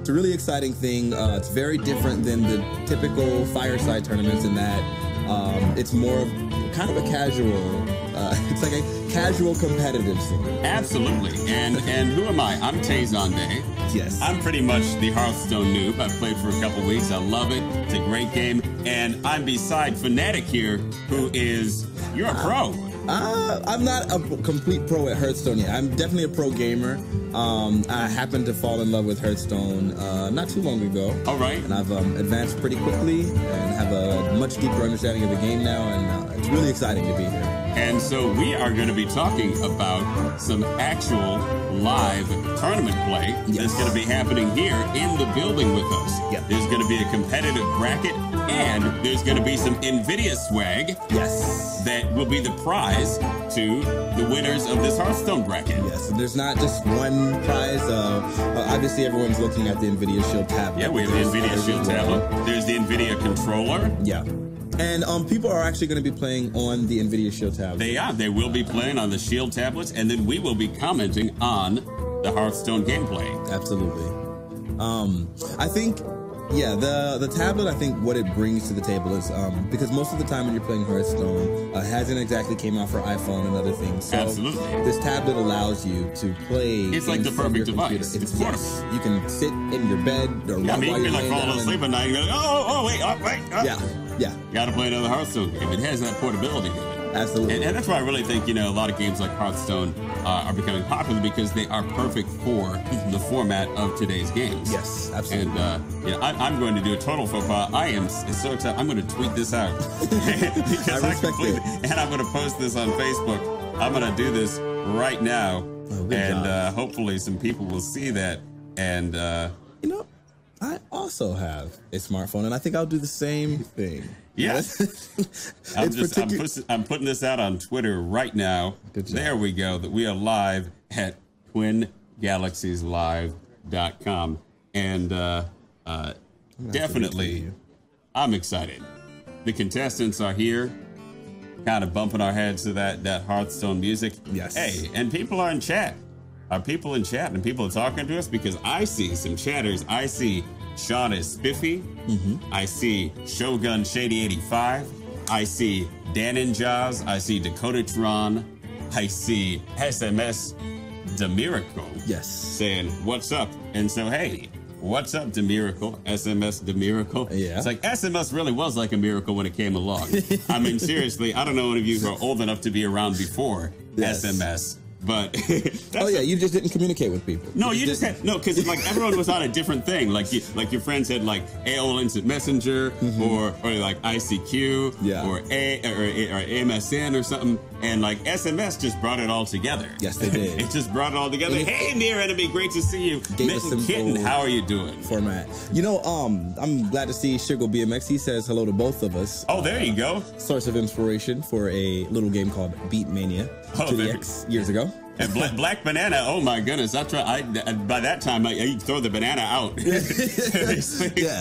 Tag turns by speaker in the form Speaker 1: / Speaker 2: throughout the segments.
Speaker 1: It's a really exciting thing. It's very different than the typical fireside tournaments in that it's more of kind of a casual, it's like a casual competitive scene.
Speaker 2: Absolutely. And who am I? I'm Tay Zonday.
Speaker 1: Yes.
Speaker 2: I'm pretty much the Hearthstone noob. I've played for a couple weeks. I love it. It's a great game. And I'm beside Fanatiq here, who is, you're a pro.
Speaker 1: I'm not a complete pro at Hearthstone yet. I'm definitely a pro gamer. I happened to fall in love with Hearthstone not too long ago.
Speaker 2: All right.
Speaker 1: And I've advanced pretty quickly and have a much deeper understanding of the game now, and it's really exciting to be here.
Speaker 2: And so we are going to be talking about some actual live tournament play that's going to be happening here in the building with us.
Speaker 1: Yep.
Speaker 2: There's going to be a competitive bracket, and there's going to be some NVIDIA swag.
Speaker 1: Yes.
Speaker 2: That will be the prize to the winners of this Hearthstone bracket.
Speaker 1: Yes, and there's not just one prize. Obviously, everyone's looking at the NVIDIA Shield tablet.
Speaker 2: Yeah, we have the NVIDIA Shield tablet. There's the NVIDIA controller.
Speaker 1: Yeah. And people are actually going to be playing on the NVIDIA Shield tablet.
Speaker 2: They are. They will be playing on the Shield tablets, and then we will be commenting on the Hearthstone gameplay.
Speaker 1: Absolutely. I think, yeah, the tablet, I think what it brings to the table is, because most of the time when you're playing Hearthstone, it hasn't exactly came out for iPhone and other things. So
Speaker 2: Absolutely.
Speaker 1: This tablet allows you to play.
Speaker 2: It's like the perfect device. It's portable.
Speaker 1: Yes, you can sit in your bed or
Speaker 2: I mean, you can like falling asleep at night and go, wait.
Speaker 1: Yeah. Yeah.
Speaker 2: Got to play another Hearthstone game. It has that portability to it.
Speaker 1: Absolutely.
Speaker 2: And that's why I really think, a lot of games like Hearthstone are becoming popular because they are perfect for the format of today's games.
Speaker 1: Yes, absolutely.
Speaker 2: And I'm going to do a total faux pas. I am so excited. I'm going to tweet this out. Because
Speaker 1: I respect it.
Speaker 2: And I'm going to post this on Facebook. I'm going to do this right now.
Speaker 1: Oh, good job.
Speaker 2: Hopefully some people will see that. And,
Speaker 1: I also have a smartphone, and I think I'll do the same thing.
Speaker 2: Yes. I'm putting this out on Twitter right now.
Speaker 1: Good job.
Speaker 2: There we go. That we are live at TwinGalaxiesLive.com. And definitely, I'm excited. The contestants are here, kind of bumping our heads to that Hearthstone music.
Speaker 1: Yes.
Speaker 2: Hey, and people are in chat. Are people in chat and people are talking to us? Because I see some chatters. I see Sean is Spiffy. I see Shogun Shady 85. I see Dan and Jaws. I see Dakota Tron. I see SMS Demiracle.
Speaker 1: Yes.
Speaker 2: Saying, what's up? And so, hey, what's up, Demiracle? SMS Demiracle.
Speaker 1: Yeah.
Speaker 2: It's like SMS really was like a miracle when it came along. I mean, seriously, I don't know any of you who are old enough to be around before SMS. But
Speaker 1: oh yeah, you just didn't communicate with people.
Speaker 2: No, you just had because like everyone was on a different thing. Like your friends had like AOL Instant Messenger or like ICQ or MSN or something, and like SMS just brought it all together.
Speaker 1: Yes, they did.
Speaker 2: It just brought it all together. Hey, near enemy, great to see you. Mitten Kitten, how are you doing?
Speaker 1: Format. I'm glad to see Sugar BMX. He says hello to both of us.
Speaker 2: Oh, there you go.
Speaker 1: Source of inspiration for a little game called Beat Mania years ago.
Speaker 2: And Black Banana, oh my goodness! By that time, I throw the banana out.
Speaker 1: Yeah,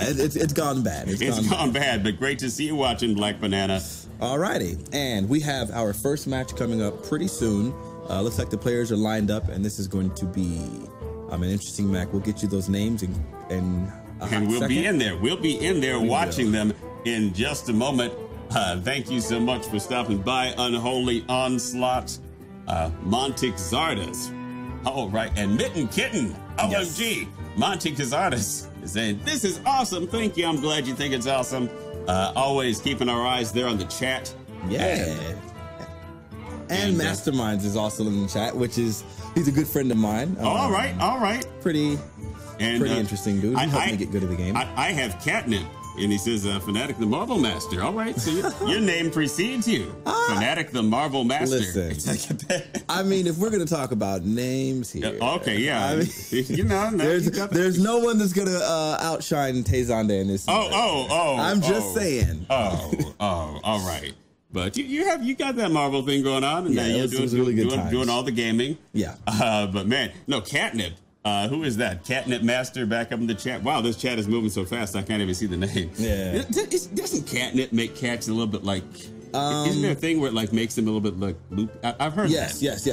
Speaker 1: it's gone bad.
Speaker 2: It's gone bad, but great to see you watching Black Banana.
Speaker 1: Alrighty, and we have our first match coming up pretty soon. Looks like the players are lined up, and this is going to be an interesting match. We'll get you those names and
Speaker 2: we'll be in there. We'll be in there watching them in just a moment. Thank you so much for stopping by. Unholy Onslaught. Montic Zardas. Oh, right. And Mitten Kitten. OMG. Yes. Montic Zardas is saying, this is awesome. Thank you. I'm glad you think it's awesome. Always keeping our eyes there on the chat.
Speaker 1: Yeah. And Masterminds is also in the chat, he's a good friend of mine.
Speaker 2: All right.
Speaker 1: Pretty interesting dude. He's helping me get good at the game.
Speaker 2: I have Catnip. And he says, Fanatiq the Marble Master. All right, so your name precedes you. Fanatiq the Marble Master.
Speaker 1: Listen, I mean, if we're going to talk about names here.
Speaker 2: Okay, yeah.
Speaker 1: I mean, there's no one that's going to outshine Tay Zonday in this. I'm just saying.
Speaker 2: All right. But you got that Marvel thing going on, and now you're doing all the gaming.
Speaker 1: Yeah.
Speaker 2: But man, no, Catnip. Who is that? Catnip Master back up in the chat. Wow, this chat is moving so fast I can't even see the name.
Speaker 1: Yeah.
Speaker 2: Doesn't Catnip make cats a little bit like Isn't there a thing where it like makes them a little bit like loop? I've heard that.
Speaker 1: Yes.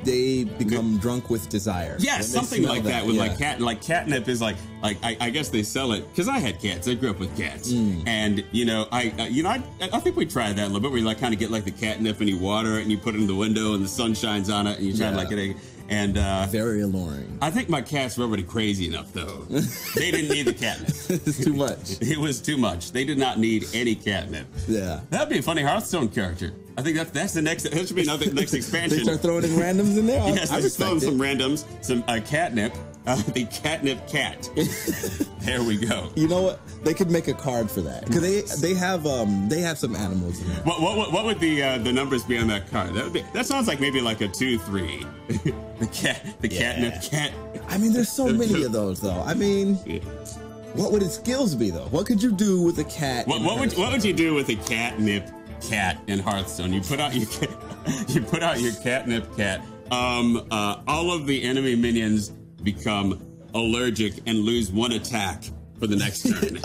Speaker 1: They become drunk with desire.
Speaker 2: Yeah, something like that with like catnip is like I guess they sell it because I had cats. I grew up with cats, and I think we tried that a little bit where you like kind of get like the catnip and you water it and you put it in the window and the sun shines on it and you try to like it. And
Speaker 1: very alluring.
Speaker 2: I think my cats were already crazy enough, though. They didn't need the catnip.
Speaker 1: It's too much.
Speaker 2: It was too much. They did not need any catnip.
Speaker 1: Yeah,
Speaker 2: that'd be a funny Hearthstone character. I think that's the next. That should be another next expansion.
Speaker 1: They start throwing in randoms in there.
Speaker 2: Yes, I throwing some randoms, some catnip. The catnip cat. There we go.
Speaker 1: You know what? They could make a card for that because they have some animals in there.
Speaker 2: What would the numbers be on that card? That sounds like maybe like a 2-3. the catnip cat.
Speaker 1: I mean, there's so many of those though. I mean, what would its skills be though? What could you do with a cat?
Speaker 2: What would you do with a catnip cat in Hearthstone? You put out your catnip cat. All of the enemy minions become allergic and lose 1 attack for the next turn.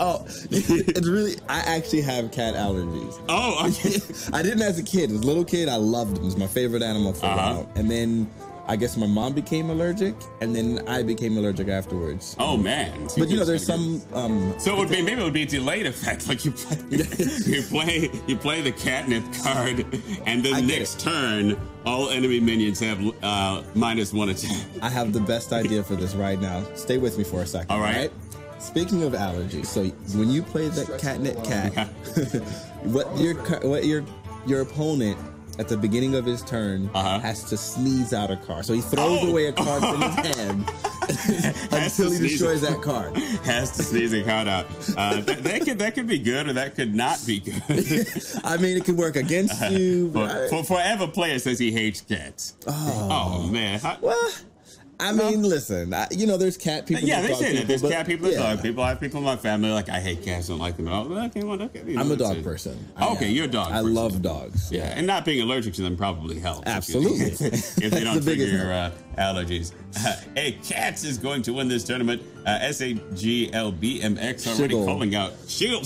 Speaker 1: It's really, I actually have cat allergies.
Speaker 2: Oh, okay.
Speaker 1: I didn't as a kid. As a little kid, I loved them. It was my favorite animal for a while. And then I guess my mom became allergic, and then I became allergic afterwards.
Speaker 2: Oh man!
Speaker 1: But there's some.
Speaker 2: So it would be maybe it would be a delayed effect. Like you play the catnip card, and then next turn, all enemy minions have -1 attack.
Speaker 1: I have the best idea for this right now. Stay with me for a second.
Speaker 2: All right.
Speaker 1: Speaking of allergies, so when you play the catnip cat, what your opponent at the beginning of his turn has to sneeze out a card. So he throws away a card from his hand until he destroys that card.
Speaker 2: Has to sneeze a card out. That could be good or that could not be good.
Speaker 1: I mean, it could work against you.
Speaker 2: For Forever Player says he hates cats. Oh man.
Speaker 1: Well, I mean, listen, there's cat people.
Speaker 2: Yeah, they say that. There's cat people, there's dog people. I have people in my family like, I hate cats, don't like them at all.
Speaker 1: I'm a dog person.
Speaker 2: Okay, you're a dog person.
Speaker 1: I love dogs.
Speaker 2: Yeah, and not being allergic to them probably helps.
Speaker 1: Absolutely.
Speaker 2: If they don't trigger your allergies. Hey, Katz is going to win this tournament. SAGLBMX already calling out Shiggle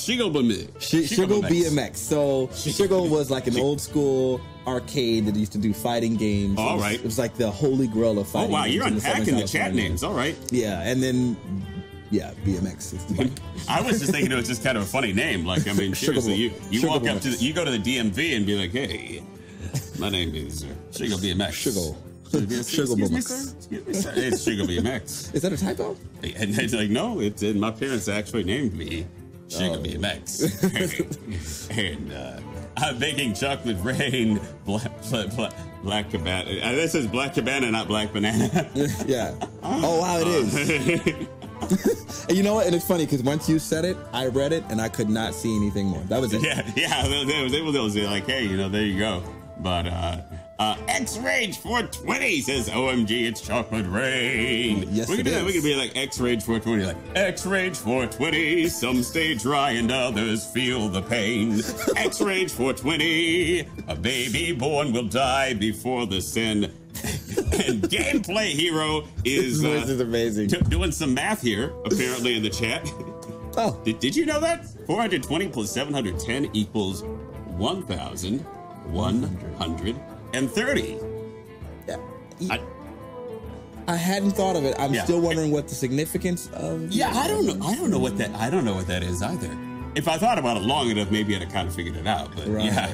Speaker 1: BMX. So Shiggle was like an old school arcade that used to do fighting games.
Speaker 2: All right.
Speaker 1: It was like the holy grail of fighting games.
Speaker 2: Oh, wow. You're unpacking the chat names. All right.
Speaker 1: Yeah. And then, BMX.
Speaker 2: I was just thinking it was just kind of a funny name. Like, I mean, seriously, you walk up to you go to the DMV and be like, hey, my name is Shiggle BMX.
Speaker 1: Shiggle.
Speaker 2: Excuse me, sir. It's Shiggle BMX.
Speaker 1: Is that a typo?
Speaker 2: And it's like, no, my parents actually named me Shiggle BMX. And I'm baking chocolate rain, black cabana. This is black cabana, not black banana.
Speaker 1: Yeah. Oh, wow, it is. And you know what? And it's funny because once you said it, I read it and I could not see anything more. That was it.
Speaker 2: Yeah. They was able to say like, hey, there you go. But X-Rage 420 says, OMG, it's chocolate rain.
Speaker 1: Yes,
Speaker 2: we could be like X-Rage 420, like X-Rage 420. Some stay dry and others feel the pain. X-Rage 420, a baby born will die before the sin. And Gameplay Hero is
Speaker 1: this is amazing.
Speaker 2: Doing some math here, apparently in the chat.
Speaker 1: Oh,
Speaker 2: did you know that 420 plus 710 equals 1,130?
Speaker 1: Yeah. I hadn't thought of it. I'm still wondering what the significance of.
Speaker 2: Yeah, I don't know. I don't know what that is either. If I thought about it long enough, maybe I'd have kind of figured it out. But yeah.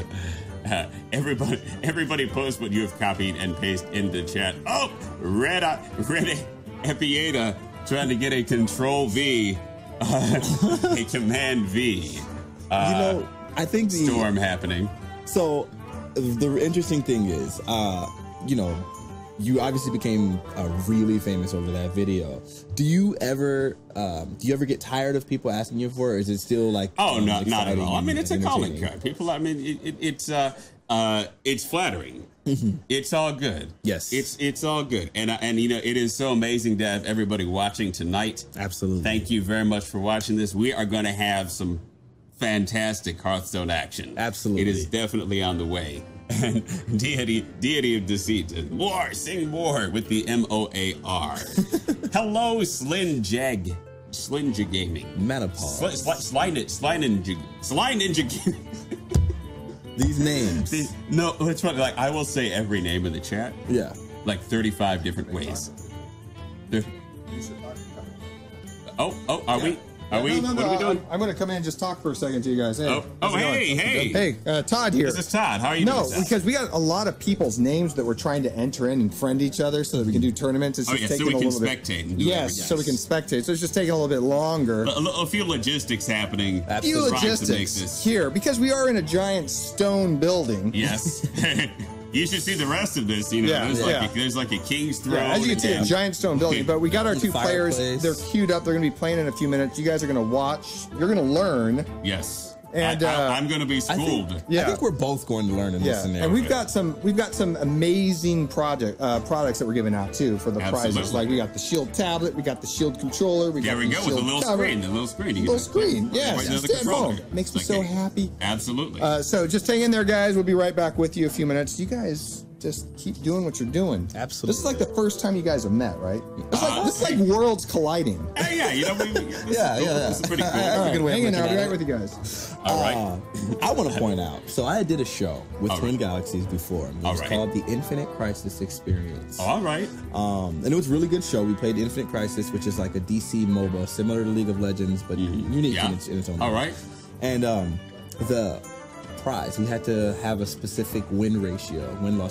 Speaker 2: Everybody post what you have copied and paste into chat. Oh, Red Epieta trying to get a Control V, a Command V.
Speaker 1: I think the
Speaker 2: storm happening.
Speaker 1: So the interesting thing is, you obviously became really famous over that video. Do you ever get tired of people asking you for it, or is it still like?
Speaker 2: Oh, no, not at all. I mean, it's a calling card. People, I mean, it's flattering. Mm-hmm. It's all good.
Speaker 1: Yes,
Speaker 2: it's all good, and it is so amazing to have everybody watching tonight.
Speaker 1: Absolutely. Thank
Speaker 2: you very much for watching this. We are going to have some fantastic Hearthstone action.
Speaker 1: Absolutely,
Speaker 2: it is definitely on the way. And deity of deceit. Sing more with the MOAR. Hello, Slinjag Gaming.
Speaker 1: Menopause.
Speaker 2: Slide Ninja Gaming.
Speaker 1: These names.
Speaker 2: No, it's funny. Like, I will say every name in the chat.
Speaker 1: Yeah.
Speaker 2: Like 35 different ways. Are we?
Speaker 3: No,
Speaker 2: what are we doing?
Speaker 3: I'm going to come in and just talk for a second to you guys. Hey,
Speaker 2: hey.
Speaker 3: Todd here.
Speaker 2: This is Todd. How are you doing?
Speaker 3: No, because we got a lot of people's names that we're trying to enter in and friend each other so that we can do tournaments. It's just taking
Speaker 2: so we
Speaker 3: a
Speaker 2: can
Speaker 3: little
Speaker 2: spectate.
Speaker 3: bit. Yes, so we can spectate. So it's just taking a little bit longer.
Speaker 2: A few logistics happening.
Speaker 3: A few logistics here because we are in a giant stone building.
Speaker 2: Yes. You should see the rest of this. You know, there's like a king's throne.
Speaker 3: Yeah, as you can see, a giant stone building. But we got our two players. They're queued up. They're going to be playing in a few minutes. You guys are going to watch. You're going to learn.
Speaker 2: Yes.
Speaker 3: And
Speaker 2: I'm going to be schooled.
Speaker 1: I think we're both going to learn in this scenario.
Speaker 3: And we've got some amazing products that we're giving out too for the prizes. Like we got the Shield tablet, we got the Shield controller, we got the Shield
Speaker 2: with the little screen. The little screen.
Speaker 3: Little screen. Yes. Stay at home. Makes me so happy.
Speaker 2: Absolutely.
Speaker 3: So just hang in there, guys. We'll be right back with you in a few minutes. You guys just keep doing what you're doing.
Speaker 1: Absolutely.
Speaker 3: This is like the first time you guys have met, right? This is like worlds colliding.
Speaker 2: Yeah, you know, this is pretty cool.
Speaker 3: All right, hang in. I'll be right with you guys.
Speaker 2: All right.
Speaker 1: I want to point out, so I did a show with Twin Galaxies before. It was called the Infinite Crisis Experience.
Speaker 2: All right.
Speaker 1: And it was a really good show. We played Infinite Crisis, which is like a DC MOBA, similar to League of Legends, but unique in its own way.
Speaker 2: All right.
Speaker 1: And the prize, we had to have a specific win-loss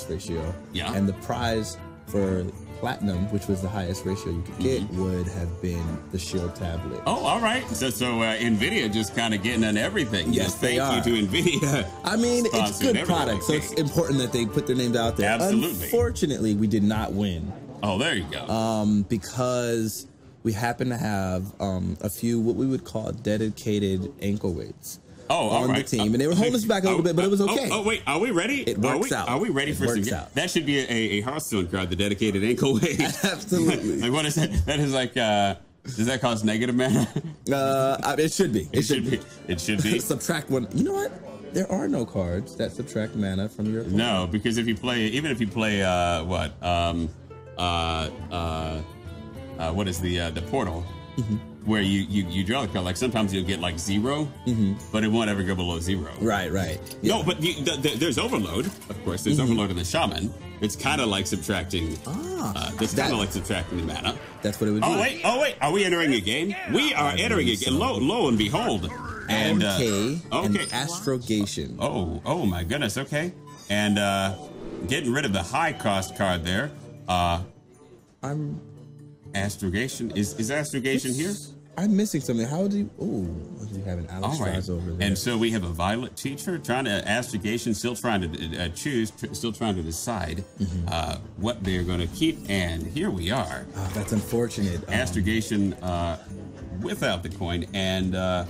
Speaker 1: ratio.
Speaker 2: Yeah.
Speaker 1: And the prize for platinum, which was the highest ratio you could get, would have been the Shield tablet.
Speaker 2: Oh, all right. So NVIDIA just kind of getting on everything.
Speaker 1: Yes, they are.
Speaker 2: Thank you to NVIDIA.
Speaker 1: I mean, it's good product, so it's important that they put their names out there.
Speaker 2: Absolutely.
Speaker 1: Unfortunately, we did not win.
Speaker 2: Oh, there you go.
Speaker 1: Because we happen to have a few what we would call dedicated ankle weights. On the team, and they were holding us back a little bit, but it was okay.
Speaker 2: Wait, are we ready?
Speaker 1: It works out.
Speaker 2: Are we ready for some? That should be a Hearthstone card, the dedicated ankle weight.
Speaker 1: Absolutely.
Speaker 2: Like, what is that? That is like, does that cost negative mana?
Speaker 1: It should be.
Speaker 2: It should be. It should be.
Speaker 1: Subtract one. You know what? There are no cards that subtract mana from your opponent.
Speaker 2: No, because if you play, what is the portal? Where you draw a card, like sometimes you'll get like 0, but it won't ever go below 0.
Speaker 1: Right.
Speaker 2: Yeah. No, but there's overload, of course. There's overload in the shaman. It's kind of like subtracting. It's kind of like subtracting the mana.
Speaker 1: That's what it would be.
Speaker 2: Oh wait. Are we entering a game? We are entering a game. Lo and behold.
Speaker 1: And and Astrogation.
Speaker 2: Oh my goodness. Okay. And getting rid of the high cost card there. Astrogation is Astrogation here?
Speaker 1: I'm missing something. How do you? Oh, you have an Alex over there.
Speaker 2: And so we have a Violet teacher trying to Astrogation, still trying to choose, still trying to decide what they're going to keep. And here we are.
Speaker 1: Oh, that's unfortunate.
Speaker 2: Astrogation without the coin and.
Speaker 1: I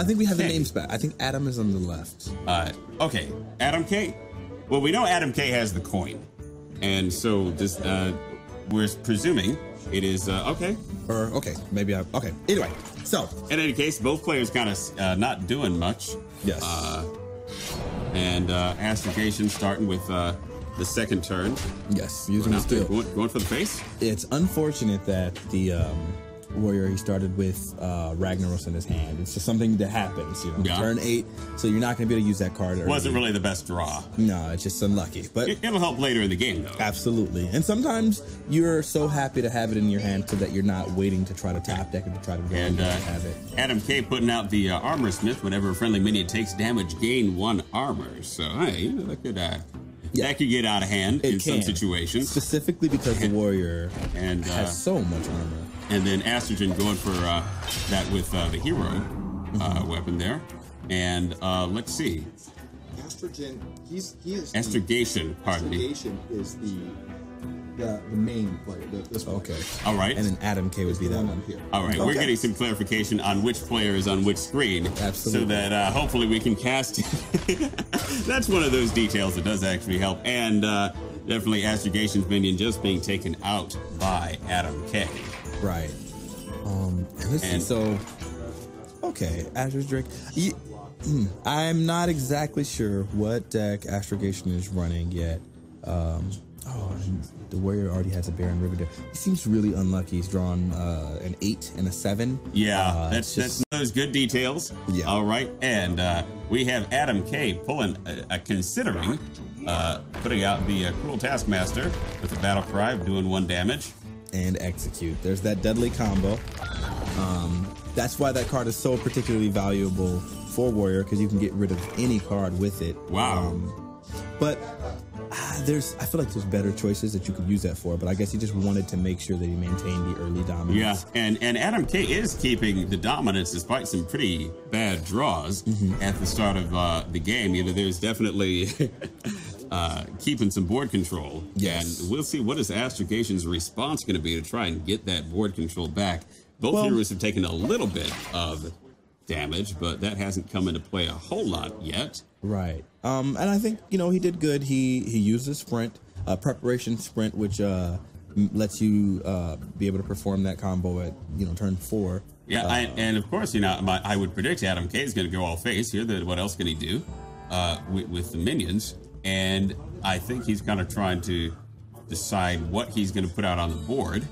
Speaker 1: think we have the names back. I think Adam is on the left.
Speaker 2: Okay, Adam K. Well, we know Adam K has the coin, and so this we're presuming. It is okay.
Speaker 1: Maybe okay. Anyway, so
Speaker 2: in any case, both players kind of not doing much.
Speaker 1: Yes.
Speaker 2: And Astrogation starting with the second turn.
Speaker 1: Yes, using the skill.
Speaker 2: Going for the face.
Speaker 1: It's unfortunate that the warrior, he started with Ragnaros in his hand. It's just something that happens, turn 8, so you're not going to be able to use that card early.
Speaker 2: Wasn't really the best draw.
Speaker 1: No, it's just unlucky. But
Speaker 2: it'll help later in the game, though.
Speaker 1: Absolutely. And sometimes you're so happy to have it in your hand so that you're not waiting to try to top deck it to try to have it.
Speaker 2: Adam K putting out the Armor Smith. Whenever a friendly minion takes damage, gain 1 armor. So, hey, that could get out of hand in some situations.
Speaker 1: Specifically because the warrior has so much armor.
Speaker 2: And then Astrogen going for that with the hero weapon there. And let's see.
Speaker 3: Astrogen,
Speaker 2: Astrogation, pardon me.
Speaker 3: Astrogation is the main player. This one.
Speaker 1: Okay.
Speaker 2: All right.
Speaker 1: And then Adam K would be that one
Speaker 3: here.
Speaker 2: All right. We're getting some clarification on which player is on which screen.
Speaker 1: Absolutely.
Speaker 2: So that hopefully we can cast. That's one of those details that does actually help. And definitely Astrogation's minion just being taken out by Adam K.
Speaker 1: Right. So, okay, Astro's Drake. I'm not exactly sure what deck Astrogation is running yet. Oh, the warrior already has a Baron River there. He seems really unlucky. He's drawn an 8 and a 7.
Speaker 2: Yeah, that's those good details.
Speaker 1: Yeah.
Speaker 2: All right, and we have Adam K pulling, considering putting out the Cruel Taskmaster with the Battle Cry, doing 1 damage.
Speaker 1: And execute. There's that deadly combo. That's why that card is so particularly valuable for warrior, because you can get rid of any card with it.
Speaker 2: Wow.
Speaker 1: But I feel like there's better choices that you could use that for, but I guess he just wanted to make sure that he maintained the early dominance.
Speaker 2: Yeah, and Adam K is keeping the dominance despite some pretty bad draws at the start of the game. You know, there's definitely keeping some board control.
Speaker 1: Yes.
Speaker 2: And we'll see what is Astrogation's response going to be to try and get that board control back. Both heroes have taken a little bit of damage, but that hasn't come into play a whole lot yet.
Speaker 1: Right. And I think, you know, he did good. He used a sprint, preparation sprint, which lets you be able to perform that combo at, you know, turn 4.
Speaker 2: Yeah, and of course, you know, I would predict Adam K is going to go all face here. What else can he do with the minions? And I think he's kind of trying to decide what he's going to put out on the board.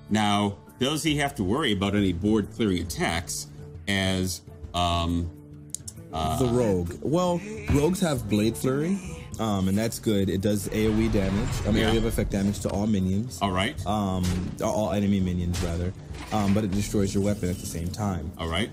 Speaker 2: Now, does he have to worry about any board clearing attacks as
Speaker 1: the rogue? Well, rogues have Blade Flurry, and that's good. It does AoE damage, area of effect damage to all minions.
Speaker 2: All right.
Speaker 1: All enemy minions rather, but it destroys your weapon at the same time.
Speaker 2: All right.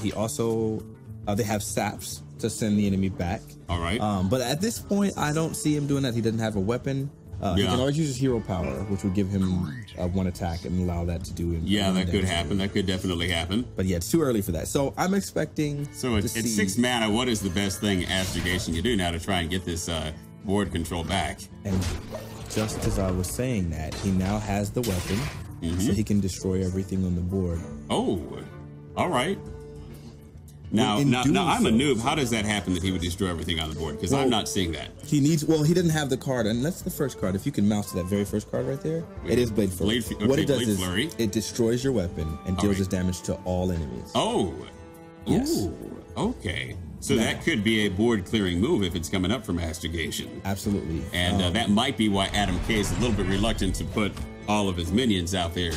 Speaker 1: He also, they have saps to send the enemy back.
Speaker 2: All right.
Speaker 1: But at this point, I don't see him doing that. He doesn't have a weapon. He can always use his hero power, which would give him 1 attack and allow that to do.
Speaker 2: Yeah, that could happen. That could definitely happen.
Speaker 1: But yeah, it's too early for that. So I'm expecting.
Speaker 2: So it's 6 mana. What is the best thing Astrogation can do now to try and get this board control back?
Speaker 1: And just as I was saying that, he now has the weapon, so he can destroy everything on the board.
Speaker 2: Oh, all right. Now I'm a noob. How does that happen that he would destroy everything on the board? Because I'm not seeing that.
Speaker 1: He didn't have the card, and that's the first card. If you can mouse to that very first card right there, it is Blade Flurry. What it does is it destroys your weapon and deals this damage to all enemies.
Speaker 2: Oh.
Speaker 1: Yes.
Speaker 2: Ooh. Okay. So that could be a board clearing move if it's coming up from Astrogation.
Speaker 1: Absolutely.
Speaker 2: And that might be why Adam K is a little bit reluctant to put all of his minions out there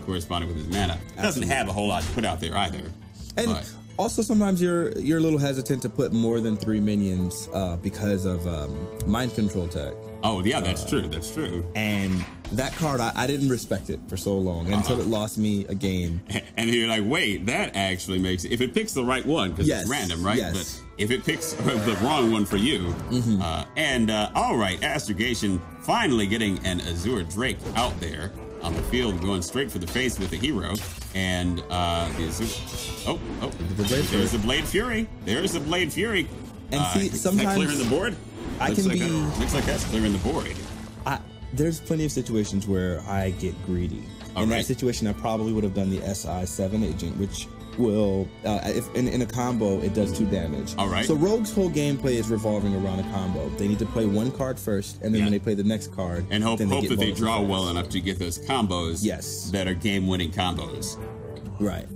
Speaker 2: corresponding with his mana. Doesn't have a whole lot to put out there either.
Speaker 1: And also, sometimes you're a little hesitant to put more than 3 minions because of mind control tech.
Speaker 2: Oh, yeah, that's true. That's true.
Speaker 1: And that card, I didn't respect it for so long until it lost me a game.
Speaker 2: And you're like, wait, that actually makes it. If it picks the right one, because it's random, right?
Speaker 1: Yes.
Speaker 2: But if it picks the wrong one for you, all right, Astrogation finally getting an Azure Drake out there on the field, going straight for the face with the hero. And there's the Blade Fury. There's the Blade Fury.
Speaker 1: And see, sometimes
Speaker 2: clearing the board. Looks like that's clearing the board.
Speaker 1: There's plenty of situations where I get greedy. In that situation, I probably would have done the SI7 agent, which will, if in a combo, it does 2 damage.
Speaker 2: All right.
Speaker 1: So Rogue's whole gameplay is revolving around a combo. They need to play 1 card first, and then when they play the next card,
Speaker 2: and hope that they draw well enough to get those combos.
Speaker 1: Yes.
Speaker 2: That are game-winning combos.
Speaker 1: Right.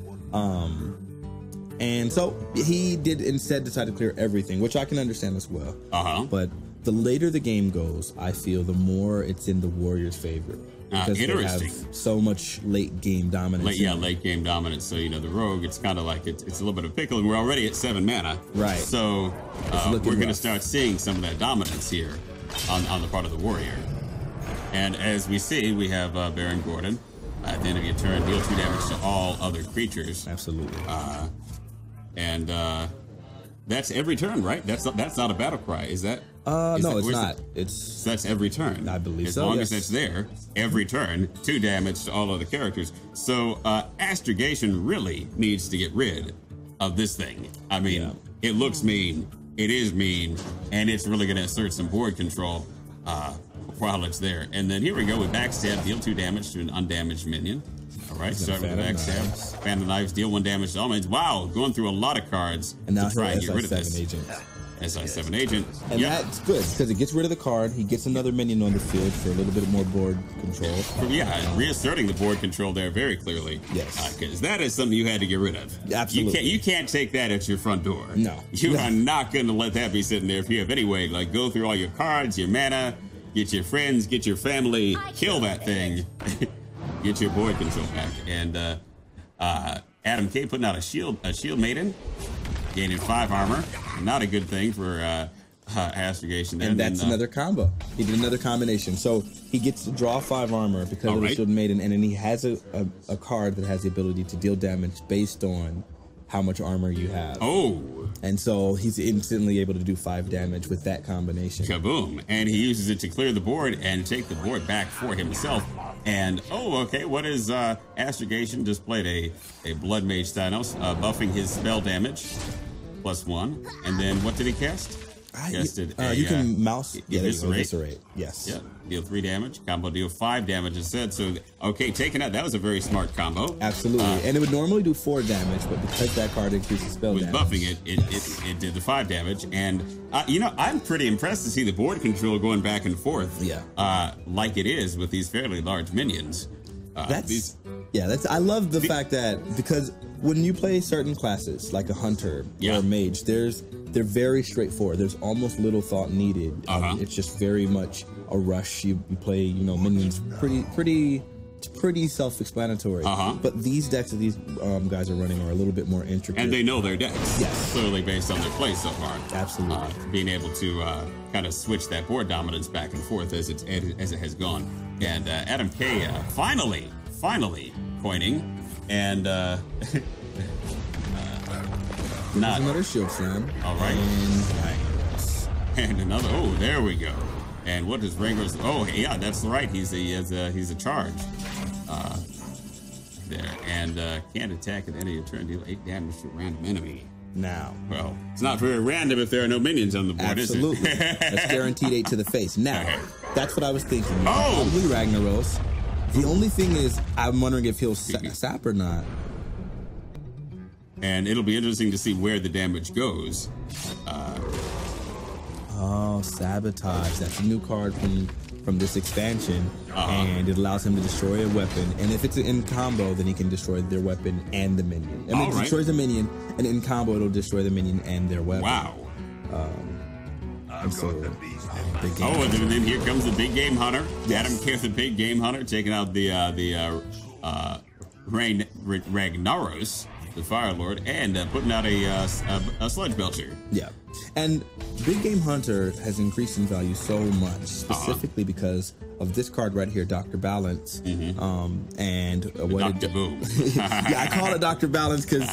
Speaker 1: And so he did instead decide to clear everything, which I can understand as well. But the later the game goes, I feel the more it's in the Warriors' favor. Because they have so much late game dominance.
Speaker 2: Late game dominance. So, you know, the Rogue, it's kind of like it's a little bit of pickle, and we're already at 7 mana.
Speaker 1: Right.
Speaker 2: So we're going to start seeing some of that dominance here on the part of the Warrior. And as we see, we have Baron Gordon. At the end of your turn, deal 2 damage to all other creatures.
Speaker 1: Absolutely.
Speaker 2: And that's every turn, right? That's not a battle cry, is that?
Speaker 1: No, it's not.
Speaker 2: So that's every turn.
Speaker 1: I believe
Speaker 2: so. As long as it's there, every turn, 2 damage to all other characters. So Astrogation really needs to get rid of this thing. I mean, it looks mean, it is mean, and it's really going to assert some board control while it's there. And then here we go with backstab, deal 2 damage to an undamaged minion. All right, start with the backstab. Fan of Knives, deal 1 damage to all minions. Wow, going through a lot of cards to try and get rid of this. SI7 agent.
Speaker 1: And that's good, because it gets rid of the card. He gets another minion on the field for a little bit more board control.
Speaker 2: Reasserting the board control there very clearly.
Speaker 1: Yes.
Speaker 2: Because that is something you had to get rid of.
Speaker 1: Absolutely.
Speaker 2: You can't take that at your front door.
Speaker 1: No.
Speaker 2: You are not going to let that be sitting there if you have any way. Like, go through all your cards, your mana, get your friends, get your family, kill that thing, get your board control back. And Adam K putting out a shield maiden, gaining 5 armor. Not a good thing for Astrogation.
Speaker 1: And that's another combo. He did another combination. So he gets to draw 5 armor because of the shield maiden, and then he has a card that has the ability to deal damage based on how much armor you have.
Speaker 2: Oh.
Speaker 1: And so he's instantly able to do 5 damage with that combination.
Speaker 2: Kaboom. And he uses it to clear the board and take the board back for himself. And, what is Astrogation? Just played a Blood Mage Thanos, buffing his spell damage, +1. And then what did he cast?
Speaker 1: You can mouse
Speaker 2: eviscerate.
Speaker 1: Yes.
Speaker 2: Yeah. Deal 3 damage. Combo deal 5 damage instead. So taking out, that was a very smart combo.
Speaker 1: Absolutely. And it would normally do 4 damage, but because that card increases spell damage,
Speaker 2: buffing it did the 5 damage. And I'm pretty impressed to see the board control going back and forth.
Speaker 1: Yeah.
Speaker 2: Like it is with these fairly large minions.
Speaker 1: I love the fact that, because when you play certain classes like a hunter or a mage, they're very straightforward. There's almost little thought needed. It's just very much a rush. You play, minions pretty self-explanatory. But these decks that these guys are running are a little bit more intricate.
Speaker 2: And they know their decks.
Speaker 1: Yes.
Speaker 2: Clearly based on their play so far.
Speaker 1: Absolutely.
Speaker 2: Being able to kind of switch that board dominance back and forth as it has gone. And Adam K finally pointing. And not
Speaker 1: another shield slam.
Speaker 2: All right. And another. Oh, there we go. And what does Ranger's? Oh, yeah, that's right. He's a charge. There, and can't attack at any turn. Deal 8 damage to a random enemy.
Speaker 1: Now,
Speaker 2: well, it's not very random if there are no minions on the board,
Speaker 1: absolutely.
Speaker 2: Is it?
Speaker 1: That's guaranteed 8 to the face. Now, that's what I was thinking. Probably Ragnaros. The only thing is, I'm wondering if he'll sap or not.
Speaker 2: And it'll be interesting to see where the damage goes.
Speaker 1: Sabotage. That's a new card from this expansion, and it allows him to destroy a weapon. And if it's in combo, then he can destroy their weapon and the minion. I mean, it destroys the minion, and in combo, it'll destroy the minion and their weapon.
Speaker 2: Wow.
Speaker 1: And so,
Speaker 2: and then here comes the big game hunter. Yes. Adam K, the big game hunter, taking out the Ragnaros, the Fire Lord, and putting out a Sludge Belcher.
Speaker 1: Yeah. And Big Game Hunter has increased in value so much, specifically because of this card right here, Dr. Balance.
Speaker 2: And
Speaker 1: Dr.
Speaker 2: Boom.
Speaker 1: I call it Dr. Balance because,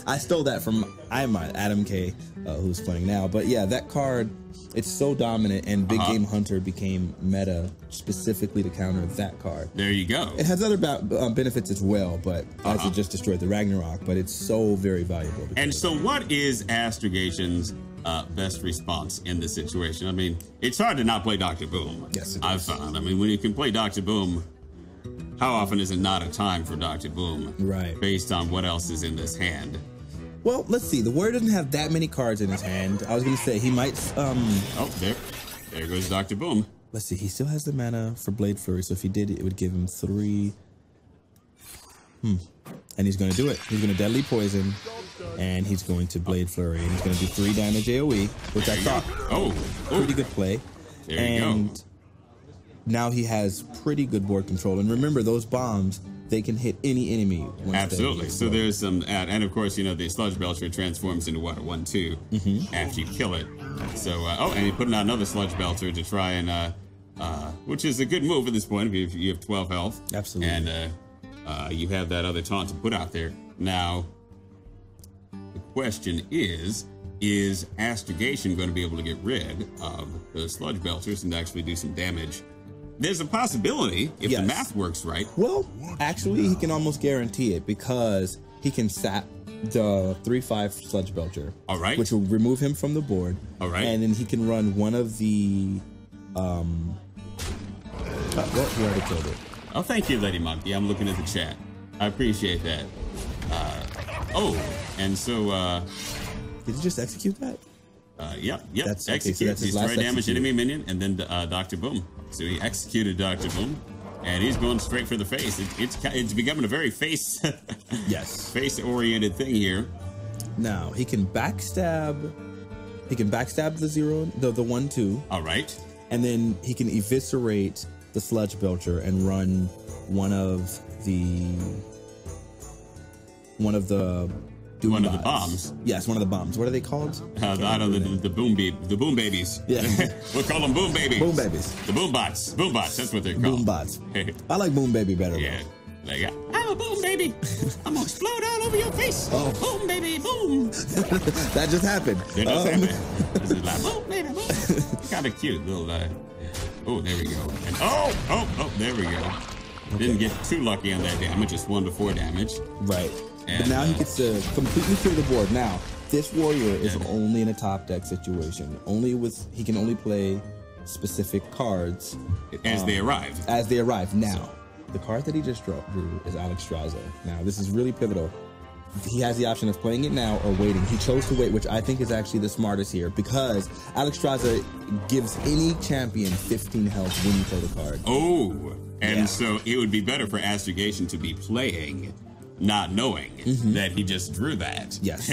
Speaker 1: I stole that from Adam K, who's playing now. But yeah, that card, it's so dominant, and Big Game Hunter became meta specifically to counter that card.
Speaker 2: There you go.
Speaker 1: It has other benefits as well, but also just destroyed the Ragnarok, but it's so very valuable.
Speaker 2: And so what is Astrogation's best response in this situation? I mean, it's hard to not play Dr. Boom.
Speaker 1: Yes,
Speaker 2: I've found. I mean, when you can play Dr. Boom, how often is it not a time for Dr. Boom?
Speaker 1: Right.
Speaker 2: Based on what else is in this hand.
Speaker 1: Well, let's see. The warrior doesn't have that many cards in his hand. I was going to say he might...
Speaker 2: Oh, there goes Dr. Boom.
Speaker 1: Let's see. He still has the mana for Blade Flurry, so if he did, it would give him 3... And he's going to do it. He's going to Deadly Poison, and he's going to Blade Flurry, and he's going to do 3 damage AoE, which I thought pretty good play.
Speaker 2: There you go.
Speaker 1: Now he has pretty good board control. And remember, those bombs, they can hit any enemy.
Speaker 2: Absolutely. So there's some, and of course, the Sludge Belcher transforms into what, a 1/2 after you kill it. So, and he's putting out another Sludge Belcher to try and, which is a good move at this point if you have 12 health.
Speaker 1: Absolutely.
Speaker 2: And you have that other taunt to put out there. Now, the question is Astrogation going to be able to get rid of the Sludge Belchers and actually do some damage? There's a possibility if the math works right.
Speaker 1: Well, actually, he can almost guarantee it because he can sap the 3/5 Sludge Belcher.
Speaker 2: All right.
Speaker 1: Which will remove him from the board.
Speaker 2: All right.
Speaker 1: And then he can run one of the... well, he already killed it.
Speaker 2: Oh, thank you, Lady Monkey. I'm looking at the chat. I appreciate that. And so...
Speaker 1: Did he just execute that?
Speaker 2: Yep.
Speaker 1: That's
Speaker 2: execute.
Speaker 1: So
Speaker 2: destroy damage enemy minion, and then Dr. Boom. So he executed Dr. Boom, and he's going straight for the face. It's becoming a very face-oriented thing here.
Speaker 1: Now he can backstab. He can backstab the 1/2.
Speaker 2: All right.
Speaker 1: And then he can eviscerate the Sludge Belcher and run one of the
Speaker 2: bombs.
Speaker 1: Yes, one of the bombs. What are they called?
Speaker 2: I don't know, the boom babies.
Speaker 1: Yeah.
Speaker 2: We'll call them boom babies.
Speaker 1: Boom babies.
Speaker 2: The boom bots. Boom bots. That's what they're called.
Speaker 1: Boom bots. I like boom baby better.
Speaker 2: Yeah. Like, I'm a boom baby. I'm gonna explode all over your face. Oh. Boom baby, boom.
Speaker 1: That just happened.
Speaker 2: It just happened. This is like boom baby, boom. Kind of cute little. Oh, there we go. And oh, there we go. Okay. Didn't get too lucky on that damage. Just 1 to 4 damage.
Speaker 1: Right.
Speaker 2: And,
Speaker 1: but now he gets to completely clear the board. Now, this warrior is only in a top deck situation. He can only play specific cards
Speaker 2: as they arrive.
Speaker 1: As they arrive. Now, the card that he just drew is Alexstrasza. Now, this is really pivotal. He has the option of playing it now or waiting. He chose to wait, which I think is actually the smartest here, because Alexstrasza gives any champion 15 health when you play the card.
Speaker 2: Oh, and so it would be better for Astrogation to be playing, not knowing that he just drew that.
Speaker 1: Yes.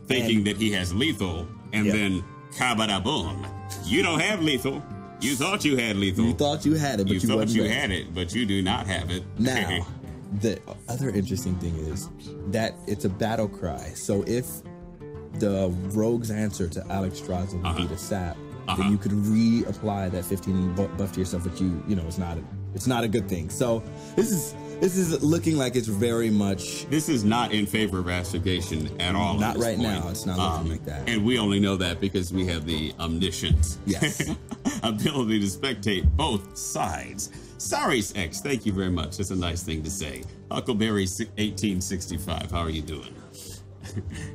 Speaker 2: Thinking that he has lethal, and then kabada-boom. You don't have lethal. You thought you had lethal.
Speaker 1: You thought you had it, but you
Speaker 2: thought you
Speaker 1: ready.
Speaker 2: had it, but you do not have it.
Speaker 1: Now, the other interesting thing is that it's a battle cry. So if the rogue's answer to Alexstrasza would be the sap, then you could reapply that 15 buff to yourself, but it's not a good thing. So this is looking like it's very much.
Speaker 2: This is not in favor of Astrogation at all.
Speaker 1: Not right now. It's not looking like that.
Speaker 2: And we only know that because we have the omniscient ability to spectate both sides. Sorry, X. Thank you very much. That's a nice thing to say. Huckleberry 1865. How are you doing?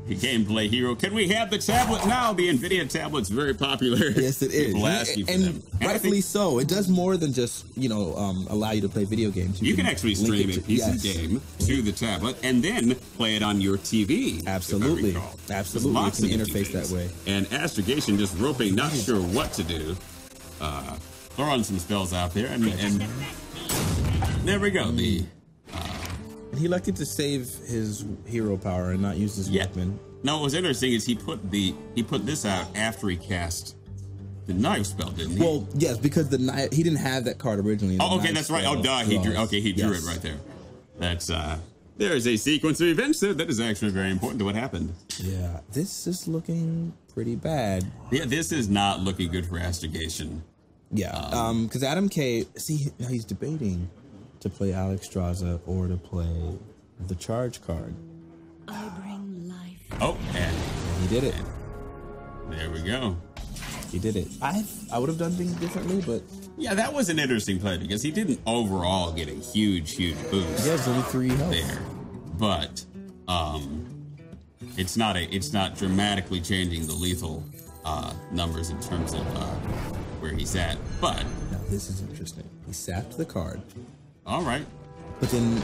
Speaker 2: Gameplay hero. Can we have the tablet now? The NVIDIA tablet's very popular.
Speaker 1: Yes, it is.
Speaker 2: People ask you for them.
Speaker 1: Rightfully so. It does more than just, allow you to play video games.
Speaker 2: You can actually stream a PC game to the tablet and then play it on your TV.
Speaker 1: Absolutely. Absolutely. You can interface that way.
Speaker 2: And Astrogation just roping, not sure what to do. Throwing some spells out there, and there we go.
Speaker 1: He elected to save his hero power and not use his weapon.
Speaker 2: No, what was interesting is he put this out after he cast the knife spell, didn't he?
Speaker 1: Well, yes, because the knife, he didn't have that card originally.
Speaker 2: Oh, okay, that's right. Oh, duh, he drew it right there. That's there is a sequence of events there that is actually very important to what happened.
Speaker 1: Yeah, this is looking pretty bad.
Speaker 2: Yeah, this is not looking good for Astrogation.
Speaker 1: Yeah, because Adam K, now he's debating to play Alexstrasza or to play the charge card.
Speaker 4: I bring life.
Speaker 2: Oh, and
Speaker 1: he did it.
Speaker 2: There we go.
Speaker 1: He did it. I would have done things differently, but
Speaker 2: yeah, that was an interesting play because he didn't overall get a huge boost.
Speaker 1: He has only 3 health
Speaker 2: there, but it's not dramatically changing the lethal numbers in terms of where he's at. But
Speaker 1: now this is interesting. He sapped the card.
Speaker 2: All right.
Speaker 1: But then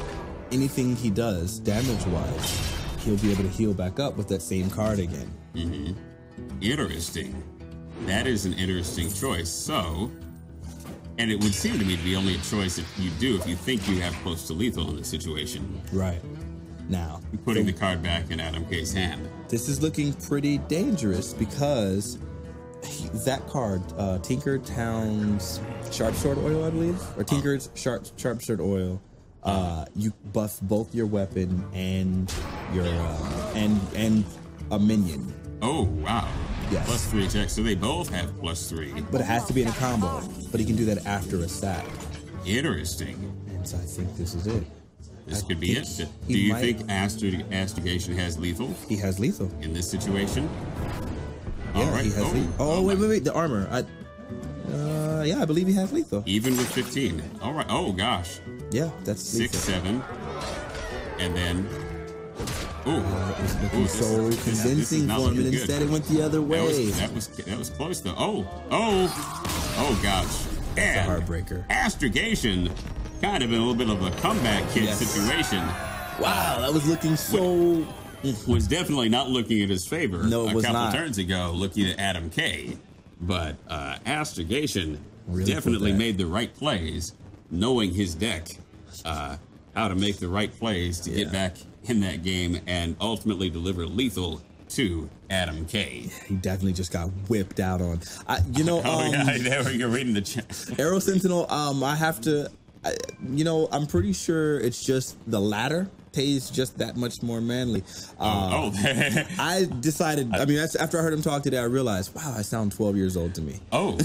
Speaker 1: anything he does damage-wise, he'll be able to heal back up with that same card again.
Speaker 2: Mm-hmm. Interesting. That is an interesting choice. So, and it would seem to me to be only a choice if you think you have close to lethal in this situation.
Speaker 1: Right. Now,
Speaker 2: putting the card back in Adam K's hand.
Speaker 1: This is looking pretty dangerous because that card, Tinkertown's Sharp Sword Oil, I believe, or Tinker's Sharp Sword Oil, you buff both your weapon and your and a minion.
Speaker 2: Oh wow!
Speaker 1: Yes.
Speaker 2: +3 attack, so they both have +3.
Speaker 1: But it has to be in a combo. But he can do that after a sap.
Speaker 2: Interesting.
Speaker 1: And so I think this is it.
Speaker 2: This could be it. Do you think Astrogation has lethal?
Speaker 1: He has lethal
Speaker 2: in this situation.
Speaker 1: Yeah,
Speaker 2: all right.
Speaker 1: He has lethal. Oh, wait. The armor. Yeah, I believe he has lethal.
Speaker 2: Even with 15. All right. Oh, gosh.
Speaker 1: Yeah, that's
Speaker 2: 6, 7. And then...
Speaker 1: it was looking so convincing for him, and instead it went the other way.
Speaker 2: That was close, though. Oh, gosh.
Speaker 1: That's a heartbreaker.
Speaker 2: Astrogation kind of in a little bit of a comeback kid situation.
Speaker 1: Wow, that was looking so...
Speaker 2: Was definitely not looking in his favor.
Speaker 1: No, it was not.
Speaker 2: A couple turns ago, looking at Adam K. But Astrogation really definitely made the right plays, knowing his deck, how to make the right plays to get back in that game and ultimately deliver lethal to Adam K.
Speaker 1: He definitely just got whipped out on.
Speaker 2: There you're reading the chat.
Speaker 1: Arrow Sentinel. I have to. I'm pretty sure it's just the latter. Tay's just that much more manly. I decided. I mean, after I heard him talk today, I realized, wow, I sound 12 years old to me.
Speaker 2: Oh.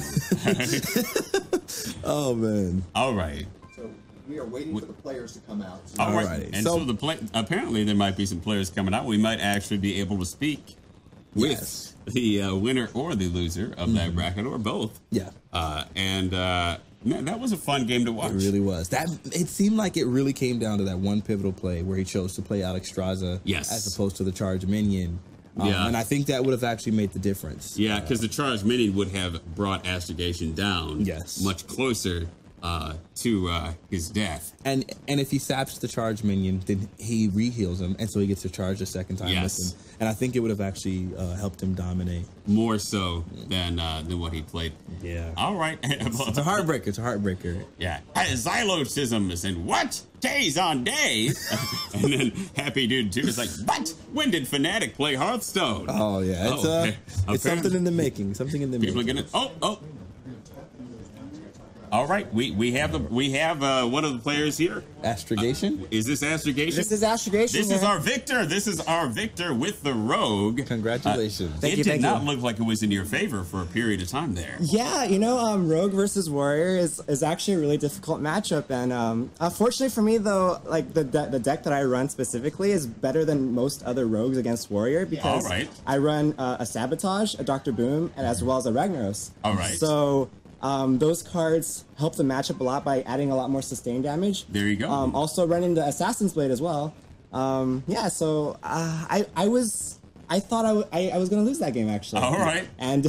Speaker 1: Oh man.
Speaker 2: All right.
Speaker 3: So we are waiting for the players to come out.
Speaker 2: All right. And so apparently there might be some players coming out. We might actually be able to speak with the winner or the loser of that bracket, or both.
Speaker 1: Yeah.
Speaker 2: Man, that was a fun game to watch.
Speaker 1: It really was. It seemed like it really came down to that one pivotal play where he chose to play Alexstrasza as opposed to the charge minion. And I think that would have actually made the difference.
Speaker 2: Yeah, because the charge minion would have brought Astrogation down much closer to his death.
Speaker 1: And if he saps the charge minion, then he re-heals him, and so he gets to charge a second time with him. And I think it would have actually helped him dominate.
Speaker 2: More so than what he played.
Speaker 1: Yeah.
Speaker 2: All right.
Speaker 1: It's a heartbreaker. It's a heartbreaker.
Speaker 2: Yeah. Xylosisms and what? Tay Zonday. And then Happy Dude 2 is like, what? When did Fanatiq play Hearthstone?
Speaker 1: Oh, yeah. It's something in the making. Something in the making.
Speaker 2: People are going to... All right, we have one of the players here.
Speaker 1: Astrogation?
Speaker 2: Is this Astrogation?
Speaker 3: This is Astrogation.
Speaker 2: This is our victor. This is our victor with the rogue.
Speaker 1: Congratulations.
Speaker 2: It did not look like it was in your favor for a period of time there.
Speaker 5: Yeah, rogue versus warrior is actually a really difficult matchup, and fortunately for me though, like the deck that I run specifically is better than most other rogues against warrior because I run a sabotage, a Dr. Boom, and as well as a Ragnaros.
Speaker 2: All right.
Speaker 5: So. Those cards help the matchup a lot by adding a lot more sustain damage.
Speaker 2: There you go.
Speaker 5: Also running the Assassin's Blade as well. So I thought I was gonna lose that game actually.
Speaker 2: All right.
Speaker 5: And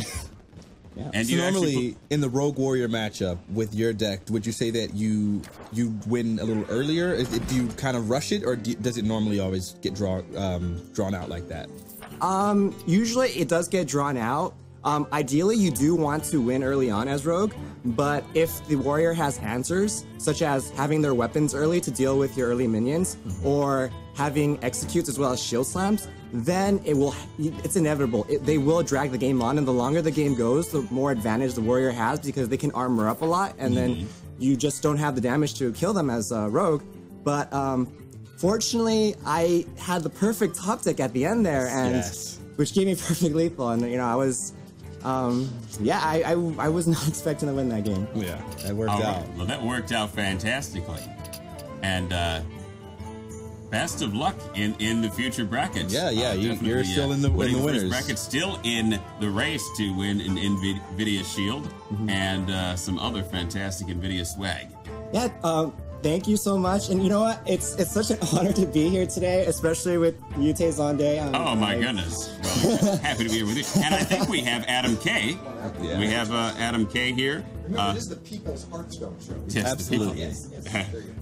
Speaker 2: and
Speaker 1: so normally in the Rogue Warrior matchup with your deck, would you say that you win a little earlier? Do you kind of rush it, or does it normally always get drawn out like that?
Speaker 5: Usually it does get drawn out. Ideally, you do want to win early on as Rogue, but if the Warrior has answers, such as having their weapons early to deal with your early minions, or having executes as well as shield slams, then it's inevitable. They will drag the game on, and the longer the game goes, the more advantage the Warrior has because they can armor up a lot, and then you just don't have the damage to kill them as Rogue. But fortunately, I had the perfect top deck at the end there, and which gave me perfect lethal, and I was... I was not expecting to win that game.
Speaker 1: Yeah, that worked out.
Speaker 2: Well, that worked out fantastically. And best of luck in the future brackets.
Speaker 1: Yeah, you're still in the winners.
Speaker 2: Bracket, still in the race to win an NVIDIA Shield and some other fantastic NVIDIA swag.
Speaker 5: Yeah, thank you so much. And you know what? It's such an honor to be here today, especially with you, Tay Zonday.
Speaker 2: Oh, my goodness. Well, happy to be here with you. And I think we have Adam K. Yeah. We have Adam K here.
Speaker 3: Remember, this is the People's Hearthstone show.
Speaker 1: Yes, absolutely. Yes.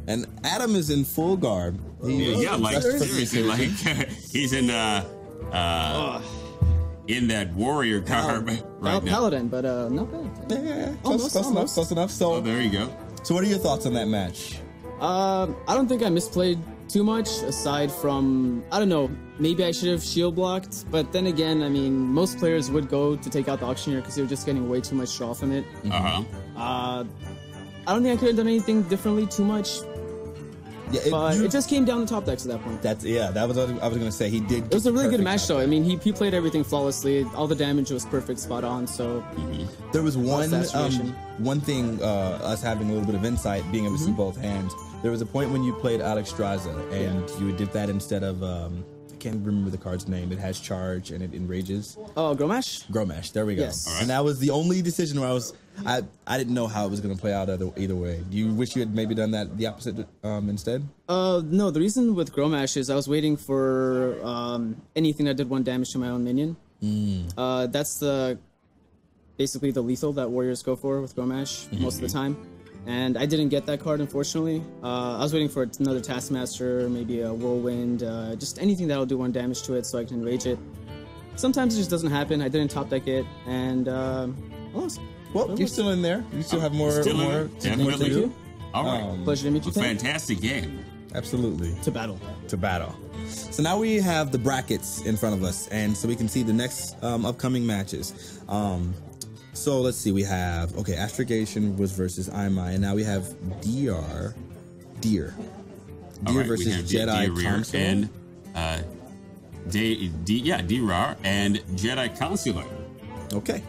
Speaker 1: And Adam is in full garb.
Speaker 2: Seriously, like he's in that warrior garb right now.
Speaker 5: Paladin, but not bad.
Speaker 1: Yeah, close enough. So
Speaker 2: there you go.
Speaker 1: So what are your thoughts on that match?
Speaker 6: I don't think I misplayed too much, aside from, I don't know, maybe I should have shield blocked, but then again, I mean, most players would go to take out the auctioneer because they were just getting way too much draw from it. I don't think I could have done anything differently too much. Yeah, it just came down to top decks at that point.
Speaker 1: That was what I was gonna say. He did.
Speaker 6: It was a really good match, though. I mean, he played everything flawlessly. All the damage was perfect, spot on. So
Speaker 1: there was one thing, us having a little bit of insight, being able to see both hands. There was a point when you played Alexstrasza, and you did that instead of I can't remember the card's name. It has charge and it enrages.
Speaker 6: Oh, Gromash?
Speaker 1: Gromash. There we go.
Speaker 6: Yes.
Speaker 1: Right. And that was the only decision where I didn't know how it was going to play out either way. Do you wish you had maybe done that the opposite instead?
Speaker 6: No, the reason with Gromash is I was waiting for anything that did 1 damage to my own minion. That's basically the lethal that warriors go for with Gromash most of the time. And I didn't get that card, unfortunately. I was waiting for another Taskmaster, maybe a Whirlwind, just anything that'll do 1 damage to it so I can enrage it. Sometimes it just doesn't happen. I didn't top deck it, and lost.
Speaker 1: Well, you're still in there. You still have more to do.
Speaker 2: All right.
Speaker 6: Pleasure to meet you.
Speaker 2: Fantastic game.
Speaker 1: Absolutely.
Speaker 6: To battle.
Speaker 1: To battle. So now we have the brackets in front of us, and so we can see the next upcoming matches. So let's see. We have Astrogation was versus IMI, and now we have Deer
Speaker 2: Right,
Speaker 1: versus Jedi Consular.
Speaker 2: And D-Rar and Jedi Consular.
Speaker 1: Okay.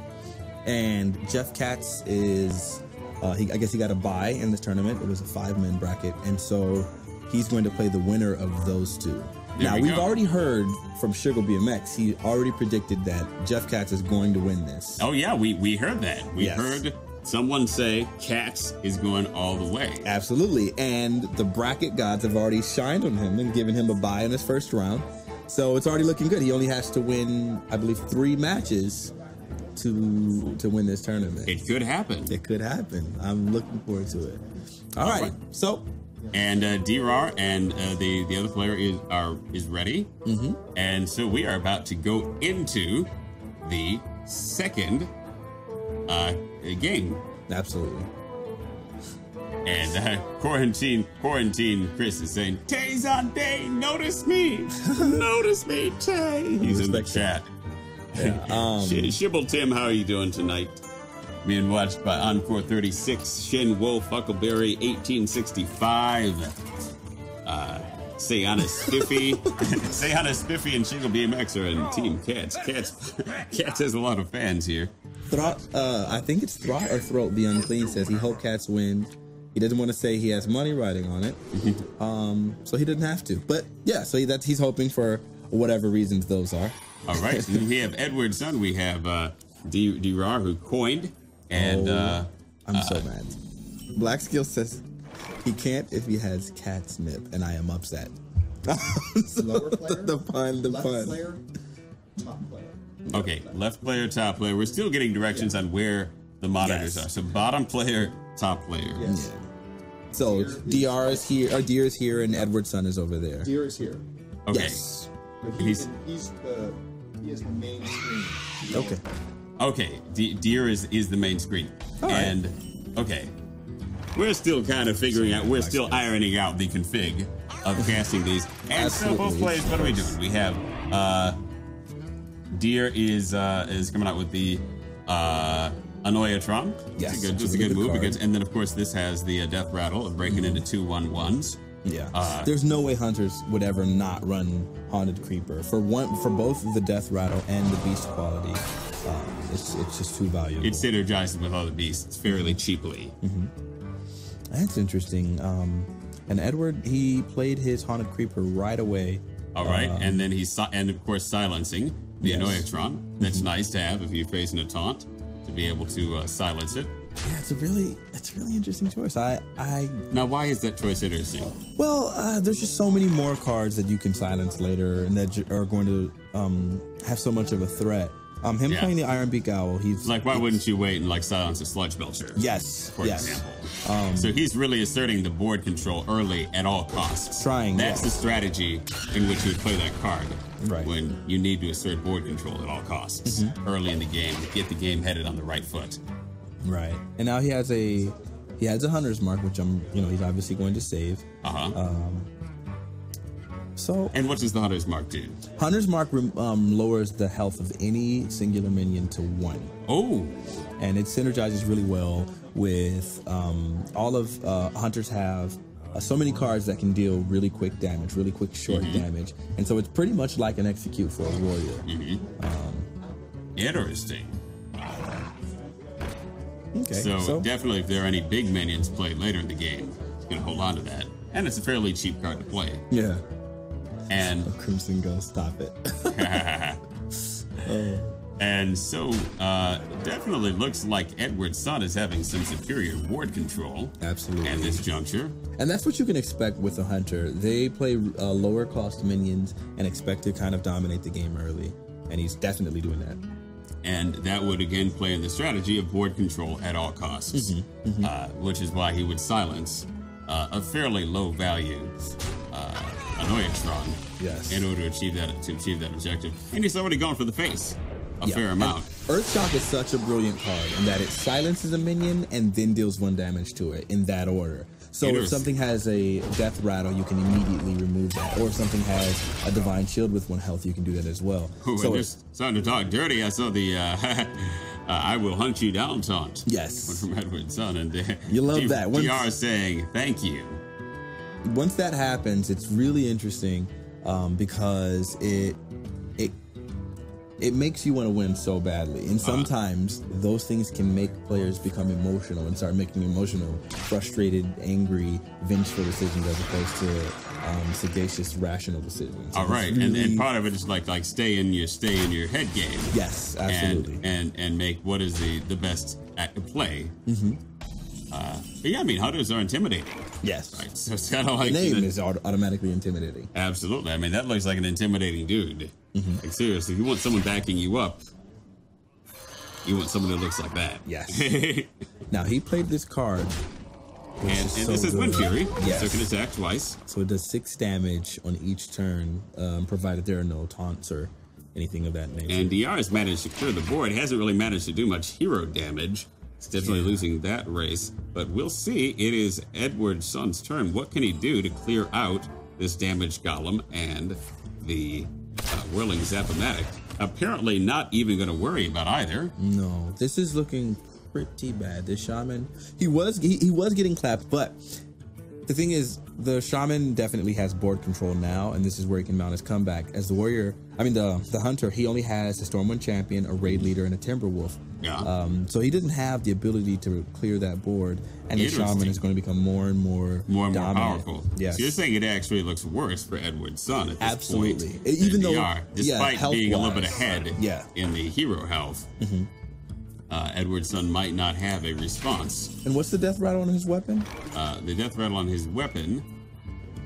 Speaker 1: And Jeff Katz is, I guess he got a bye in this tournament. It was a 5-man bracket, and so he's going to play the winner of those two. Now, we've already heard from Sugar BMX, he already predicted that Jeff Katz is going to win this.
Speaker 2: Oh, yeah, we heard that. We heard someone say Katz is going all the way.
Speaker 1: Absolutely. And the bracket gods have already shined on him and given him a bye in his first round. So it's already looking good. He only has to win, I believe, 3 matches to win this tournament.
Speaker 2: It could happen.
Speaker 1: It could happen. I'm looking forward to it. All right. So...
Speaker 2: And D-Rar and the other player is ready. Mm-hmm. And so we are about to go into the second game.
Speaker 1: Absolutely.
Speaker 2: And quarantine Chris is saying, Tay Zonday, notice me. Notice me, Tay. He's in the chat.
Speaker 1: Yeah.
Speaker 2: Shibble Tim, how are you doing tonight? Being watched by Encore 36, Shin Wolf, Huckleberry 1865, Sayana Spiffy, Sayana Spiffy and Shingle BMX are in Team Katz. Katz has a lot of fans here.
Speaker 1: I think it's Throt or Throat the Unclean says he hopes Katz wins. He doesn't want to say he has money riding on it, so he doesn't have to. But yeah, so he's hoping for whatever reasons those are.
Speaker 2: All right, and we have Edwardson, we have D-Rar who coined. And
Speaker 1: I'm so mad. Black Skill says he can't if he has cat's nip, and I am upset.
Speaker 3: Lower player,
Speaker 1: the pun.
Speaker 3: Left player, top player.
Speaker 2: Okay, left player, top player. We're still getting directions on where the monitors are. So bottom player, top player.
Speaker 3: Yes.
Speaker 1: Yeah. So DR is here, or Deer is here, and Edwardson is over there.
Speaker 3: Deer is here.
Speaker 2: Okay.
Speaker 1: Yes.
Speaker 3: But he is the main screen.
Speaker 1: Okay.
Speaker 2: Okay, Deer is the main screen.
Speaker 1: All right.
Speaker 2: And, okay, we're still kind of figuring out, we're still ironing out the config of casting these. And so both players, what are we doing? We have, Deer is coming out with the Anoyatron.
Speaker 1: Yes.
Speaker 2: It's a good move. And then, of course, this has the Death Rattle of breaking into 2/1/1s.
Speaker 1: Yeah. There's no way Hunters would ever not run Haunted Creeper. For both the Death Rattle and the Beast quality. It's just too valuable.
Speaker 2: It synergizes with other beasts fairly cheaply.
Speaker 1: Mm-hmm. That's interesting. And Edward, he played his Haunted Creeper right away.
Speaker 2: All right, and then and of course silencing the Anoyatron. That's nice to have if you're facing a taunt to be able to silence it.
Speaker 1: Yeah, it's a really interesting choice.
Speaker 2: Now, why is that choice interesting?
Speaker 1: Well, there's just so many more cards that you can silence later, and that are going to have so much of a threat. Playing the Iron Beak Owl, he's
Speaker 2: like, why wouldn't you wait and silence a Sludge Belcher?
Speaker 1: Yes,
Speaker 2: for example. So he's really asserting the board control early at all costs. That's the strategy in which you would play that card.
Speaker 1: Right.
Speaker 2: When you need to assert board control at all costs early in the game to get the game headed on the right foot.
Speaker 1: Right. And now he has a Hunter's Mark, which he's obviously going to save.
Speaker 2: And what does the Hunter's Mark do?
Speaker 1: Hunter's Mark lowers the health of any singular minion to 1.
Speaker 2: Oh.
Speaker 1: And it synergizes really well with all of Hunters have so many cards that can deal really quick damage, really quick short damage. And so it's pretty much like an execute for a warrior.
Speaker 2: Interesting.
Speaker 1: Okay.
Speaker 2: So definitely if there are any big minions played later in the game, it's going to hold on to that. And it's a fairly cheap card to play.
Speaker 1: Yeah.
Speaker 2: And
Speaker 1: Crimson Ghost, stop it.
Speaker 2: And so definitely looks like Edwardson is having some superior ward control.
Speaker 1: Absolutely.
Speaker 2: At this juncture.
Speaker 1: And that's what you can expect with a Hunter. They play lower cost minions and expect to kind of dominate the game early. And he's definitely doing that.
Speaker 2: And that would again play in the strategy of board control at all costs, which is why he would silence a fairly low value Anoyatron in order to achieve that objective. And he's already gone for the face a fair amount.
Speaker 1: Earthshock is such a brilliant card in that it silences a minion and then deals 1 damage to it in that order. So if something has a death rattle, you can immediately remove that. Or if something has a divine shield with 1 health, you can do that as well.
Speaker 2: Ooh, so it's starting to talk dirty. I saw the I will hunt you down taunt.
Speaker 1: Yes.
Speaker 2: From Edwardson. And
Speaker 1: you love that.
Speaker 2: DR saying thank you.
Speaker 1: Once that happens, it's really interesting because it makes you want to win so badly. And sometimes those things can make players become emotional and start making emotional, frustrated, angry, vengeful decisions as opposed to sagacious, rational decisions.
Speaker 2: All right. Really... And part of it is like stay in your head game.
Speaker 1: Yes, absolutely.
Speaker 2: And make what is the best play.
Speaker 1: Mm-hmm.
Speaker 2: But yeah, I mean, hunters are intimidating.
Speaker 1: Yes.
Speaker 2: Right. So it's kind of like...
Speaker 1: The name is automatically intimidating.
Speaker 2: Absolutely. I mean, that looks like an intimidating dude. Mm-hmm. Like, seriously, if you want someone backing you up, you want someone that looks like that.
Speaker 1: Yes. Now, he played this card.
Speaker 2: And this is Wind Fury.
Speaker 1: Yes.
Speaker 2: So it can attack twice.
Speaker 1: So it does 6 damage on each turn, provided there are no taunts or anything of that nature.
Speaker 2: And DR has managed to clear the board. He hasn't really managed to do much hero damage. He's definitely losing that race. But we'll see. It is Edwardson's turn. What can he do to clear out this damaged golem and the whirling Zap-O-Matic? Apparently not even going to worry about either.
Speaker 1: No, this is looking pretty bad. This shaman, he was getting clapped, but the thing is, the shaman definitely has board control now, and this is where he can mount his comeback. As the warrior, I mean the hunter, he only has a Stormwind champion, a raid leader, and a Timberwolf.
Speaker 2: Yeah.
Speaker 1: So he doesn't have the ability to clear that board, and the shaman is going to become more and more
Speaker 2: powerful.
Speaker 1: Yes.
Speaker 2: So you're saying it actually looks worse for Edwardson at this
Speaker 1: Absolutely.
Speaker 2: point.
Speaker 1: Even though,
Speaker 2: despite being a little bit ahead in the hero health.
Speaker 1: Mm-hmm.
Speaker 2: Edwardson might not have a response.
Speaker 1: And what's the death rattle on his weapon?
Speaker 2: The death rattle on his weapon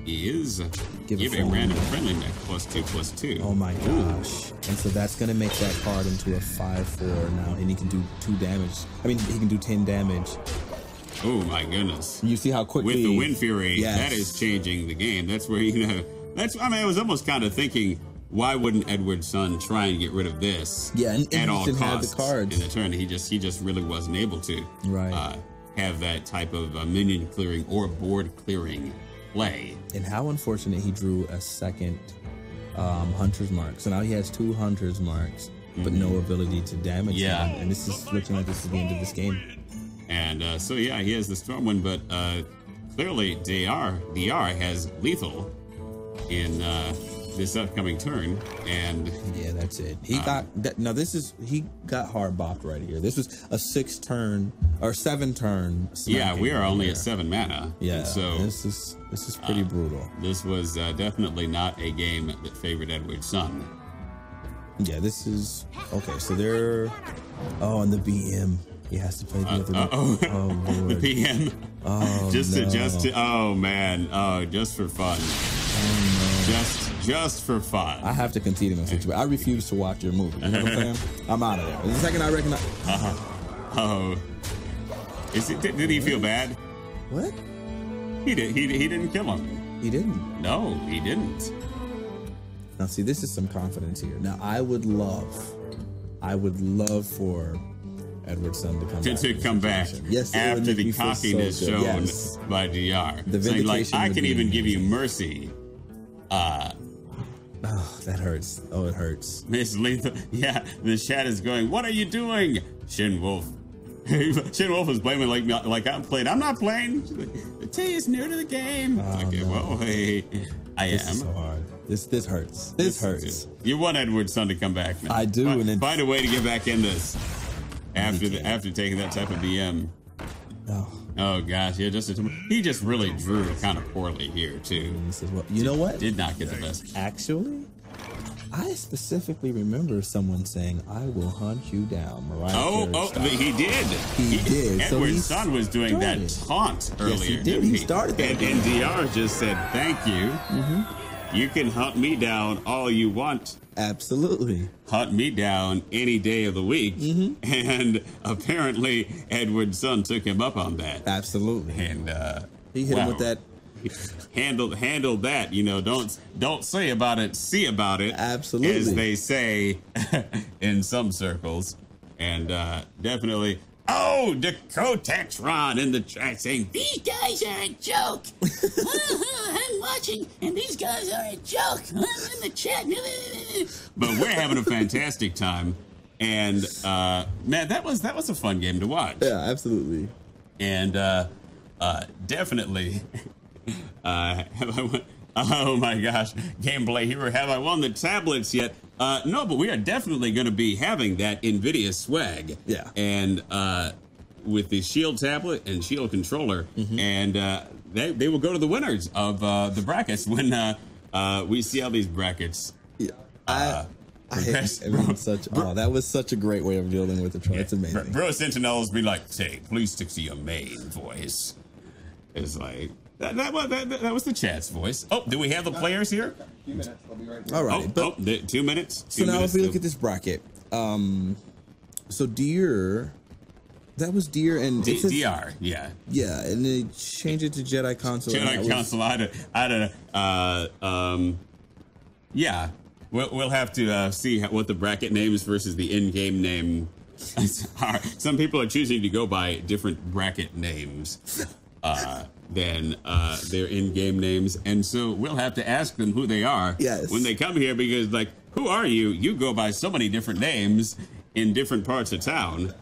Speaker 2: is give a random friendly mech +2/+2.
Speaker 1: Oh my gosh. And so that's going to make that card into a 5/4 now, and he can do 2 damage. I mean, he can do 10 damage.
Speaker 2: Oh my goodness.
Speaker 1: You see how quickly...
Speaker 2: With the Wind Fury, that is changing the game. That's where, I was almost kind of thinking, why wouldn't Edwardson try and get rid of this?
Speaker 1: Yeah, and
Speaker 2: at all costs
Speaker 1: have the cards
Speaker 2: in the turn. He just really wasn't able to have that type of minion clearing or board clearing play.
Speaker 1: And how unfortunate he drew a second Hunter's Mark. So now he has 2 Hunter's Marks, but no ability to damage him. And this is looking like this is the end of this game.
Speaker 2: And he has the Stormwind, but clearly DR has lethal in this upcoming turn, and
Speaker 1: yeah, that's it. He got that. Now he got hard bopped right here. This was a 6-turn or 7-turn.
Speaker 2: Yeah, we are only at 7 mana.
Speaker 1: Yeah,
Speaker 2: so
Speaker 1: this is pretty brutal.
Speaker 2: This was definitely not a game that favored Edwardson.
Speaker 1: Yeah, this is okay. So they're and the BM. He has to play the other one. Oh Lord.
Speaker 2: The BM.
Speaker 1: Oh,
Speaker 2: just for fun.
Speaker 1: Oh, no.
Speaker 2: Just for fun.
Speaker 1: I have to concede in this situation. I refuse to watch your movie. You know what I'm saying? I'm out of there. The second I recognize.
Speaker 2: Oh. Did he feel bad?
Speaker 1: What?
Speaker 2: He didn't kill him.
Speaker 1: He didn't.
Speaker 2: No, he didn't.
Speaker 1: Now see, this is some confidence here. Now I would love for Edwardson to come back.
Speaker 2: Yes, after the cockiness shown by DR.
Speaker 1: The
Speaker 2: saying like, I can even give you mercy.
Speaker 1: That hurts. Oh, it hurts.
Speaker 2: Miss Lethal. Yeah, the chat is going, what are you doing? Shin Wolf. Shin Wolf is blaming like I'm playing. I'm not playing. Tay is new to the game. Okay, well, hey, I am.
Speaker 1: This is so hard. This hurts. This hurts.
Speaker 2: You want Edwardson to come back now.
Speaker 1: I do.
Speaker 2: Find a way to get back in this after taking that type of BM. Oh gosh, yeah, he just really drew kind of poorly here too.
Speaker 1: You know what?
Speaker 2: Did not get the best.
Speaker 1: Actually, I specifically remember someone saying, "I will hunt you down."
Speaker 2: He did.
Speaker 1: He did.
Speaker 2: Edwardson was doing that taunt earlier.
Speaker 1: Yes, he did. He started that.
Speaker 2: And DR just said, "Thank you.
Speaker 1: Mm-hmm.
Speaker 2: You can hunt me down all you want."
Speaker 1: Absolutely.
Speaker 2: Hunt me down any day of the week. Mm-hmm. And apparently Edwardson took him up on that.
Speaker 1: Absolutely.
Speaker 2: And
Speaker 1: he hit him with that.
Speaker 2: Handled that, don't say about it, see about it.
Speaker 1: Absolutely.
Speaker 2: As they say in some circles. And definitely, Oh, Dakotexron in the chat saying, these guys are a joke. I'm watching, and these guys are a joke. I'm in the chat. But we're having a fantastic time. And, man, that was a fun game to watch.
Speaker 1: Yeah, absolutely.
Speaker 2: And definitely, oh my gosh, gameplay here. Have I won the tablets yet? No, but we are definitely going to be having that NVIDIA swag.
Speaker 1: Yeah.
Speaker 2: And with the Shield tablet and Shield controller, and they will go to the winners of the brackets when we see how these brackets.
Speaker 1: Yeah. That was such a great way of dealing with the troll. It's amazing.
Speaker 2: Bro Sentinels be like, say, please stick to your main voice. It's like that was the chat's voice. Oh, do we have the players here?
Speaker 3: 2 minutes. I'll be right back.
Speaker 1: All right.
Speaker 2: 2 minutes.
Speaker 1: So now if we look at this bracket, so Deer, that was Deer and
Speaker 2: DR, yeah.
Speaker 1: Yeah, and they changed it to Jedi Council.
Speaker 2: Jedi Council, I don't know. Yeah. We'll have to see what the bracket names versus the in-game name are. Some people are choosing to go by different bracket names than their in-game names, and so we'll have to ask them who they are when they come here, because, like, who are you? You go by so many different names in different parts of town.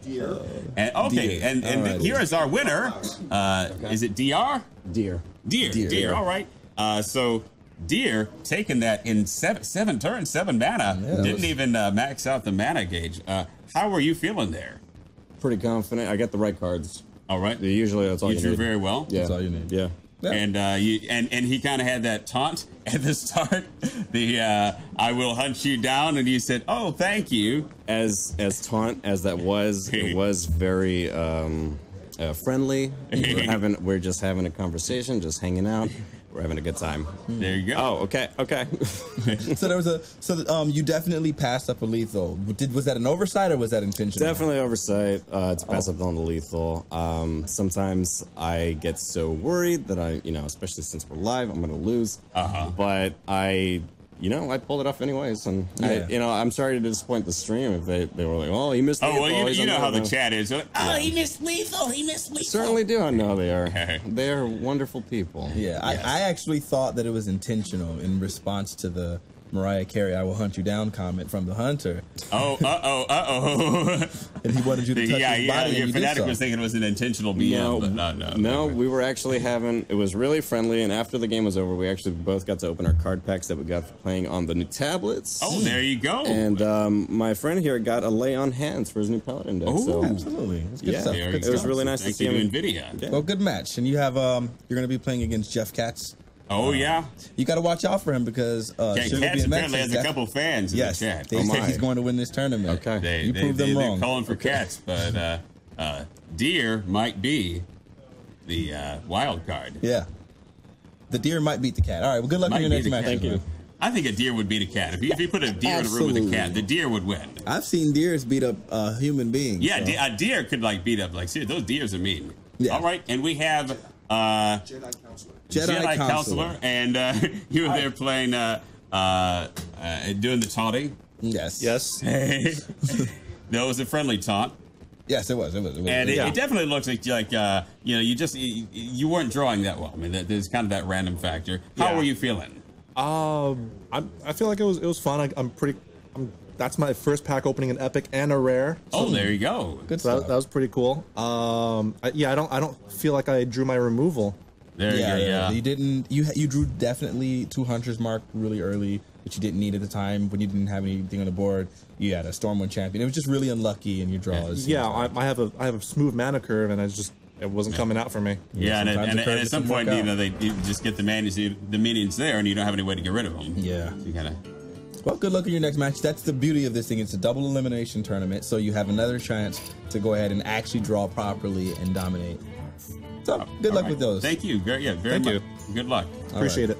Speaker 3: Deer.
Speaker 2: And here is our winner. Is it DR?
Speaker 5: Deer.
Speaker 2: Deer. All right. So Deer taking that in seven turns, 7 mana.
Speaker 1: Yeah,
Speaker 2: Didn't even max out the mana gauge. How were you feeling there?
Speaker 5: Pretty confident. I got the right cards.
Speaker 2: All right.
Speaker 5: Usually that's all you
Speaker 2: drew
Speaker 5: need.
Speaker 2: very well.
Speaker 5: Yeah.
Speaker 1: That's all you need.
Speaker 5: Yeah.
Speaker 2: And he kind of had that taunt at the start. I will hunt you down, and you said, "Oh, thank you."
Speaker 5: As taunt as that was, it was very friendly. We're just having a conversation, just hanging out. We're having a good time.
Speaker 2: There you go.
Speaker 5: Oh, okay.
Speaker 1: So there was you definitely passed up a lethal. Was that an oversight or was that intentional?
Speaker 5: Definitely oversight to pass up on the lethal. Sometimes I get so worried that especially since we're live, I'm going to lose. But I pulled it off anyways, and I'm sorry to disappoint the stream if they were like, "Oh, he missed lethal."
Speaker 2: Oh, well, you know how the chat is. Like, he missed lethal. He missed lethal.
Speaker 5: Certainly do. I know they are. They are wonderful people.
Speaker 1: Yeah, I actually thought that it was intentional in response to the Mariah Carey "I will hunt you down" comment from the hunter.
Speaker 2: Oh.
Speaker 1: And he wanted you to touch his body.
Speaker 2: Your Fanatiq was thinking it was an intentional BM, but
Speaker 5: no. We were actually it was really friendly, and after the game was over, we actually both got to open our card packs that we got for playing on the new tablets.
Speaker 2: Oh, there you go.
Speaker 5: And my friend here got a lay on hands for his new Paladin deck.
Speaker 1: Oh,
Speaker 5: so,
Speaker 1: absolutely. That's good stuff.
Speaker 5: It was really nice to see him.
Speaker 2: NVIDIA.
Speaker 1: Yeah. Well, good match. And you have you're going to be playing against Jeff Katz.
Speaker 2: Oh, yeah.
Speaker 1: You got to watch out for him because
Speaker 2: Katz apparently has a couple fans in the chat.
Speaker 1: They say he's going to win this tournament.
Speaker 5: Okay.
Speaker 1: You proved them wrong.
Speaker 2: They're calling for Katz, but Deer might be the wild card.
Speaker 1: Yeah. The Deer might beat the cat. All right, well, good luck in your next match.
Speaker 5: Thank you.
Speaker 2: I think a deer would beat a cat. If you put a deer in a room with a cat, the deer would win.
Speaker 1: I've seen deers beat up human beings.
Speaker 2: Yeah, so. A deer could beat up. Those deers are mean. Yeah. All right, and we have
Speaker 3: Jedi Counselor.
Speaker 2: Jedi Counselor, and you were there playing, doing the taunting.
Speaker 1: Yes.
Speaker 2: That was a friendly taunt.
Speaker 1: Yes, it was.
Speaker 2: And it definitely looks like you weren't drawing that well. I mean, there's kind of that random factor. How were you feeling?
Speaker 7: I feel like it was fun. That's my first pack opening an epic and a rare.
Speaker 2: Oh, there you go.
Speaker 1: Good
Speaker 7: stuff. That was pretty cool. I don't feel like I drew my removal.
Speaker 2: There you go. Yeah.
Speaker 1: You didn't. You drew definitely 2 hunters mark really early, which you didn't need at the time when you didn't have anything on the board. You had a Stormwind champion. It was just really unlucky in your draws.
Speaker 7: Yeah, I have a smooth mana curve, and it wasn't coming out for me.
Speaker 2: Yeah, and at some point, you just get the minions there, and you don't have any way to get rid of them.
Speaker 1: Yeah.
Speaker 2: So you kind of.
Speaker 1: Well, good luck in your next match. That's the beauty of this thing. It's a double elimination tournament, so you have another chance to go ahead and actually draw properly and dominate. So, good luck with those.
Speaker 2: Thank you. Very
Speaker 7: Thank you.
Speaker 2: Good luck.
Speaker 7: Appreciate it.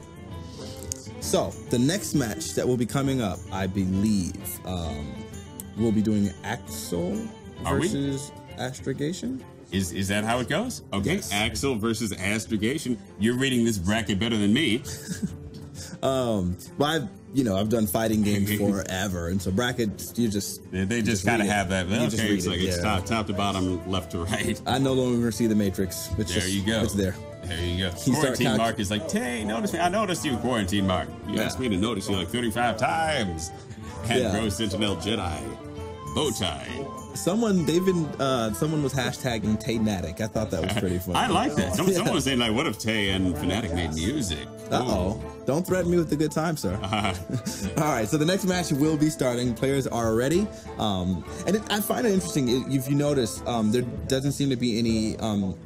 Speaker 1: So, the next match that will be coming up, I believe, we'll be doing Axel versus Astrogation.
Speaker 2: Is that how it goes? Okay, yes. Axel versus Astrogation. You're reading this bracket better than me.
Speaker 1: Well, I've done fighting games forever, and so brackets, they just
Speaker 2: kind of have that.
Speaker 1: You just read
Speaker 2: it's like it's top to bottom, left to right.
Speaker 1: I no longer see the matrix.
Speaker 2: There you go.
Speaker 1: It's there.
Speaker 2: There you go. Quarantine Mark is like, Tay, notice me. I noticed you, Quarantine Mark. You asked me to notice you like 35 times. And Bro Sentinel Jedi. Bowtie.
Speaker 1: Someone was hashtagging Fanatiq. I thought that was pretty funny.
Speaker 2: I like that. Someone was saying, like, what if Tay and Fanatiq made music?
Speaker 1: Uh-oh. Don't threaten me with the good time, sir. All right, so the next match will be starting. Players are ready. I find it interesting, if you notice, there doesn't seem to be any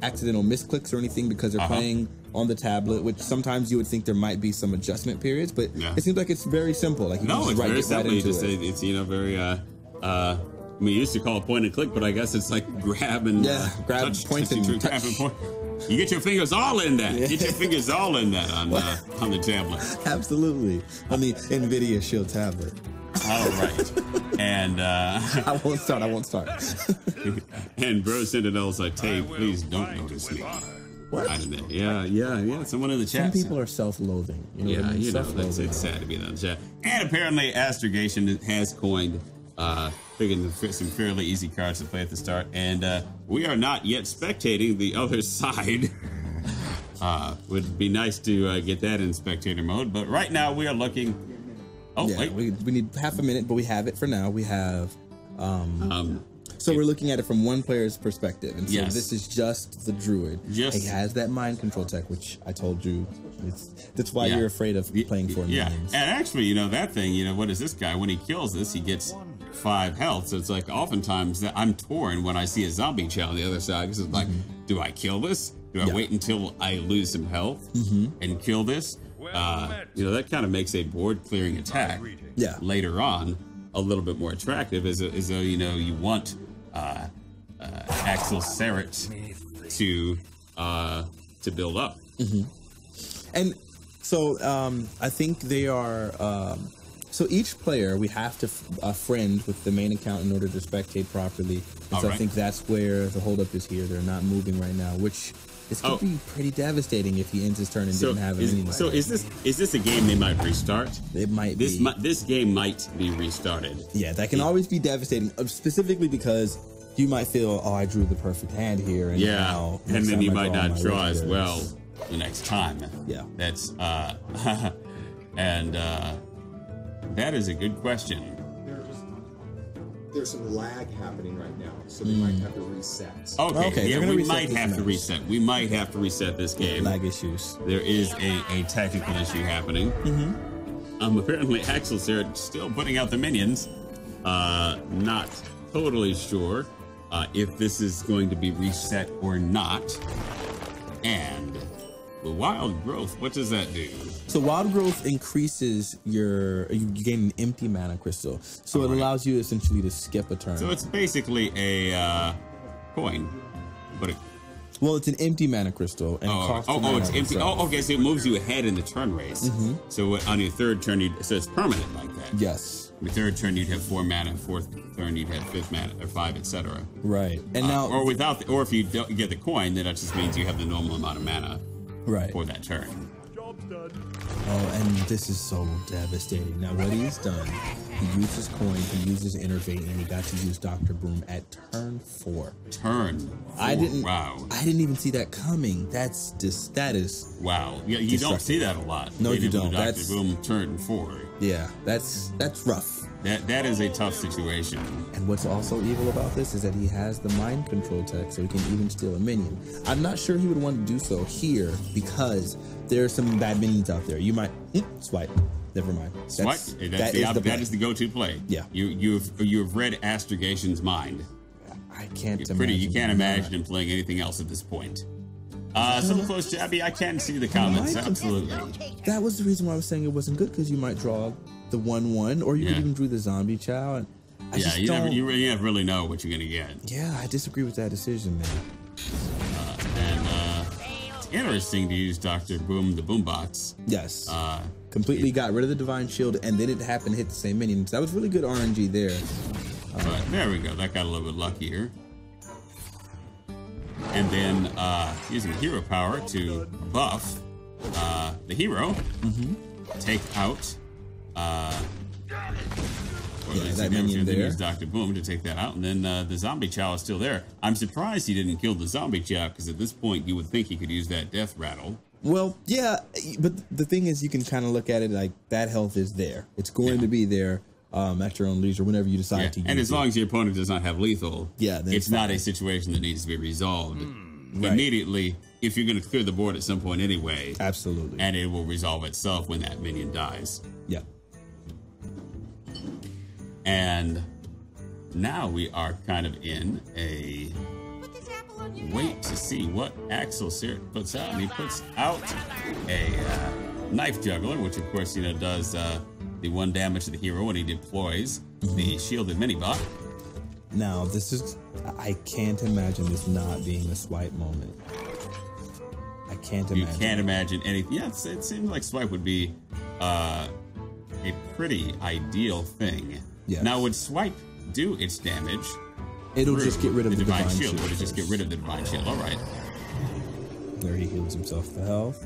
Speaker 1: accidental misclicks or anything because they're playing on the tablet, which sometimes you would think there might be some adjustment periods, but it seems like it's very simple. Like you can just
Speaker 2: very simple.
Speaker 1: Right into
Speaker 2: it's very we used to call it point and click, but I guess it's like grab and
Speaker 1: grab, point and touch.
Speaker 2: You get your fingers all in that. Get your fingers all in that on the tablet.
Speaker 1: Absolutely, on the NVIDIA Shield tablet.
Speaker 2: All right, and
Speaker 1: I won't start.
Speaker 2: And Bro Sentinel's like, Tay, please don't notice me.
Speaker 1: What?
Speaker 2: Yeah. Someone in the chat.
Speaker 1: Some people are self-loathing.
Speaker 2: It's sad to be in the chat. And apparently, Astrogation has coined some fairly easy cards to play at the start, and we are not yet spectating the other side. Would be nice to get that in spectator mode, but right now we are looking. Wait,
Speaker 1: we need half a minute, but we have it for now. We have. So we're looking at it from one player's perspective, and so this is just the druid. He has that mind control tech, which I told you. That's why you're afraid of playing for minions.
Speaker 2: And actually, that thing. What is this guy? When he kills this, he gets 5 health. So it's like oftentimes that I'm torn when I see a zombie chow on the other side. Because it's like, do I kill this? Do I wait until I lose some health and kill this? That kind of makes a board clearing attack later on a little bit more attractive, as though you want Axel Serret to build up.
Speaker 1: And so I think they are. So each player, we have to friend with the main account in order to spectate properly. And so I think that's where the holdup is here. They're not moving right now, which this could be pretty devastating if he ends his turn and didn't have any.
Speaker 2: So is this a game they might restart?
Speaker 1: It might be.
Speaker 2: This game might be restarted.
Speaker 1: Yeah, that can always be devastating, specifically because you might feel, I drew the perfect hand here, and
Speaker 2: and then you might not draw as well the next time.
Speaker 1: Yeah,
Speaker 2: that's and that is a good question.
Speaker 3: There's some lag happening right now, so they might have to reset.
Speaker 2: Okay, we might have to reset. We might have to reset this game.
Speaker 1: Lag issues.
Speaker 2: There is a technical issue happening. Apparently, Axel Serret still putting out the minions. Not totally sure if this is going to be reset or not. And the wild growth, what does that do?
Speaker 1: So wild growth increases you gain an empty mana crystal. So it allows you essentially to skip a turn.
Speaker 2: So it's basically a coin. But
Speaker 1: it's an empty mana crystal. And it costs
Speaker 2: it's empty. Okay, so it moves you ahead in the turn race. So on your third turn, so it's permanent like that.
Speaker 1: Yes.
Speaker 2: Your third turn, you'd have 4 mana. Fourth turn, you'd have 5th mana, or 5, etc.
Speaker 1: Right. And now,
Speaker 2: or if you don't get the coin, then that just means you have the normal amount of mana.
Speaker 1: Right.
Speaker 2: For that turn.
Speaker 1: And this is so devastating. Now, what he's done, he uses coin, he uses Innervate, and he got to use Dr. Boom at turn 4. I didn't even see that coming. That is
Speaker 2: wow. Yeah, you don't see that a lot.
Speaker 1: No, you don't.
Speaker 2: Dr. Boom turn 4.
Speaker 1: Yeah, that's rough.
Speaker 2: That is a tough situation.
Speaker 1: And what's also evil about this is that he has the mind control tech, so he can even steal a minion. I'm not sure he would want to do so here because there are some bad minions out there. You might swipe. Never mind.
Speaker 2: That is the go-to play.
Speaker 1: Yeah.
Speaker 2: You've read Astrogation's mind.
Speaker 1: I can't imagine.
Speaker 2: You can't imagine him playing anything else at this point. Some close jabby. I can see the comments. Absolutely.
Speaker 1: That was the reason why I was saying it wasn't good, because you might draw the 1/1, or you could even draw the zombie chow. And
Speaker 2: you never really know what you're gonna get.
Speaker 1: Yeah, I disagree with that decision, man.
Speaker 2: It's interesting to use Dr. Boom, the boombox.
Speaker 1: Yes. Completely got rid of the Divine Shield, and then it happened to hit the same minion. So that was really good RNG there.
Speaker 2: But there we go. That got a little bit luckier. And then using hero power to buff the hero, take out That minion there. Use Dr. Boom to take that out, and then the zombie chow is still there. I'm surprised he didn't kill the zombie chow, because at this point you would think he could use that death rattle.
Speaker 1: Well, yeah, but the thing is, you can kind of look at it like that health is there. It's going to be there at your own leisure whenever you decide to use it.
Speaker 2: And as long as your opponent does not have lethal, it's not a situation that needs to be resolved immediately if you're going to clear the board at some point anyway.
Speaker 1: Absolutely.
Speaker 2: And it will resolve itself when that minion dies.
Speaker 1: Yeah.
Speaker 2: And now we are kind of in a wait to see what Axel puts out. And he puts out a knife juggler, which of course, does the 1 damage to the hero when he deploys the shielded mini-bot.
Speaker 1: Now, I can't imagine this not being a swipe moment. I can't imagine.
Speaker 2: You can't imagine anything. Yeah, it seems like swipe would be a pretty ideal thing. Yes. Now, would swipe do its damage?
Speaker 1: It'll just get rid of the divine shield.
Speaker 2: Would it just get rid of the divine shield? All right.
Speaker 1: There he heals himself the health.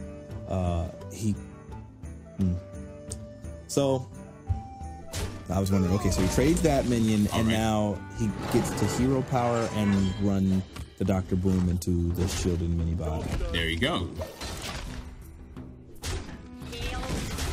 Speaker 1: So I was wondering, okay, so he trades that minion, and now he gets to hero power and run the Dr. Boom into the shielded mini bot.
Speaker 2: There you go.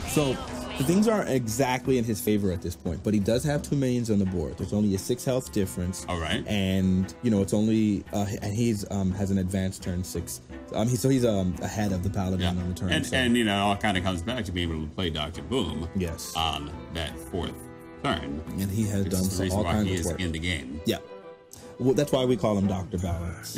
Speaker 1: So the things aren't exactly in his favor at this point, but he does have 2 minions on the board. There's only a 6 health difference.
Speaker 2: All right.
Speaker 1: And it's only and he's has an advanced turn 6. He's ahead of the paladin on the turn.
Speaker 2: And it all kind of comes back to being able to play Dr. Boom.
Speaker 1: Yes.
Speaker 2: On that 4th turn.
Speaker 1: And he has done all kinds of work
Speaker 2: in the game.
Speaker 1: Yeah. Well, that's why we call him Dr. Balance.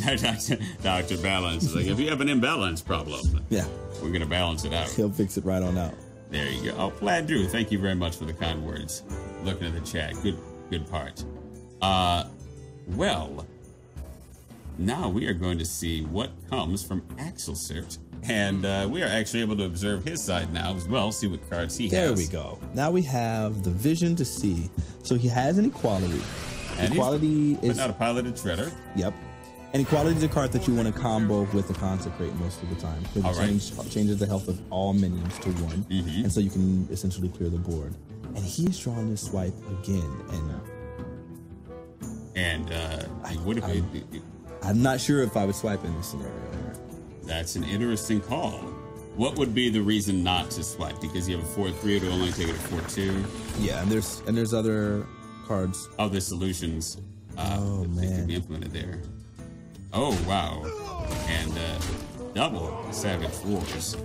Speaker 2: Dr. Balance is like, if you have an imbalance problem, we're gonna balance it out.
Speaker 1: He'll fix it right on out.
Speaker 2: There you go. Oh, Plaid Drew, thank you very much for the kind words. Looking at the chat, good part. Well, now we are going to see what comes from Axel Cert, and we are actually able to observe his side now as well. See what cards he has.
Speaker 1: There we go. Now we have the vision to see. So he has an equality.
Speaker 2: And
Speaker 1: equality is
Speaker 2: not a piloted shredder.
Speaker 1: Yep. And equality is a card that you want to combo with the consecrate most of the time. Because it changes the health of all minions to 1. And so you can essentially clear the board. And he's drawing his swipe again. I'm not sure if I would swipe in this scenario.
Speaker 2: That's an interesting call. What would be the reason not to swipe? Because you have a 4/3, it'll only take it a 4/2.
Speaker 1: Yeah, and there's other cards.
Speaker 2: Other solutions that could be implemented there. Oh, wow. And double Savage Wars.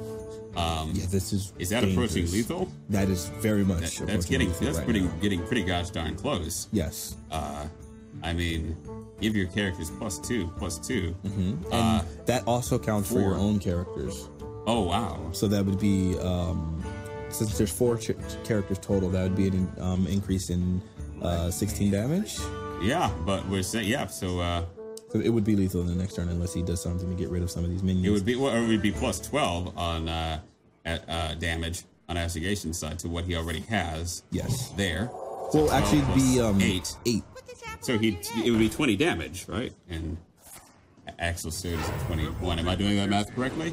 Speaker 1: This is
Speaker 2: that dangerous. Approaching lethal?
Speaker 1: That is very much.
Speaker 2: That's getting pretty gosh darn close.
Speaker 1: Yes.
Speaker 2: I mean, give your characters +2.
Speaker 1: And that also counts for your own characters.
Speaker 2: Oh, wow.
Speaker 1: So that would be, since there's 4 characters total, that would be an increase in 16 damage.
Speaker 2: Yeah, but we're saying,
Speaker 1: so it would be lethal in the next turn unless he does something to get rid of some of these minions.
Speaker 2: It would be +12 on damage on Astrogation side to what he already has.
Speaker 1: Yes.
Speaker 2: There.
Speaker 1: Well, actually, it'd be 8.
Speaker 2: So it would be 20 damage, right? And Axel Cert is 21. Am I doing that math correctly?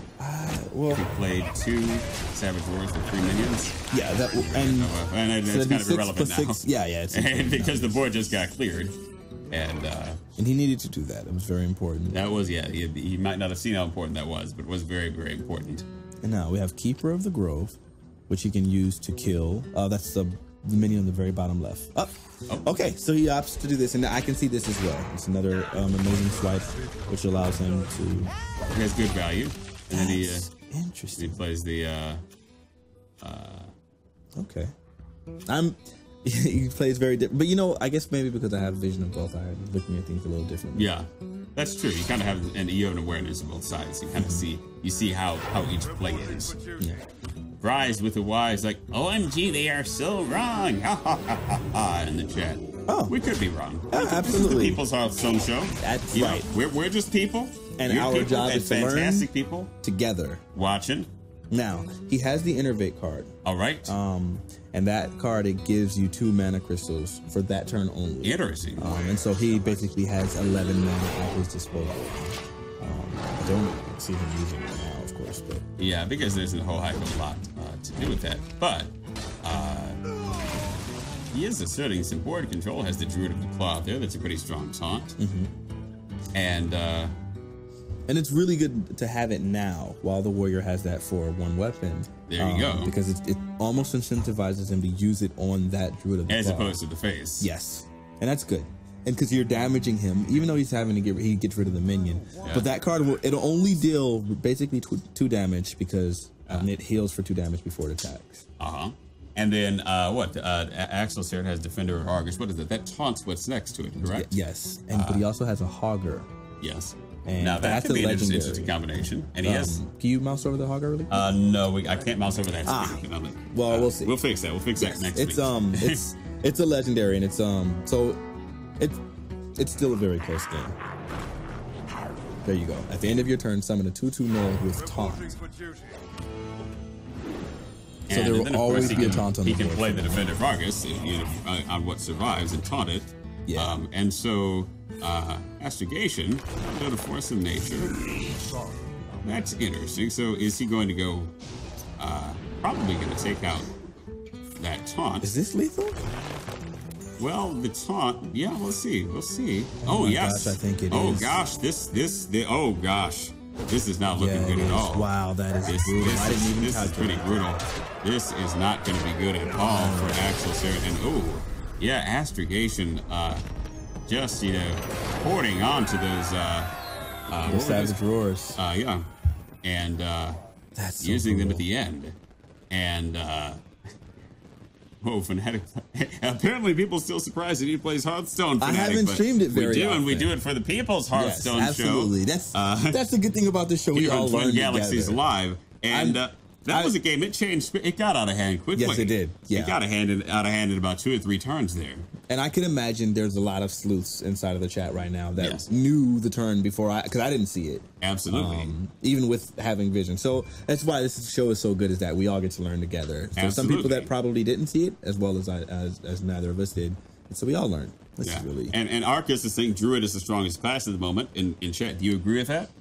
Speaker 1: Well,
Speaker 2: if he played 2 Savage Wars with 3 minions.
Speaker 1: Yeah,
Speaker 2: and it's kind of irrelevant now.
Speaker 1: 6. Yeah, it's
Speaker 2: because the board just got cleared. And
Speaker 1: he needed to do that. It was very important.
Speaker 2: That was, he might not have seen how important that was, but it was very, very important.
Speaker 1: And now we have Keeper of the Grove, which he can use to kill. That's the minion on the very bottom left. Okay, so he opts to do this, and I can see this as well. It's another amazing swipe, which allows him to...
Speaker 2: He has good value. And then
Speaker 1: interesting.
Speaker 2: He plays the...
Speaker 1: Okay. He plays very different, but I guess maybe because I have vision of both, I'm looking at things a little differently.
Speaker 2: Yeah, that's true. You kind of have an awareness of both sides. You kind of see how each play is.
Speaker 1: Yeah.
Speaker 2: Rise with the wise, like, OMG, they are so wrong. Ha ha ha ha ha in the chat.
Speaker 1: Oh,
Speaker 2: we could be wrong.
Speaker 1: Absolutely.
Speaker 2: This is the People's Hearthstone show.
Speaker 1: That's right.
Speaker 2: We're just people,
Speaker 1: and our job is to learn
Speaker 2: fantastic people
Speaker 1: together.
Speaker 2: Watching.
Speaker 1: Now he has the Innervate card.
Speaker 2: All right.
Speaker 1: And that card, it gives you 2 mana crystals for that turn only.
Speaker 2: Interesting.
Speaker 1: And so he basically has 11 mana at his disposal. I don't see him using it now, of course, but
Speaker 2: yeah, because there's a whole heck of a lot to do with that. But he is asserting some board control. Has the Druid of the Claw there. That's a pretty strong taunt. And
Speaker 1: it's really good to have it now while the warrior has that for one weapon.
Speaker 2: There you go.
Speaker 1: Because it almost incentivizes him to use it on that Druid of the Claw.
Speaker 2: As opposed to the face.
Speaker 1: Yes. And that's good. And because you're damaging him, even though he's having to he gets rid of the minion. Yeah. But that card, it'll only deal basically 2 damage because it heals for 2 damage before it attacks.
Speaker 2: And then Axel here has Defender of Argus. What is it? That taunts what's next to it, correct?
Speaker 1: Yes. But he also has a Hogger.
Speaker 2: Yes.
Speaker 1: And
Speaker 2: now that could be an interesting combination. And he has.
Speaker 1: Can you mouse over the Hogger really?
Speaker 2: No, I can't mouse over that.
Speaker 1: Well, we'll see.
Speaker 2: We'll fix that. We'll fix that next week.
Speaker 1: It's a legendary, and it's so it's still a very close game. There you go. At the end of your turn, summon a 2/2 node with taunt. So there will always be a taunt on the board.
Speaker 2: He can play the Defender of Argus on what survives and taunt it.
Speaker 1: Yeah.
Speaker 2: And so Astrogation, go to Force of Nature. That's interesting. So is he going to go? Probably going to take out that taunt.
Speaker 1: Is this lethal?
Speaker 2: Well, the taunt. Yeah, we'll see. We'll see. Oh yes.
Speaker 1: Gosh, I think it is.
Speaker 2: Oh gosh, oh gosh. This is not looking good at all.
Speaker 1: Wow, that is brutal.
Speaker 2: This is pretty brutal. This is not going to be good at all for Axel here. And Astrogation, just hoarding onto those
Speaker 1: savage roars.
Speaker 2: And
Speaker 1: that's so
Speaker 2: using them
Speaker 1: brutal.
Speaker 2: at the end. And Fanatiq. Apparently, people still surprised that he plays Hearthstone. Fanatiq,
Speaker 1: I haven't streamed it very often.
Speaker 2: And we do it for the people's Hearthstone
Speaker 1: absolutely.
Speaker 2: show.
Speaker 1: That's the good thing about this show. We all learn
Speaker 2: Twin Galaxies
Speaker 1: together.
Speaker 2: Live, and that was a game. It changed. It got out of hand quickly.
Speaker 1: Yes, it did. Yeah,
Speaker 2: it got out of hand in about 2 or 3 turns there.
Speaker 1: And I can imagine there's a lot of sleuths inside of the chat right now that knew the turn before because I didn't see it.
Speaker 2: Absolutely.
Speaker 1: Even with having vision. So that's why this show is so good, is that we all get to learn together. So some people that probably didn't see it, as well as as neither of us did. And so we all learned. This is really...
Speaker 2: And Arcus is saying Druid is the strongest class at the moment in chat. Do you agree with that?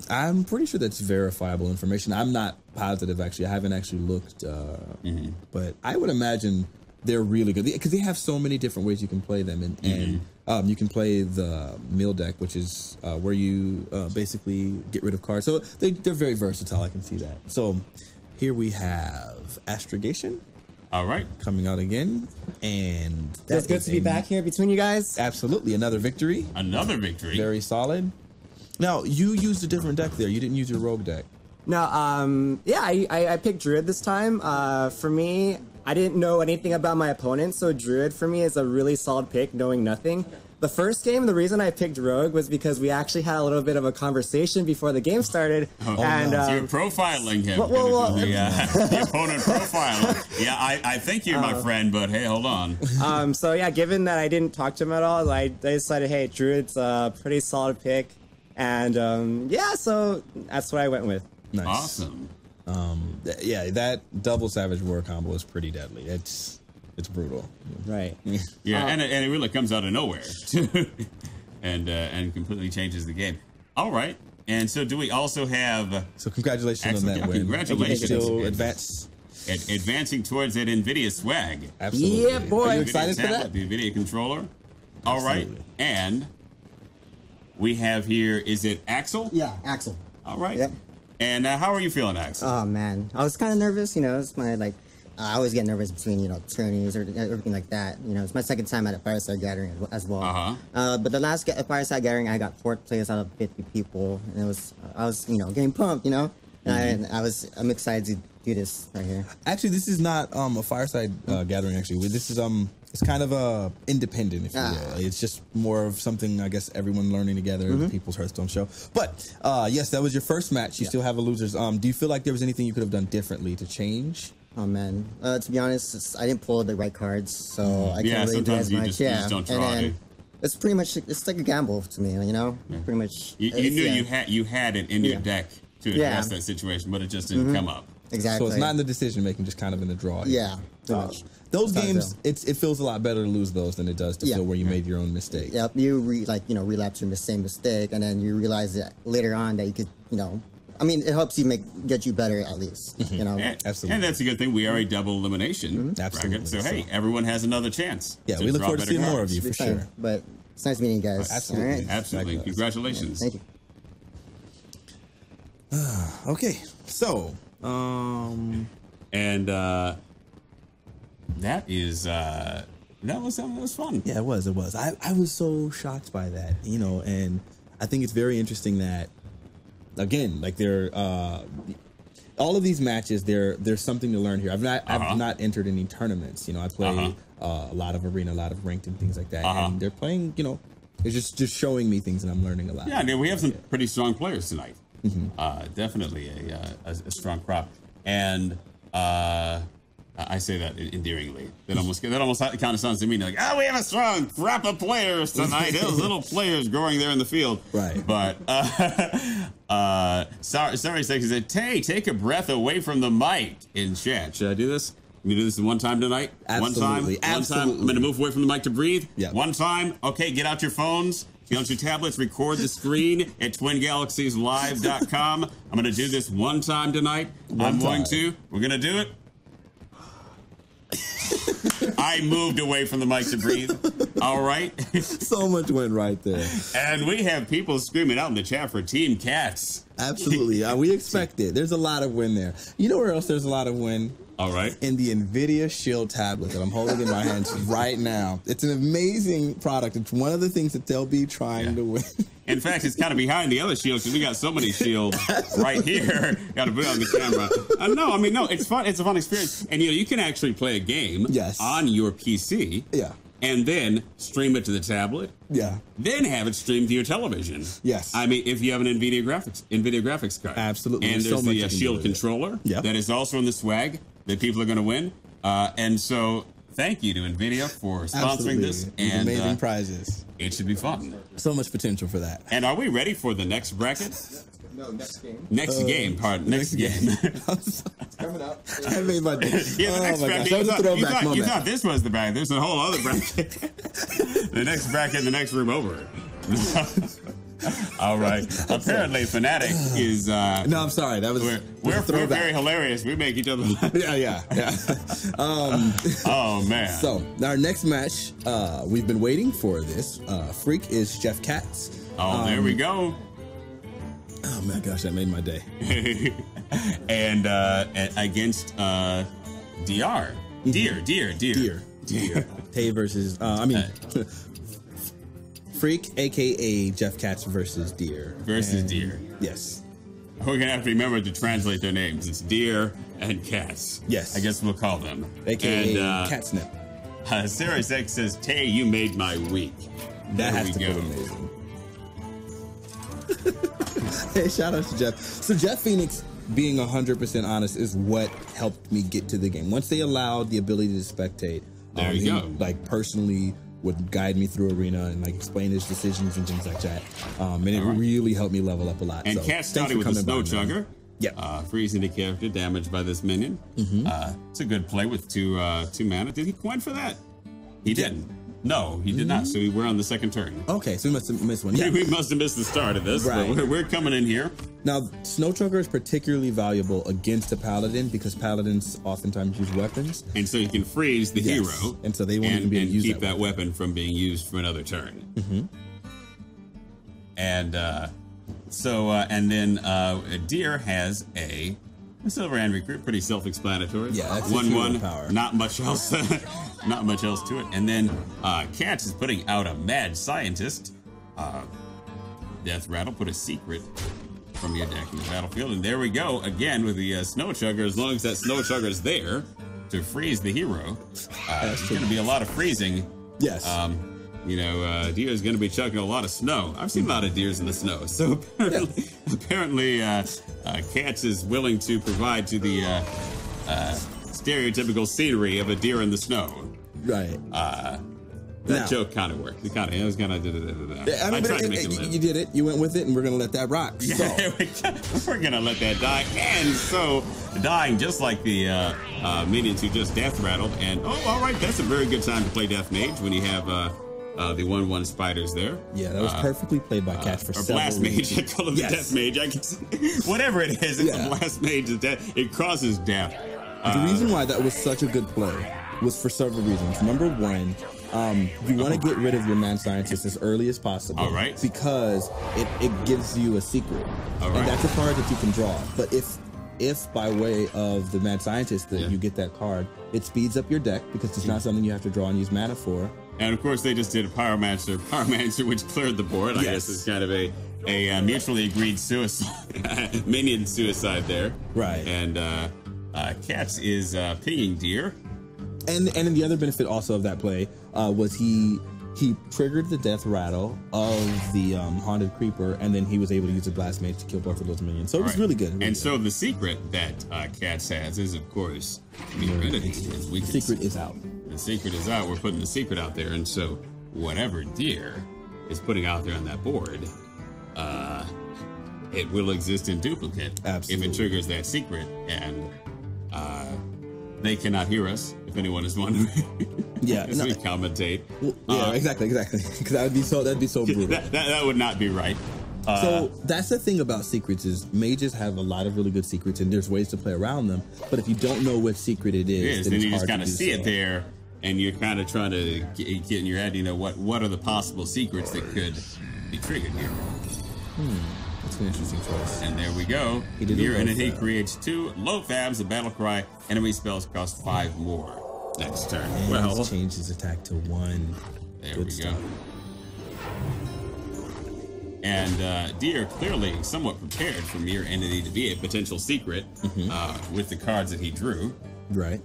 Speaker 1: I'm pretty sure that's verifiable information. I'm not positive, actually. I haven't actually looked. But I would imagine they're really good because they have so many different ways you can play them. And you can play the mill deck, which is where you basically get rid of cards. So they're very versatile. I can see that. So here we have Astrogation.
Speaker 2: All right.
Speaker 1: Coming out again. And
Speaker 5: it's good to be back here between you guys.
Speaker 1: Absolutely. Another victory. Very solid. Now, you used a different deck there. You didn't use your rogue deck.
Speaker 5: No, I picked Druid this time. For me, I didn't know anything about my opponent, so Druid for me is a really solid pick, knowing nothing. The first game, the reason I picked Rogue was because we actually had a little bit of a conversation before the game started.
Speaker 2: So you're profiling him. The opponent profiling. Yeah, I think you're my friend, but hey, hold on.
Speaker 5: So yeah, given that I didn't talk to him at all, I decided, hey, Druid's a pretty solid pick. And so that's what I went with.
Speaker 1: Nice.
Speaker 2: Awesome.
Speaker 1: That double Savage War combo is pretty deadly. It's brutal.
Speaker 5: Right.
Speaker 2: Yeah, and it really comes out of nowhere. and completely changes the game. All right. And so do we also have...
Speaker 1: So congratulations on that win.
Speaker 2: Congratulations.
Speaker 1: Still
Speaker 2: advancing towards that NVIDIA swag.
Speaker 1: Absolutely.
Speaker 5: Yeah, boy.
Speaker 1: Are you excited for that?
Speaker 2: The NVIDIA controller. All right. And we have here, is it Axel?
Speaker 8: Yeah, Axel.
Speaker 2: All right.
Speaker 8: Yep.
Speaker 2: And how are you feeling, Axel?
Speaker 8: Oh, man. I was kind of nervous, it's my, I always get nervous between, tourneys or everything like that. It's my second time at a Fireside Gathering as well. But the last Fireside Gathering, I got 4th place out of 50 people. And I was getting pumped, And I'm excited to do this right here.
Speaker 1: Actually, this is not a Fireside Gathering, actually. This is, it's kind of independent, if you will. It's just more of something, I guess, everyone learning together, the People's Hearthstone show. But, yes, that was your first match. You still have a losers. Do you feel like there was anything you could have done differently to change?
Speaker 8: Oh, man. To be honest, I didn't pull the right cards, so I can't really do as much.
Speaker 2: You just don't try.
Speaker 8: It's pretty much, it's like a gamble to me, Pretty much.
Speaker 2: You knew you had it in your deck to address that situation, but it just didn't come up.
Speaker 8: Exactly.
Speaker 1: So it's not in the decision making, just kind of in the draw.
Speaker 8: Yeah, pretty much.
Speaker 1: Those games, it feels a lot better to lose those than it does to feel where you made your own mistake.
Speaker 8: Yep, you relapse your same mistake, and then you realize that later on that you could, I mean, it helps you get you better at least. You know,
Speaker 1: absolutely.
Speaker 2: And that's a good thing. We are a double elimination bracket, so hey, everyone has another chance.
Speaker 1: Yeah, we look forward to seeing more of you for sure.
Speaker 8: But it's nice meeting you guys.
Speaker 1: Absolutely,
Speaker 8: right?
Speaker 2: absolutely.
Speaker 1: Likewise.
Speaker 2: Congratulations.
Speaker 8: Thank you.
Speaker 1: Okay, so
Speaker 2: and that is that was fun.
Speaker 1: Yeah, it was. I was so shocked by that, you know, and I think it's very interesting that, again, like all of these matches, there's something to learn here. I've not entered any tournaments, you know. I play a lot of arena, a lot of ranked and things like that, and they're playing, you know, it's just showing me things, and I'm learning a lot.
Speaker 2: Yeah, I mean, we have some pretty strong players tonight. Definitely a strong crop, and I say that endearingly. That almost kind of sounds to me like, we have a strong crop of players tonight. Those little players growing there in the field,
Speaker 1: right?
Speaker 2: But sorry, said, Tay, take a breath away from the mic in chat. Should I do this? Can you do this one time tonight?
Speaker 1: Absolutely.
Speaker 2: One time. I'm going to move away from the mic to breathe.
Speaker 1: Yeah.
Speaker 2: One time. Okay, get out your phones. Get on your tablets, record the screen at twingalaxieslive.com. I'm going to do this one time tonight. We're going to do it. I moved away from the mic to breathe. All right.
Speaker 1: So much went right there.
Speaker 2: And we have people screaming out in the chat for Team Katz.
Speaker 1: Absolutely. We expect it. There's a lot of win there. You know where else there's a lot of win?
Speaker 2: All right.
Speaker 1: In the NVIDIA Shield tablet that I'm holding in my hands right now. It's an amazing product. It's one of the things that they'll be trying to win.
Speaker 2: In fact, it's kind of behind the other shields because we got so many shields right here. Got to put it on the camera. No, it's fun. It's a fun experience. And, you can actually play a game on your PC.
Speaker 1: Yeah.
Speaker 2: And then stream it to the tablet.
Speaker 1: Yeah.
Speaker 2: Then have it streamed to your television.
Speaker 1: Yes.
Speaker 2: I mean, if you have an NVIDIA graphics card.
Speaker 1: Absolutely.
Speaker 2: And there's the Shield controller that is also in the swag that people are going to win. And so thank you to NVIDIA for sponsoring this.
Speaker 1: These
Speaker 2: and
Speaker 1: amazing prizes.
Speaker 2: It should be fun.
Speaker 1: So much potential for that.
Speaker 2: And are we ready for the next bracket?
Speaker 3: No, next game.
Speaker 2: Next game.
Speaker 3: It's coming up.
Speaker 1: I made my day.
Speaker 2: Yeah, the next bracket.
Speaker 1: That was a throwback moment.
Speaker 2: You thought this was the bracket. There's a whole other bracket. The next bracket in the next room over. All right. Apparently, Fanatiq is.
Speaker 1: No, I'm sorry. That was.
Speaker 2: We're very hilarious. We make each other laugh.
Speaker 1: Yeah.
Speaker 2: Oh man.
Speaker 1: So our next match, we've been waiting for this. Freak is Chef Katz.
Speaker 2: Oh, there we go.
Speaker 1: Oh my gosh, that made my day.
Speaker 2: and against DR. Deer.
Speaker 1: Tay versus. Freak, aka Jeff Katz versus Deer.
Speaker 2: Deer.
Speaker 1: Yes.
Speaker 2: We're gonna have to remember to translate their names. It's Deer and Katz.
Speaker 1: Yes.
Speaker 2: I guess we'll call them.
Speaker 1: AKA Catnip.
Speaker 2: Sarah Sex says, Tay, you made my week.
Speaker 1: That has to be amazing. Hey, shout out to Jeff. So Jeff Phoenix, being 100% honest, is what helped me get to the game. Once they allowed the ability to spectate,
Speaker 2: there you go.
Speaker 1: Like personally would guide me through arena and like explain his decisions and things like that. And it really helped me level up a lot.
Speaker 2: And
Speaker 1: so,
Speaker 2: Katz started with a Snow Chugger.
Speaker 1: Yeah.
Speaker 2: Freezing the character, damaged by this minion. It's a good play with two mana. Did he coin for that? He didn't. No, he did not. So we're on the second turn.
Speaker 1: Okay, so we must have missed one. Yeah.
Speaker 2: We must have missed the start of this,
Speaker 1: right.
Speaker 2: But we're coming in here.
Speaker 1: Now, Snow Chugger is particularly valuable against a Paladin because Paladins oftentimes use weapons.
Speaker 2: And so you can freeze the hero.
Speaker 1: And so they won't even be able to use
Speaker 2: keep that weapon from being used for another turn. And and then Deer has a Silver Hand Recruit, pretty self-explanatory.
Speaker 1: Yeah, that's
Speaker 2: 1/1.
Speaker 1: Power.
Speaker 2: Not much else. Not much else to it. And then Katz is putting out a Mad Scientist. Death Rattle, put a secret from your deck in the battlefield. And there we go again with the Snow Chugger. As long as that Snow Chugger is there to freeze the hero, there's going to be a lot of freezing.
Speaker 1: Yes.
Speaker 2: Deer is going to be chugging a lot of snow. I've seen a lot of deers in the snow. So apparently Katz is willing to provide to the stereotypical scenery of a deer in the snow.
Speaker 1: Right.
Speaker 2: That joke kind of worked. I was kind of I tried to make it live.
Speaker 1: You did it. You went with it, and we're going to let that rock. So.
Speaker 2: We're going to let that die. And so, dying just like the minions who just death rattled. And, all right, that's a very good time to play Death Mage when you have the 1/1 spiders there.
Speaker 1: Yeah, that was perfectly played by Katz for
Speaker 2: or
Speaker 1: several
Speaker 2: blast mage.
Speaker 1: reasons.
Speaker 2: I call it the death mage. I guess whatever it is, it's a blast mage. It causes death.
Speaker 1: The reason why that was such a good play was for several reasons. Number one, you want to get rid of your man scientist as early as possible.
Speaker 2: All right.
Speaker 1: Because it gives you a secret.
Speaker 2: All right.
Speaker 1: And that's a card that you can draw. But if by way of the mad scientist that you get that card, it speeds up your deck because it's not something you have to draw and use mana for.
Speaker 2: And of course, they just did a Pyromancer, which cleared the board. I guess it's kind of a mutually agreed suicide, minion suicide there.
Speaker 1: Right.
Speaker 2: And Katz is pinging Deer.
Speaker 1: And the other benefit also of that play was he triggered the death rattle of the haunted creeper, and then he was able to use a blast mage to kill both of those minions. So it was really good.
Speaker 2: And so the secret that Katz has is, of course, the
Speaker 1: secret is out.
Speaker 2: The secret is out. We're putting the secret out there, and so whatever Deer is putting out there on that board, it will exist in duplicate.
Speaker 1: Absolutely.
Speaker 2: If it triggers that secret, and they cannot hear us. If anyone is wondering,
Speaker 1: yeah,
Speaker 2: as we commentate.
Speaker 1: Well, yeah, exactly. Because that'd be so brutal.
Speaker 2: That would not be right.
Speaker 1: So that's the thing about secrets is mages have a lot of really good secrets, and there's ways to play around them. But if you don't know what secret it is,
Speaker 2: then you just kind of see it there, and you're kind of trying to get in your head. You know what are the possible secrets that could be triggered here?
Speaker 1: That's an interesting choice.
Speaker 2: And there we go. Here, and then he creates 2 low fabs, a battle cry. Enemy spells cost 5 more next turn.
Speaker 1: And he's changed his attack to 1.
Speaker 2: There we go. And Deer clearly somewhat prepared for Mirror Entity to be a potential secret with the cards that he drew.
Speaker 1: Right.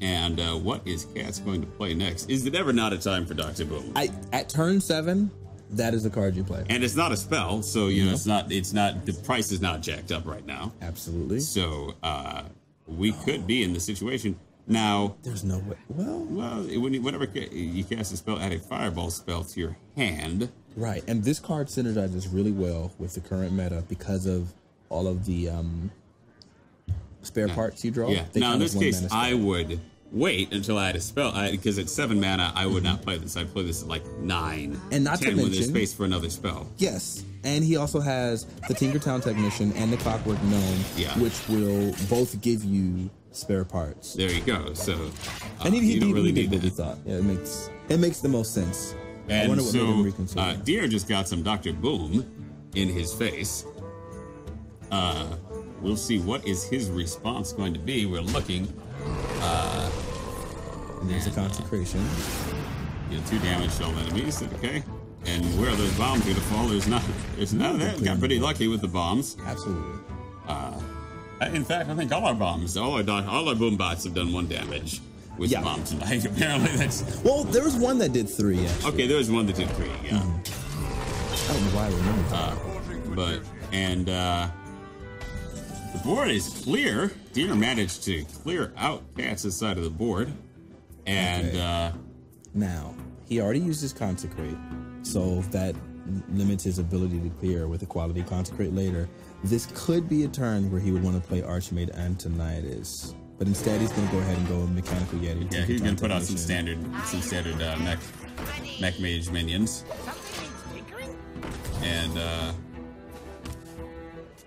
Speaker 2: And what is Katz going to play next? Is it ever not a time for Dr. Boom?
Speaker 1: At turn 7, that is the card you play.
Speaker 2: And it's not a spell, so you know it's not the price is not jacked up right now.
Speaker 1: Absolutely.
Speaker 2: So we could be in the situation now.
Speaker 1: There's no way. Well,
Speaker 2: whenever you cast a spell, add a fireball spell to your hand.
Speaker 1: Right, and this card synergizes really well with the current meta because of all of the spare parts you draw.
Speaker 2: Yeah. Now in this case, I would wait until I had a spell because at 7 mana I would not play this. I'd play this at like 9
Speaker 1: and not
Speaker 2: 10
Speaker 1: to mention,
Speaker 2: when there's space for another spell.
Speaker 1: Yes, and he also has the Tinkertown Technician and the Clockwork Gnome, which will both give you spare parts.
Speaker 2: There you go. So
Speaker 1: and
Speaker 2: you don't really need
Speaker 1: what we thought. Yeah, it makes the most sense.
Speaker 2: And
Speaker 1: I wonder what made him
Speaker 2: so
Speaker 1: reconsider.
Speaker 2: Deer just got some Dr. Boom in his face. We'll see what is his response going to be. We're looking.
Speaker 1: And there's a consecration.
Speaker 2: 2 damage to all enemies. Okay. And where are those bombs going to fall? There's none of that. Got pretty lucky with the bombs.
Speaker 1: Absolutely.
Speaker 2: In fact, I think all our bombs, all our boom bots have done 1 damage with bombs tonight. Apparently, that's.
Speaker 1: Well, there was one that did 3. Actually.
Speaker 2: Okay, there was one that did 3. Yeah.
Speaker 1: I don't know why I remember that.
Speaker 2: The board is clear. Deer managed to clear out Katz's side of the board. And
Speaker 1: now, he already used his Consecrate, so that limits his ability to clear with a quality Consecrate later. This could be a turn where he would want to play Archmage Antonidas. But instead, he's going to go ahead and go Mechanical Yeti.
Speaker 2: Yeah, he's going to put out some standard mech mage minions. And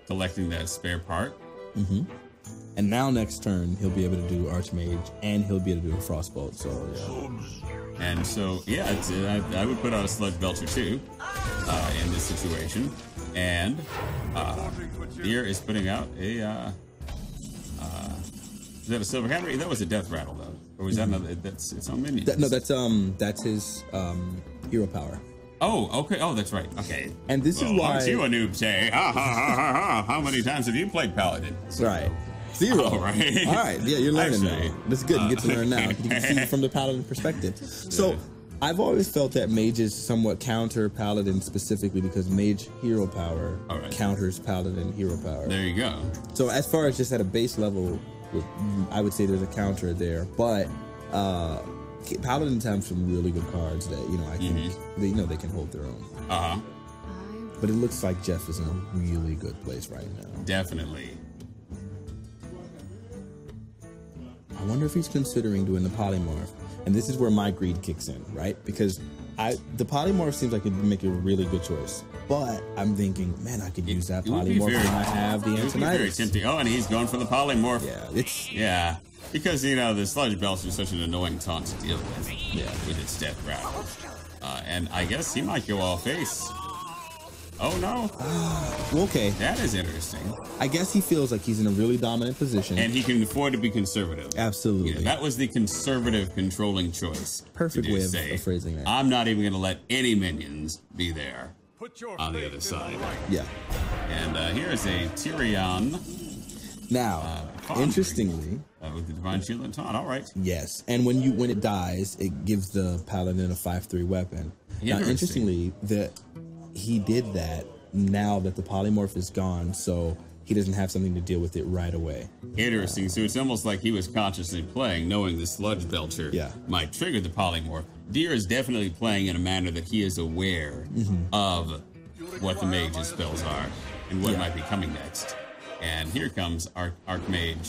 Speaker 2: collecting that spare part.
Speaker 1: And now next turn, he'll be able to do Archmage, and he'll be able to do a Frostbolt, so yeah.
Speaker 2: And so, I would put out a Sludge Belcher too in this situation. And Deer is putting out a... is that a Silver Cavalry? That was a Death Rattle, though. Or was that another... That's its own minion?
Speaker 1: No, that's his hero power.
Speaker 2: Oh, okay. Oh, that's right. Okay.
Speaker 1: And this is why...
Speaker 2: Aren't you a noob, Tay? How many times have you played Paladin?
Speaker 1: Right. 0.
Speaker 2: Oh, right.
Speaker 1: All right. Yeah, you're learning
Speaker 2: Actually,
Speaker 1: now. That's good. You get to learn now. You can see it from the Paladin perspective. So I've always felt that mages somewhat counter Paladin specifically because mage hero power counters Paladin hero power.
Speaker 2: There you go.
Speaker 1: So as far as just at a base level, I would say there's a counter there. But Paladins have some really good cards that, I think they can hold their own. But it looks like Jeff is in a really good place right now.
Speaker 2: Definitely.
Speaker 1: I wonder if he's considering doing the polymorph. And this is where my greed kicks in, right? Because The polymorph seems like it'd make a really good choice, but I'm thinking, man, I could use that polymorph when I have the Antonidas.
Speaker 2: Oh, and he's going for the polymorph.
Speaker 1: Yeah,
Speaker 2: because the sludge belts are such an annoying taunt to deal with. Yeah, with its death rattle. And I guess he might go all face. Oh no.
Speaker 1: Okay.
Speaker 2: That is interesting.
Speaker 1: I guess he feels like he's in a really dominant position.
Speaker 2: And he can afford to be conservative.
Speaker 1: Absolutely.
Speaker 2: That was the conservative controlling choice.
Speaker 1: Perfect way of phrasing that.
Speaker 2: I'm not even going to let any minions be there on the other side.
Speaker 1: Yeah.
Speaker 2: And here's a Tyrion.
Speaker 1: Now, interestingly,
Speaker 2: with the Divine Shield and Taunt. All right.
Speaker 1: Yes. And when it dies, it gives the Paladin a 5/3 weapon. Now, interestingly, he did that now that the polymorph is gone, so he doesn't have something to deal with it right away.
Speaker 2: Interesting. So it's almost like he was consciously playing, knowing the Sludge Belcher might trigger the polymorph. Deer is definitely playing in a manner that he is aware of what the mage's spells are and what might be coming next. And here comes Archmage.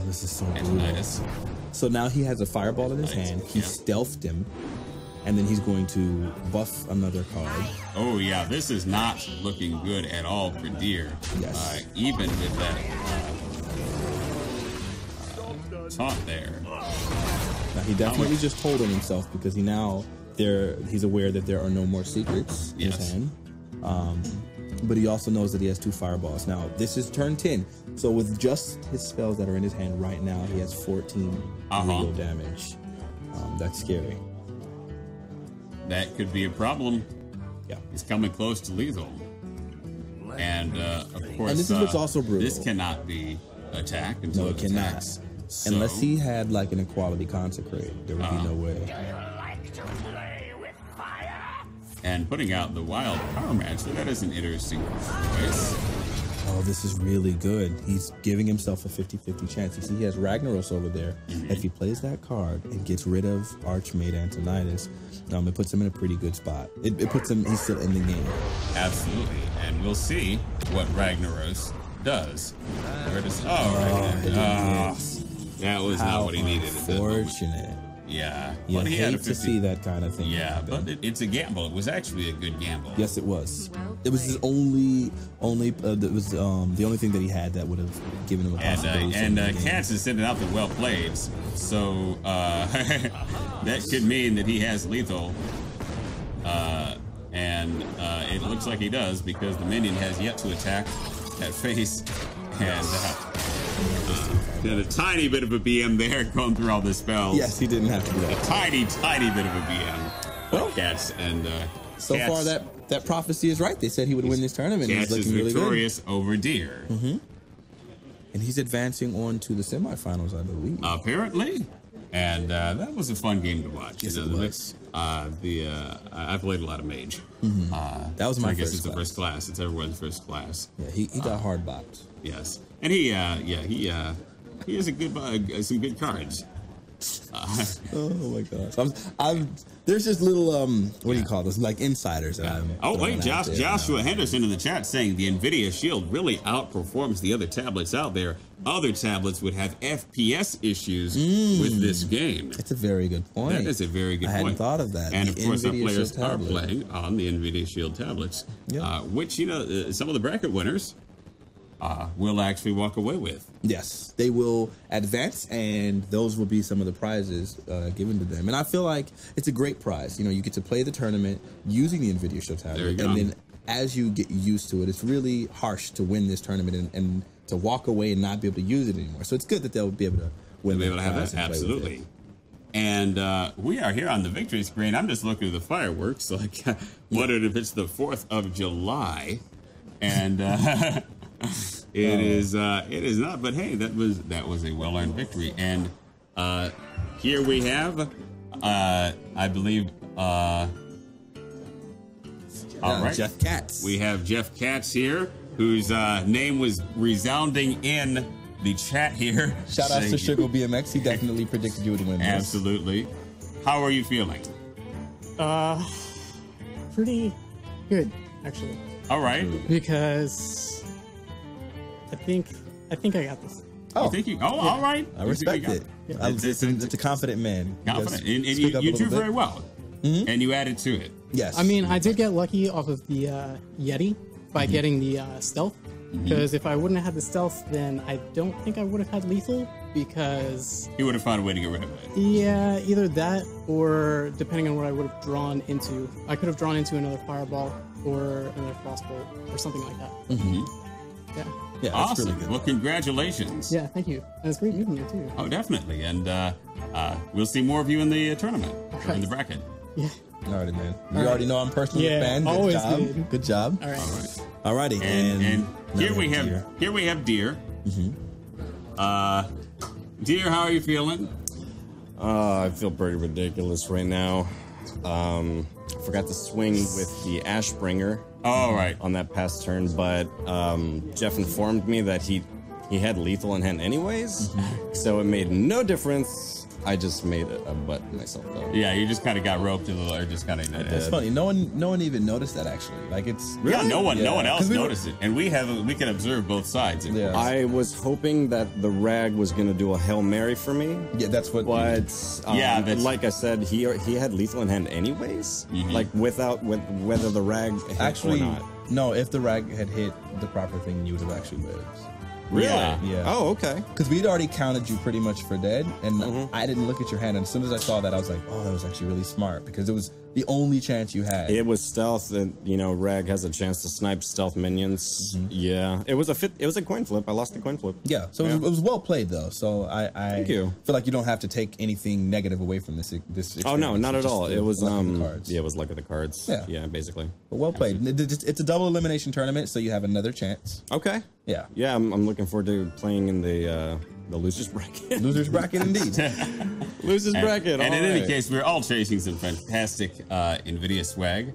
Speaker 1: This is so Antonidas. So now he has a fireball in his hand. He stealthed him. And then he's going to buff another card.
Speaker 2: Oh, yeah. This is not looking good at all for Deer.
Speaker 1: Yes.
Speaker 2: Even with that taunt there.
Speaker 1: Now, he definitely just told on himself because he's aware that there are no more secrets in his hand. But he also knows that he has 2 fireballs. Now, this is turn 10. So with just his spells that are in his hand right now, he has 14 lethal damage. That's scary.
Speaker 2: That could be a problem.
Speaker 1: Yeah.
Speaker 2: He's coming close to lethal. And, of course,
Speaker 1: and this is what's also brutal.
Speaker 2: This cannot be attacked until it attacks.
Speaker 1: So, unless he had like an equality consecrate, there would be no way.
Speaker 2: And putting out the wild pyromancer, that is an interesting choice.
Speaker 1: Oh, this is really good. He's giving himself a 50-50 chance. You see, he has Ragnaros over there. If he plays that card and gets rid of Archmage Antonidas, it puts him in a pretty good spot. It puts him, he's still in the game.
Speaker 2: Absolutely. And we'll see what Ragnaros does. That was not what he needed.
Speaker 1: Unfortunate.
Speaker 2: Yeah.
Speaker 1: You hate to see that kind of thing.
Speaker 2: Yeah, but it's a gamble. It was actually a good gamble.
Speaker 1: Yes, it was. It was his the only thing that he had that would have given him a possibility.
Speaker 2: And Katz is sending out the well played, so that could mean that he has lethal. And it looks like he does because the minion has yet to attack that face. And a tiny bit of a BM there going through all the spells.
Speaker 1: Yes, he didn't have to do that.
Speaker 2: A tiny bit of a BM. Well, Katz and
Speaker 1: so far that prophecy is right. They said he would win this tournament.
Speaker 2: Katz
Speaker 1: he's looking
Speaker 2: is victorious
Speaker 1: really good.
Speaker 2: over Deer.
Speaker 1: And he's advancing on to the semifinals, I believe.
Speaker 2: Apparently. And that was a fun game to watch.
Speaker 1: Yes, it was.
Speaker 2: I played a lot of Mage.
Speaker 1: That was my first class.
Speaker 2: I guess it's the first class. It's everyone's first class.
Speaker 1: Yeah, he got hard bopped.
Speaker 2: Yes. And he has some good cards.
Speaker 1: Oh my gosh! There's just little what do you call those, like insiders?
Speaker 2: Joshua Henderson in the chat saying the NVIDIA Shield really outperforms the other tablets out there. Other tablets would have FPS issues with this game.
Speaker 1: That's a very good point.
Speaker 2: That is a very good point.
Speaker 1: I hadn't thought of that.
Speaker 2: And of course, our players are playing on the NVIDIA Shield tablets, which some of the bracket winners will actually walk away with.
Speaker 1: Yes, they will advance, and those will be some of the prizes given to them. And I feel like it's a great prize. You get to play the tournament using the NVIDIA Shield tablet, and then as you get used to it, it's really harsh to win this tournament and to walk away and not be able to use it anymore. So it's good that they'll be able to win.
Speaker 2: They'll be able to have that, absolutely. And we are here on the victory screen. I'm just looking at the fireworks. Like, wondered if it's the 4th of July, and. It is not, but hey, that was a well-earned victory. And here we have I believe all right,
Speaker 1: Jeff Katz.
Speaker 2: We have Jeff Katz here, whose name was resounding in the chat here.
Speaker 1: Shout out to Sugar BMX. He definitely predicted you would win this.
Speaker 2: Absolutely. How are you feeling?
Speaker 9: Pretty good, actually.
Speaker 2: All right.
Speaker 9: Because I think I got this.
Speaker 2: Oh, all right.
Speaker 1: I respect it. Yeah. It's a confident man.
Speaker 2: Confident, and you drew very well. and you added to it.
Speaker 1: Yes.
Speaker 9: I mean, I did get lucky off of the Yeti by getting the stealth. Because if I wouldn't have had the stealth, then I don't think I would have had lethal, because...
Speaker 2: You would have found a way to get rid of it.
Speaker 9: Yeah, either that, or depending on what I would have drawn into. I could have drawn into another fireball, or another frostbolt, or something like that. Yeah.
Speaker 1: Yeah, that's
Speaker 2: Awesome.
Speaker 1: really good.
Speaker 2: Well, congratulations.
Speaker 9: Yeah, thank you. And it's great meeting you, too.
Speaker 2: Oh, definitely. And we'll see more of you in the tournament, or in the bracket.
Speaker 9: Yeah.
Speaker 1: Alrighty, man. You already know I'm personally a fan. Good
Speaker 9: always
Speaker 1: job.
Speaker 9: good.
Speaker 1: Good job.
Speaker 9: All right.
Speaker 1: Alrighty.
Speaker 2: And here
Speaker 1: now
Speaker 2: we have Deer. Deer, how are you feeling?
Speaker 10: I feel pretty ridiculous right now. Forgot to swing with the Ashbringer.
Speaker 2: Oh, right.
Speaker 10: On that past turn, but Jeff informed me that he had lethal in hand anyways, so it made no difference. I just made a butt myself though.
Speaker 2: Yeah, you just kind of got roped to the or just kind of.
Speaker 1: It's funny. No one even noticed that actually. Like it's
Speaker 2: yeah, no one else noticed it, and we can observe both sides.
Speaker 1: Yeah.
Speaker 10: I was hoping that the rag was gonna do a Hail Mary for me.
Speaker 1: Yeah, that's what.
Speaker 10: But
Speaker 2: that's,
Speaker 10: like I said, he had lethal in hand anyways. Like whether the rag hit
Speaker 1: actually
Speaker 10: or not.
Speaker 1: No, if the rag had hit the proper thing, you would have actually lived.
Speaker 10: Really?
Speaker 1: Yeah.
Speaker 10: Oh, okay.
Speaker 1: Because we'd already counted you pretty much for dead, and I didn't look at your hand. And as soon as I saw that, I was like, "Oh, that was actually really smart," because it was the only chance you had.
Speaker 10: It was stealth, and rag has a chance to snipe stealth minions. Yeah, it was a coin flip. I lost the coin flip.
Speaker 1: Yeah, so it was well played though. So I
Speaker 10: Thank you.
Speaker 1: feel like you don't have to take anything negative away from this.
Speaker 10: Oh no, not at
Speaker 1: Just
Speaker 10: all.
Speaker 1: the
Speaker 10: It was
Speaker 1: luck of the cards.
Speaker 10: yeah, it was luck of the cards.
Speaker 1: Yeah.
Speaker 10: Basically.
Speaker 1: But well played. It's a double elimination tournament, so you have another chance.
Speaker 10: Okay.
Speaker 1: Yeah.
Speaker 10: Yeah, I'm looking forward to playing in the losers bracket.
Speaker 1: Losers bracket indeed.
Speaker 10: Losers bracket.
Speaker 2: And
Speaker 10: all
Speaker 2: in any
Speaker 10: right.
Speaker 2: case, we're all chasing some fantastic NVIDIA swag.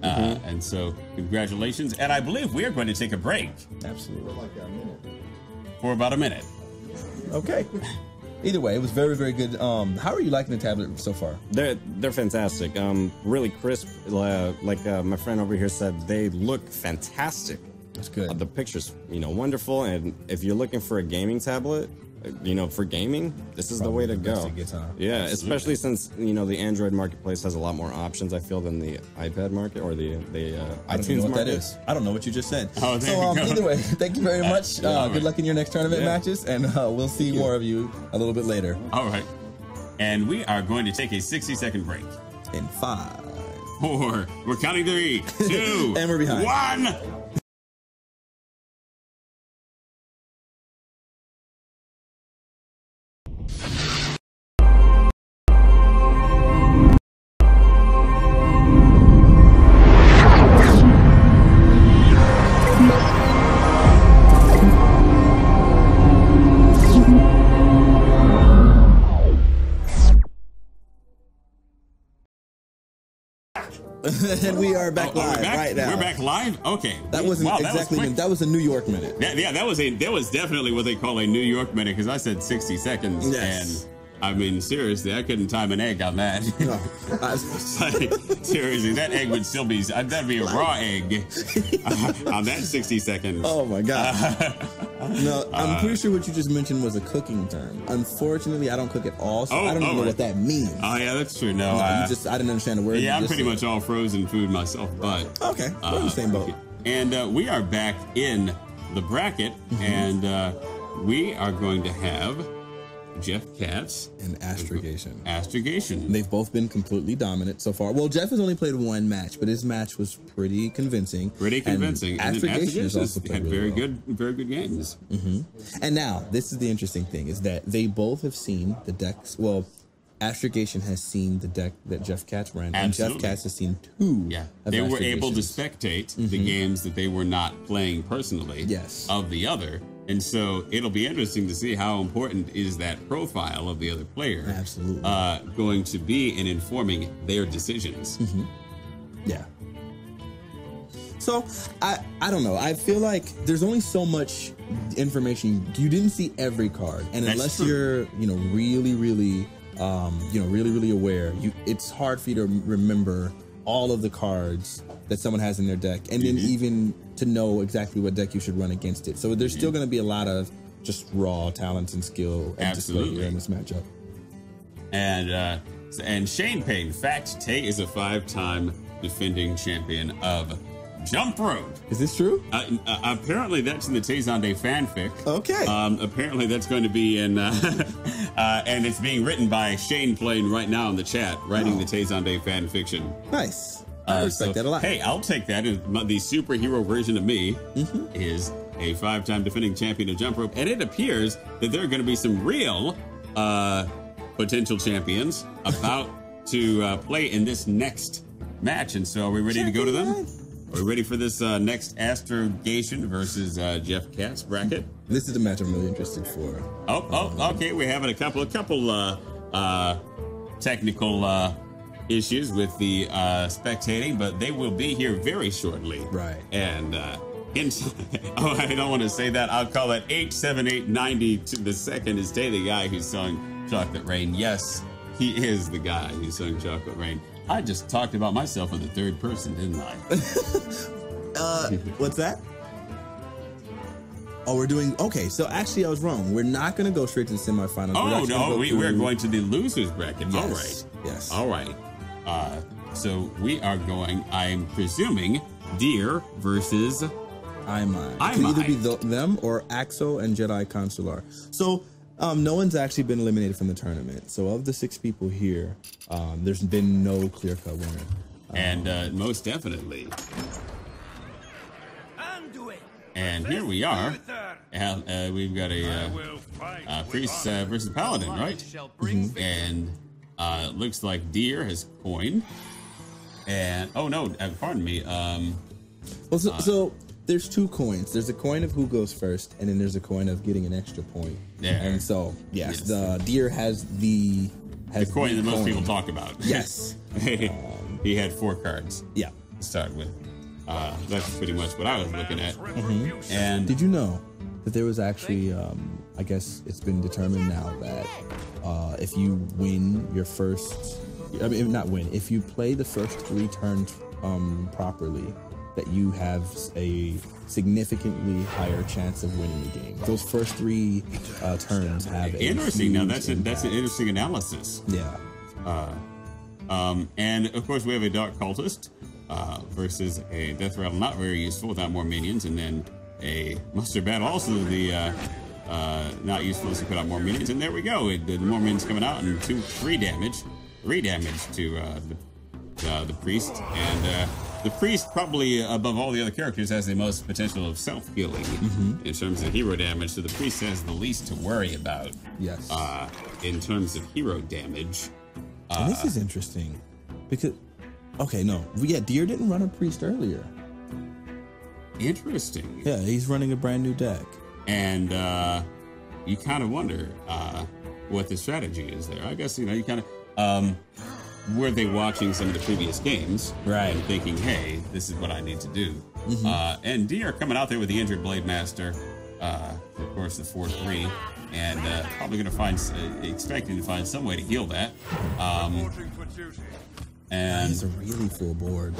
Speaker 2: And so, congratulations. And I believe we are going to take a break.
Speaker 1: Absolutely.
Speaker 2: For about a minute.
Speaker 1: Okay. Either way, it was very, very good. How are you liking the tablet so far?
Speaker 10: They're fantastic. Really crisp. Like my friend over here said, they look fantastic.
Speaker 1: That's good.
Speaker 10: The pictures, wonderful. And if you're looking for a gaming tablet, for gaming, this is
Speaker 1: Probably
Speaker 10: the way to
Speaker 1: the best
Speaker 10: go.
Speaker 1: it gets, huh?
Speaker 10: Yeah, especially since the Android marketplace has a lot more options. I feel than the iPad market or the
Speaker 1: I don't
Speaker 10: iTunes
Speaker 1: know what
Speaker 10: market.
Speaker 1: that is. I don't know what you just said.
Speaker 2: Oh, there
Speaker 1: so
Speaker 2: you go.
Speaker 1: either way, thank you very much. Good luck in your next tournament
Speaker 2: Yeah.
Speaker 1: matches, and we'll see more of you a little bit later.
Speaker 2: All right. And we are going to take a 60-second break.
Speaker 1: In 5,
Speaker 2: 4, we're counting 3, 2,
Speaker 1: And we're behind.
Speaker 2: 1.
Speaker 1: And we are back live right now.
Speaker 2: We're back live? Okay.
Speaker 1: That wasn't
Speaker 2: Wow,
Speaker 1: exactly
Speaker 2: that was quick.
Speaker 1: that was a New York minute.
Speaker 2: Yeah, that was definitely what they call a New York minute, because I said 60 seconds.
Speaker 1: Yes.
Speaker 2: And I mean, seriously, I couldn't time an egg on that.
Speaker 1: No.
Speaker 2: Seriously, that egg would still be, that'd be a raw egg on that 60 seconds.
Speaker 1: Oh my god. No, I'm pretty sure what you just mentioned was a cooking term. Unfortunately, I don't cook at all, so I don't even know what that means.
Speaker 2: Oh yeah, that's true. No,
Speaker 1: I didn't understand the word.
Speaker 2: Yeah, I'm
Speaker 1: you just
Speaker 2: pretty
Speaker 1: said.
Speaker 2: much all frozen food myself, but
Speaker 1: Okay, we're in the same boat.
Speaker 2: And we are back in the bracket, and we are going to have Jeff Katz
Speaker 1: and Astrogation.
Speaker 2: Astrogation.
Speaker 1: They've both been completely dominant so far. Well, Jeff has only played one match, but his match was pretty convincing.
Speaker 2: Pretty convincing.
Speaker 1: And Astrogation has also played
Speaker 2: had
Speaker 1: really
Speaker 2: very good games.
Speaker 1: And now, this is the interesting thing, is that they both have seen the decks. Well, Astrogation has seen the deck that Jeff Katz ran, and Jeff Katz has seen 2.
Speaker 2: Yeah,
Speaker 1: of
Speaker 2: they were able to
Speaker 1: Astrogations.
Speaker 2: spectate the games that they were not playing personally.
Speaker 1: Yes.
Speaker 2: Of the other. And so it'll be interesting to see how important is that profile of the other player.
Speaker 1: Absolutely.
Speaker 2: Going to be in informing their decisions.
Speaker 1: Yeah. So I don't know. I feel like there's only so much information. You didn't see every card, and
Speaker 2: That's
Speaker 1: unless
Speaker 2: true.
Speaker 1: you're really aware, it's hard for you to remember all of the cards that someone has in their deck, and then even to know exactly what deck you should run against it. So there's still going to be a lot of just raw talent and skill and display here in this matchup.
Speaker 2: And And Shane Payne, fact, Tay is a 5-time defending champion of jump rope.
Speaker 1: Is this true?
Speaker 2: Apparently, that's in the Tay Zonday fanfic.
Speaker 1: Okay.
Speaker 2: Apparently, that's going to be in, and it's being written by Shane Payne right now in the chat, writing the Tay Zonday fan fiction.
Speaker 1: Nice. I respect that a lot.
Speaker 2: Hey, I'll take that. The superhero version of me is a 5-time defending champion of jump rope, and it appears that there are going to be some real potential champions about to play in this next match. And so, are we ready to go to them? Are we ready for this next Astrogation versus Jeff Katz bracket?
Speaker 1: This is the match I'm really interested for.
Speaker 2: Okay. We're having a couple technical issues with the spectating, but they will be here very shortly.
Speaker 1: Right.
Speaker 2: And I don't want to say that. I'll call it 87890 to the second is Tay, the guy who sung Chocolate Rain. Yes, he is the guy who sung Chocolate Rain. I just talked about myself in the third person, didn't I?
Speaker 1: What's that? Oh, we're doing... Okay, so actually I was wrong. We're not going to go straight to the semifinals.
Speaker 2: We're going to the losers bracket.
Speaker 1: Yes.
Speaker 2: All right.
Speaker 1: Yes.
Speaker 2: All right. So we are going, I'm presuming, Deer versus...
Speaker 1: It can either be them or Axel and Jedi Consular. So... no one's actually been eliminated from the tournament. So of the 6 people here, there's been no clear-cut winner.
Speaker 2: And most definitely. And here we are. We've got a priest versus paladin, right? Mm-hmm. And looks like Deer has coined. And pardon me.
Speaker 1: So there's 2 coins. There's a coin of who goes first, and then there's a coin of getting an extra point.
Speaker 2: Yeah.
Speaker 1: And so yes, the Deer has the
Speaker 2: coin that most people talk about.
Speaker 1: Yes.
Speaker 2: He had 4 cards.
Speaker 1: Yeah.
Speaker 2: To start with. That's pretty much what I was looking at.
Speaker 1: Mm-hmm.
Speaker 2: And
Speaker 1: did you know that there was actually, I guess it's been determined now that if you win your first, if you play the first 3 turns properly, that you have a significantly higher chance of winning the game. Those first 3 turns have
Speaker 2: interesting. Now that's an interesting analysis.
Speaker 1: Yeah.
Speaker 2: And of course we have a Dark Cultist versus a Death Rattle, not very useful without more minions, and then a Mustard Battle, also the not useful unless you put out more minions. And there we go. The more minions coming out, and 3 damage to the priest. And the priest, probably above all the other characters, has the most potential of self-healing in terms of hero damage. So the priest has the least to worry about.
Speaker 1: Yes.
Speaker 2: In terms of hero damage.
Speaker 1: And this is interesting because, Deer didn't run a priest earlier.
Speaker 2: Interesting.
Speaker 1: Yeah, he's running a brand new deck.
Speaker 2: And you kind of wonder what the strategy is there. I guess, you kind of... were they watching some of the previous games,
Speaker 1: right,
Speaker 2: and thinking, hey, this is what I need to do? And Deer coming out there with the injured Blade Master, of course, the 4/3, and probably going to expecting to find some way to heal that. And
Speaker 1: he's a really full board.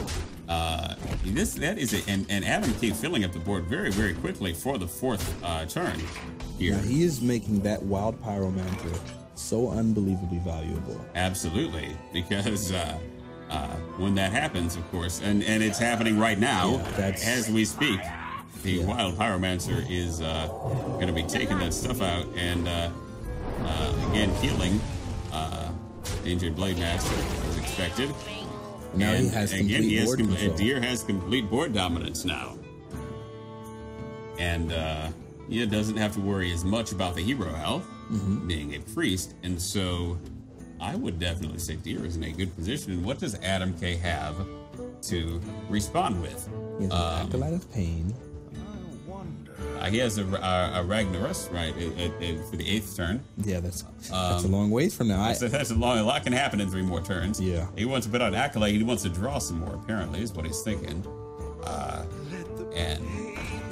Speaker 2: And Adam keeps filling up the board very, very quickly for the 4th turn here.
Speaker 1: Yeah, he is making that Wild Pyromancer so unbelievably valuable.
Speaker 2: Absolutely, because when that happens, of course, and it's happening right now as we speak, the Wild Pyromancer is going to be taking that stuff out and again healing injured Blade Master as expected.
Speaker 1: Now he has complete board control.
Speaker 2: Deer has complete board dominance now, and he doesn't have to worry as much about the hero health. Being a priest, and so I would definitely say Deer is in a good position. And what does Adam K have to respond with?
Speaker 1: He has an Acolyte of Pain.
Speaker 2: He has a Ragnaros, right, for the 8th turn.
Speaker 1: Yeah, that's a long ways from now.
Speaker 2: A lot can happen in 3 more turns.
Speaker 1: Yeah.
Speaker 2: He wants to put out Acolyte. He wants to draw some more, apparently, is what he's thinking. And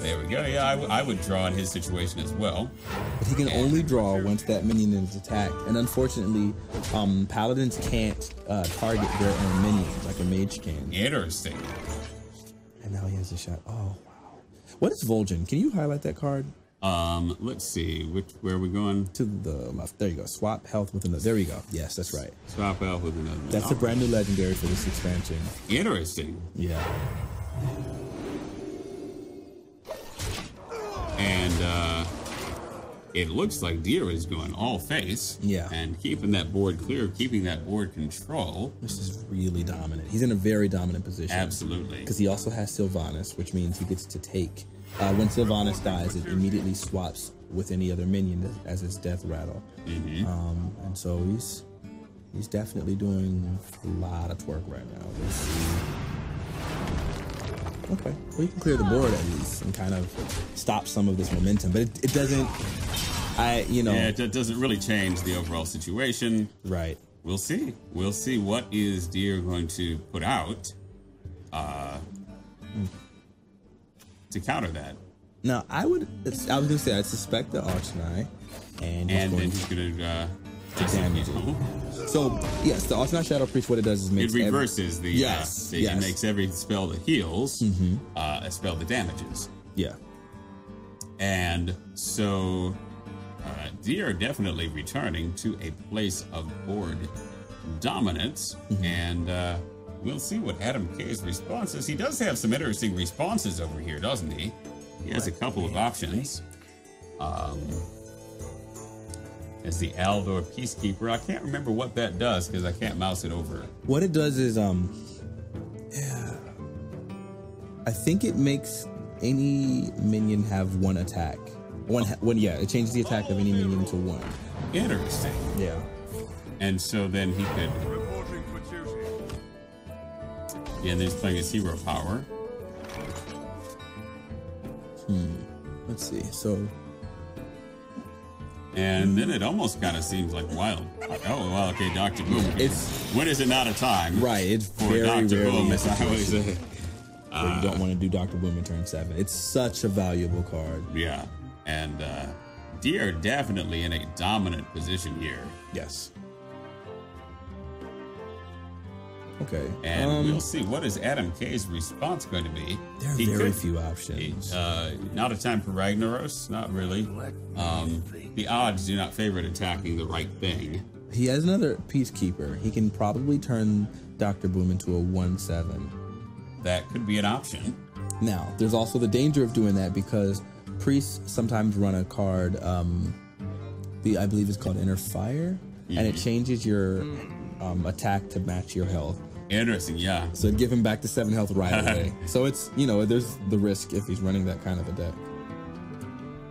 Speaker 2: there we go. Yeah, I would draw in his situation as well.
Speaker 1: But he can only draw once that minion is attacked. And unfortunately, paladins can't target their own minions like a mage can.
Speaker 2: Interesting.
Speaker 1: And now he has a shot. Oh, wow. What is Vol'jin? Can you highlight that card?
Speaker 2: Let's see, where are we going?
Speaker 1: To the left. There you go. Swap health with another. There you go. Yes, that's right.
Speaker 2: Swap health with another.
Speaker 1: That's a brand new legendary for this expansion.
Speaker 2: Interesting.
Speaker 1: Yeah.
Speaker 2: And it looks like Deer is going all face.
Speaker 1: Yeah.
Speaker 2: And keeping that board clear, keeping that board control.
Speaker 1: This is really dominant. He's in a very dominant position.
Speaker 2: Absolutely.
Speaker 1: Because he also has Sylvanas, which means he gets to take. When Sylvanas dies, it immediately swaps with any other minion as its death rattle.
Speaker 2: Mm-hmm.
Speaker 1: And so he's definitely doing a lot of twerk right now. Let's see. Okay, well, you can clear the board at least and kind of stop some of this momentum, but it doesn't.
Speaker 2: Yeah, it doesn't really change the overall situation.
Speaker 1: Right.
Speaker 2: We'll see. We'll see what is Deer going to put out to counter that.
Speaker 1: Now, I was gonna say I suspect the Archonai, and
Speaker 2: then he's gonna
Speaker 1: damage it. So yes, the Archonai Shadow Priest, what it does is
Speaker 2: it reverses
Speaker 1: it
Speaker 2: makes every spell that heals a spell that damages.
Speaker 1: Yeah.
Speaker 2: And so Deer definitely returning to a place of board dominance, and we'll see what Adam K's response is. He does have some interesting responses over here, doesn't he? He has a couple of options. As the Aldor Peacekeeper, I can't remember what that does because I can't mouse it over.
Speaker 1: What it does is, I think it makes any minion have one attack. It changes the attack of any minion to 1.
Speaker 2: Interesting.
Speaker 1: Yeah.
Speaker 2: And so then he could. Yeah, and then he's playing his hero power.
Speaker 1: Let's see. So.
Speaker 2: And then it almost kind of seems like wild. Oh, well, okay, Dr. Boom. When is it not a time?
Speaker 1: Right, it's
Speaker 2: for
Speaker 1: very
Speaker 2: Dr.
Speaker 1: rarely
Speaker 2: Boom,
Speaker 1: a
Speaker 2: as I always say.
Speaker 1: You don't want to do Dr. Boom in turn 7. It's such a valuable card.
Speaker 2: Yeah, and Deer definitely in a dominant position here.
Speaker 1: Yes. Okay.
Speaker 2: And we'll see. What is Adam K's response going to be?
Speaker 1: There are very few options.
Speaker 2: Not a time for Ragnaros. Not really. The odds do not favor it attacking the right thing.
Speaker 1: He has another Peacekeeper. He can probably turn Dr. Boom into a 1/7.
Speaker 2: That could be an option.
Speaker 1: Now, there's also the danger of doing that because priests sometimes run a card, I believe it's called Inner Fire, and it changes your attack to match your health.
Speaker 2: Interesting, yeah.
Speaker 1: So it'd give him back to 7 health right away. So it's, there's the risk if he's running that kind of a deck.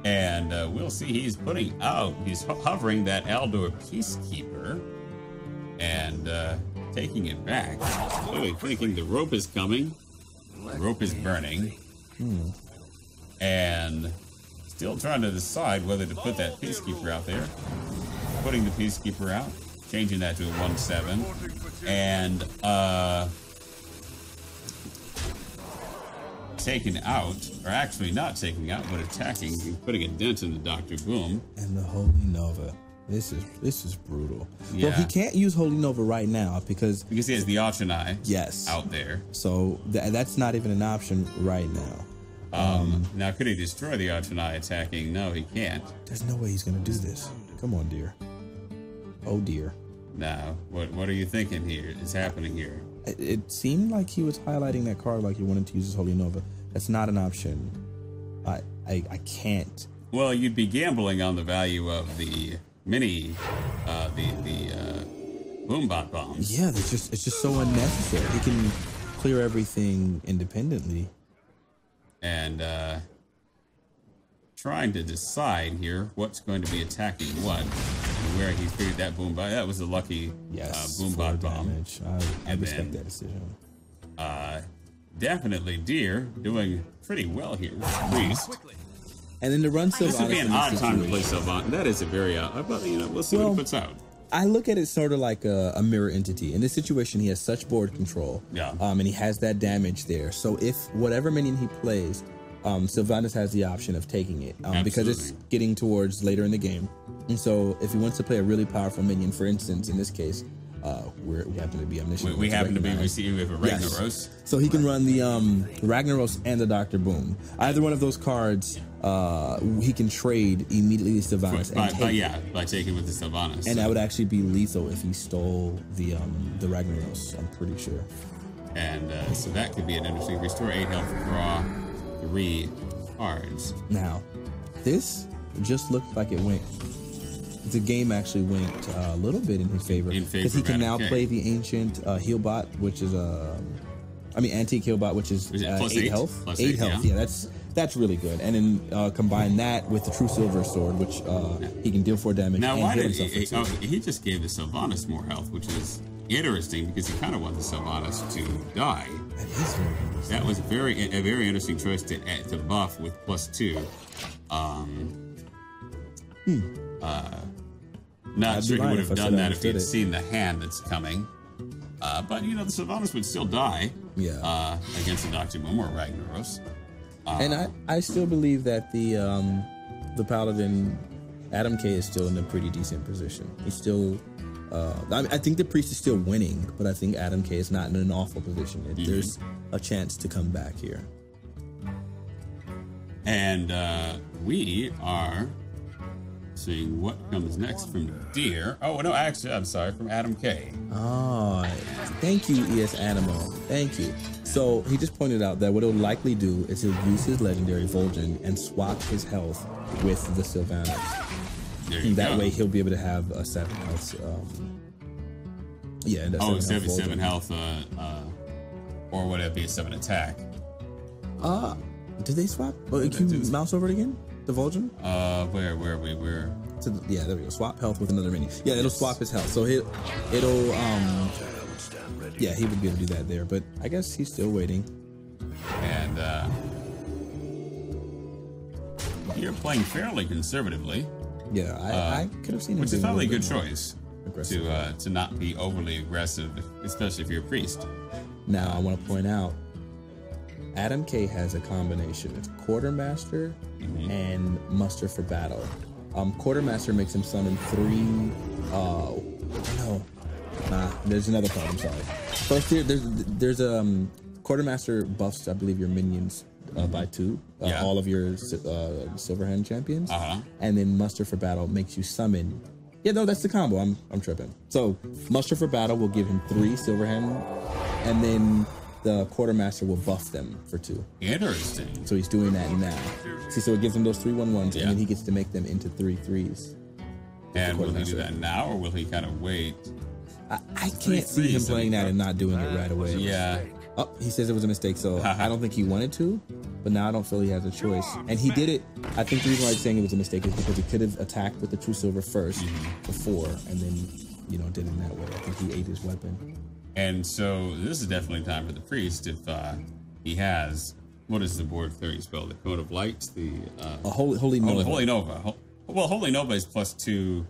Speaker 2: And we'll see, he's hovering that Aldor Peacekeeper and taking it back. Really thinking the rope is coming. The rope is burning. And still trying to decide whether to put that Peacekeeper out there. Putting the Peacekeeper out. Changing that to a 1/7. And taken out, or actually not taking out, but attacking and putting a dent into Dr. Boom.
Speaker 1: And the Holy Nova. This is brutal.
Speaker 2: Yeah.
Speaker 1: Well, he can't use Holy Nova right now because
Speaker 2: he has the Archonai out there.
Speaker 1: So that's not even an option right now.
Speaker 2: Now, could he destroy the Archonai attacking? No, he can't.
Speaker 1: There's no way he's going to do this. Come on, dear. Oh, dear.
Speaker 2: Now, what are you thinking here is happening here?
Speaker 1: It seemed like he was highlighting that card like he wanted to use his Holy Nova. That's not an option. I can't.
Speaker 2: Well, you'd be gambling on the value of the mini, the Boombot bombs.
Speaker 1: Yeah, it's just so unnecessary. He can clear everything independently.
Speaker 2: And trying to decide here what's going to be attacking what. Where he figured that Boombot. That was a lucky Boombot bomb.
Speaker 1: I respect that decision.
Speaker 2: Definitely Deer doing pretty well here. Priest.
Speaker 1: And then to run Sylvanas.
Speaker 2: This would be an odd time to play Sylvanas. That is a very odd. But we'll see what he puts out.
Speaker 1: I look at it sort of like a mirror entity. In this situation, he has such board control.
Speaker 2: Yeah.
Speaker 1: And he has that damage there. So if whatever minion he plays, Sylvanas has the option of taking it because it's getting towards later in the game. And so if he wants to play a really powerful minion, for instance, in this case, we happen to be omniscient.
Speaker 2: We happen to be receiving with a Ragnaros.
Speaker 1: Yes. So he can run the Ragnaros and the Dr. Boom. Either one of those cards, he can trade immediately to Sylvanas.
Speaker 2: By taking with the Sylvanas.
Speaker 1: And that would actually be lethal if he stole the Ragnaros, I'm pretty sure.
Speaker 2: And so that could be an interesting. Restore 8 health, draw 3 cards.
Speaker 1: Now, this just looked like it went. The game actually went a little bit in his favor because he can now play the ancient Healbot, which is antique Healbot, which is 8 health.
Speaker 2: Plus
Speaker 1: 8 health. Yeah, that's really good. And then combine that with the True Silver Sword, which he can deal 4 damage.
Speaker 2: Now,
Speaker 1: and
Speaker 2: why
Speaker 6: Oh,
Speaker 1: did
Speaker 2: he just gave the Sylvanas more health, which is interesting because he kind of wants the Sylvanas to die.
Speaker 1: That is very interesting.
Speaker 2: That was a very interesting choice to buff with +2. Not sure he would have done that if he had seen the hand that's coming. But the Sylvanas would still die. Against the Dr. Boom or Ragnaros.
Speaker 1: And I still believe that the Paladin Adam K is still in a pretty decent position. He's still. I think the Priest is still winning, but I think Adam K is not in an awful position. There's a chance to come back here.
Speaker 2: And we are seeing what comes next from Deer. Oh, no, actually, I'm sorry, from Adam K.
Speaker 1: Oh, thank you, ES Animo. Thank you. So he just pointed out that what he'll likely do is he'll use his legendary Vol'jin and swap his health with the Sylvanas. And that way he'll be able to have a 7 health.
Speaker 2: And 7 health, or would it be a 7 attack?
Speaker 1: Did they swap? Can you mouse over it again? The Vol'jin?
Speaker 2: Where we were.
Speaker 1: There we go. Swap health with another minion. Yeah, it'll swap his health. So he would be able to do that there. But I guess he's still waiting.
Speaker 2: And you're playing fairly conservatively.
Speaker 1: Yeah, I could have seen him.
Speaker 2: Which is probably a good choice to not be overly aggressive, especially if you're a priest.
Speaker 1: Now, I want to point out, Adam K has a combination. It's Quartermaster and Muster for Battle. Quartermaster makes him summon 3. There's another part. I'm sorry. First, there's Quartermaster buffs, I believe, your minions by 2. All of your Silverhand champions. And then Muster for Battle makes you summon. Yeah, no, that's the combo. I'm tripping. So Muster for Battle will give him 3 Silverhand, and then the Quartermaster will buff them for 2.
Speaker 2: Interesting.
Speaker 1: So he's doing that now. See, so it gives him those 3/1/1s, and then he gets to make them into 3/3s.
Speaker 2: And will he do that now, or will he kind of wait?
Speaker 1: I can't see him playing that and not doing it right away.
Speaker 2: Yeah.
Speaker 1: Oh, he says it was a mistake, so I don't think he wanted to, but now I don't feel he has a choice. And he did it. I think the reason why he's saying it was a mistake is because he could have attacked with the True Silver first before, and then, did it in that way. I think he ate his weapon.
Speaker 2: And so this is definitely time for the Priest if he has, what is the board clearing spell? The Cone of Light?
Speaker 1: Holy Nova.
Speaker 2: Holy Nova. Well, Holy Nova is +2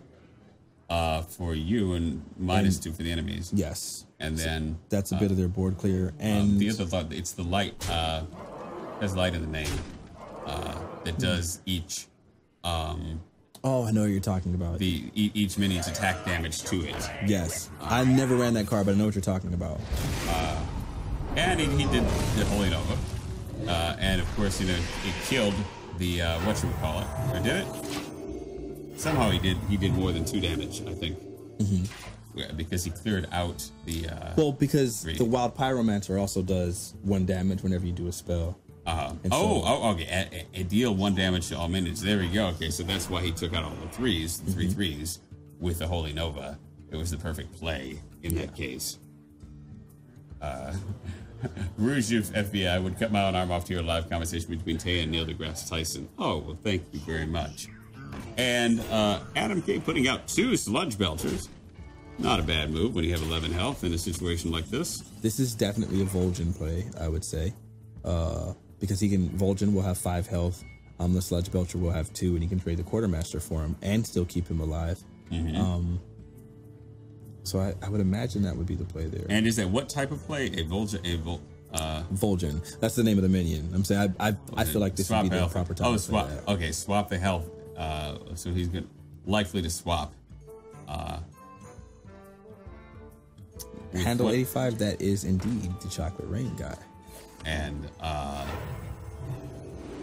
Speaker 2: for you and -2 for the enemies.
Speaker 1: Yes.
Speaker 2: And then
Speaker 1: that's a bit of their board clear. And
Speaker 2: the other thought, it's the light, has light in the name, that does each.
Speaker 1: I know what you're talking about.
Speaker 2: Each minion's attack damage to it.
Speaker 1: Yes. I never ran that card, but I know what you're talking about.
Speaker 2: And he did the Holy Nova. And of course, it killed the, whatchamacallit. Or did it? Somehow he did more than 2 damage, I think. Yeah, because he cleared out the...
Speaker 1: because the Wild Pyromancer also does 1 damage whenever you do a spell.
Speaker 2: Okay. A deal 1 damage to all minions. There we go. Okay, so that's why he took out all the 3s, the 3/3s, with the Holy Nova. It was the perfect play in that case. Rouge FBI would cut my own arm off to your live conversation between Tay and Neil deGrasse Tyson. Oh, well, thank you very much. And Adam K putting out 2 Sludge Belchers. Not a bad move when you have 11 health in a situation like this.
Speaker 1: This is definitely a Vol'jin play, I would say. Because Vol'jin will have 5 health. The Sludge Belcher will have 2, and he can trade the Quartermaster for him and still keep him alive. So I would imagine that would be the play there.
Speaker 2: And is that what type of play? A Vol'jin?
Speaker 1: Vol'jin. That's the name of the minion. I'm saying I feel like this would be the proper time.
Speaker 2: Swap. Okay, swap the health. So he's likely to swap.
Speaker 1: Handle 85, that is indeed the Chocolate Rain guy.
Speaker 2: And,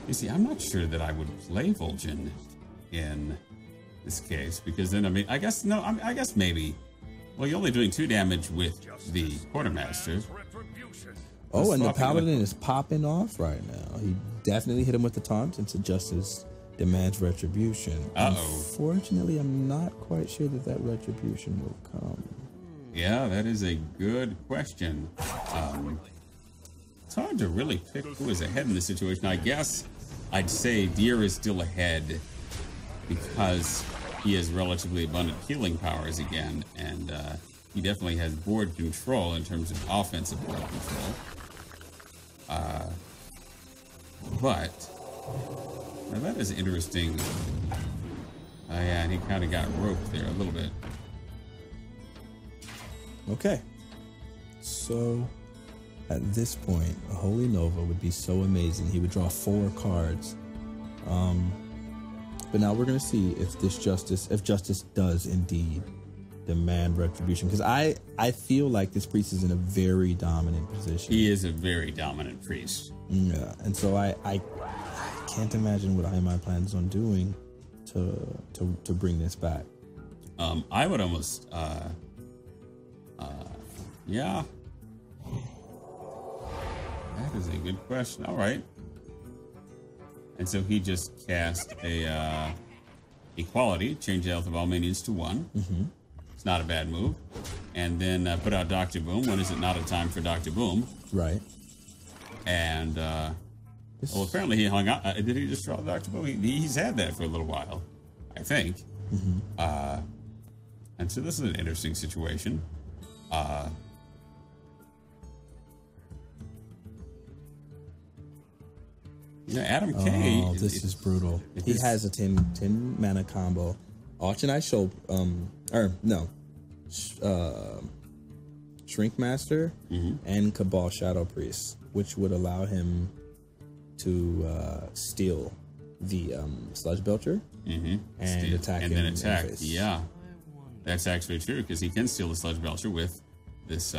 Speaker 2: you see, I'm not sure that I would play Vol'jin in this case, because then, I mean, I guess maybe. Well, you're only doing 2 damage with the Quartermaster.
Speaker 1: Oh, and the Paladin is popping off right now. He definitely hit him with the taunt, and Justice demands retribution. Unfortunately, I'm not quite sure that retribution will come.
Speaker 2: Yeah, that is a good question. It's hard to really pick who is ahead in this situation. I guess I'd say Deer is still ahead because he has relatively abundant healing powers again, and he definitely has board control in terms of offensive board control. But now that is interesting. Oh yeah, and he kind of got roped there a little bit.
Speaker 1: Okay. So at this point, a Holy Nova would be so amazing. He would draw 4 cards. But now we're going to see if Justice does indeed demand retribution. Because I feel like this priest is in a very dominant position.
Speaker 2: He is a very dominant priest.
Speaker 1: Yeah, and so I can't imagine what I plans on doing to bring this back.
Speaker 2: I would almost, yeah. That is a good question. All right. And so he just cast a equality, change the health of all minions to 1.
Speaker 1: Mm-hmm.
Speaker 2: It's not a bad move. And then put out Dr. Boom. When is it not a time for Dr. Boom?
Speaker 1: Right.
Speaker 2: And, well, apparently he hung out. Did he just draw Dr. Boom? He's had that for a little while, I think.
Speaker 1: Mm-hmm.
Speaker 2: And so this is an interesting situation. Yeah, Adam K.
Speaker 1: Oh, this is brutal. He has a 10 mana combo. Auction Eye Show, Shrink Master and Cabal Shadow Priest, which would allow him to steal the Sludge Belcher and attack him.
Speaker 2: And then attack. Yeah, that's actually true because he can steal the Sludge Belcher with this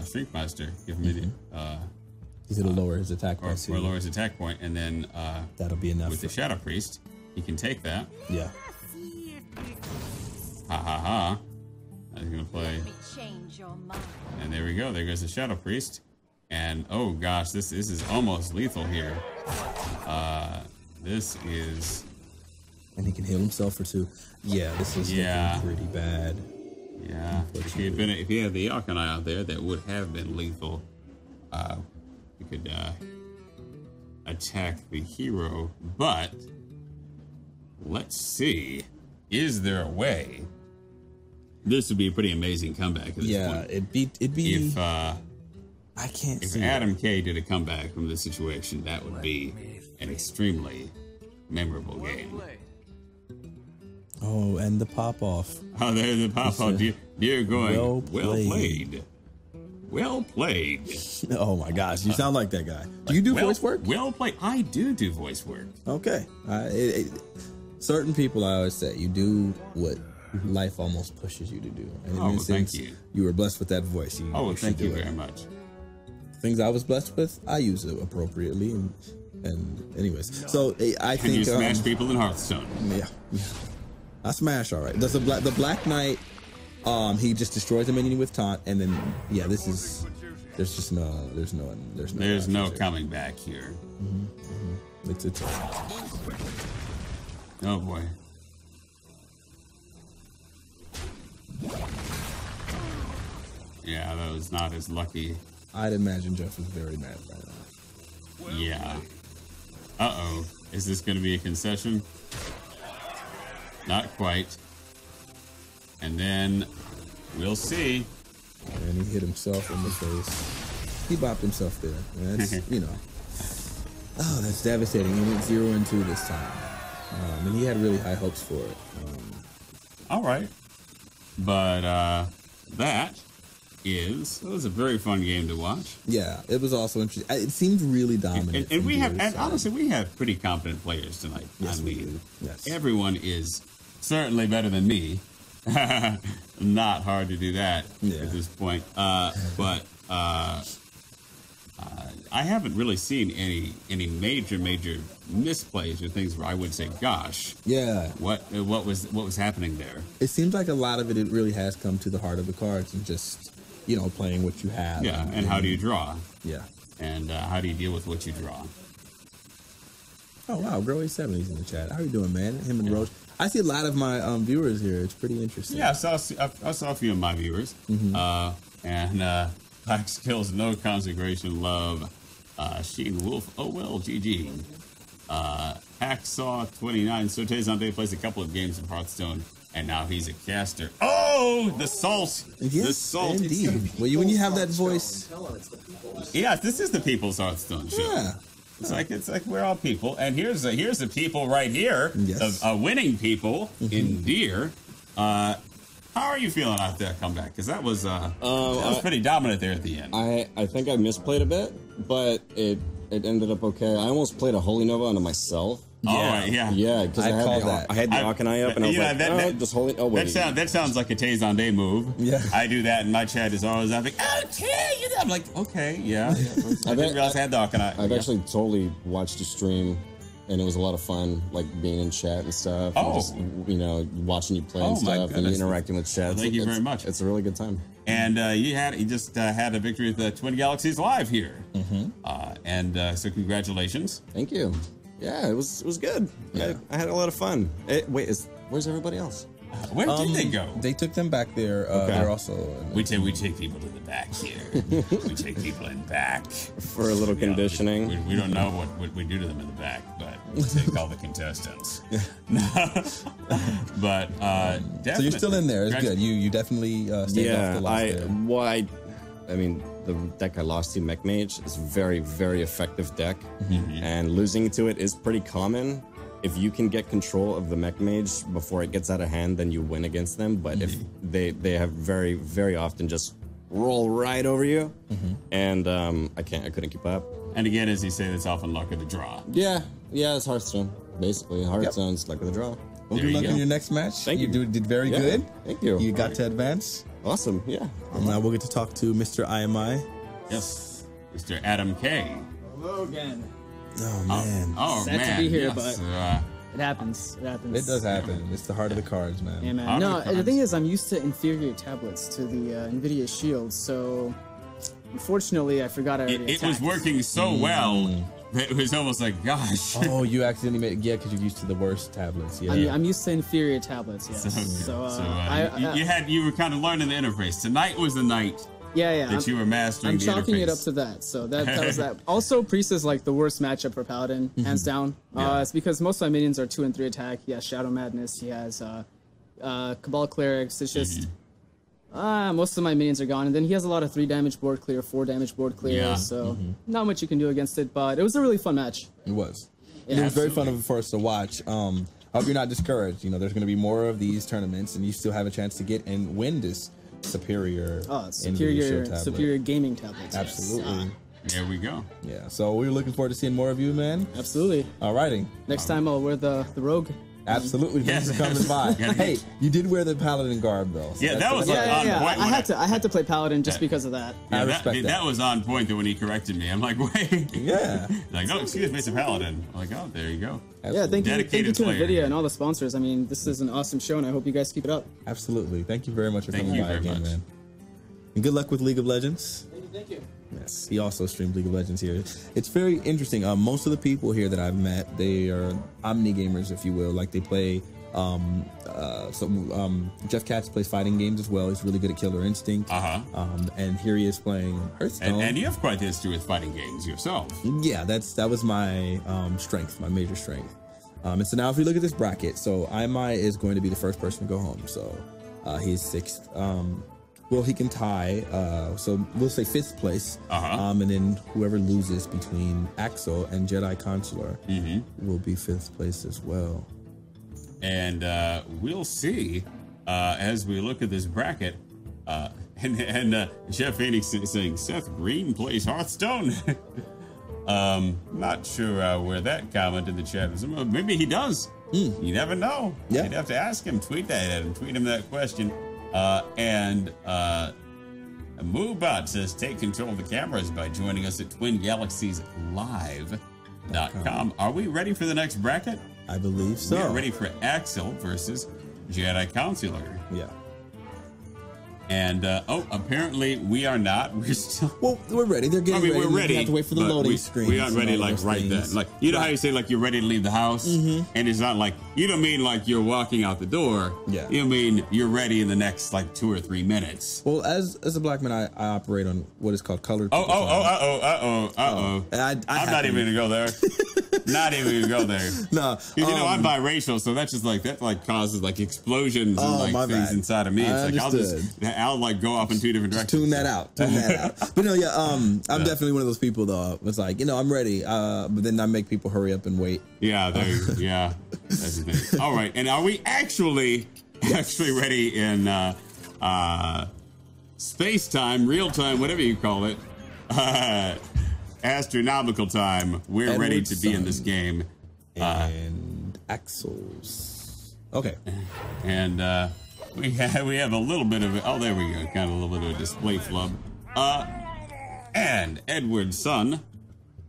Speaker 2: Shrink Master. Give him
Speaker 1: he's going to lower his attack point.
Speaker 2: Or lower his attack point, and then
Speaker 1: that'll be enough.
Speaker 2: With the Shadow Priest, he can take that.
Speaker 1: Yeah.
Speaker 2: Ha ha ha. He's going to play. And there we go. There goes the Shadow Priest. And oh gosh, this is almost lethal here. This is.
Speaker 1: And he can heal himself for 2. Yeah, this is looking pretty bad.
Speaker 2: Yeah. If he had the Arcanine out there, that would have been lethal. You could attack the hero, but let's see. Is there a way? This would be a pretty amazing comeback at this point.
Speaker 1: It'd be if
Speaker 2: I
Speaker 1: can't
Speaker 2: if
Speaker 1: see
Speaker 2: Adam K did a comeback from this situation, that would be an extremely memorable game.
Speaker 1: Oh, and the pop off.
Speaker 2: Oh, there's the pop off. Dear going, well played. Well played.
Speaker 1: Oh my gosh, you sound like that guy. Do you do voice work?
Speaker 2: Well played. I do voice work.
Speaker 1: Okay. Certain people, I always say, you do what life almost pushes you to do. And
Speaker 2: thank you.
Speaker 1: You were blessed with that voice.
Speaker 2: Thank you very much.
Speaker 1: Things I was blessed with, I use it appropriately. And anyways, so I think
Speaker 2: you smash people in Hearthstone.
Speaker 1: Yeah. I smash all right. Does the Black Knight? He just destroys the minion with taunt, and then there's no
Speaker 2: coming back here.
Speaker 1: It's
Speaker 2: oh boy. Yeah, that was not as lucky.
Speaker 1: I'd imagine Jeff was very mad right now.
Speaker 2: Yeah. Uh-oh. Is this going to be a concession? Not quite. And then we'll see.
Speaker 1: And he hit himself in the face. He bopped himself there. That's, oh, that's devastating. He went 0-2 this time. And he had really high hopes for it.
Speaker 2: All right. But that was a very fun game to watch.
Speaker 1: Yeah, it was also interesting. It seemed really dominant.
Speaker 2: And honestly, we have pretty competent players tonight.
Speaker 1: Yes,
Speaker 2: I mean,
Speaker 1: yes.
Speaker 2: Everyone is certainly better than me Not hard to do that at this point. But I haven't really seen any major misplays or things where I would say, "Gosh, what was happening there?"
Speaker 1: It seems like a lot of it really has come to the heart of the cards and just playing what you have.
Speaker 2: Yeah, and how do you draw?
Speaker 1: Yeah,
Speaker 2: and how do you deal with what you draw?
Speaker 1: Oh wow, Growy70's in the chat. How are you doing, man? Him and Roach. I see a lot of my viewers here. It's pretty interesting.
Speaker 2: Yeah, I saw a few of my viewers. And Black Skills, No Consecration, Love, Sheen Wolf, oh well, GG. Hacksaw 29, so Tay Zonday plays a couple of games in Hearthstone, and now he's a caster. Oh, the salt!
Speaker 1: Yes,
Speaker 2: the salt.
Speaker 1: Indeed. Well, when you have that voice.
Speaker 2: Yeah, this is the People's Hearthstone show.
Speaker 1: Yeah.
Speaker 2: It's like we're all people, and here's the people right here, winning people in Deer. How are you feeling after that comeback? Because that was pretty dominant there at the end.
Speaker 10: I think I misplayed a bit, but it ended up okay. I almost played a Holy Nova onto myself. Yeah, because I had the Akanai up, and I was like, just Holy. Oh wait,
Speaker 2: that sounds like a Tay Zonday move.
Speaker 1: Yeah,
Speaker 2: I do that, and my chat is always like, "Oh, Tay, you." I'm like, okay, yeah. I didn't realize I had the Akanai.
Speaker 10: I've actually totally watched you stream, and it was a lot of fun, like being in chat and stuff.
Speaker 2: Oh,
Speaker 10: and just, watching you play and stuff, and interacting with chat.
Speaker 2: Thank you very much.
Speaker 10: It's a really good time.
Speaker 2: And you just had a victory with the Twin Galaxies live here. So congratulations.
Speaker 10: Thank you. Yeah, it was good. Yeah. I had a lot of fun. Where's everybody else?
Speaker 2: Where did they go?
Speaker 1: They took them back there. They're also.
Speaker 2: We take people to the back here. We take people in back
Speaker 10: for a little conditioning.
Speaker 2: We don't know what we do to them in the back, but we take all the contestants. But definitely.
Speaker 1: So you're still in there. It's good. You definitely stayed off the loss
Speaker 10: I mean, the deck I lost to, Mech Mage, is a very, very effective deck, and losing to it is pretty common. If you can get control of the Mech Mage before it gets out of hand, then you win against them. But if they have very, very often just roll right over you, and I couldn't keep up.
Speaker 2: And again, as you say, that's often luck of the draw.
Speaker 10: Yeah, it's Hearthstone. Basically, Hearthstone's luck of the draw.
Speaker 1: Well, good luck in your next match.
Speaker 10: Thank you.
Speaker 1: Did very good.
Speaker 10: Thank you.
Speaker 1: You got to advance.
Speaker 10: Awesome, yeah.
Speaker 1: And now we'll get to talk to Mr. IMI.
Speaker 2: Yes, Mr. Adam K.
Speaker 6: Hello again.
Speaker 1: Oh, man.
Speaker 6: Sad to be here, but it happens.
Speaker 1: It does happen. It's the heart of the cards, man.
Speaker 6: Yeah, man. No, the thing is, I'm used to inferior tablets to the NVIDIA Shield, so unfortunately, I forgot I already
Speaker 2: It was working so well. It was almost like, gosh.
Speaker 1: Oh, you accidentally made because you're used to the worst tablets. Yeah,
Speaker 6: I'm used to inferior tablets. Yes.
Speaker 2: You were kind of learning the interface. Tonight was the night. That you were mastering.
Speaker 6: I'm
Speaker 2: the
Speaker 6: chalking
Speaker 2: interface.
Speaker 6: it up to that. So that was that. Also, Priest is like the worst matchup for Paladin, hands down. It's because most of my minions are 2 and 3 attack. He has Shadow Madness. He has Cabal Clerics. It's just most of my minions are gone, and then he has a lot of 3 damage board clear, 4 damage board clear. So not much you can do against it. But it was a really fun match.
Speaker 1: It was. Yeah, it was very fun for us to watch. I hope you're not discouraged. There's going to be more of these tournaments, and you still have a chance to get and win this superior
Speaker 6: gaming tablets.
Speaker 1: Absolutely.
Speaker 2: There we go.
Speaker 1: Yeah. So we're looking forward to seeing more of you, man.
Speaker 6: Absolutely.
Speaker 1: All righty.
Speaker 6: Next time I'll wear the rogue.
Speaker 1: Absolutely. Thanks for coming by. Hey, you did wear the Paladin garb though.
Speaker 2: So that was on point.
Speaker 6: I had to play Paladin just because of that.
Speaker 1: I respect that.
Speaker 2: That was on point when he corrected me. I'm like, wait.
Speaker 1: Yeah.
Speaker 2: Like, oh, excuse me, it's a Paladin. I'm like, oh, there you go.
Speaker 6: Yeah, thank you to NVIDIA and all the sponsors. I mean, this is an awesome show, and I hope you guys keep it up.
Speaker 1: Absolutely. Thank you very much for coming by again, man. And good luck with League of Legends.
Speaker 6: Thank you.
Speaker 1: Yes, he also streams League of Legends here. It's very interesting. Most of the people here that I've met, they are omni gamers, if you will. Like they play. Jeff Katz plays fighting games as well. He's really good at Killer Instinct. And here he is playing Hearthstone.
Speaker 2: And you have quite the history with fighting games yourself.
Speaker 1: Yeah, that was my strength, my major strength. And so now if we look at this bracket, so IMI is going to be the first person to go home. So he's 6th. Well, he can tie, so we'll say 5th place, and then whoever loses between Axel and Jedi Consular will be 5th place as well.
Speaker 2: And we'll see as we look at this bracket. And Chef Phoenix is saying Seth Green plays Hearthstone. Not sure where that comment in the chat is. Maybe he does. You never know.
Speaker 1: Yeah.
Speaker 2: You'd have to ask him. Tweet that at him. Tweet him that question. Moobot says, take control of the cameras by joining us at twingalaxieslive.com. Are we ready for the next bracket?
Speaker 1: I believe so.
Speaker 2: We are ready for Axel versus Jedi Counselor.
Speaker 1: Yeah.
Speaker 2: And, apparently we are not. We're still...
Speaker 1: Well, we're ready. They're getting ready.
Speaker 2: We're ready.
Speaker 1: We have to wait for the loading screen.
Speaker 2: We aren't ready, like, right then. Like, you know how you say, like, you're ready to leave the house? And it's not like, you don't mean like you're walking out the door.
Speaker 1: Yeah.
Speaker 2: You mean you're ready in the next, like, 2 or 3 minutes.
Speaker 1: Well, as a black man, I operate on what is called colored.
Speaker 2: I'm not even going to go there. Not even going to go there.
Speaker 1: No.
Speaker 2: You know, I'm biracial, so that's just like, that, like, causes, like, explosions and, like, things inside of me. It's like, I'll like go off in 2 different directions.
Speaker 1: Tune that out. But no, I'm definitely one of those people though. It's like, I'm ready, but then I make people hurry up and wait.
Speaker 2: Yeah, that's the thing. All right, and are we actually ready in space time, real time, whatever you call it, astronomical time? We're ready to be in this game.
Speaker 1: And Axel's okay,
Speaker 2: and. We have a little bit of oh, there we go, kind of a little bit of a display flub. And Edwardson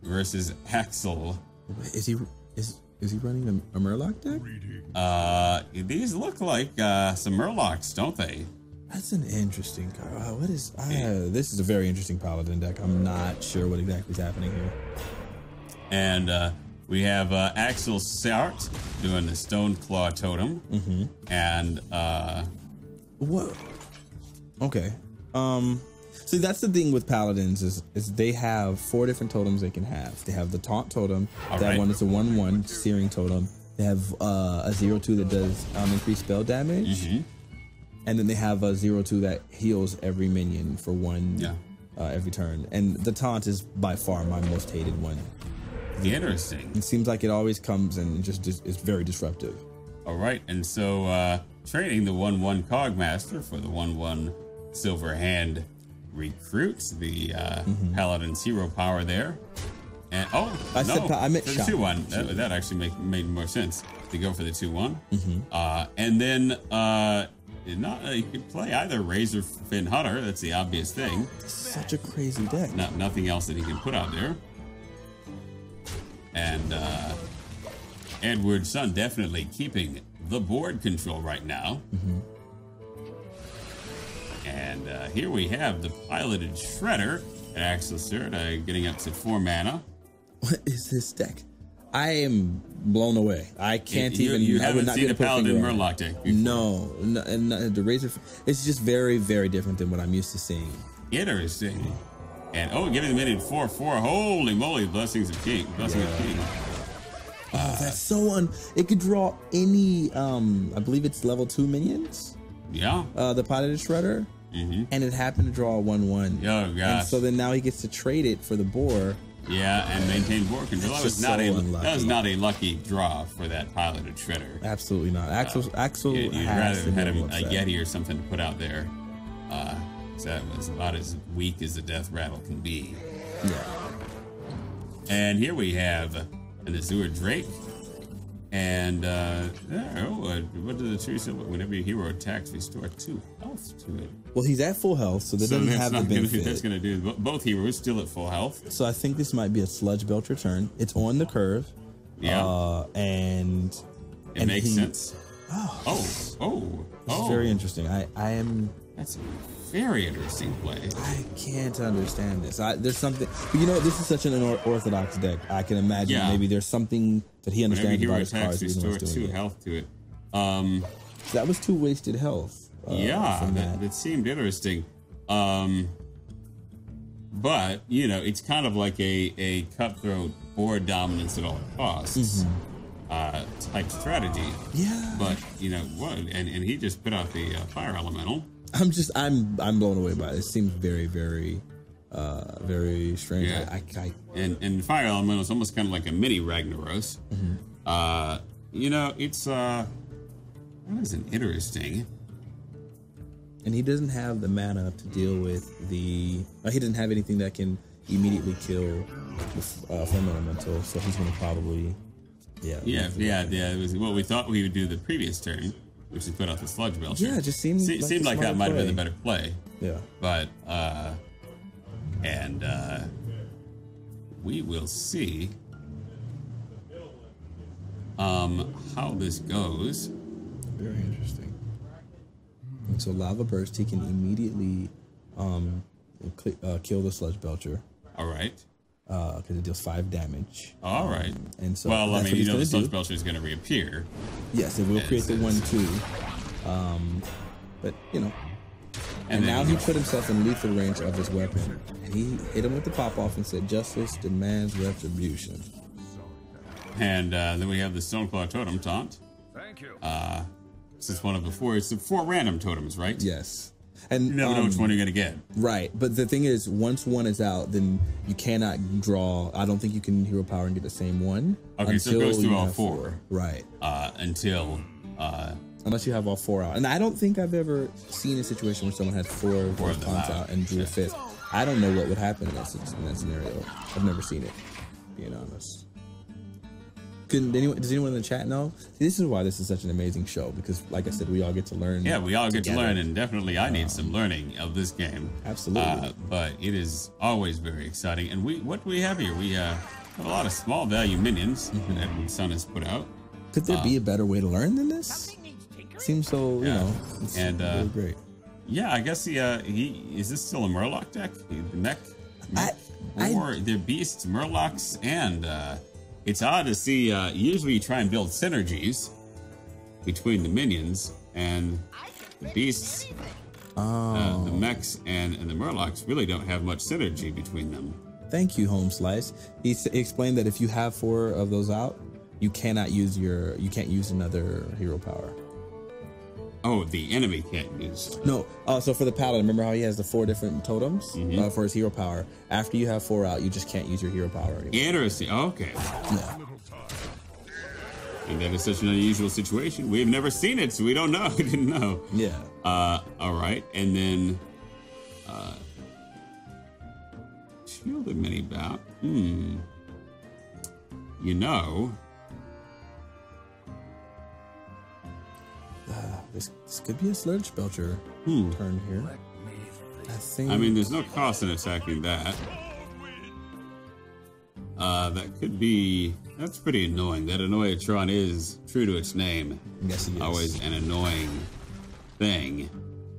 Speaker 2: versus Axel.
Speaker 1: Is he running a Murloc deck?
Speaker 2: These look like some Murlocs, don't they?
Speaker 1: That's an interesting card. What is this is a very interesting Paladin deck. I'm not sure what exactly is happening here.
Speaker 2: And we have Axel Sart doing the Stone Claw Totem. And
Speaker 1: what? Okay. See, that's the thing with Paladins is they have 4 different totems they can have. They have the Taunt Totem. That one is a 1/1 Searing Totem. They have a 0/2 that does increased spell damage. And then they have a 0/2 that heals every minion for 1 every turn. And the Taunt is by far my most hated one.
Speaker 2: Interesting.
Speaker 1: It seems like it always comes and just is very disruptive.
Speaker 2: All right, and so training the 1/1 Cogmaster for the 1/1 Silver Hand Recruit, the Paladin's hero power there. And I meant for the 2/1. That actually made more sense to go for the 2/1. And then you could play either Razorfin Hunter. That's the obvious thing.
Speaker 1: Such a crazy deck.
Speaker 2: Nothing else that he can put out there. And Edwardson definitely keeping the board control right now. And here we have the piloted Shredder and Axel Sart getting up to 4 mana.
Speaker 1: What is this deck? I am blown away. I can't even.
Speaker 2: You haven't seen a Paladin Murloc deck before.
Speaker 1: No, and the Razor. It's just very, very different than what I'm used to seeing.
Speaker 2: Interesting. And giving the minion 4/4. Holy moly! Blessings of King. Blessings of King.
Speaker 1: Oh, that's so it could draw any. I believe it's level 2 minions.
Speaker 2: Yeah.
Speaker 1: The piloted Shredder. And it happened to draw a 1/1.
Speaker 2: Oh gosh.
Speaker 1: And so then now he gets to trade it for the boar.
Speaker 2: Yeah, and maintain board control. That was not a lucky draw for that piloted Shredder.
Speaker 1: Absolutely not. Axel.
Speaker 2: You'd rather have had him a Yeti or something to put out there. So that was about as weak as the Death Rattle can be.
Speaker 1: Yeah.
Speaker 2: And here we have an Azure Drake. And what does the tree symbol? Whenever your hero attacks, restore 2 health to it.
Speaker 1: Well, he's at full health, so that doesn't have the benefit.
Speaker 2: That's going to do both heroes still at full health.
Speaker 1: So I think this might be a Sludge Belt return. It's on the curve.
Speaker 2: Yeah.
Speaker 1: And
Speaker 2: it makes sense.
Speaker 1: This is very interesting.
Speaker 2: That's a very interesting play.
Speaker 1: I can't understand this. There's something. This is such an unorthodox deck. I can imagine maybe there's something that he understands about his cards.
Speaker 2: Restore 2 health to it.
Speaker 1: So that was 2 wasted health.
Speaker 2: That seemed interesting. But it's kind of like a cutthroat board dominance at all costs type strategy.
Speaker 1: Yeah.
Speaker 2: But and he just put out the fire elemental.
Speaker 1: I'm blown away by it. It seems very, very, very strange.
Speaker 2: Yeah. And fire elemental is almost kind of like a mini Ragnaros. It's that isn't interesting.
Speaker 1: And he doesn't have the mana to deal with he doesn't have anything that can immediately kill the flame elemental, so he's going to probably
Speaker 2: Yeah. It was what we thought we would do the previous turn, which is put out the Sludge Belcher.
Speaker 1: Yeah, it just seemed
Speaker 2: like that might have been the better play.
Speaker 1: Yeah.
Speaker 2: But we will see how this goes.
Speaker 1: Very interesting. And so Lava Burst, he can immediately kill the Sludge Belcher.
Speaker 2: All right.
Speaker 1: Because it deals 5 damage.
Speaker 2: All right.
Speaker 1: And so,
Speaker 2: well, I mean, the Sludge Belcher is going to reappear.
Speaker 1: Yes, it will create the 1/2. But and now he put himself in lethal range of his weapon. And he hit him with the pop off and said, "Justice demands retribution."
Speaker 2: And then we have the Stoneclaw Totem taunt.
Speaker 11: Thank you.
Speaker 2: Since one of the 4, it's the 4 random totems, right?
Speaker 1: Yes. And
Speaker 2: you never know which one you're gonna get.
Speaker 1: Right, but the thing is, once one is out, then you cannot draw. I don't think you can hero power and get the same one.
Speaker 2: Okay, so it goes through all 4.
Speaker 1: Right.
Speaker 2: Until
Speaker 1: unless you have all 4 out, and I don't think I've ever seen a situation where someone had 4 taunts out and drew a 5th. I don't know what would happen in that scenario. I've never seen it, being honest. Does anyone in the chat know? See, this is why this is such an amazing show, because, like I said, we all get to learn.
Speaker 2: Yeah, we all get to learn, and definitely I need some learning of this game.
Speaker 1: Absolutely.
Speaker 2: But it is always very exciting. And what do we have here? We have a lot of small value minions that Edwardson has put out.
Speaker 1: Could there be a better way to learn than this? Seems so, it's really great.
Speaker 2: Yeah, I guess is this still a Murloc deck? The mech? Or the beasts, Murlocs, and it's odd to see, usually you try and build synergies between the minions, and the beasts, the mechs, and the Murlocs really don't have much synergy between them.
Speaker 1: Thank you, Home Slice. He explained that if you have 4 of those out, you can't use another hero power.
Speaker 2: Oh, the enemy can't use.
Speaker 1: No. So for the Paladin, remember how he has the 4 different totems for his hero power? After you have 4 out, you just can't use your hero power anymore.
Speaker 2: Interesting. Okay. Yeah. And that is such an unusual situation. We've never seen it, so we don't know. We didn't know.
Speaker 1: Yeah.
Speaker 2: All right. And then Shielded Mini Bout.
Speaker 1: This could be a Sludge Belcher turn here.
Speaker 2: I mean, there's no cost in attacking that. That could be... That's pretty annoying. That Annoyatron is true to its name.
Speaker 1: Yes, it is.
Speaker 2: Always an annoying thing.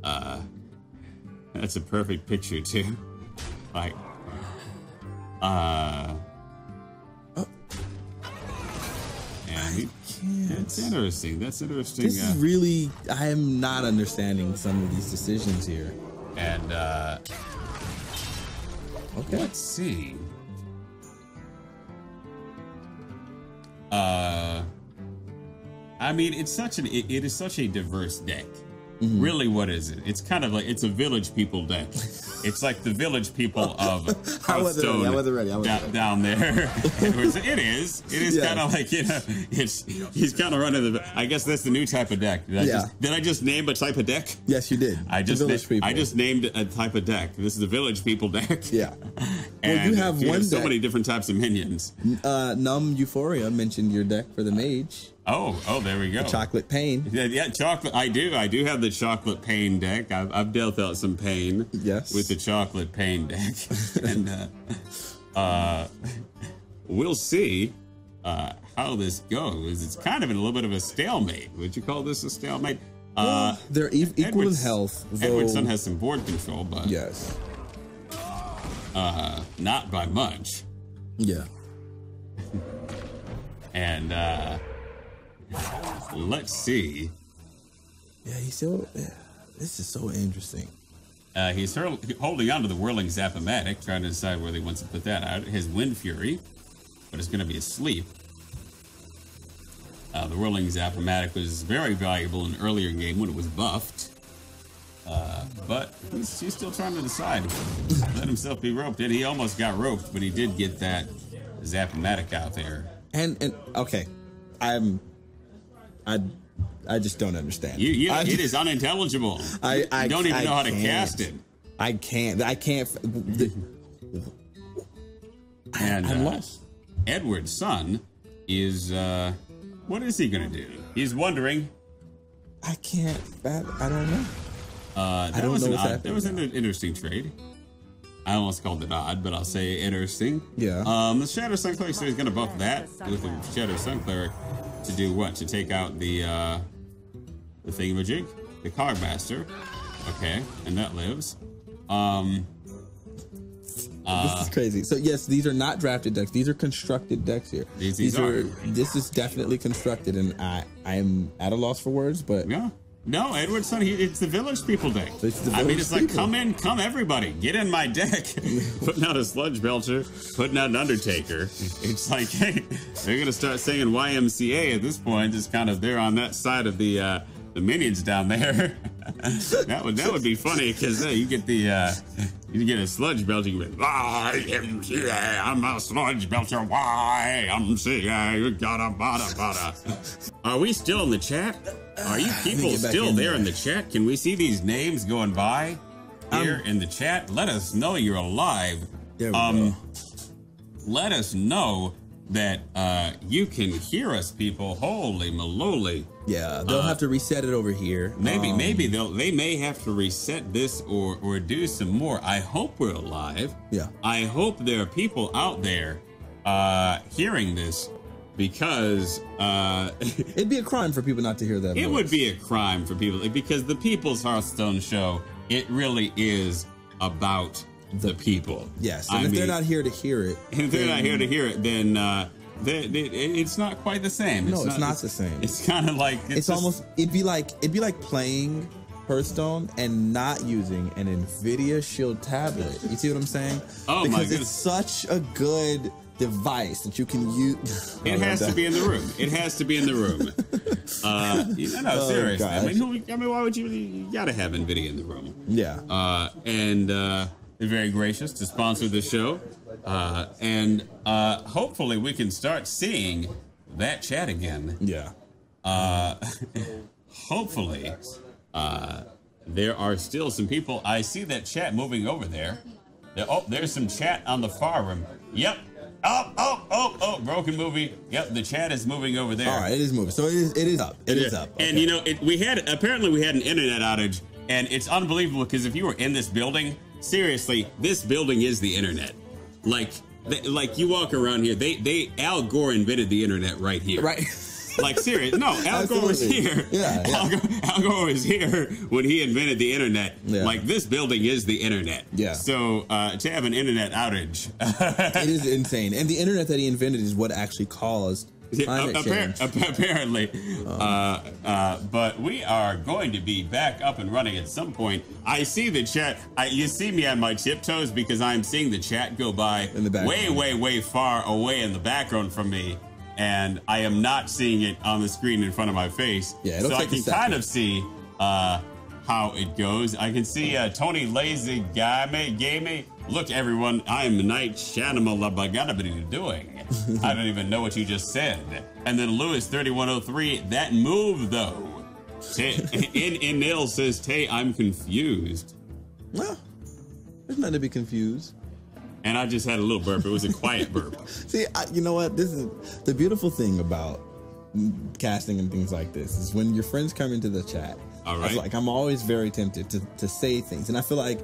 Speaker 2: That's a perfect picture, too. Like... That's interesting. That's interesting.
Speaker 1: This is really... I am not understanding some of these decisions here.
Speaker 2: And,
Speaker 1: okay.
Speaker 2: Let's see. I mean, it is such a diverse deck. Really, what is it? It's kind of like, it's a village people deck. It's like the village people of Hearthstone down there. It is kind of like, he's kind of running I guess that's the new type of deck. Did I just name a type of deck?
Speaker 1: Yes, you did.
Speaker 2: I just named a type of deck. This is the village people deck.
Speaker 1: Yeah.
Speaker 2: And
Speaker 1: well, you have
Speaker 2: so many different types of minions.
Speaker 1: Numb Euphoria mentioned your deck for the mage.
Speaker 2: Oh, there we go.
Speaker 1: The Chocolate Pain.
Speaker 2: Yeah, chocolate. I do have the Chocolate Pain deck. I've dealt out some pain. With the Chocolate Pain deck, and we'll see how this goes. It's kind of in a little bit of a stalemate. Would you call this a stalemate?
Speaker 1: They're equal in health.
Speaker 2: Edwardson has some board control, but
Speaker 1: yes,
Speaker 2: not by much.
Speaker 1: Yeah,
Speaker 2: and. Let's see.
Speaker 1: Yeah, he's still... Yeah, this is so interesting.
Speaker 2: He's holding on to the Whirling Zap-O-Matic, trying to decide whether he wants to put that out. His Wind Fury, but it's going to be asleep. The Whirling Zap-O-Matic was very valuable in an earlier game when it was buffed. But he's still trying to decide. Let himself be roped. And he almost got roped, but he did get that Zap-O-Matic out there.
Speaker 1: And okay, I just don't understand.
Speaker 2: It is unintelligible. I don't even know how to cast it.
Speaker 1: I can't.
Speaker 2: And
Speaker 1: I'm lost.
Speaker 2: Edwardson is, what is he gonna do? He's wondering.
Speaker 1: I can't. I don't know.
Speaker 2: That was an interesting trade. I almost called it odd, but I'll say interesting.
Speaker 1: Yeah.
Speaker 2: The Shadow Sun Cleric, so he's gonna buff that with the Shadow Sun Cleric to do what? To take out the thingamajig, the Cogmaster. Okay, and that lives.
Speaker 1: This is crazy. So yes, these are not drafted decks. These are constructed decks here.
Speaker 2: These are.
Speaker 1: This is definitely constructed, and I am at a loss for words. But
Speaker 2: yeah, no, Edwardson. It's the Village People deck. It's like come everybody, get in my deck. Putting out a Sludge Belcher, putting out an Undertaker. It's like, hey, they're gonna start saying YMCA at this point. It's kind of they're on that side of the minions down there. that would be funny because you get you get a Sludge Belcher. You get YMCA. I'm a Sludge Belcher. YMCA. Bada. Are we still in the chat? Are you people still there in the chat? Can we see these names going by here in the chat? Let us know you're alive.
Speaker 1: There we go.
Speaker 2: Let us know that you can hear us, people. Holy maloli.
Speaker 1: Yeah, they'll have to reset it over here.
Speaker 2: Maybe they may have to reset this or do some more. I hope we're alive.
Speaker 1: Yeah.
Speaker 2: I hope there are people out there hearing this, because
Speaker 1: it'd be a crime for people not to hear that.
Speaker 2: It would be a crime for people, because the People's Hearthstone show, it really is about the people.
Speaker 1: Yes, and if they're not here to hear it,
Speaker 2: then it's not quite the same.
Speaker 1: It's not the same.
Speaker 2: It's kind of like
Speaker 1: it'd be like playing Hearthstone and not using an NVIDIA Shield tablet. You see what I'm saying?
Speaker 2: Oh, my goodness.
Speaker 1: Because it's such a good device that you can use.
Speaker 2: It has to be in the room. It has to be in the room. Seriously. I mean, why would you gotta have NVIDIA in the room?
Speaker 1: Yeah.
Speaker 2: And they're very gracious to sponsor the show. And hopefully we can start seeing that chat again.
Speaker 1: Yeah.
Speaker 2: Hopefully there are still some people. I see that chat moving over there. There's some chat on the far room. Yep. Oh, broken movie. Yep, the chat is moving over there.
Speaker 1: All right, it is moving. So it is up. It is up.
Speaker 2: Okay. And we had an internet outage, and it's unbelievable because if you were in this building, seriously, this building is the internet. Like you walk around here, Al Gore invented the internet right here.
Speaker 1: Right.
Speaker 2: Like, serious. No, Al Gore was here.
Speaker 1: Yeah.
Speaker 2: Al Gore was here when he invented the internet.
Speaker 1: Yeah.
Speaker 2: Like, this building is the internet.
Speaker 1: Yeah.
Speaker 2: So, to have an internet outage.
Speaker 1: It is insane. And the internet that he invented is what actually caused climate change.
Speaker 2: Apparently. But we are going to be back up and running at some point. I see the chat. You see me on my tiptoes because I'm seeing the chat go by
Speaker 1: in the background.
Speaker 2: way far away in the background from me. And I am not seeing it on the screen in front of my face.
Speaker 1: Yeah,
Speaker 2: so I can kind of see how it goes. I can see Tony Lazy Game. Look, everyone, I am Night Shanimal doing. I don't even know what you just said. And then Lewis 3103, that move though. In Nail says, Tay, I'm confused.
Speaker 1: Well, there's nothing to be confused.
Speaker 2: And I just had a little burp. It was a quiet burp.
Speaker 1: See, you know what? This is the beautiful thing about casting and things like this is when your friends come into the chat.
Speaker 2: All right.
Speaker 1: I'm always very tempted to say things. And I feel like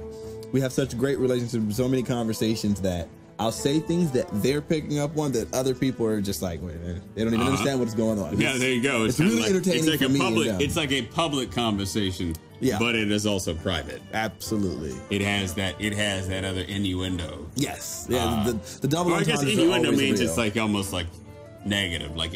Speaker 1: we have such great relationships, so many conversations that I'll say things that they're picking up on that other people are just like, wait, they don't even understand what's going on.
Speaker 2: Yeah, there you go.
Speaker 1: It's really entertaining.
Speaker 2: It's like a public. It's like a public conversation.
Speaker 1: Yeah,
Speaker 2: but it is also private.
Speaker 1: Absolutely.
Speaker 2: It has that other innuendo.
Speaker 1: Yes. Yeah. The double.
Speaker 2: I guess innuendo means
Speaker 1: real.
Speaker 2: It's like almost like negative. Like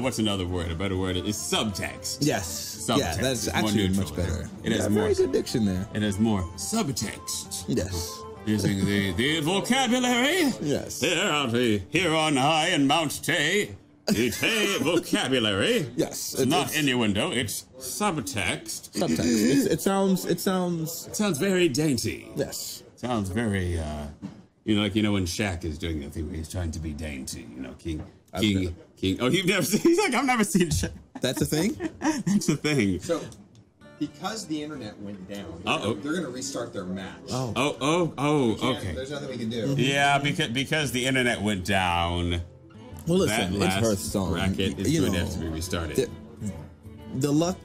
Speaker 2: what's another word? A better word is subtext.
Speaker 1: Yes.
Speaker 2: Subtext.
Speaker 1: Yeah, that's actually much better.
Speaker 2: It has more.
Speaker 1: Very good diction there.
Speaker 2: It has more subtext.
Speaker 1: Yes.
Speaker 2: Using the vocabulary.
Speaker 1: Yes.
Speaker 2: Here on high in Mount Tay. The Tay vocabulary.
Speaker 1: Yes.
Speaker 2: It's not innuendo, it's subtext.
Speaker 1: Subtext. It sounds
Speaker 2: very dainty.
Speaker 1: Yes.
Speaker 2: Sounds very when Shaq is doing that thing where he's trying to be dainty, King. Oh, you've never seen he's like, I've never seen Shaq.
Speaker 1: That's a thing?
Speaker 2: That's a thing.
Speaker 3: So because the internet went down, they're going to restart their match.
Speaker 2: Okay.
Speaker 3: There's nothing we can do.
Speaker 2: Yeah, because the internet went down.
Speaker 1: Well, listen,
Speaker 2: that
Speaker 1: it's
Speaker 2: last
Speaker 1: Hearthstone.
Speaker 2: bracket is going to have to be restarted.
Speaker 1: The luck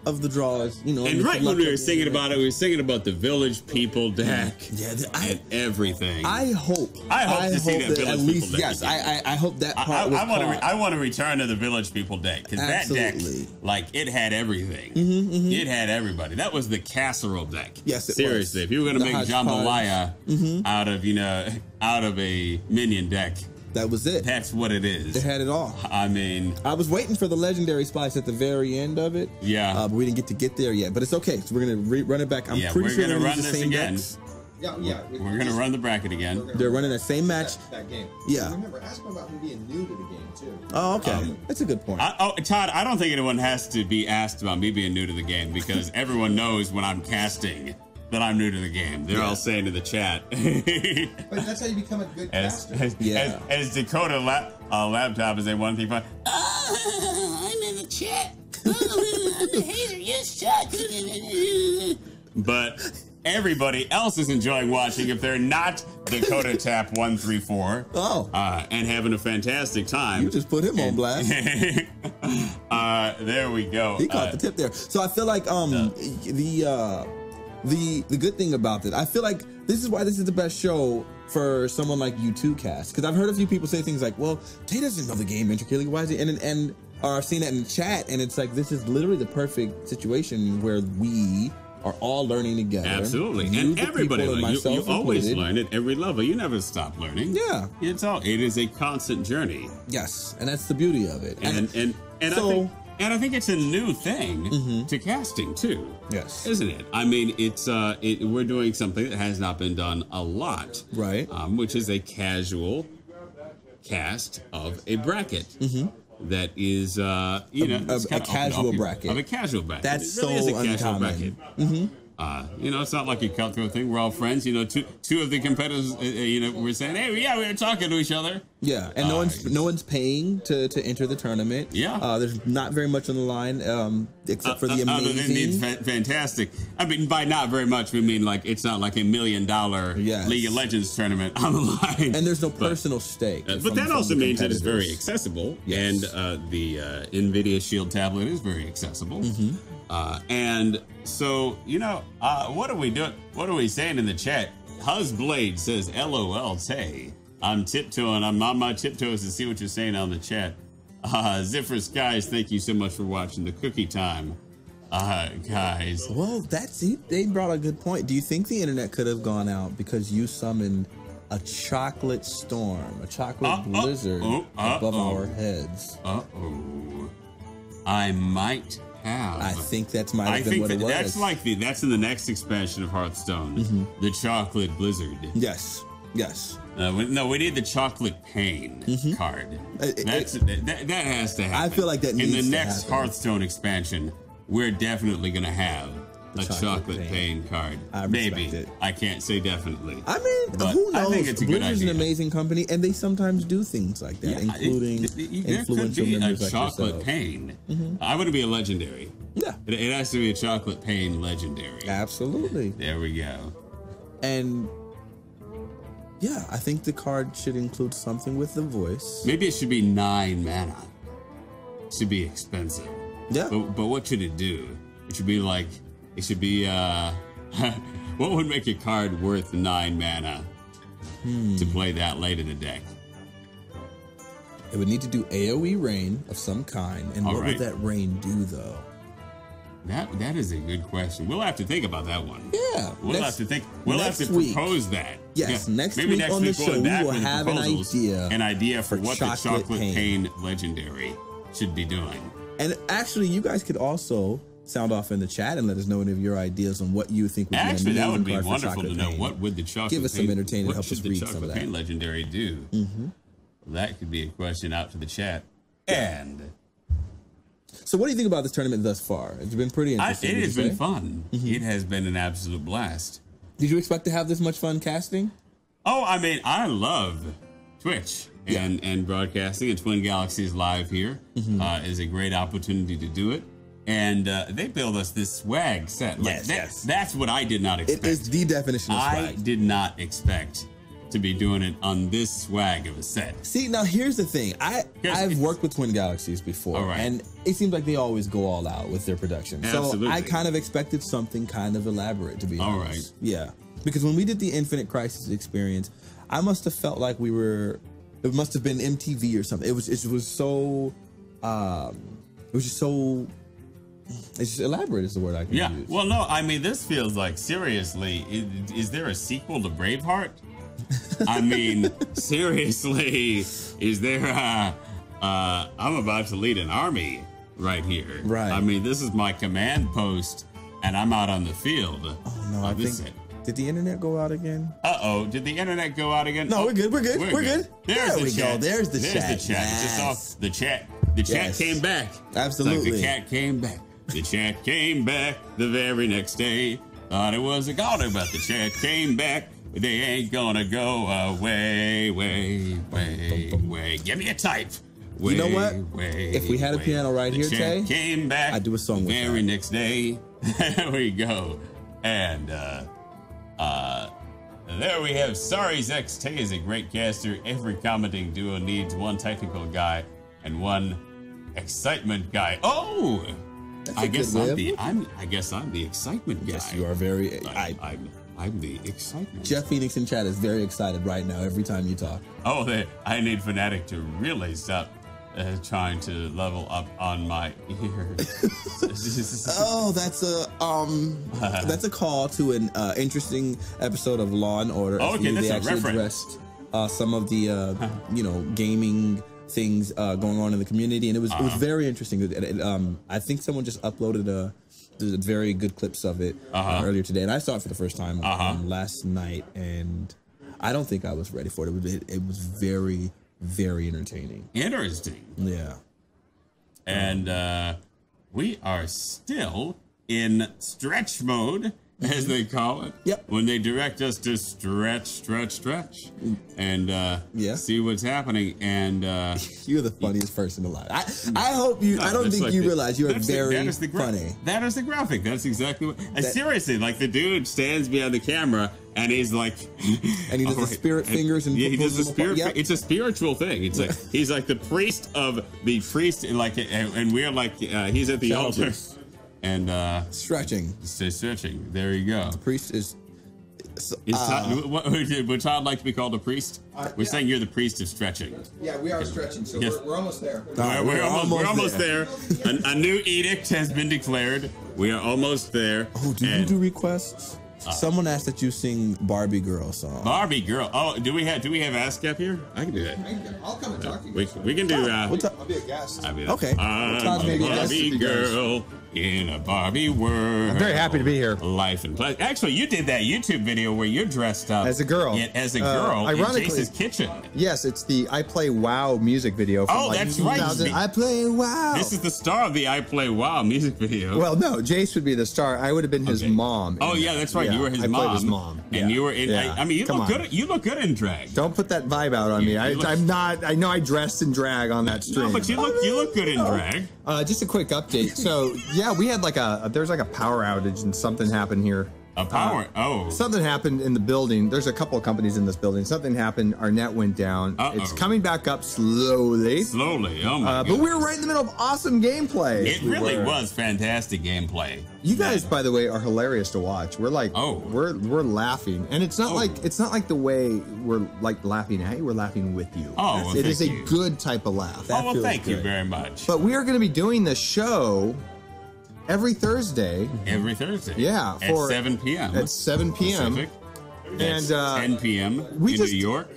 Speaker 1: of the draws,
Speaker 2: And right when we were singing about it, we were singing about the Village People deck and everything.
Speaker 1: I hope
Speaker 2: to see that Village People deck.
Speaker 1: Yes, I hope that part
Speaker 2: I want to return to the Village People deck because that deck, it had everything. It had everybody. That was the casserole deck.
Speaker 1: Yes, it
Speaker 2: seriously.
Speaker 1: was.
Speaker 2: If you were going to make jambalaya out of a minion deck.
Speaker 1: That was it.
Speaker 2: That's what it is.
Speaker 1: It had it all.
Speaker 2: I mean,
Speaker 1: I was waiting for the legendary splice at the very end of it.
Speaker 2: Yeah.
Speaker 1: But we didn't get there yet. But it's okay. So we're going to run it back. I'm pretty sure
Speaker 2: we're going to run this again.
Speaker 1: Decks.
Speaker 3: Yeah.
Speaker 2: We're going to run the bracket again.
Speaker 1: They're running that same match.
Speaker 3: That game.
Speaker 1: Yeah.
Speaker 3: Remember, ask them about him being new to the game, too.
Speaker 1: Oh, okay. That's a good point.
Speaker 2: Todd, I don't think anyone has to be asked about me being new to the game because everyone knows when I'm casting that I'm new to the game. They're all saying in the chat.
Speaker 3: But that's how you become a good caster.
Speaker 2: As Dakota laptop is a 135. I'm in the chat. I'm a hater. You suck. But everybody else is enjoying watching if they're not Dakota Tap 134. And having a fantastic time.
Speaker 1: You just put him on blast.
Speaker 2: There we go.
Speaker 1: He caught the tip there. So I feel like the good thing about it, I feel like this is why this is the best show for someone like you to cast. Because I've heard a few people say things like, well, Tay doesn't know the game intricately. Why is he? And I've seen that in the chat, and it's like, this is literally the perfect situation where we are all learning together.
Speaker 2: Absolutely.
Speaker 1: You,
Speaker 2: and everybody, you always
Speaker 1: included.
Speaker 2: learn at every level. You never stop learning.
Speaker 1: Yeah.
Speaker 2: It is a constant journey.
Speaker 1: Yes. And that's the beauty of it.
Speaker 2: And I think it's a new thing to casting too.
Speaker 1: Yes,
Speaker 2: isn't it? I mean, we're doing something that has not been done a lot,
Speaker 1: right?
Speaker 2: Which is a casual cast of a bracket that is,
Speaker 1: a casual bracket.
Speaker 2: Of a casual bracket.
Speaker 1: That's
Speaker 2: it really
Speaker 1: so
Speaker 2: is a casual
Speaker 1: uncommon.
Speaker 2: bracket. It's not like a cutthroat thing. We're all friends. Two of the competitors, we're saying, hey, we were talking to each other.
Speaker 1: Yeah, and no one's paying to enter the tournament.
Speaker 2: Yeah,
Speaker 1: there's not very much on the line, except for the amazing.
Speaker 2: Fantastic. I mean, by not very much, we mean like it's not like $1 million League of Legends tournament on the line.
Speaker 1: And there's no personal stake.
Speaker 2: But that also means that it's very accessible. Yes. And the NVIDIA Shield tablet is very accessible. And so, what are we doing? What are we saying in the chat? Huzblade says, LOL, Tay. I'm tiptoeing. I'm on my tiptoes to see what you're saying on the chat. Ziffer Skies, thank you so much for watching the cookie time. Guys.
Speaker 1: Well, they brought a good point. Do you think the internet could have gone out because you summoned a chocolate storm, a chocolate blizzard above our heads?
Speaker 2: I might have.
Speaker 1: I think that's might have been what it was.
Speaker 2: That's in the next expansion of Hearthstone, the chocolate blizzard.
Speaker 1: Yes.
Speaker 2: We need the chocolate pain card. That has to happen.
Speaker 1: I feel like that needs to happen.
Speaker 2: In the next Hearthstone expansion, we're definitely going to have a chocolate pain card. Maybe. I can't say definitely.
Speaker 1: I mean,
Speaker 2: but
Speaker 1: who knows?
Speaker 2: I think it's a good
Speaker 1: Blizzard's
Speaker 2: idea.
Speaker 1: an amazing company, and they sometimes do things like that, including influential members like yourself.
Speaker 2: Chocolate pain. I want to be a legendary.
Speaker 1: Yeah.
Speaker 2: It has to be a chocolate pain legendary.
Speaker 1: Absolutely.
Speaker 2: There we go.
Speaker 1: And yeah, I think the card should include something with the voice.
Speaker 2: Maybe it should be 9 mana. It should be expensive.
Speaker 1: Yeah.
Speaker 2: But what should it do? It should be like, what would make a card worth 9 mana to play that late in the deck?
Speaker 1: It would need to do AoE rain of some kind. And what would that rain do, though?
Speaker 2: That is a good question. We'll have to think about that one.
Speaker 1: Yeah.
Speaker 2: We'll have to think. We'll have to propose that.
Speaker 1: Yes,
Speaker 2: yeah.
Speaker 1: next
Speaker 2: Maybe
Speaker 1: week on the show, we will have an idea
Speaker 2: for what the chocolate pain legendary should be doing.
Speaker 1: And actually, you guys could also sound off in the chat and let us know any of your ideas on what you think would be
Speaker 2: actually that would be
Speaker 1: card
Speaker 2: wonderful to know.
Speaker 1: pain.
Speaker 2: What would the chocolate
Speaker 1: give us some entertainment and help us read some of that?
Speaker 2: What should the chocolate pain legendary do? That could be a question out to the chat. And
Speaker 1: so, what do you think about this tournament thus far? It's been pretty interesting.
Speaker 2: It has been fun. It has been an absolute blast.
Speaker 1: Did you expect to have this much fun casting?
Speaker 2: Oh, I mean, I love Twitch and broadcasting, and Twin Galaxies live here is a great opportunity to do it. And they build us this swag set. Like, that's what I did not expect.
Speaker 1: It is the definition of swag.
Speaker 2: I did not expect to be doing it on this swag of a set.
Speaker 1: See, now here's the thing. I've worked with Twin Galaxies before, and it seems like they always go all out with their production.
Speaker 2: Absolutely.
Speaker 1: So I kind of expected something kind of elaborate, to be honest. Yeah. Because when we did the Infinite Crisis experience, I must have felt like we were, it must have been MTV or something. It was just so it's just elaborate is the word I can use.
Speaker 2: Well, no, I mean, this feels like, seriously, is there a sequel to Braveheart? I mean, seriously, is there I'm about to lead an army right here.
Speaker 1: Right.
Speaker 2: I mean, this is my command post, and I'm out on the field.
Speaker 1: Oh, no, I think... Did the internet go out again?
Speaker 2: Uh-oh, did the internet go out again?
Speaker 1: No, we're good. We're good.
Speaker 2: There's
Speaker 1: there we
Speaker 2: chat.
Speaker 1: go. There's the chat.
Speaker 2: There's the chat.
Speaker 1: Yes.
Speaker 2: Just off the chat. The chat came back.
Speaker 1: Absolutely.
Speaker 2: Like the cat came back. The chat came back the very next day. Thought it was a goner, but the chat came back. They ain't gonna go away, way. Give me a type.
Speaker 1: You know what? If we had a piano right here, Tay,
Speaker 2: came back.
Speaker 1: I'd do a song with
Speaker 2: the very next day. There we go. And there we have Sorry Zex. Tay is a great caster. Every commenting duo needs one technical guy and one excitement guy. Oh, I guess I'm the excitement guy.
Speaker 1: Yes, you are very.
Speaker 2: I'm the excitement.
Speaker 1: Jeff Phoenix in chat is very excited right now every time you talk.
Speaker 2: Oh, I need Fanatiq to really stop trying to level up on my ears.
Speaker 1: Oh, that's a call to an interesting episode of Law and Order.
Speaker 2: Okay, that's
Speaker 1: they
Speaker 2: a
Speaker 1: actually
Speaker 2: reference.
Speaker 1: Addressed some of the gaming things going on in the community, and it was very interesting. I think someone just uploaded very good clips of it earlier today, and I saw it for the first time last night, and I don't think I was ready for it. It was very, very entertaining.
Speaker 2: Interesting.
Speaker 1: Yeah.
Speaker 2: And we are still in stretch mode, as they call it.
Speaker 1: Yep.
Speaker 2: When they direct us to stretch, and see what's happening. And
Speaker 1: you're the funniest person alive. I hope you. I don't think you realize you are very funny.
Speaker 2: That is the graphic. That's exactly what. Seriously, like the dude stands behind the camera and he's like,
Speaker 1: and he does the spirit fingers and
Speaker 2: he does the spirit. Yep. It's a spiritual thing. It's like he's like the priest of the priest, and we're like he's at the altar. And
Speaker 1: stretching.
Speaker 2: Stretching. There you go.
Speaker 1: The priest is.
Speaker 2: Would Todd like to be called a priest? We're saying you're the priest of stretching.
Speaker 3: Yeah, we are stretching, so we're almost there.
Speaker 2: We're almost there. A new edict has been declared. We are almost there.
Speaker 1: Oh, you do requests? Someone asked that you sing Barbie Girl song.
Speaker 2: Barbie Girl. Oh, do we have ASCAP here? I can do that.
Speaker 3: I'll come and talk to you.
Speaker 2: We can do.
Speaker 3: I'll be a guest.
Speaker 1: Okay.
Speaker 2: Barbie Girl in a Barbie world.
Speaker 3: I'm very happy to be here.
Speaker 2: Life and pleasure. Actually, you did that YouTube video where you're dressed up
Speaker 3: as a girl.
Speaker 2: Ironically, in Jace's kitchen.
Speaker 3: Yes, it's the I Play WoW music video. From
Speaker 2: that's right.
Speaker 3: I Play WoW.
Speaker 2: This is the star of the I Play WoW music video.
Speaker 3: Well, no, Jace would be the star. I would have been his mom.
Speaker 2: Oh yeah, that's right.
Speaker 3: Yeah,
Speaker 2: you were his
Speaker 3: mom.
Speaker 2: I
Speaker 3: played his mom.
Speaker 2: And you were in. Yeah. I mean, you look good. You look good in drag.
Speaker 3: Don't put that vibe out on me. I'm not. I know I dressed in drag on that stream.
Speaker 2: No, but you look good in drag.
Speaker 3: Just a quick update. So yeah, we had there's like a power outage and something happened here.
Speaker 2: A power?
Speaker 3: Something happened in the building. There's a couple of companies in this building. Something happened. Our net went down. It's coming back up slowly.
Speaker 2: Oh my god!
Speaker 3: But we were right in the middle of awesome gameplay.
Speaker 2: It really was fantastic gameplay.
Speaker 3: You guys, by the way, are hilarious to watch. We're like, we're laughing, and it's not like the way we're like laughing at you. We're laughing with you. It is a good type of laugh.
Speaker 2: Thank you very much.
Speaker 3: But we are going to be doing the show every Thursday. Yeah.
Speaker 2: At 7 p.m.
Speaker 3: At 7 p.m.
Speaker 2: Pacific.
Speaker 3: And
Speaker 2: 10 p.m. in New York.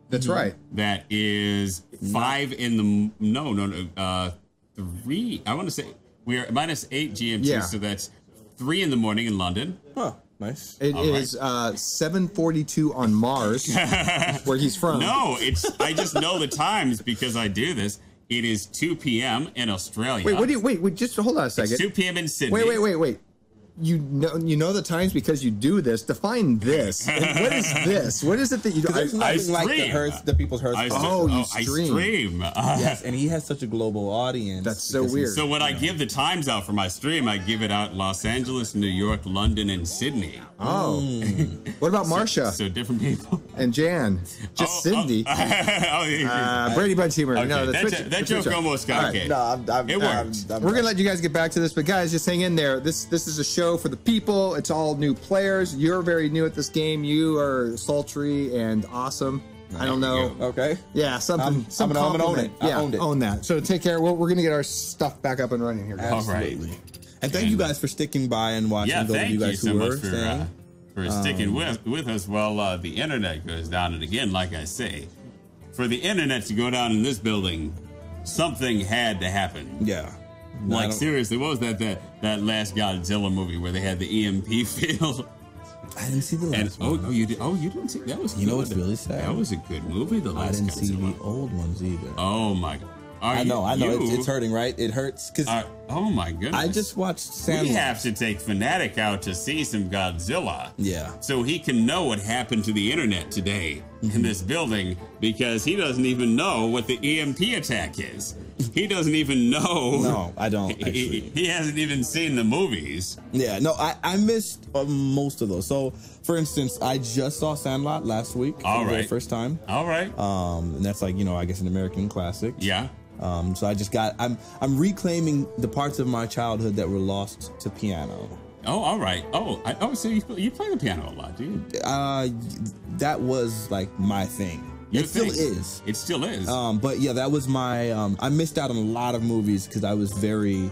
Speaker 3: That's right.
Speaker 2: That is 5 in the 3. I want to say we're minus 8 GMT, so that's 3 in the morning in London.
Speaker 1: Oh, nice.
Speaker 3: It is 7:42 on Mars, where he's from.
Speaker 2: No, I just know the times because I do this. It is 2 p.m. in Australia.
Speaker 3: Wait, just hold on a second.
Speaker 2: It's 2 p.m. in Sydney.
Speaker 3: Wait. you know the times because you do this. Define this. And what is this? What is it that you do?
Speaker 1: I stream. Like the people's Hearthstone.
Speaker 3: You
Speaker 2: stream.
Speaker 1: Yes, and he has such a global audience.
Speaker 3: That's so weird.
Speaker 2: So when I give the times out for my stream, I give it out Los Angeles, New York, London, and Sydney.
Speaker 3: Oh. What about Marsha?
Speaker 2: So different people.
Speaker 3: And Jan. Just Cindy. Brady Bunch humor.
Speaker 2: Okay.
Speaker 3: No,
Speaker 2: that joke almost got okay.
Speaker 1: No,
Speaker 2: it worked.
Speaker 3: We're going to let you guys get back to this, but guys, just hang in there. This is a show for the people. It's all new players. You're very new at this game. You are sultry and awesome. I don't know.
Speaker 1: Okay.
Speaker 3: Yeah, something. I'm
Speaker 1: gonna own it.
Speaker 3: Yeah,
Speaker 1: I owned it.
Speaker 3: Own that. So take care. We're going to get our stuff back up and running here, guys.
Speaker 2: All right.
Speaker 1: And thank you guys for sticking by and watching.
Speaker 2: Yeah,
Speaker 1: those of you guys
Speaker 2: so
Speaker 1: who
Speaker 2: much
Speaker 1: were staying.
Speaker 2: for sticking with us while the internet goes down. And again, like I say, for the internet to go down in this building, something had to happen.
Speaker 1: Yeah.
Speaker 2: Like seriously, what was that last Godzilla movie where they had the EMP field?
Speaker 1: I didn't see the last one.
Speaker 2: Oh, you didn't see that? Was
Speaker 1: you know what's really sad?
Speaker 2: That was a good movie. The last
Speaker 1: I didn't
Speaker 2: Godzilla.
Speaker 1: see the old ones either.
Speaker 2: Oh my!
Speaker 1: I know. It's hurting, right? It hurts because.
Speaker 2: Oh my goodness!
Speaker 1: I just watched Sandlot.
Speaker 2: We have to take Fanatiq out to see some Godzilla.
Speaker 1: Yeah.
Speaker 2: So he can know what happened to the internet today in this building because he doesn't even know what the EMP attack is. He doesn't even know.
Speaker 1: No, I don't. Actually.
Speaker 2: He hasn't even seen the movies.
Speaker 1: Yeah, no, I missed most of those. So, for instance, I just saw Sandlot last week for the very first time.
Speaker 2: All right.
Speaker 1: And that's like, I guess an American classic.
Speaker 2: Yeah.
Speaker 1: So I just I'm reclaiming the parts of my childhood that were lost to piano.
Speaker 2: Oh, all right. So you play the piano a lot, do you?
Speaker 1: That was like my thing. It still is.
Speaker 2: It still is.
Speaker 1: But yeah, that was my. I missed out on a lot of movies because I was very.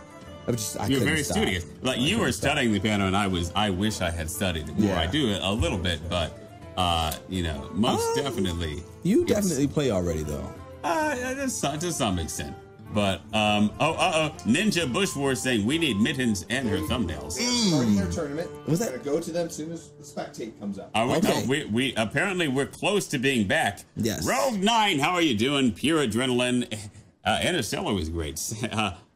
Speaker 2: You're very studious. Like you were studying the piano, and I wish I had studied it more.
Speaker 1: Yeah.
Speaker 2: I do it a little bit, but most definitely.
Speaker 1: You definitely play already, though.
Speaker 2: To some extent. But Ninja Bush War saying we need mittens and her thumbnails.
Speaker 3: Starting their tournament.
Speaker 1: Was that?
Speaker 3: We're gonna go to them as soon as the spectate comes up.
Speaker 2: Okay. We apparently we're close to being back.
Speaker 1: Yes.
Speaker 2: Rogue 9, how are you doing? Pure adrenaline. Interstellar was great.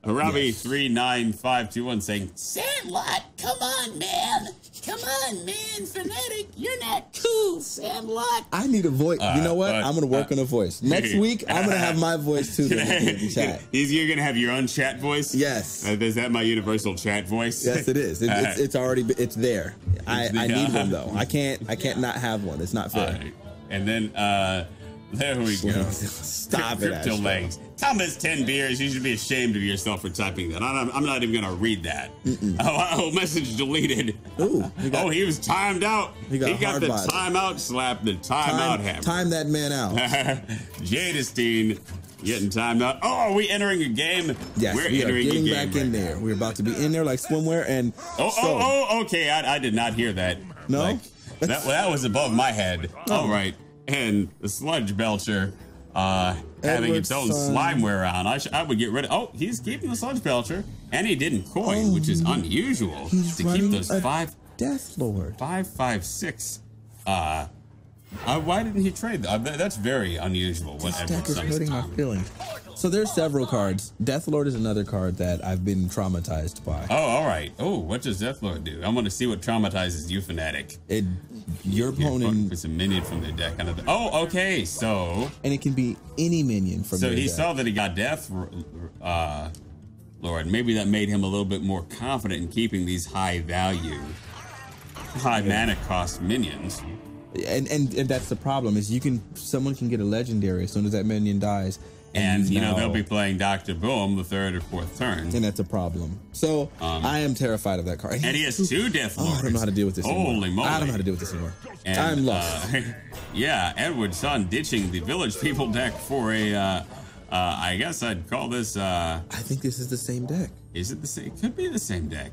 Speaker 2: Robbie 39521 saying, Sandlot, come on, man. Come on, man. Fanatiq, you're not cool, Sandlot.
Speaker 1: I need a voice. You know what? I'm going to work on a voice. Next week, I'm going to have my voice too. In the chat.
Speaker 2: You're going to have your own chat voice?
Speaker 1: Yes.
Speaker 2: Is that my universal chat voice?
Speaker 1: Yes, it is. It's already, it's there. I need one though. I can't not have one. It's not fair.
Speaker 2: Right. And then, there we go.
Speaker 1: Stop it,
Speaker 2: Crypto legs. Thomas 10 beers. You should be ashamed of yourself for typing that. I'm not even going to read that. Message deleted.
Speaker 1: Ooh,
Speaker 2: he was timed out. He got the timeout slap, the timeout hammer.
Speaker 1: Time that man out.
Speaker 2: Jadestein getting timed out. Oh, are we entering a game?
Speaker 1: Yes,
Speaker 2: we're
Speaker 1: we
Speaker 2: entering
Speaker 1: are getting
Speaker 2: a game
Speaker 1: back in there. We're about to be in there like swimwear and.
Speaker 2: Okay. I did not hear that.
Speaker 1: No,
Speaker 2: that was above my head. All right. And the sludge belcher having its own slimeware on. I would get rid of. Oh, he's keeping the sludge belcher, and he didn't coin, which is unusual to keep those 5
Speaker 1: Death Lord
Speaker 2: 556. Why didn't he trade? That's very unusual.
Speaker 1: This deck is hurting my feelings. So there's several cards. Death Lord is another card that I've been traumatized by.
Speaker 2: Oh, all right. Oh, what does Death Lord do? I want to see what traumatizes you, Fanatiq.
Speaker 1: Your opponent
Speaker 2: puts a minion from their deck. Okay. So.
Speaker 1: And it can be any minion from their deck.
Speaker 2: So he saw that he got Death Lord. Maybe that made him a little bit more confident in keeping these high mana cost minions.
Speaker 1: And that's the problem is someone can get a legendary as soon as that minion dies.
Speaker 2: And they'll be playing Dr. Boom the 3rd or 4th turn.
Speaker 1: And that's a problem. So I am terrified of that card.
Speaker 2: And he has 2 Death Lords.
Speaker 1: I don't know how to deal with this anymore.
Speaker 2: Holy moly.
Speaker 1: I don't know how to deal with this anymore.
Speaker 2: And,
Speaker 1: I'm lost.
Speaker 2: Edwardson ditching the Village People deck for a, I guess I'd call this... I
Speaker 1: think this is the same deck.
Speaker 2: Is it the same? It could be the same deck.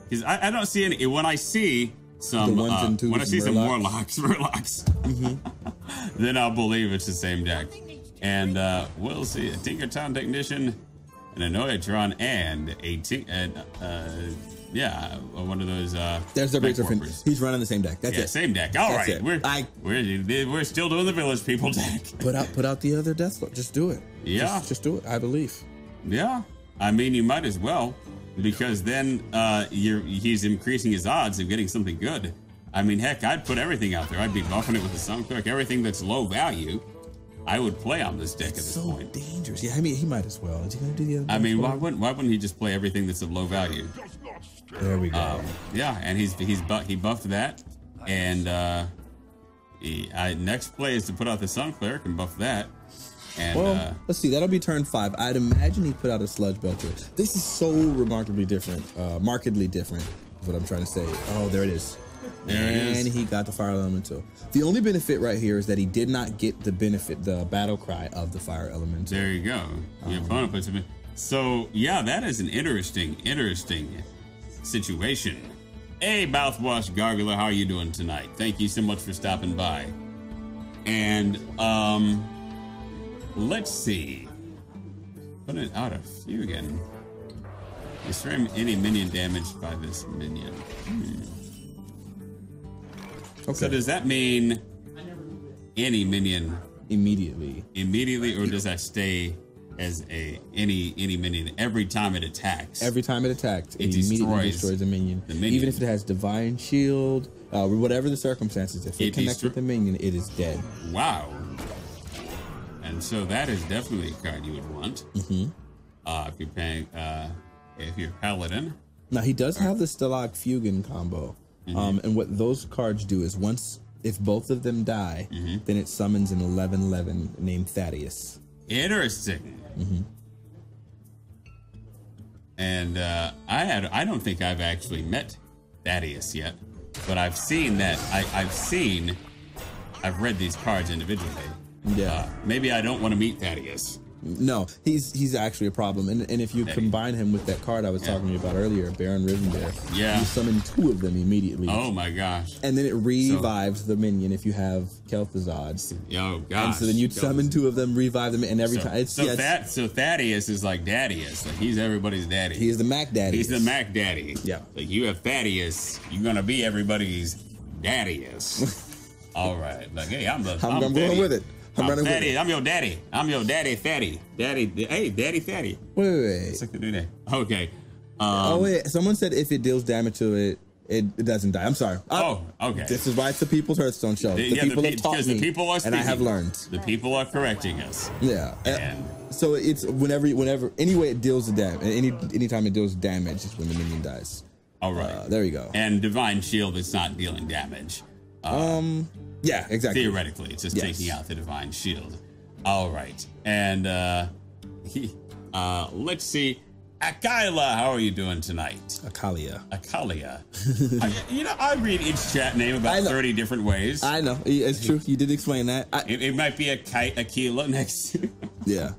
Speaker 2: Because I don't see any... When I see some... when I see some Murlocs, then I'll believe it's the same deck. And we'll see a Tinkertown Technician, an Annoyatron, and one of those.
Speaker 1: There's the Razor Fin. He's running the same deck. That's it.
Speaker 2: Same deck. All right, we're still doing the Village People deck.
Speaker 1: Put out the other Death Lord. Just do it.
Speaker 2: Yeah,
Speaker 1: just do it. I believe.
Speaker 2: Yeah, I mean you might as well. because then he's increasing his odds of getting something good. I mean, heck, I'd put everything out there. I'd be buffing it with the Sun Clerk. Everything that's low value, I would play on this deck at this point.
Speaker 1: Dangerous. Yeah, I mean, he might as well. Is he going to do the other?
Speaker 2: I mean, why wouldn't he just play everything that's of low value?
Speaker 1: There we go.
Speaker 2: Yeah, and he buffed that, and next play is to put out the Sun Cleric and buff that. And,
Speaker 1: well, let's see. That'll be turn 5. I'd imagine he put out a Sludge Belcher. This is so remarkably different, markedly different. Is what I'm trying to say. Oh, there it is. And he got the Fire Elemental. The only benefit right here is that he did not get the benefit, the battle cry of the Fire Elemental.
Speaker 2: There you go. Your opponent puts him in. So yeah, that is an interesting situation. Hey, Mouthwash Gargler, how are you doing tonight? Thank you so much for stopping by. And let's see. Put it out a few again. Destroy any minion damaged by this minion. Okay. So does that mean any minion
Speaker 1: immediately,
Speaker 2: or does that stay as any minion every time it attacks?
Speaker 1: Every time it attacks, it immediately destroys the minion. Even if it has Divine Shield, whatever the circumstances, if it connects with the minion, it is dead.
Speaker 2: Wow. And so that is definitely a card you would want.
Speaker 1: Mm-hmm.
Speaker 2: If you're paying, if you're Paladin.
Speaker 1: Now he does have the Stalag Fugan combo.
Speaker 2: Mm-hmm.
Speaker 1: And what those cards do is if both of them die, then it summons an 11/11 named Thaddeus.
Speaker 2: Interesting.
Speaker 1: Mm-hmm.
Speaker 2: And I don't think I've actually met Thaddeus yet, but I've seen that. I've read these cards individually.
Speaker 1: Yeah.
Speaker 2: Maybe I don't want to meet Thaddeus.
Speaker 1: No, he's actually a problem. And if you combine him with that card I was talking to you about earlier, Baron Rivendare, you summon 2 of them immediately.
Speaker 2: Oh my gosh.
Speaker 1: And then it revives the minion if you have Kel'Thuzad's.
Speaker 2: Oh gosh.
Speaker 1: And so then you'd summon 2 of them, revive them, and every time.
Speaker 2: So Thaddeus is like Daddius. Like he's everybody's daddy.
Speaker 1: He's the Mac Daddy.
Speaker 2: He's the Mac Daddy.
Speaker 1: Yeah.
Speaker 2: Like you have Thaddeus, you're going to be everybody's Daddius. All right. Like, hey, I'm
Speaker 1: going with it.
Speaker 2: I'm your daddy. I'm your daddy, Fatty. Hey, Daddy Fatty.
Speaker 1: Wait.
Speaker 2: It's like the new name. Okay.
Speaker 1: Wait. Someone said if it deals damage to it, it doesn't die. I'm sorry.
Speaker 2: Okay.
Speaker 1: This is why it's the People's Hearthstone show. The people have taught me, and I have learned.
Speaker 2: The people are correcting us.
Speaker 1: Yeah. So it's whenever, anyway, it deals the damage. Anytime it deals damage is when the minion dies.
Speaker 2: All right.
Speaker 1: There you go.
Speaker 2: And Divine Shield is not dealing damage.
Speaker 1: Yeah, exactly.
Speaker 2: Theoretically, it's just taking out the Divine Shield. All right. And let's see. Akaila, how are you doing tonight?
Speaker 1: Akalia.
Speaker 2: I read each chat name about 30 different ways.
Speaker 1: I know. It's true. You did explain that.
Speaker 2: It might be Akila next.
Speaker 1: Yeah.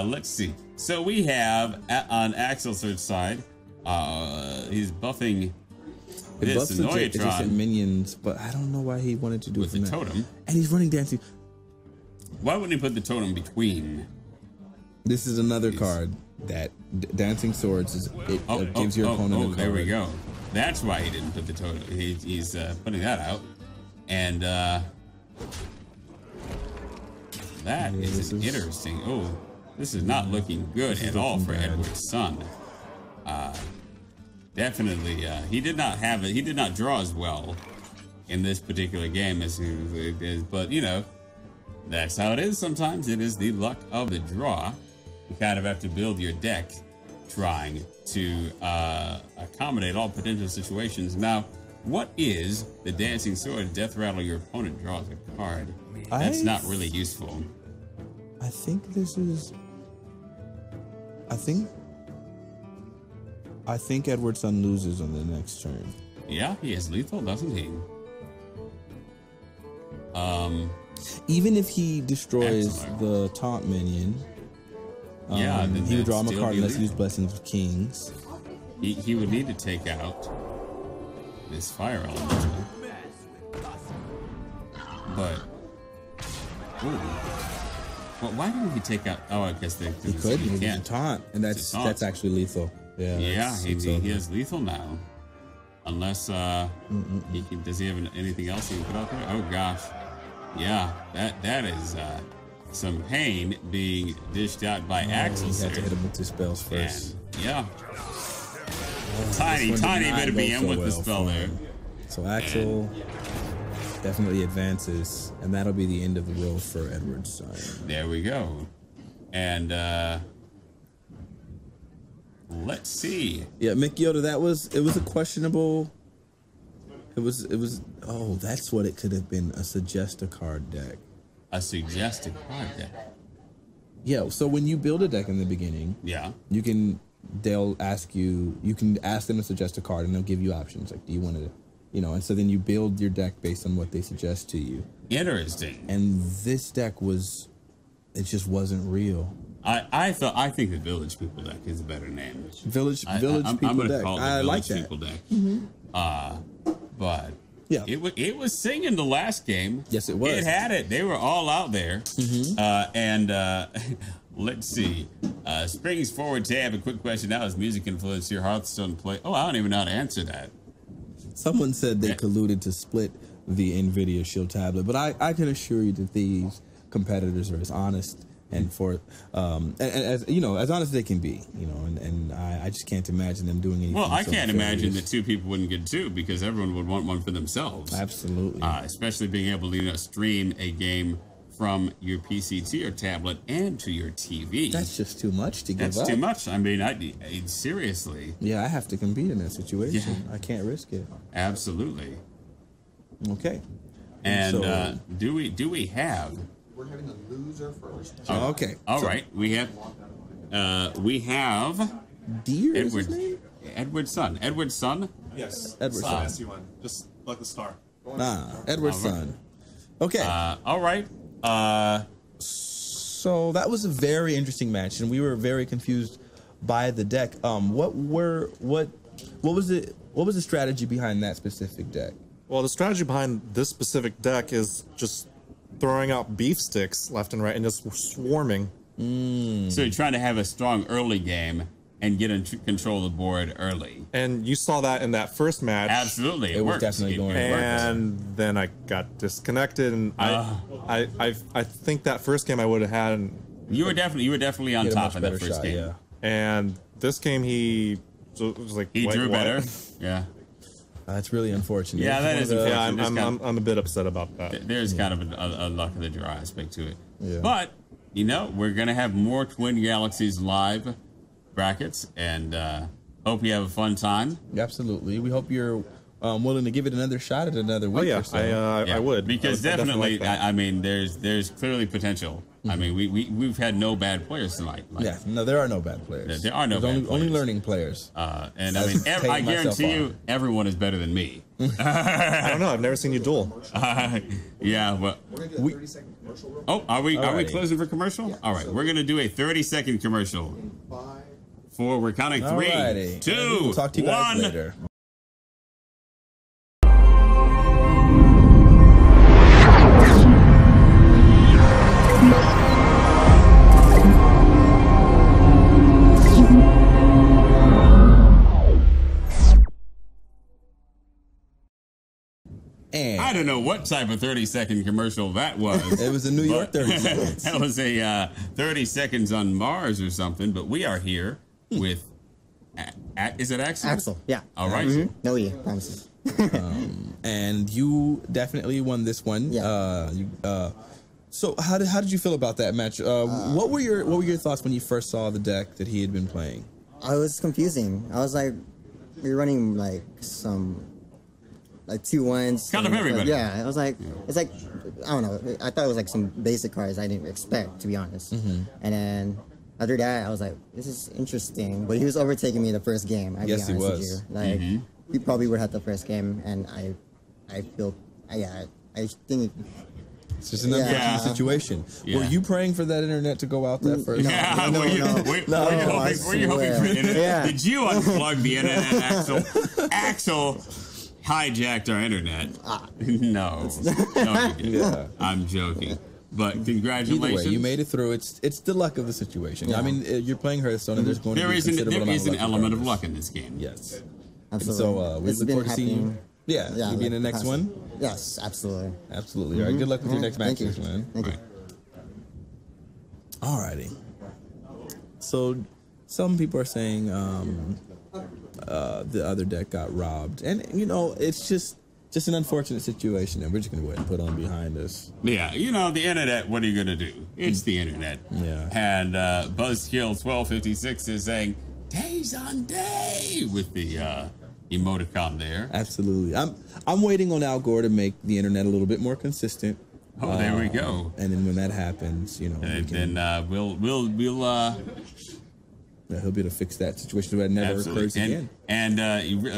Speaker 2: Let's see. So we have, on Axel's side, he's buffing this
Speaker 1: adjacent minions, but I don't know why he wanted to do
Speaker 2: with
Speaker 1: it
Speaker 2: the totem.
Speaker 1: And he's running dancing.
Speaker 2: Why wouldn't he put the totem between?
Speaker 1: This is another card that Dancing Swords gives your opponent a card.
Speaker 2: There we go. That's why he didn't put the totem. He's putting that out, and that is interesting. Oh, this is not looking good at all for Edwardson. Definitely, he did not have it. He did not draw as well in this particular game as he is. But that's how it is. Sometimes it is the luck of the draw. You kind of have to build your deck, trying to accommodate all potential situations. Now, what is the Dancing Sword? Death Rattle. Your opponent draws a card. That's not really useful.
Speaker 1: I think this is. I think Edwardson loses on the next turn.
Speaker 2: Yeah, he is lethal, doesn't he?
Speaker 1: Even if he destroys the taunt minion,
Speaker 2: then
Speaker 1: he would draw him a card unless he used Blessings of Kings.
Speaker 2: He would need to take out this Fire Elemental. But well, why didn't he take out? Oh, I guess he
Speaker 1: could. He can't taunt, and that's actually lethal.
Speaker 2: Yeah, he is lethal now. Unless does he have anything else he can put out there? Oh gosh, yeah, that is some pain being dished out by Axel.
Speaker 1: He had to hit him with the spells first.
Speaker 2: And, yeah. Tiny bit of BM with the spell there.
Speaker 1: So Axel definitely advances, and that'll be the end of the road for Edwardson.
Speaker 2: There we go. And let's see.
Speaker 1: Yeah, Mick Yoda, it was a questionable. It was. Oh, that's what it could have been. A suggest a card deck.
Speaker 2: A suggested card deck.
Speaker 1: Yeah. So when you build a deck in the beginning, they'll ask you. You can ask them to suggest a card, and they'll give you options. Like, do you want to, and so then you build your deck based on what they suggest to you.
Speaker 2: Interesting.
Speaker 1: And this deck it just wasn't real.
Speaker 2: I think the Village People deck is a better name.
Speaker 1: Village People deck. I like that.
Speaker 2: People deck.
Speaker 1: Mm-hmm.
Speaker 2: But yeah, it was singing the last game.
Speaker 1: Yes, it was.
Speaker 2: It had it. They were all out there.
Speaker 1: Mm-hmm.
Speaker 2: Let's see. Springs forward tab. A quick question. How does music influence your Hearthstone play? Oh, I don't even know how to answer that.
Speaker 1: Someone said they colluded to split the NVIDIA Shield tablet, but I can assure you that these competitors are as honest and as honest as they can be, and I just can't imagine them doing anything.
Speaker 2: Well, I can't imagine that two people wouldn't get two, because everyone would want one for themselves.
Speaker 1: Absolutely.
Speaker 2: Especially being able to stream a game from your PC to your tablet and to your TV.
Speaker 1: That's just too much to give up.
Speaker 2: That's too much. I mean, I seriously.
Speaker 1: Yeah, I have to compete in that situation. Yeah. I can't risk it.
Speaker 2: Absolutely.
Speaker 1: Okay.
Speaker 2: And so, do we have?
Speaker 3: We're having the loser first.
Speaker 2: Oh,
Speaker 1: okay.
Speaker 2: All right. We have.
Speaker 1: Deer.
Speaker 2: Edwardson. Edwardson.
Speaker 11: Yes.
Speaker 1: Edwardson.
Speaker 11: SU1. Just like the star.
Speaker 1: Edwardson. Okay.
Speaker 2: All right.
Speaker 1: So that was a very interesting match, and we were very confused by the deck. What was the strategy behind that specific deck?
Speaker 7: Well, the strategy behind this specific deck is just throwing out beef sticks left and right and just swarming.
Speaker 2: So you're trying to have a strong early game and get in control of the board early.
Speaker 7: And you saw that in that first match.
Speaker 2: Absolutely,
Speaker 1: it was definitely going.
Speaker 7: And then I got disconnected, and I think that first game I would have had.
Speaker 2: You were definitely on top of that first game.
Speaker 7: Yeah. And this game he was like
Speaker 2: he drew better. Yeah.
Speaker 1: That's really unfortunate.
Speaker 2: Yeah, that is unfortunate.
Speaker 7: Yeah, I'm a bit upset about that.
Speaker 2: There's kind of a luck of the draw aspect to it.
Speaker 1: Yeah.
Speaker 2: But, we're going to have more Twin Galaxies live brackets, and hope you have a fun time.
Speaker 1: Absolutely. We hope you're willing to give it another shot at another week or so.
Speaker 7: I would.
Speaker 2: Because
Speaker 7: definitely like
Speaker 2: there's clearly potential. Mm-hmm. I mean, we've had no bad players tonight.
Speaker 1: No, there are no bad players.
Speaker 2: There are no bad players.
Speaker 1: Only learning players.
Speaker 2: And I mean, I guarantee you, everyone is better than me.
Speaker 7: I don't know. I've never seen you duel.
Speaker 2: Yeah, well,
Speaker 3: we're gonna get a 30-second commercial real quick.
Speaker 2: Are we closing for commercial? Yeah. All right, we're gonna do a 30-second commercial.
Speaker 3: 5,
Speaker 2: 4. We're counting 3, 2,
Speaker 1: we'll talk to you guys
Speaker 2: 1.
Speaker 1: later. And
Speaker 2: I don't know what type of 30-second commercial that was.
Speaker 1: It was a New York 30 seconds.
Speaker 2: That was a 30 seconds on Mars or something, but we are here with, is it Axel?
Speaker 8: Axel, yeah.
Speaker 2: All right.
Speaker 8: Mm-hmm. No, yeah, promises.
Speaker 1: And you definitely won this one.
Speaker 8: Yeah.
Speaker 1: So how did you feel about that match? What were your thoughts when you first saw the deck that he had been playing?
Speaker 8: I was confusing. I was like, you're running like some 2-1s.
Speaker 2: Kind of everybody.
Speaker 8: Yeah, I was like, it's like, I don't know. I thought it was like some basic cards I didn't expect, to be honest. Mm-hmm. And then after that, I was like, this is interesting. But he was overtaking me the first game. I'd be honest with you. Like, he probably would have the first game, and I feel, I think.
Speaker 1: It's just an unfortunate situation. Yeah. Were you praying for that internet to go out that first?
Speaker 8: No.
Speaker 2: Were you hoping for internet? Yeah. Did you unplug the internet, Axel? Axel hijacked our internet. No, you didn't. Yeah. I'm joking. But congratulations.
Speaker 1: Either way, you made it through. It's the luck of the situation. Yeah. I mean, you're playing Hearthstone, and there's going to be
Speaker 2: there is an element of luck in this game.
Speaker 1: Yes.
Speaker 8: Absolutely.
Speaker 1: And so we look forward to seeing you. Yeah, you'll be in the next one?
Speaker 8: Yes, absolutely.
Speaker 1: Absolutely. All right, good luck with your next matches, man.
Speaker 8: Thank you.
Speaker 1: Alrighty. So some people are saying the other deck got robbed, and you know it's just an unfortunate situation, and we're just gonna go ahead and put on behind us.
Speaker 2: Yeah, you know the internet. What are you gonna do? It's the internet.
Speaker 1: Yeah.
Speaker 2: And Buzzkill1256 is saying Tay Zonday with the emoticon there.
Speaker 1: Absolutely. I'm waiting on Al Gore to make the internet a little bit more consistent.
Speaker 2: Oh, there we go.
Speaker 1: And then when that happens, you know,
Speaker 2: we'll
Speaker 1: he'll be able to fix that situation so that never occurs again.
Speaker 2: And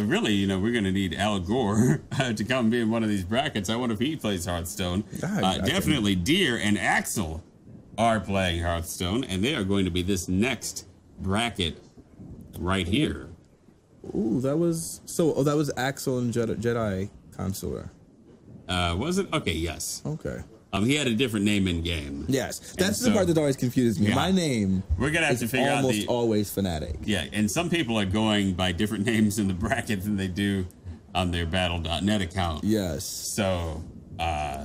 Speaker 2: really, you know, we're going to need Al Gore to come be in one of these brackets. I wonder if he plays Hearthstone. Definitely Deer and Axel are playing Hearthstone, and they are going to be this next bracket right here.
Speaker 1: Ooh, that was Axel and Jedi Consular.
Speaker 2: Was it? Okay, yes.
Speaker 1: Okay.
Speaker 2: He had a different name in game.
Speaker 1: Yes, that's the part that always confuses me. Yeah. My name,
Speaker 2: we're gonna have to figure out
Speaker 1: almost always Fanatiq.
Speaker 2: Yeah, and some people are going by different names in the bracket than they do on their Battle.net account.
Speaker 1: Yes.
Speaker 2: So,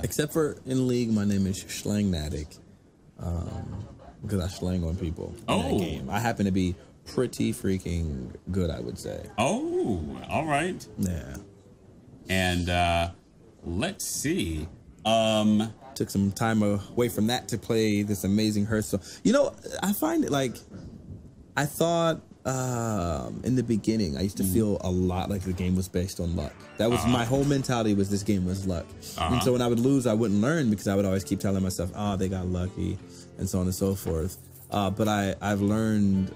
Speaker 1: except for in League, my name is Schlangnatic, because I schlang on people in that game. I happen to be pretty freaking good, I would say.
Speaker 2: Oh, all right.
Speaker 1: Yeah.
Speaker 2: And let's see.
Speaker 1: Took some time away from that to play this amazing Hearthstone. You know, I find it like, I thought in the beginning, I used to feel a lot like the game was based on luck. That was my whole mentality, was this game was luck. And so when I would lose, I wouldn't learn, because I would always keep telling myself, oh, they got lucky, and so on and so forth. But I've learned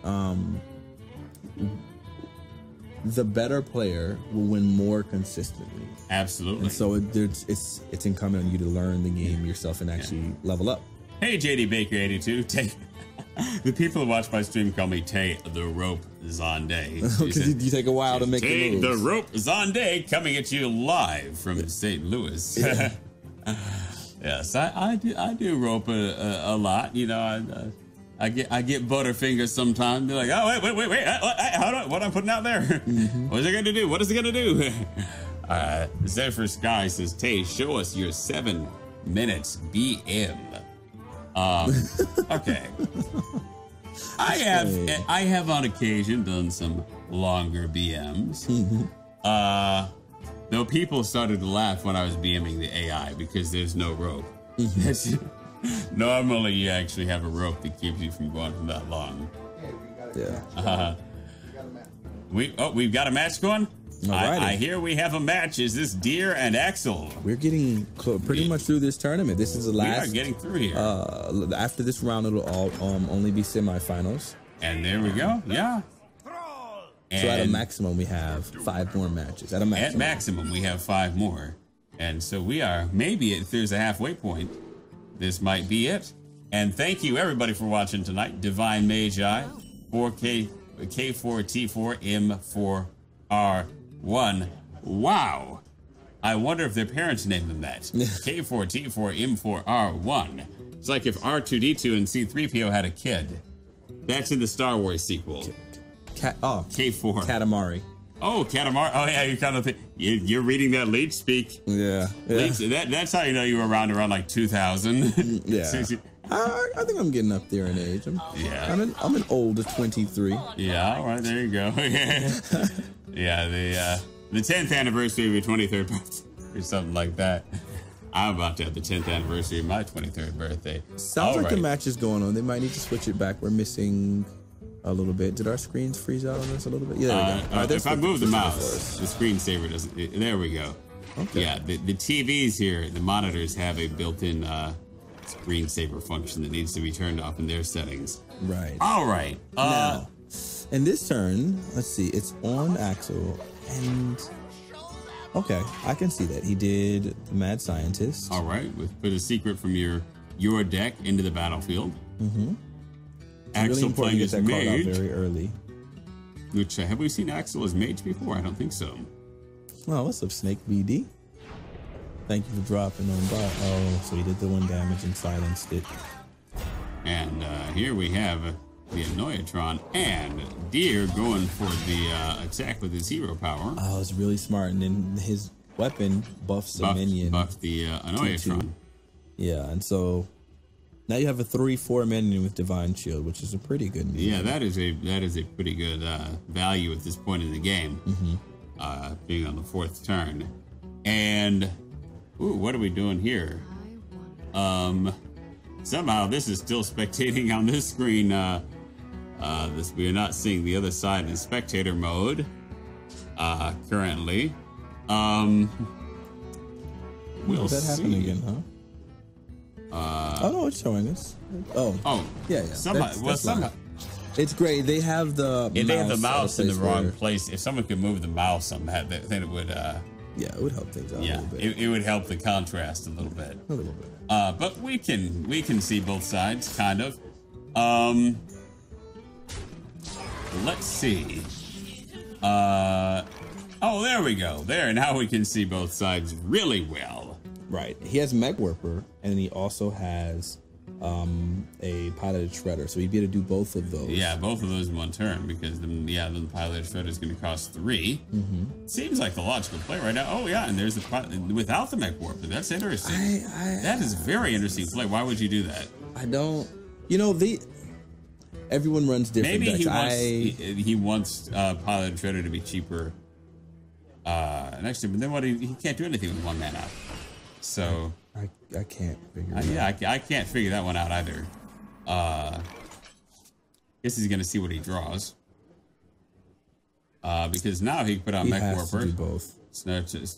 Speaker 1: the better player will win more consistently.
Speaker 2: Absolutely.
Speaker 1: And so it's incumbent on you to learn the game yourself and actually level up.
Speaker 2: Hey, JD Baker 82. The people who watch my stream call me Tay the Rope Zonday.
Speaker 1: Because you take a while to make
Speaker 2: Tay
Speaker 1: the moves.
Speaker 2: the Rope Zonday coming at you live from St. Louis.
Speaker 1: Yeah.
Speaker 2: Yes, I do rope a lot. You know, I get butterfingers sometimes. They're like, oh, wait. What I'm putting out there? What is it going to do? What is it going to do? Zephyr Sky says, Tay, show us your 7 minutes BM. Okay. I have on occasion done some longer BMs. Though people started to laugh when I was BMing the AI because there's no rope. Normally, you actually have a rope that keeps you from going for that long.
Speaker 1: Yeah.
Speaker 2: We've got a match going. I hear we have a match. Is this Deer and Axel?
Speaker 1: We're getting pretty much through this tournament. This is the last.
Speaker 2: We are getting through here.
Speaker 1: After this round, it'll all only be semifinals.
Speaker 2: And there we go. Yeah.
Speaker 1: So at a maximum, we have 5 more matches. At
Speaker 2: maximum, we have 5 more. And so we are maybe if there's a halfway point, this might be it. And thank you everybody for watching tonight. Divine Magi, 4K, K4T4 M4R1. Wow. I wonder if their parents named them that. K4T4 M4R1. It's like if R2D2 and C3PO had a kid. That's in the Star Wars sequel. K4.
Speaker 1: Katamari.
Speaker 2: Oh, Katamari. Oh, yeah, you're kind of you're reading that leech speak.
Speaker 1: Yeah.
Speaker 2: Leech, that's how you know you were around like 2000.
Speaker 1: Yeah. I think I'm getting up there in age. I'm an old 23.
Speaker 2: Yeah, all right, there you go. Yeah, the 10th anniversary of your 23rd birthday or something like that. I'm about to have the 10th anniversary of my 23rd birthday.
Speaker 1: Sounds like the match is going on. They might need to switch it back. We're missing a little bit. Did our screens freeze out on this a little bit? Yeah, there we go.
Speaker 2: If I move the mouse, the screensaver doesn't. There we go. Okay. Yeah, the TVs here, the monitors have a built-in screensaver function that needs to be turned off in their settings.
Speaker 1: Right.
Speaker 2: All right.
Speaker 1: Now, in this turn, let's see. It's on Axel, and okay, I can see that he did the Mad Scientist.
Speaker 2: All right, put a secret from your deck into the battlefield.
Speaker 1: Mm-hmm.
Speaker 2: Axel
Speaker 1: really
Speaker 2: playing as
Speaker 1: that
Speaker 2: mage.
Speaker 1: Card out very early.
Speaker 2: Which have we seen Axel as mage before? I don't think so.
Speaker 1: Oh, what's up, Snake BD? Thank you for dropping on by. Oh, so he did the 1 damage and silenced it.
Speaker 2: And here we have the Annoyatron and Deer going for the attack with his hero power.
Speaker 1: Oh, it's really smart. And then his weapon buffs a minion.
Speaker 2: Buff the Annoyatron.
Speaker 1: Yeah, and so Now you have a 3/4 minion with Divine Shield, which is a pretty good minion.
Speaker 2: Yeah, that is a pretty good value at this point in the game, being on the 4th turn. And what are we doing here? Somehow this is still spectating on this screen. We are not seeing the other side in spectator mode currently. We'll
Speaker 1: that happen
Speaker 2: see.
Speaker 1: again, huh? Oh no, it's showing us. Oh, yeah.
Speaker 2: Somehow.
Speaker 1: It's great. They have the
Speaker 2: If they have the mouse in the wrong place, if someone could move the mouse somehow, then it would.
Speaker 1: Yeah, it would help things out a little bit.
Speaker 2: It would help the contrast a little bit.
Speaker 1: A little bit.
Speaker 2: But we can see both sides, kind of. Let's see. Oh, there we go. There, now we can see both sides really well.
Speaker 1: Right. He has Mech Warper, and he also has a piloted shredder, so he'd be able to do both of those.
Speaker 2: Yeah, both of those in one turn, because then the piloted shredder is going to cost 3. Seems like the logical play right now. Oh yeah, and there's without the Mech Warper. That's interesting. That is very interesting play. Why would you do that?
Speaker 1: I don't. Everyone runs different.
Speaker 2: Maybe
Speaker 1: decks.
Speaker 2: he wants piloted shredder to be cheaper. Next to him, but then he can't do anything with 1 mana. So
Speaker 1: I can't figure it out.
Speaker 2: I can't figure that one out either. Guess he's gonna see what he draws. Because now he can put on Mech Warper.
Speaker 1: To do both.
Speaker 2: Yeah,
Speaker 1: he's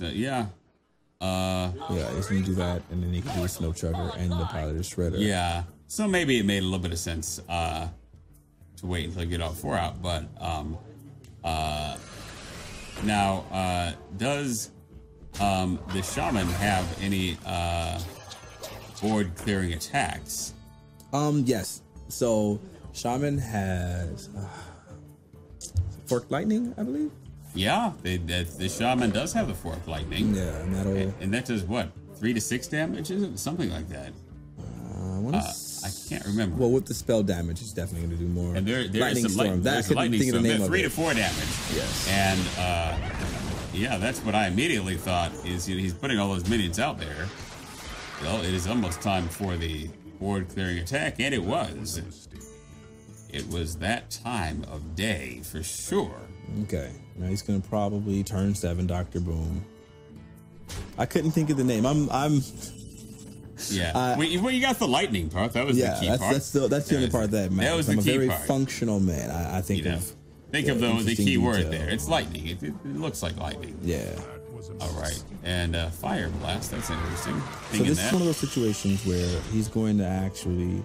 Speaker 1: gonna do that, and then he can do the Snow Chugger and the piloted shredder.
Speaker 2: Yeah. So maybe it made a little bit of sense to wait until you get all 4 out, but now does the Shaman have any board clearing attacks?
Speaker 1: Yes. So Shaman has Forked Lightning, I believe.
Speaker 2: Yeah, the Shaman does have the Forked Lightning.
Speaker 1: Yeah,
Speaker 2: and that does what, 3 to 6 damage? Is it something like that? I can't remember.
Speaker 1: Well, with the spell damage, it's definitely going to do more.
Speaker 2: And there
Speaker 1: lightning
Speaker 2: is some
Speaker 1: storm.
Speaker 2: there's lightning storm. They're 3 to 4 damage.
Speaker 1: Yes.
Speaker 2: And that's what I immediately thought is he's putting all those minions out there. Well, it is almost time for the board clearing attack, and it was. It was that time of day for sure.
Speaker 1: Okay. Now he's going to probably turn 7 Dr. Boom. I couldn't think of the name.
Speaker 2: Yeah. Well, you got the lightning part. That was the key part.
Speaker 1: That's the only part that matters.
Speaker 2: That was
Speaker 1: I'm
Speaker 2: the key
Speaker 1: a very
Speaker 2: part.
Speaker 1: functional man. I think
Speaker 2: Think of the key word there. It's lightning. It looks like lightning.
Speaker 1: Yeah.
Speaker 2: All right. And Fire Blast. That's interesting.
Speaker 1: So this is one of those situations where he's going to actually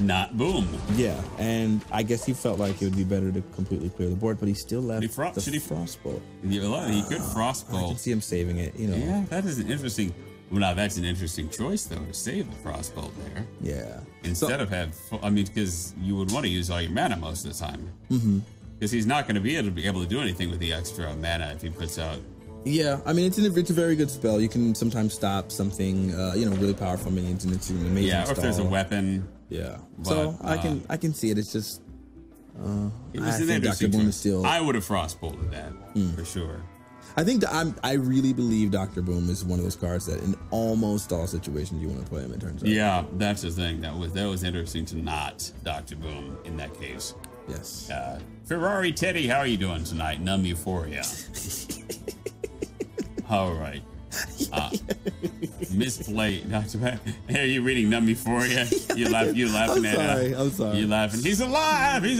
Speaker 2: not boom.
Speaker 1: Yeah. And I guess he felt like it would be better to completely clear the board, but he still left the Frostbolt.
Speaker 2: He could Frostbolt.
Speaker 1: I can see him saving it.
Speaker 2: Yeah, that is an interesting. Well, now that's an interesting choice, though, to save the Frostbolt there.
Speaker 1: Yeah.
Speaker 2: Instead of because you would want to use all your mana most of the time.
Speaker 1: Mm-hmm.
Speaker 2: Because he's not going to be able to do anything with the extra mana if he puts out.
Speaker 1: Yeah, I mean it's a very good spell. You can sometimes stop something, really powerful minions, and it's an amazing.
Speaker 2: Yeah, or if there's a weapon.
Speaker 1: Yeah. But, so I can see it. It's just.
Speaker 2: It was an interesting choice. I would have Frostbolted that for sure.
Speaker 1: I think I really believe Dr. Boom is one of those cards that in almost all situations you want to play him, it turns out.
Speaker 2: Yeah, that's the thing. That was interesting to not Dr. Boom in that case.
Speaker 1: Yes.
Speaker 2: Ferrari Teddy, how are you doing tonight? Numb Euphoria. All right. Misplay. Hey, are you reading Numb Euphoria? You laughing
Speaker 1: I'm sorry.
Speaker 2: You laughing. He's alive. He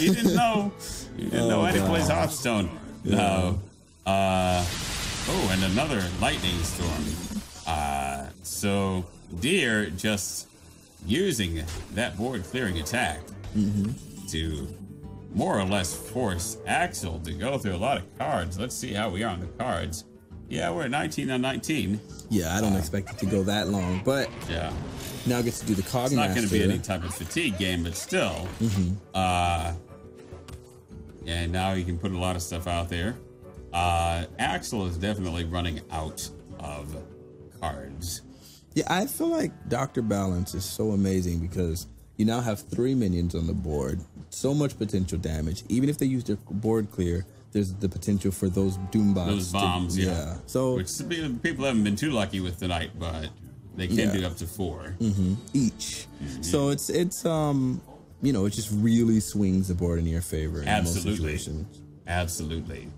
Speaker 2: didn't know. And he plays Hearthstone.
Speaker 1: Yeah.
Speaker 2: No. And another lightning storm. So Deer just using that board clearing attack to more or less force Axel to go through a lot of cards. Let's see how we are on the cards. Yeah, we're at 19 on 19.
Speaker 1: Yeah, I don't expect it to go that long, but
Speaker 2: yeah.
Speaker 1: Now gets to do the Cogmaster.
Speaker 2: It's not going to be any type of fatigue game, but still. And now you can put a lot of stuff out there. Axel is definitely running out of cards.
Speaker 1: Yeah, I feel like Dr. Balance is so amazing because you now have 3 minions on the board. So much potential damage. Even if they use their board clear, there's the potential for those doom bombs.
Speaker 2: Those bombs, yeah.
Speaker 1: So
Speaker 2: which people haven't been too lucky with tonight, but They can do up to 4
Speaker 1: each. So it's you know, it just really swings the board in your favor in most situations.
Speaker 2: Absolutely.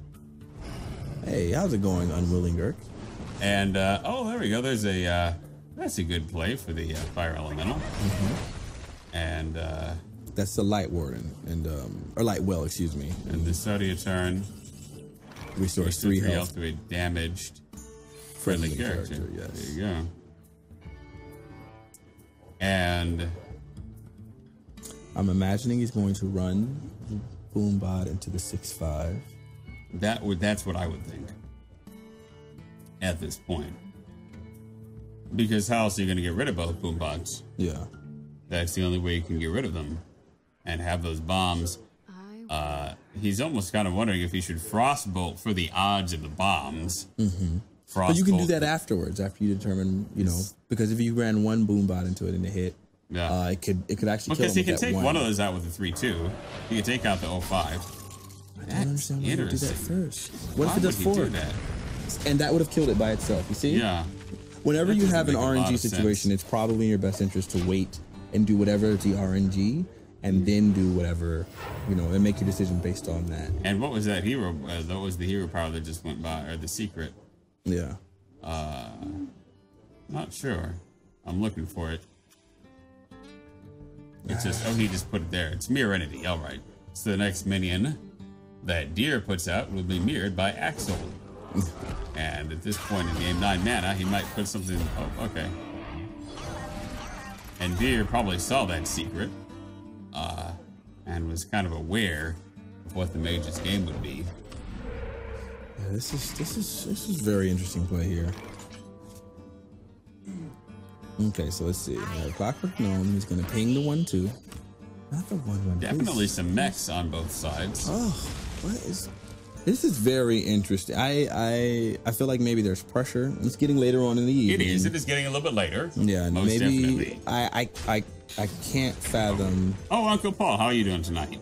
Speaker 1: Hey, how's it going, Unwilling Dirk?
Speaker 2: And oh, there we go. There's a that's a good play for the Fire Elemental. And
Speaker 1: that's the Light Warden and or Light Well, excuse me.
Speaker 2: And the start of your turn
Speaker 1: restores 3 health
Speaker 2: to a damaged friendly character.
Speaker 1: Yes.
Speaker 2: There you go. And
Speaker 1: I'm imagining he's going to run Boombot into the 6/5.
Speaker 2: That's what I would think at this point. Because how else are you going to get rid of both Boombots?
Speaker 1: Yeah.
Speaker 2: That's the only way you can get rid of them and have those bombs. He's almost kind of wondering if he should Frostbolt for the odds of the bombs.
Speaker 1: But you can do that afterwards, after you determine, you know, because if you ran one Boombot into it and it hit, it could actually kill him.
Speaker 2: Because he can take one of those out with the 3/2. He can take out the 05.
Speaker 1: I don't understand why you do that first. What if it does 4?
Speaker 2: Do that?
Speaker 1: And that would have killed it by itself, you see?
Speaker 2: Yeah.
Speaker 1: Whenever you have an RNG situation, it's probably in your best interest to wait and do whatever is the RNG, and then do whatever, you know, and make your decision based on that.
Speaker 2: And what was that hero? That was the hero power that just went by, or the secret?
Speaker 1: Yeah.
Speaker 2: Not sure. I'm looking for it. It's just, he just put it there. It's Mirror Entity. All right. So the next minion that Deer puts out will be mirrored by Axel. And at this point in game 9 mana, he might put something. Oh, okay. And Deer probably saw that secret, and was kind of aware of what the mage's game would be.
Speaker 1: Yeah, this is very interesting play here. Okay, so let's see. Clockwork Gnome, he's gonna ping the 1/2. Not the 1/1.
Speaker 2: Definitely some mechs on both sides.
Speaker 1: Oh, what is? This is very interesting. I feel like maybe there's pressure. It's getting later on in the evening.
Speaker 2: It is. It is getting a little bit later.
Speaker 1: Yeah,
Speaker 2: most
Speaker 1: maybe.
Speaker 2: Definitely.
Speaker 1: I can't fathom.
Speaker 2: Oh, Uncle Paul, how are you doing tonight?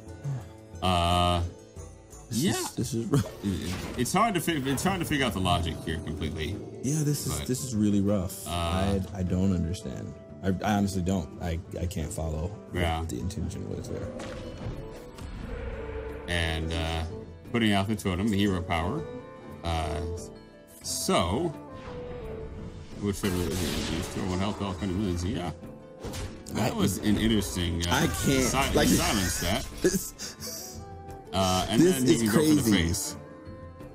Speaker 1: This is.
Speaker 2: It's hard to figure out the logic here completely.
Speaker 1: Yeah, this is really rough. I don't understand. I honestly don't. I can't follow what the intention was there.
Speaker 2: And putting out the totem, the hero power. So, which should restore 1 health, all kind of moves. Yeah, that was an interesting.
Speaker 1: I can't
Speaker 2: silence that. And
Speaker 1: this
Speaker 2: then he can
Speaker 1: crazy.
Speaker 2: go for the face.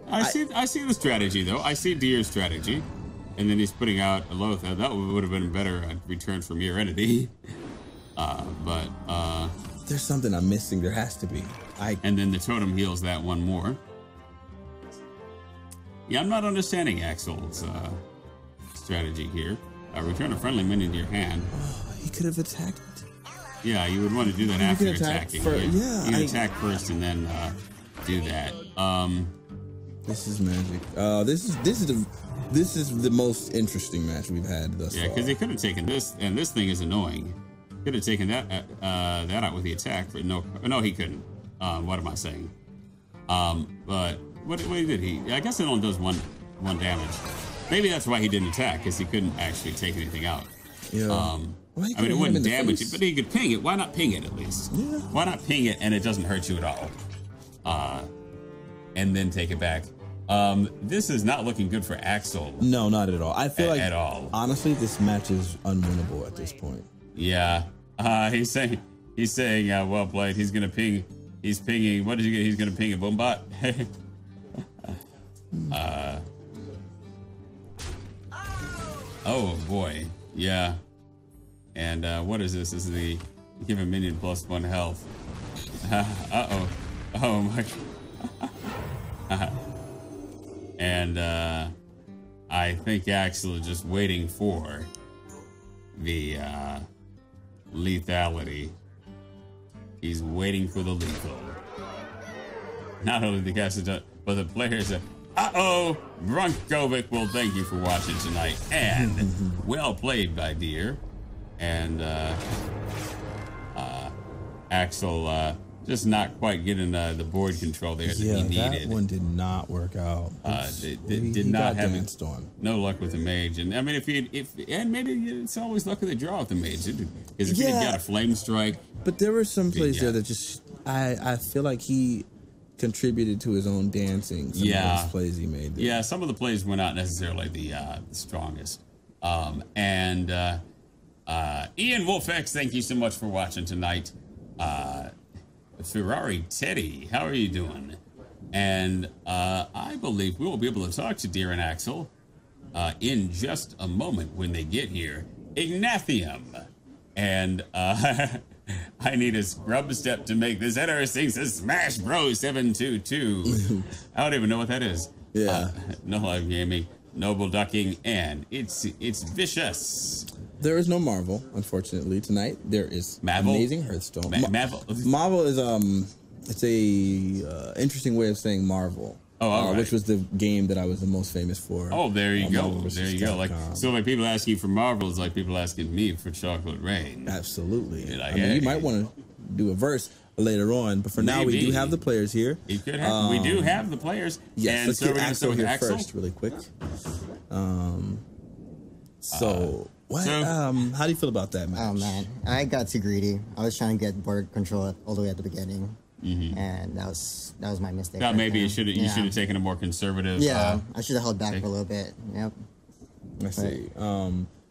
Speaker 2: I see the strategy though. I see Deer's strategy, and then he's putting out a Loth. That would have been a better return from Mirror Entity. But
Speaker 1: there's something I'm missing. There has to be.
Speaker 2: And then the totem heals that one more. Yeah, I'm not understanding Axel's strategy here. Return a friendly minion to your hand.
Speaker 1: Oh, he could have attacked.
Speaker 2: Yeah, you would want to do that after attacking. You attack first and then do that.
Speaker 1: This is magic. This is the most interesting match we've had thus far.
Speaker 2: Yeah, because he could have taken this, and this thing is annoying. Could have taken that out with the attack, but no, he couldn't. What am I saying? But what did he? I guess it only does one damage. Maybe that's why he didn't attack, because he couldn't actually take anything out.
Speaker 1: Yeah.
Speaker 2: I mean, it wouldn't damage it, but he could ping it. Why not ping it at least?
Speaker 1: Yeah.
Speaker 2: Why not ping it and it doesn't hurt you at all? And then take it back. This is not looking good for Axel.
Speaker 1: No, not at all. I feel like
Speaker 2: at all.
Speaker 1: Honestly, this match is unwinnable at this point.
Speaker 2: Yeah. He's saying, well played. He's gonna ping. He's pinging. What did he get? He's gonna ping a Boombot. Oh boy. Yeah. And what is this? This is the give a minion +1 health. Uh-oh. Oh my. And I think Axel is just waiting for the lethality. He's waiting for the lethal. Not only the cast, but the players are, uh-oh, Brunkovic. Well, thank you for watching tonight. And well played by Deer. And Axel just not quite getting the board control there that he needed.
Speaker 1: That one did not work out.
Speaker 2: Did not have no luck with the mage. And I mean, and maybe it's always luck of the draw with the mage, because if he had got a flame strike.
Speaker 1: But there were some plays there that just I feel like he contributed to his own dancing. Some of those plays he made there.
Speaker 2: Yeah, some of the plays were not necessarily the strongest. Ian Wolfex, thank you so much for watching tonight. Ferrari Teddy, how are you doing? And I believe we will be able to talk to Deer and Axel in just a moment when they get here. Ignathium. And I need a scrub step to make this. Interesting. Says Smash Bros 722. I don't even know what that is.
Speaker 1: Yeah.
Speaker 2: No live gaming, noble ducking, and it's vicious.
Speaker 1: There is no Marvel, unfortunately, tonight. There is amazing Hearthstone. Marvel is it's a interesting way of saying Marvel. Which was the game that I was the most famous for.
Speaker 2: Oh, there you go. There you go. Like people asking for Marvel is like people asking me for Chocolate Rain.
Speaker 1: Absolutely. Like, I mean, you might want to do a verse later on, but for now we do have the players here.
Speaker 2: You could have. We do have the players.
Speaker 1: Yes.
Speaker 2: And
Speaker 1: let's get Axel here first, really quick. What? How do you feel about that match?
Speaker 8: Oh man, I got too greedy. I was trying to get board control all the way at the beginning, and that was my mistake.
Speaker 2: Maybe you should have taken a more conservative.
Speaker 8: Yeah, I should have held back for a little bit. Yep.
Speaker 1: I see.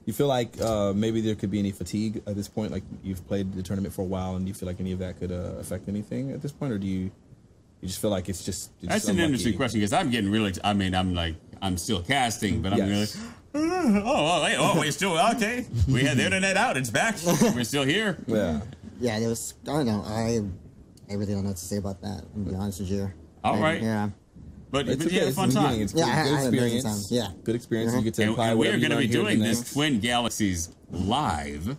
Speaker 1: You feel like maybe there could be any fatigue at this point? Like you've played the tournament for a while, and do you feel like any of that could affect anything at this point, or do you just feel like it's just?
Speaker 2: That's an interesting question because I'm getting really. I mean, I'm still casting, but I'm really. We're still okay. We had the internet out. It's back. We're still here.
Speaker 8: Yeah. Yeah. It was. I don't know. I really don't know what to say about that. To be honest with you.
Speaker 2: All right.
Speaker 8: Yeah.
Speaker 2: But you had a fun time.
Speaker 1: It's good experience.
Speaker 8: Yeah.
Speaker 1: Good experience. You get to apply.
Speaker 2: And we are going to be doing this Twin Galaxies live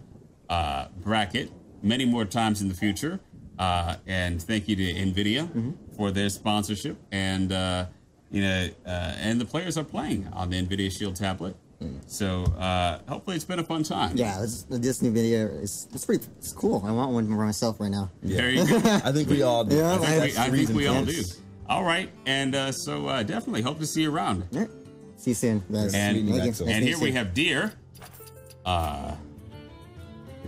Speaker 2: bracket many more times in the future. And thank you to NVIDIA for their sponsorship. And and the players are playing on the NVIDIA Shield tablet. So hopefully it's been a fun time.
Speaker 8: Yeah, this new video it's cool. I want one for myself right now.
Speaker 2: Yeah. Very good.
Speaker 1: I think we all do.
Speaker 8: Yeah,
Speaker 2: I think we all do. All right, and so definitely hope to see you around.
Speaker 8: Yeah. See you soon, guys.
Speaker 2: And here we have Deer.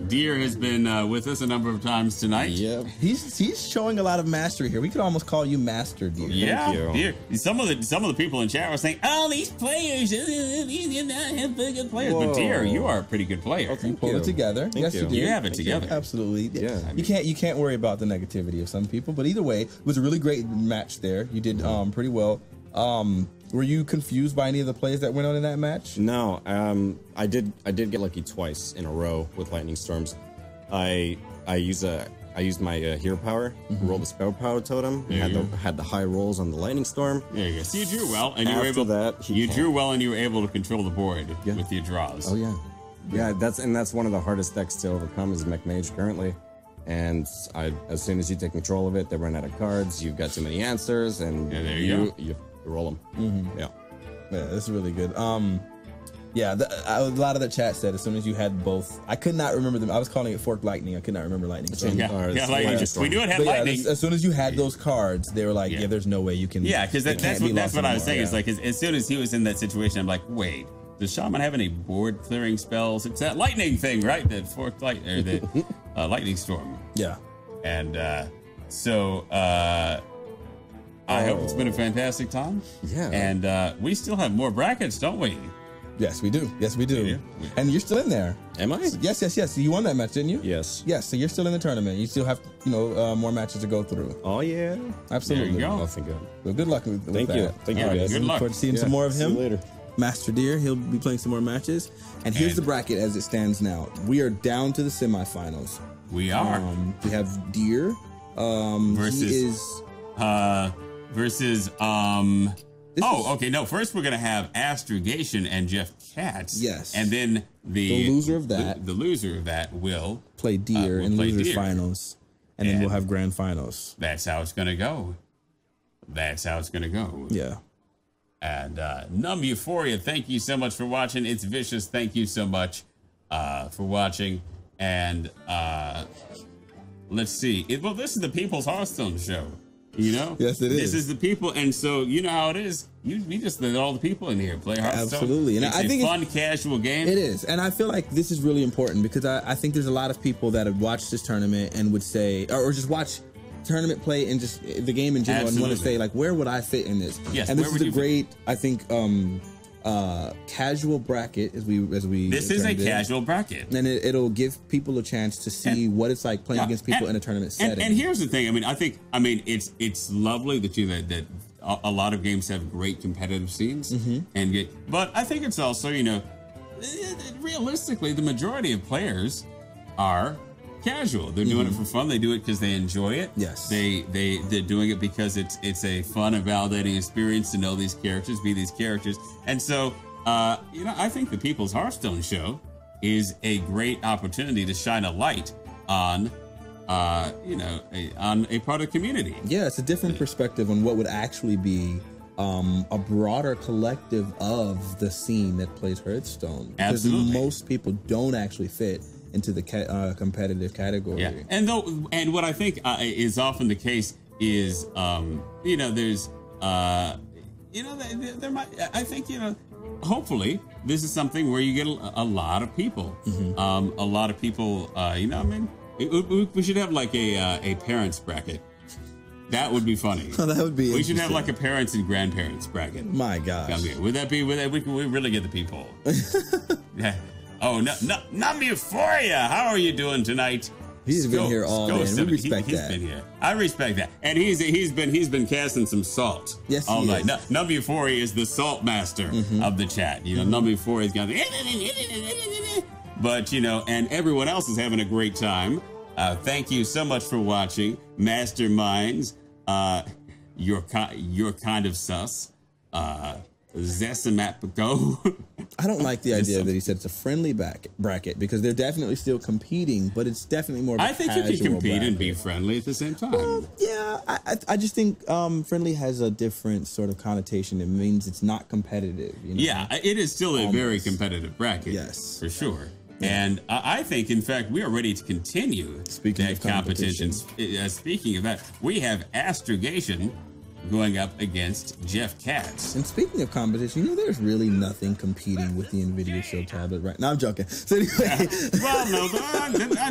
Speaker 2: Deer has been with us a number of times tonight.
Speaker 1: Yeah, he's showing a lot of mastery here. We could almost call you Master Deer.
Speaker 2: Yeah, Deer. Some of the people in chat were saying, "Oh, these players, these did not have good players." Whoa. But Deer, you are a pretty good player.
Speaker 1: Okay, you pull it together. Yes, you do.
Speaker 2: You have it together.
Speaker 1: Absolutely. Yeah. You can't worry about the negativity of some people. But either way, it was a really great match there. You did pretty well. Were you confused by any of the plays that went on in that match?
Speaker 10: No, I did get lucky twice in a row with lightning storms. I used my hero power, rolled the spell power totem, had the high rolls on the lightning storm.
Speaker 2: There you go. So you drew well, and you were able to control the board with your draws.
Speaker 10: Oh yeah, yeah. That's one of the hardest decks to overcome is Mech Mage currently. And as soon as you take control of it, they run out of cards. You've got too many answers, and you roll them. Yeah,
Speaker 1: that's really good. A lot of the chat said as soon as you had both, I could not remember them. I was calling it forked lightning. I could not remember lightning.
Speaker 2: Lightning. We knew it had lightning.
Speaker 1: As soon as you had those cards, they were like, there's no way you can.
Speaker 2: Yeah, because that's what I was saying. It's like as soon as he was in that situation, I'm like, wait, does Shaman have any board clearing spells? It's that lightning thing, right? The forked light or the lightning storm.
Speaker 1: Yeah,
Speaker 2: and I hope it's been a fantastic time.
Speaker 1: Yeah.
Speaker 2: And we still have more brackets, don't we?
Speaker 1: Yes, we do. Yes, we do. Yeah. And you're still in there.
Speaker 10: Am I?
Speaker 1: Yes. You won that match, didn't you?
Speaker 10: Yes.
Speaker 1: Yes, so you're still in the tournament. You still have, more matches to go through.
Speaker 10: Oh, yeah.
Speaker 1: Absolutely.
Speaker 2: There you go.
Speaker 10: Oh, thank you.
Speaker 1: Well, good luck with
Speaker 10: Thank
Speaker 1: that.
Speaker 10: you. Thank you, guys.
Speaker 2: Good luck.
Speaker 1: Look forward to seeing some more of him.
Speaker 10: See you later.
Speaker 1: Master Deer, he'll be playing some more matches. And here's the bracket as it stands now. We are down to the semifinals.
Speaker 2: We are.
Speaker 1: We have Deer.
Speaker 2: First we're gonna have Astrogation and Jeff Katz.
Speaker 1: Yes.
Speaker 2: And then
Speaker 1: the loser of that.
Speaker 2: The loser of that will
Speaker 1: play Deer in losers finals. And then we'll have grand finals.
Speaker 2: That's how it's gonna go.
Speaker 1: Yeah.
Speaker 2: And Numb Euphoria, thank you so much for watching. It's Vicious, thank you so much for watching. And let's see. Well, this is the People's Hearthstone show. You know?
Speaker 1: Yes, it is.
Speaker 2: This is the people, and so you know how it is. We just let all the people in here play Hearthstone.
Speaker 1: Absolutely, and I think
Speaker 2: it's a fun, casual game.
Speaker 1: It is, and I feel like this is really important because I think there's a lot of people that have watched this tournament and would say, or just watch tournament play and just the game in general,
Speaker 2: Absolutely.
Speaker 1: and want to say like, where would I fit in this?
Speaker 2: Yes,
Speaker 1: and this
Speaker 2: where
Speaker 1: is
Speaker 2: would
Speaker 1: a
Speaker 2: you
Speaker 1: great, I think, casual bracket as we.
Speaker 2: This is a casual bracket,
Speaker 1: and it'll give people a chance to see what it's like playing against people in a tournament setting.
Speaker 2: And here's the thing. I mean, it's lovely that a lot of games have great competitive scenes, but I think it's also, you know, realistically, the majority of players are casual. They're doing it for fun. They do it because they enjoy it.
Speaker 1: Yes.
Speaker 2: They're doing it because it's a fun and validating experience to know these characters, be these characters. And so, you know, I think the People's Hearthstone show is a great opportunity to shine a light on, you know, on a part of the community.
Speaker 1: Yeah, it's a different perspective on what would actually be a broader collective of the scene that plays Hearthstone. Because most people don't actually fit into the competitive category.
Speaker 2: Yeah, and what I think is often the case is, you know, there's, you know, there might, I think, you know, hopefully this is something where you get a lot of people, a lot of people, you know, I mean, we should have like a parents bracket. That would be funny.
Speaker 1: Oh, that would be.
Speaker 2: We should have like a parents and grandparents bracket.
Speaker 1: My gosh,
Speaker 2: would that be? We really get the people. Yeah. Oh, not Euphoria. How are you doing tonight?
Speaker 1: He's been here all day. We respect that.
Speaker 2: He's been here. I respect that, and he's been casting some salt.
Speaker 1: Yes,
Speaker 2: all
Speaker 1: he
Speaker 2: night.
Speaker 1: is.
Speaker 2: Number Euphoria is the salt master of the chat. You know, Number Euphoria's got but you know, and everyone else is having a great time. Thank you so much for watching, Masterminds. You're kind of sus. Zesimapico.
Speaker 1: I don't like the idea that he said it's a friendly bracket because they're definitely still competing, but it's definitely more of a
Speaker 2: I think you can compete
Speaker 1: bracket.
Speaker 2: and be friendly at the same time.
Speaker 1: Well, yeah, I just think friendly has a different sort of connotation. It means it's not competitive. You know?
Speaker 2: Yeah, it is still a very competitive bracket.
Speaker 1: Yes.
Speaker 2: For sure. And I think, in fact, we are ready to continue that competition. Speaking of that, we have Astrogation going up against Jeff Katz.
Speaker 1: And speaking of competition, you know, there's really nothing competing with the NVIDIA Shield tablet right now. I'm joking. So anyway.
Speaker 2: Well, no,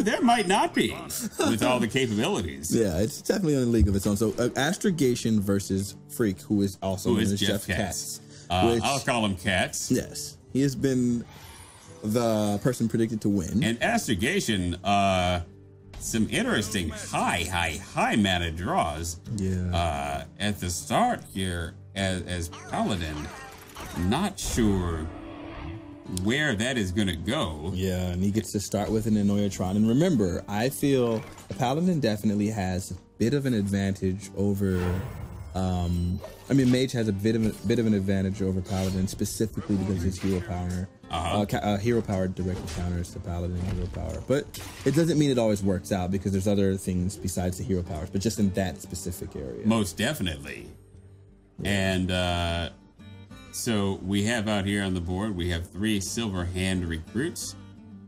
Speaker 2: there might not be with all the capabilities.
Speaker 1: Yeah, it's definitely on a league of its own. So Astrogation versus Freak, who is also known as Jeff Katz.
Speaker 2: I'll call him Katz.
Speaker 1: Yes. He has been the person predicted to win.
Speaker 2: And Astrogation, some interesting high mana draws.
Speaker 1: Yeah.
Speaker 2: At the start here as Paladin. Not sure where that is going to go.
Speaker 1: Yeah, and he gets to start with an Anoyatron. And remember, I feel the Paladin definitely has a bit of an advantage over. I mean, Mage has a bit of an advantage over Paladin, specifically because his hero power. Hero power directly counters the Paladin hero power, but it doesn't mean it always works out because there's other things besides the hero powers, but just in that specific area.
Speaker 2: Most definitely. And so we have out here on the board, we have 3 Silver Hand recruits.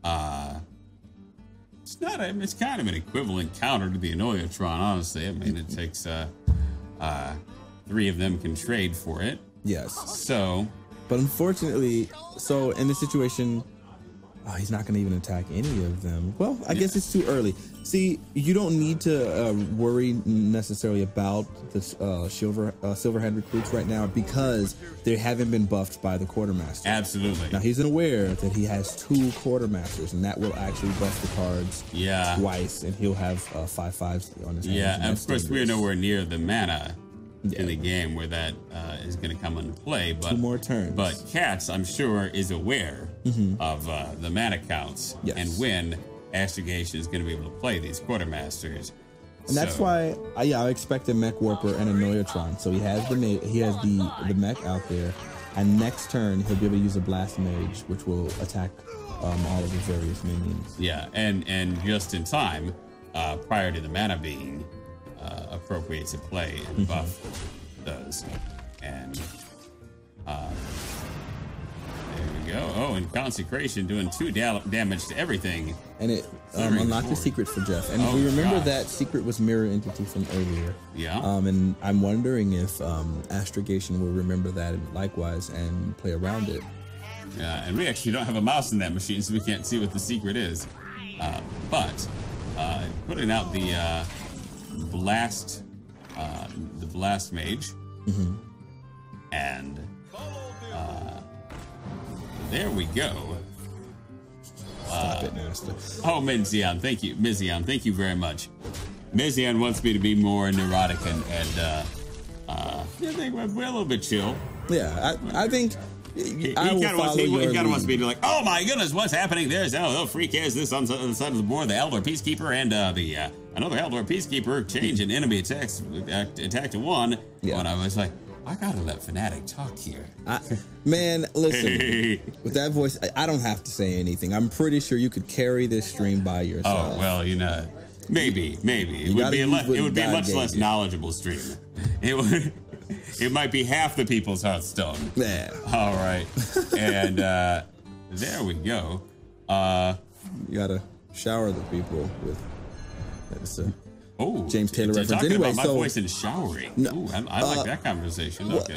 Speaker 2: It's kind of an equivalent counter to the Anoyatron, honestly. I mean, it takes 3 of them can trade for it.
Speaker 1: Yes.
Speaker 2: So.
Speaker 1: But unfortunately, so in this situation, he's not going to even attack any of them. Well, I guess it's too early. See, you don't need to worry necessarily about the Silverhand recruits right now because they haven't been buffed by the Quartermaster.
Speaker 2: Absolutely.
Speaker 1: Now, he's aware that he has 2 Quartermasters, and that will actually buff the cards twice, and he'll have 5/5s on his hands.
Speaker 2: Yeah, and of course, we're nowhere near the mana in the game where that is going to come into play. But
Speaker 1: 2 more turns.
Speaker 2: But Katz, I'm sure, is aware of the mana counts and when Astrogation is going to be able to play these Quartermasters.
Speaker 1: And that's why I expect a Mech Warper and a Noyatron. So he has the mech out there, and next turn he'll be able to use a Blast Mage, which will attack all of the various minions.
Speaker 2: Yeah, and just in time, prior to the mana being appropriate to play and buff those. And there we go. Oh, and Consecration doing 2 damage to everything.
Speaker 1: And it unlocked a secret for Jeff. And we remember that secret was Mirror Entity from earlier.
Speaker 2: Yeah.
Speaker 1: And I'm wondering if Astrogation will remember that likewise and play around it.
Speaker 2: Yeah, and we actually don't have a mouse in that machine, so we can't see what the secret is. But putting out the blast mage, and there we go.
Speaker 1: Stop it, Master.
Speaker 2: Oh, Mizion, thank you, Mizion, thank you very much. Mizion wants me to be more neurotic and I think we're a little bit chill.
Speaker 1: Yeah, I think.
Speaker 2: He kind of wants me to like, oh my goodness, what's happening? There's the freak is this on the side of the board, the Eldor Peacekeeper and another Eldor Peacekeeper change in enemy attacks attack to 1. Yeah. And I was like, I gotta let Fanatiq talk here.
Speaker 1: Man, listen, with that voice, I don't have to say anything. I'm pretty sure you could carry this stream by yourself.
Speaker 2: Oh well, maybe it would be a much less knowledgeable stream. It might be half the people's Hearthstone.
Speaker 1: Yeah.
Speaker 2: All right. And there we go.
Speaker 1: You gotta shower the people with James Taylor
Speaker 2: reference.
Speaker 1: Anyway,
Speaker 2: about my voice in showering. No, ooh, I like that conversation. Okay.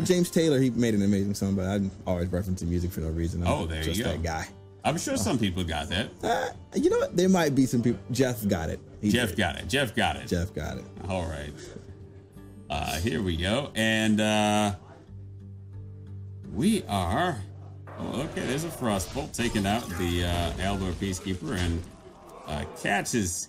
Speaker 1: James Taylor, he made an amazing song, but I'm always referencing music for no reason.
Speaker 2: There you go.
Speaker 1: That guy.
Speaker 2: I'm sure some people got that.
Speaker 1: You know what? There might be some people. Jeff got it.
Speaker 2: Jeff got it. All right. Here we go. And we are... Oh, okay, there's a Frostbolt taking out the Eldor Peacekeeper, and Katz is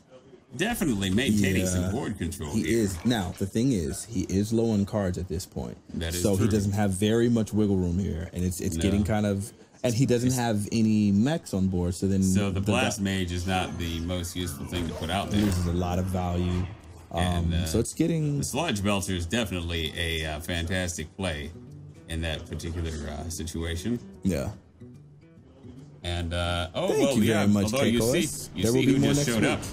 Speaker 2: definitely maintaining some board control
Speaker 1: He
Speaker 2: here.
Speaker 1: is. Now, the thing is, he is low on cards at this point.
Speaker 2: That is
Speaker 1: so
Speaker 2: true.
Speaker 1: He doesn't have very much wiggle room here, and it's getting kind of... And he doesn't have any mechs on board, so then...
Speaker 2: So the Blast Mage is not the most useful thing to put out there.
Speaker 1: It loses a lot of value. So it's getting...
Speaker 2: The Sludge Belcher is definitely a fantastic play in that particular situation.
Speaker 1: Yeah.
Speaker 2: And,
Speaker 1: Thank you very much,
Speaker 2: although you see who just showed up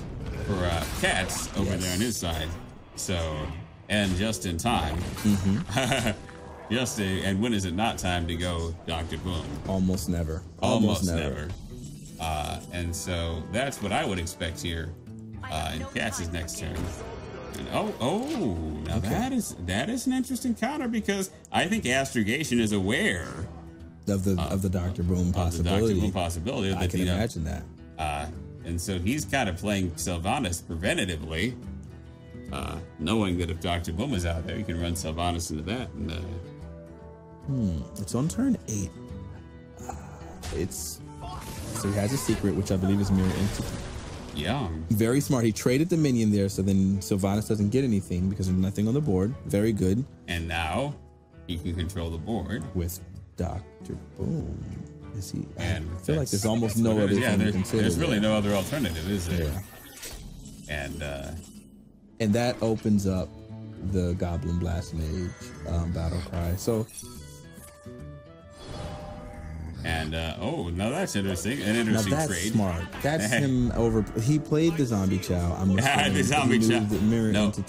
Speaker 2: for Katz over there on his side. So, and just in time. And when is it not time to go Dr. Boom?
Speaker 1: Almost never.
Speaker 2: Almost never. And so that's what I would expect here in Katz's next turn. And now that is an interesting counter, because I think Astrogation is aware
Speaker 1: of the Dr. Boom possibility.
Speaker 2: I
Speaker 1: can imagine that.
Speaker 2: And so he's kind of playing Sylvanas preventatively, knowing that if Dr. Boom is out there, he can run Sylvanas into that. And,
Speaker 1: it's on turn 8. So he has a secret, which I believe is Mirror Entity.
Speaker 2: Yeah.
Speaker 1: Very smart. He traded the minion there, so then Sylvanas doesn't get anything because there's nothing on the board. Very good.
Speaker 2: And now he can control the board
Speaker 1: with Dr. Boom. Is he?
Speaker 2: And
Speaker 1: I feel like there's almost no other thing to consider.
Speaker 2: There's really no other alternative, is there?
Speaker 1: Yeah. And that opens up the Goblin Blast Mage battle cry. So.
Speaker 2: And now that's interesting. An interesting
Speaker 1: now that's
Speaker 2: trade.
Speaker 1: Smart. That's him over. He played the Zombie Chow. I'm
Speaker 2: the Zombie Chow.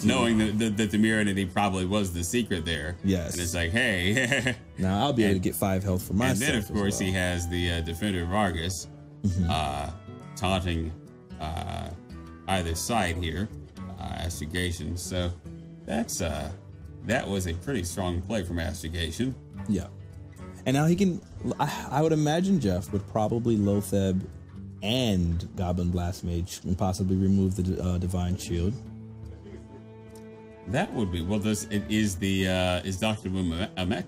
Speaker 2: Knowing that the Mirror Entity probably was the secret there.
Speaker 1: Yes.
Speaker 2: And it's like, hey.
Speaker 1: Now I'll be able to get 5 health for myself.
Speaker 2: And then of course he has the Defender Vargas taunting either side here, Astrogation. So that was a pretty strong play from Astrogation.
Speaker 1: Yeah. And now he can, I would imagine Jeff would probably Lotheb and Goblin Blast Mage and possibly remove the Divine Shield.
Speaker 2: That would be, is Dr. Boom a mech?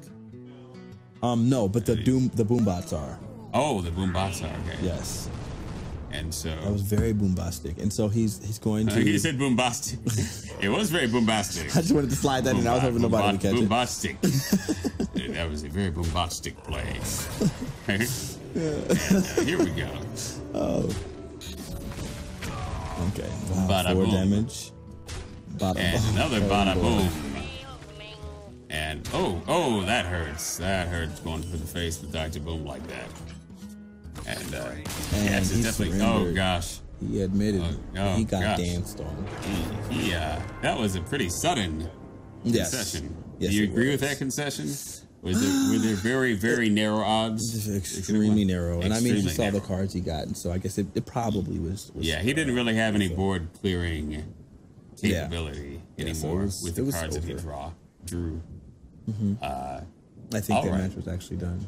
Speaker 1: No, but the Boombots are.
Speaker 2: Oh, the Boombots are, okay.
Speaker 1: Yes.
Speaker 2: And so
Speaker 1: that was very boombastic, and so he's going to.
Speaker 2: He said boombastic. It was very boombastic.
Speaker 1: I just wanted to slide that in. I was hoping nobody would catch
Speaker 2: boombastic. That was a very boombastic play. And, here we go.
Speaker 1: Oh. Okay. Wow,
Speaker 2: bada
Speaker 1: 4
Speaker 2: boom.
Speaker 1: damage.
Speaker 2: Bada and boom. Another bada boom. And that hurts. That hurts going for the face with Dr. Boom like that. And yes, it's definitely.
Speaker 1: Surrendered.
Speaker 2: Oh gosh,
Speaker 1: he admitted he got danced on.
Speaker 2: That was a pretty sudden concession.
Speaker 1: Yes,
Speaker 2: Do you agree with that concession? were there very, very narrow odds?
Speaker 1: Just extremely narrow. And I mean, you saw the cards he got, and so I guess it probably was
Speaker 2: yeah, he didn't really have any board clearing capability anymore with the cards that he drew.
Speaker 1: I think that match was actually done.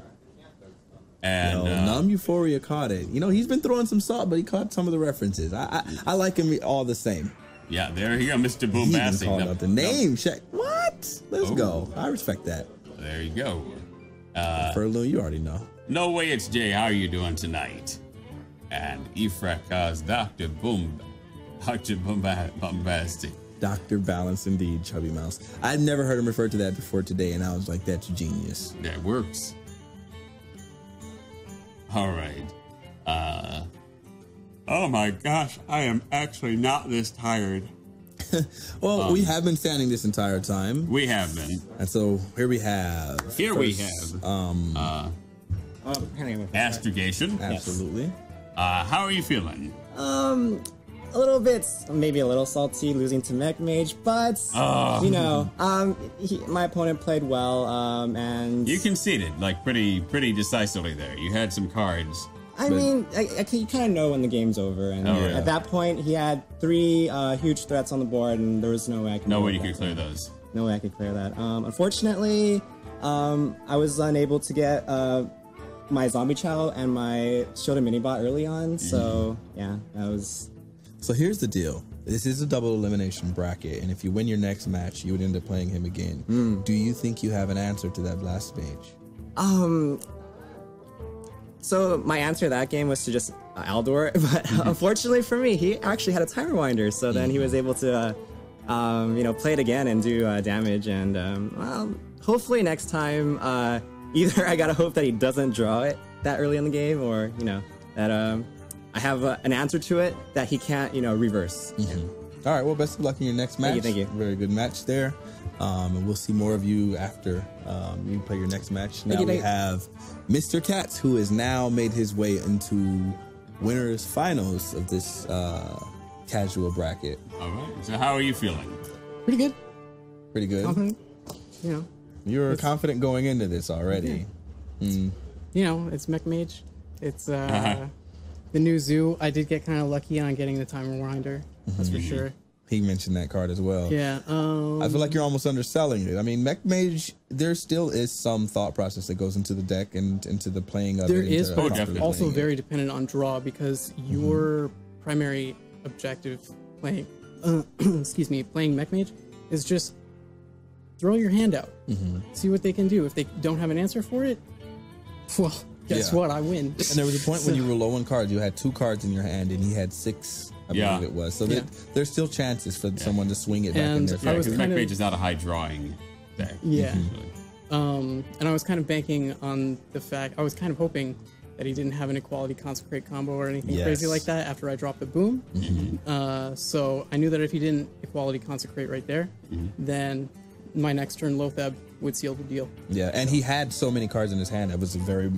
Speaker 2: And
Speaker 1: Numb Euphoria caught it. You know, he's been throwing some salt, but he caught some of the references. I like him all the same.
Speaker 2: Yeah, there you go, Mr. Boombastic.
Speaker 1: He even called out the name check. What? Let's go. I respect that.
Speaker 2: There you go.
Speaker 1: Furlough, you already know.
Speaker 2: No way, it's Jay. How are you doing tonight? And Ifraka's Dr. Boombastic.
Speaker 1: Dr. Balance, indeed, Chubby Mouse. I'd never heard him refer to that before today, and I was like, that's genius.
Speaker 2: That works. All right. Oh my gosh, I am actually not this tired.
Speaker 1: Well, we have been standing this entire time.
Speaker 2: We have been.
Speaker 1: And so here we have.
Speaker 2: Astrogation.
Speaker 1: Absolutely.
Speaker 2: How are you feeling?
Speaker 5: A little bit, maybe a little salty losing to Mech Mage, but you know, my opponent played well, and
Speaker 2: you conceded like pretty decisively there. You had some cards.
Speaker 5: I mean, you kind of know when the game's over, and at that point, he had 3 huge threats on the board, and there was no way I could.
Speaker 2: No way you could clear those.
Speaker 5: No way I could clear that. Unfortunately, I was unable to get my Zombie Chow and my Shield and Minibot early on, so yeah, that was.
Speaker 1: So here's the deal. This is a double elimination bracket, and if you win your next match, you would end up playing him again. Do you think you have an answer to that Blast Mage?
Speaker 5: So my answer to that game was to just Aldor, but unfortunately for me, he actually had a Time Rewinder, so then he was able to, play it again and do damage, and well, hopefully next time, either I gotta hope that he doesn't draw it that early in the game, or, you know, that I have an answer to it that he can't, reverse.
Speaker 1: All right, well, best of luck in your next match.
Speaker 5: Thank you.
Speaker 1: Very good match there. And we'll see more of you after you play your next match. Now we have Mr. Katz, who has now made his way into winners finals of this casual bracket.
Speaker 2: All right. So how are you feeling?
Speaker 9: Pretty good.
Speaker 1: Pretty good.
Speaker 9: Confident.
Speaker 1: You're confident going into this already.
Speaker 9: You know, it's Mech Mage. It's the new zoo. I did get kind of lucky on getting the Time Rewinder. That's for sure.
Speaker 1: He mentioned that card as well.
Speaker 9: Yeah.
Speaker 1: I feel like you're almost underselling it. I mean, Mech Mage, there still is some thought process that goes into the deck and into the playing of it.
Speaker 9: There is, but it's also very dependent on draw, because your primary objective playing, playing Mech Mage is just throw your hand out, see what they can do. If they don't have an answer for it, well, guess what? I win.
Speaker 1: And there was a point when you were low on cards. You had 2 cards in your hand, and he had 6. I believe it was. So there's still chances for someone to swing it back in their
Speaker 2: favor. Because Mech Mage is not a high drawing deck.
Speaker 9: Yeah. And I was kind of banking on the fact, I was kind of hoping that he didn't have an Equality Consecrate combo or anything crazy like that after I dropped the boom. So I knew that if he didn't Equality Consecrate right there, then my next turn Lothab would seal the deal.
Speaker 1: Yeah, and he had so many cards in his hand. That was very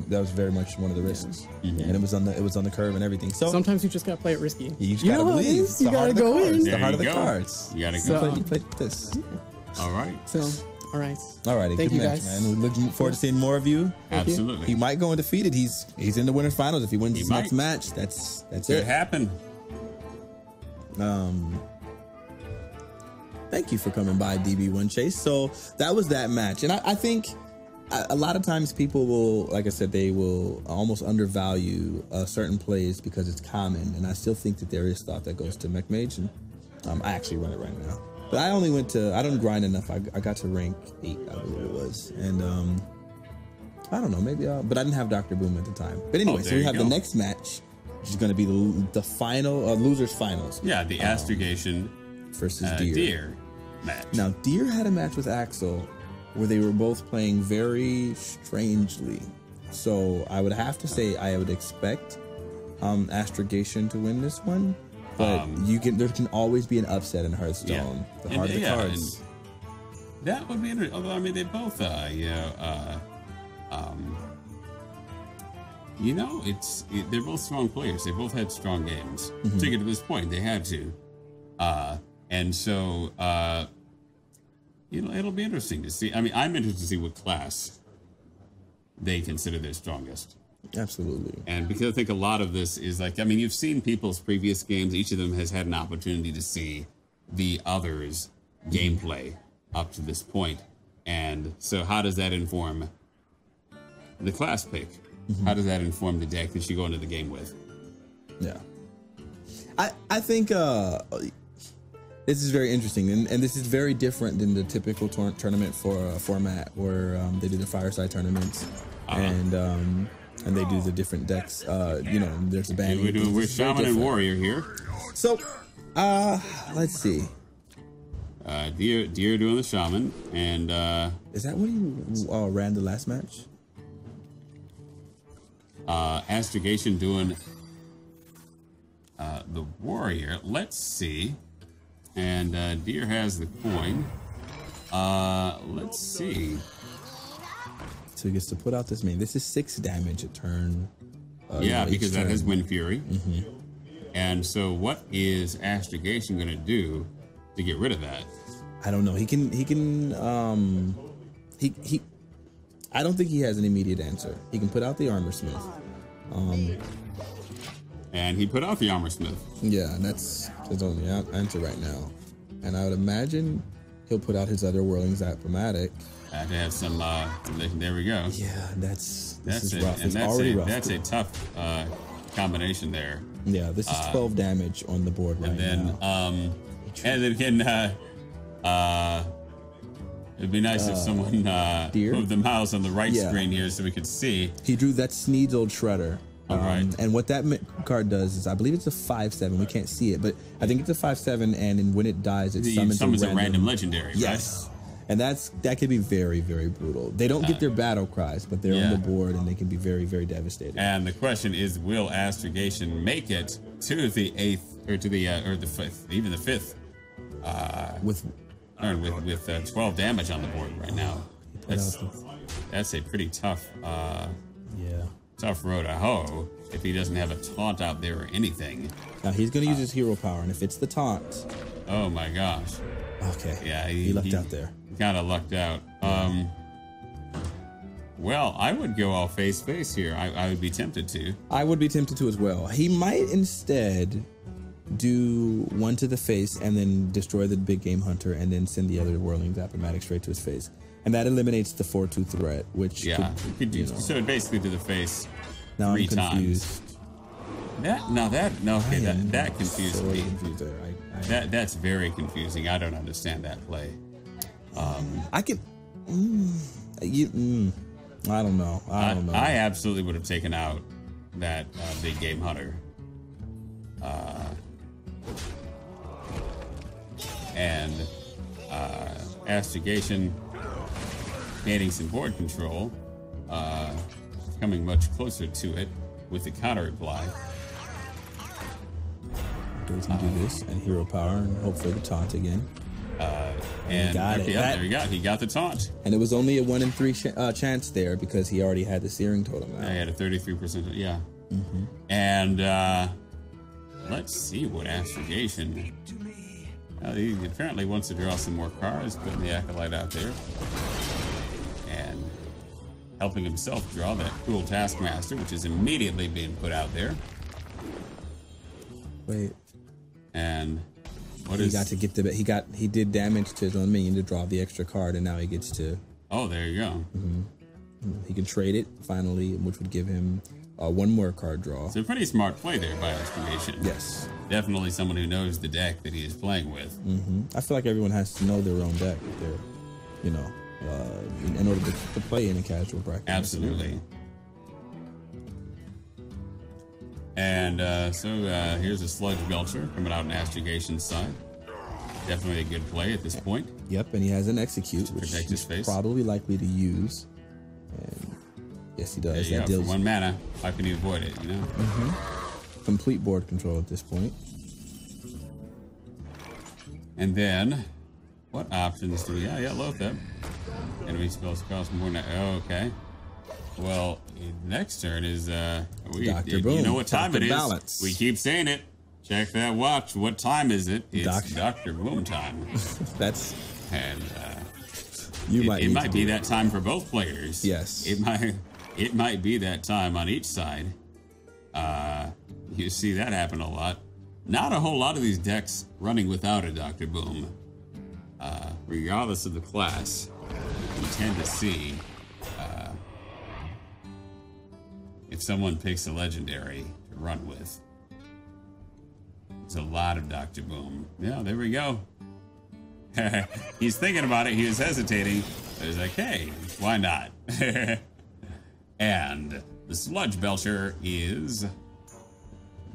Speaker 1: much one of the risks, and it was on the curve and everything. So
Speaker 9: sometimes you just gotta play it risky.
Speaker 1: You just gotta believe.
Speaker 9: You gotta go in.
Speaker 1: The heart of the cards.
Speaker 2: You gotta go.
Speaker 1: You play this.
Speaker 2: All right.
Speaker 9: So, all right.
Speaker 1: Alrighty.
Speaker 9: Thank
Speaker 1: good
Speaker 9: you,
Speaker 1: match,
Speaker 9: guys.
Speaker 1: man. We're looking forward to seeing more of you.
Speaker 2: Absolutely.
Speaker 1: He might go undefeated. He's in the winners finals. If he wins his next match, that's
Speaker 2: Could
Speaker 1: it.
Speaker 2: happen.
Speaker 1: Thank you for coming by, DB1 Chase. So that was that match. And I think a lot of times people will, like I said, they will almost undervalue certain plays because it's common. And I still think that there is thought that goes to Mech Mage. And I actually run it right now. But I didn't grind enough. I got to rank 8, I believe it was. And I don't know, maybe but I didn't have Dr. Boom at the time. But anyway, so we have the next match, which is going to be the final, losers finals.
Speaker 2: Yeah, the Astrogation
Speaker 1: versus
Speaker 2: Deer match.
Speaker 1: Now, Deer had a match with Axel where they were both playing very strangely. So I would have to say I would expect Astrogation to win this one. But there can always be an upset in Hearthstone. The heart of the cards.
Speaker 2: That would be interesting. Although I mean, they both, they're both strong players. They both had strong games to get to this point. They had to, and so it'll be interesting to see. I mean, I'm interested to see what class they consider their strongest.
Speaker 1: Absolutely.
Speaker 2: And because I think a lot of this is like, I mean, you've seen people's previous games. Each of them has had an opportunity to see the other's gameplay up to this point. And so how does that inform the class pick? How does that inform the deck that you go into the game with?
Speaker 1: Yeah. I think this is very interesting, and this is very different than the typical tournament format where they do the fireside tournaments and they do the different decks. You know, there's a band.
Speaker 2: We're Shaman and Warrior here.
Speaker 1: So, let's see.
Speaker 2: Deer doing the Shaman, and
Speaker 1: is that what you ran the last match?
Speaker 2: Astrogation doing the Warrior. Let's see. And Deer has the coin. Let's see.
Speaker 1: So he gets to put out this main. This is 6 damage a turn.
Speaker 2: Yeah, because that has Wind Fury. And so what is Astrogation going to do to get rid of that?
Speaker 1: I don't know. He I don't think he has an immediate answer. He can put out the Armor Smith.
Speaker 2: And he put out the Armor Smith.
Speaker 1: Yeah, that's his only answer right now. And I would imagine he'll put out his other Whirling Zap-O-Matic.
Speaker 2: To have some, there we go.
Speaker 1: Yeah, this is
Speaker 2: it.
Speaker 1: rough.
Speaker 2: And
Speaker 1: It's
Speaker 2: that's
Speaker 1: already
Speaker 2: a,
Speaker 1: rough.
Speaker 2: That's a tough combination there.
Speaker 1: Yeah, this is 12 damage on the board right now.
Speaker 2: And then again, it'd be nice if someone moved the mouse on the right screen here so we could see.
Speaker 1: He drew that Sneed's Old Shredder.
Speaker 2: Right.
Speaker 1: And what that card does is, I believe it's a 5/7. We can't see it, but I think it's a 5/7. And when it dies, it summons
Speaker 2: a random legendary.
Speaker 1: Yes,
Speaker 2: right?
Speaker 1: And that can be very, very brutal. They don't get their battle cries, but they're on the board and they can be very, very devastating.
Speaker 2: And the question is, will Astrogation make it to the 8th or to the or the 5th, even the 5th? With 12 damage on the board right now. That's a pretty tough. Tough road to hoe if he doesn't have a taunt out there or anything.
Speaker 1: Now he's going to use his hero power, and if it's the taunt...
Speaker 2: Oh my gosh.
Speaker 1: Okay.
Speaker 2: Yeah,
Speaker 1: he lucked out there.
Speaker 2: Kind of lucked out. Well, I would go all face here. I would be tempted to.
Speaker 1: I would be tempted to as well. He might instead do one to the face and then destroy the big game hunter and then send the other Whirling Zap-O-Matic straight to his face. And that eliminates the 4/2 threat, which
Speaker 2: could do. So it basically to the face
Speaker 1: now
Speaker 2: 3
Speaker 1: I'm confused.
Speaker 2: times. That confused me.
Speaker 1: There.
Speaker 2: That's very confusing. I don't understand that play.
Speaker 1: I can. I don't know. I don't know.
Speaker 2: I absolutely would have taken out that big game hunter. And Astrogation gaining some board control, coming much closer to it with the counter reply.
Speaker 1: Does he do this and hero power and hope for the taunt again?
Speaker 2: And there you go. He got the taunt.
Speaker 1: And it was only a 1 in 3 chance there because he already had the Searing Totem out.
Speaker 2: He had a 33%. Yeah. And let's see what Astrogation. He apparently wants to draw some more cards, putting the Acolyte out there. And helping himself draw that cool Taskmaster, which is immediately being put out there.
Speaker 1: Wait.
Speaker 2: And
Speaker 1: he did damage to his own minion to draw the extra card, and now he gets to.
Speaker 2: Oh, there you go.
Speaker 1: He can trade it finally, which would give him 1 more card draw.
Speaker 2: It's a pretty smart play there by Astrogation.
Speaker 1: Yes.
Speaker 2: Definitely someone who knows the deck that he is playing with.
Speaker 1: I feel like everyone has to know their own deck. In order to play in a casual bracket.
Speaker 2: Absolutely. And here's a Sludge Belcher coming out on Astrogation's side. Definitely a good play at this point.
Speaker 1: Yep, and he has an Execute, which he's probably likely to use. And yes, he does.
Speaker 2: That deals for 1 mana. How can you avoid it, you know?
Speaker 1: Complete board control at this point.
Speaker 2: And then, what options do we have? Yeah, Lothar. Enemy spells cost more than... Oh, okay. Well, next turn is...
Speaker 1: Dr. Boom.
Speaker 2: You know what time
Speaker 1: Dr.
Speaker 2: it is.
Speaker 1: Balance.
Speaker 2: We keep saying it. Check that watch. What time is it? It's Dr. Boom time.
Speaker 1: That's...
Speaker 2: And...
Speaker 1: it
Speaker 2: might be that time for both players.
Speaker 1: Yes.
Speaker 2: It might... it might be that time on each side. You see that happen a lot. Not a whole lot of these decks running without a Dr. Boom. Regardless of the class, you tend to see if someone picks a legendary to run with. It's a lot of Dr. Boom. Yeah, there we go. He's thinking about it. He was hesitating. But he's like, hey, why not? And the Sludge Belcher is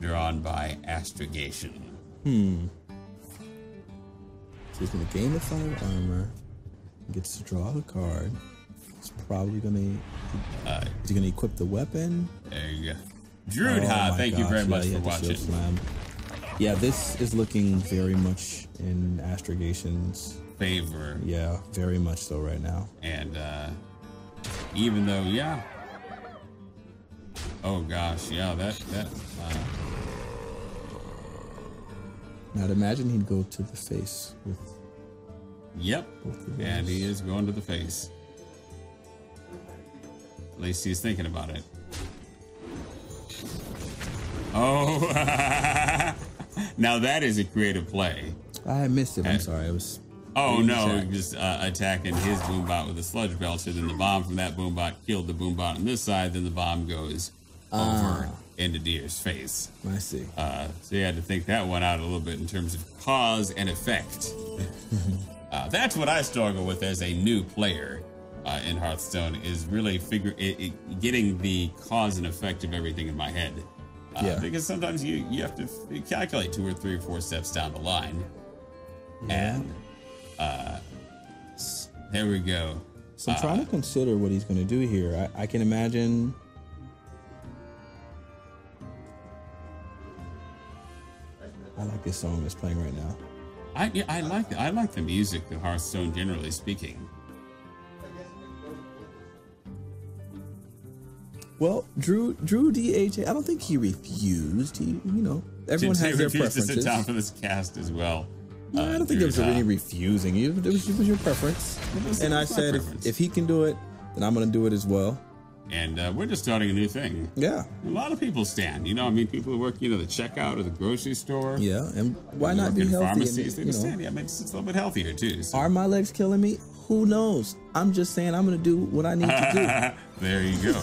Speaker 2: drawn by Astrogation.
Speaker 1: So he's going to gain the fire armor. Gets to draw a card. He's probably going to... is he going to equip the weapon?
Speaker 2: There you go. Drudha, thank you very much for watching.
Speaker 1: Yeah, this is looking very much in Astrogation's
Speaker 2: favor.
Speaker 1: Yeah, very much so right now.
Speaker 2: And even though, yeah. Oh gosh, yeah, that.
Speaker 1: Now, I'd imagine he'd go to the face with.
Speaker 2: Yep, and he is going to the face. At least he's thinking about it. Oh, now that is a creative play.
Speaker 1: I missed it. I'm sorry. I was.
Speaker 2: Oh no! Just attacking his boombot with a Sludge Belcher. Then the bomb from that boombot killed the boombot on this side. Then the bomb goes over into Deer's face.
Speaker 1: I see.
Speaker 2: So you had to think that one out a little bit in terms of cause and effect. That's what I struggle with as a new player in Hearthstone, is really getting the cause and effect of everything in my head. Because sometimes you have to calculate 2 or 3 or 4 steps down the line. And there we go.
Speaker 1: So I'm trying to consider what he's going to do here. I can imagine. I like this song that's playing right now.
Speaker 2: I like the music of Hearthstone, generally speaking.
Speaker 1: Well, Drew DHA, I don't think he refused. He, everyone has their preferences.
Speaker 2: To sit down for this cast as well.
Speaker 1: No, I don't think there was any refusing. It was your preference. And I said, if he can do it, then I'm going to do it as well.
Speaker 2: And we're just starting a new thing.
Speaker 1: Yeah.
Speaker 2: A lot of people stand. People who work, the checkout or the grocery store.
Speaker 1: Yeah, and why not be healthy?
Speaker 2: Pharmacies, they stand. Yeah, it makes it a little bit healthier too. So.
Speaker 1: Are my legs killing me? Who knows? I'm just saying I'm going to do what I need to do.
Speaker 2: There you go.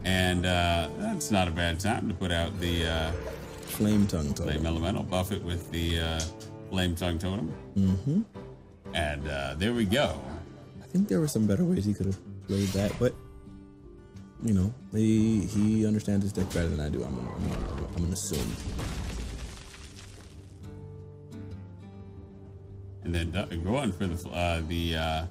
Speaker 2: And that's not a bad time to put out the
Speaker 1: Flame Tongue Totem.
Speaker 2: Flame Elemental. Buff it with the Flame Tongue Totem.
Speaker 1: Mm-hmm.
Speaker 2: And there we go.
Speaker 1: I think there were some better ways he could have played that, but he understands his deck better than I do. I'm gonna assume.
Speaker 2: And then going for the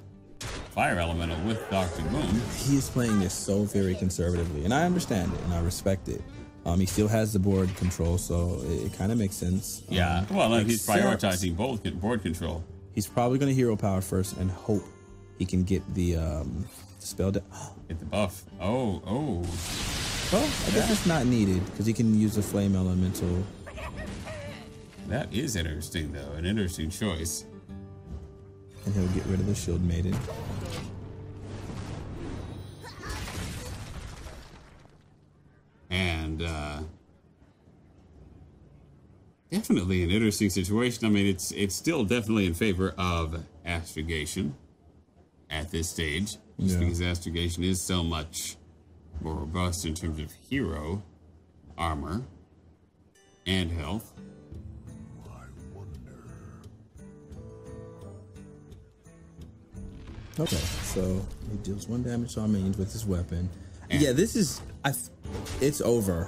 Speaker 2: Fire Elemental with Dr. Boom.
Speaker 1: He is playing this so very conservatively, and I understand it and I respect it. He still has the board control, so it kind of makes sense.
Speaker 2: Yeah, he's prioritizing board control.
Speaker 1: He's probably going to hero power first and hope he can get the spell down.
Speaker 2: Get the buff. Oh.
Speaker 1: Well, I guess it's not needed because he can use a Flame Elemental.
Speaker 2: That is interesting, though. An interesting choice.
Speaker 1: And he'll get rid of the Shield Maiden.
Speaker 2: And definitely an interesting situation. I mean, it's still definitely in favor of Astrogation at this stage, just because Astrogation is so much more robust in terms of hero armor and health.
Speaker 1: Okay, so he deals 1 damage to our minions with his weapon. And this is it's over.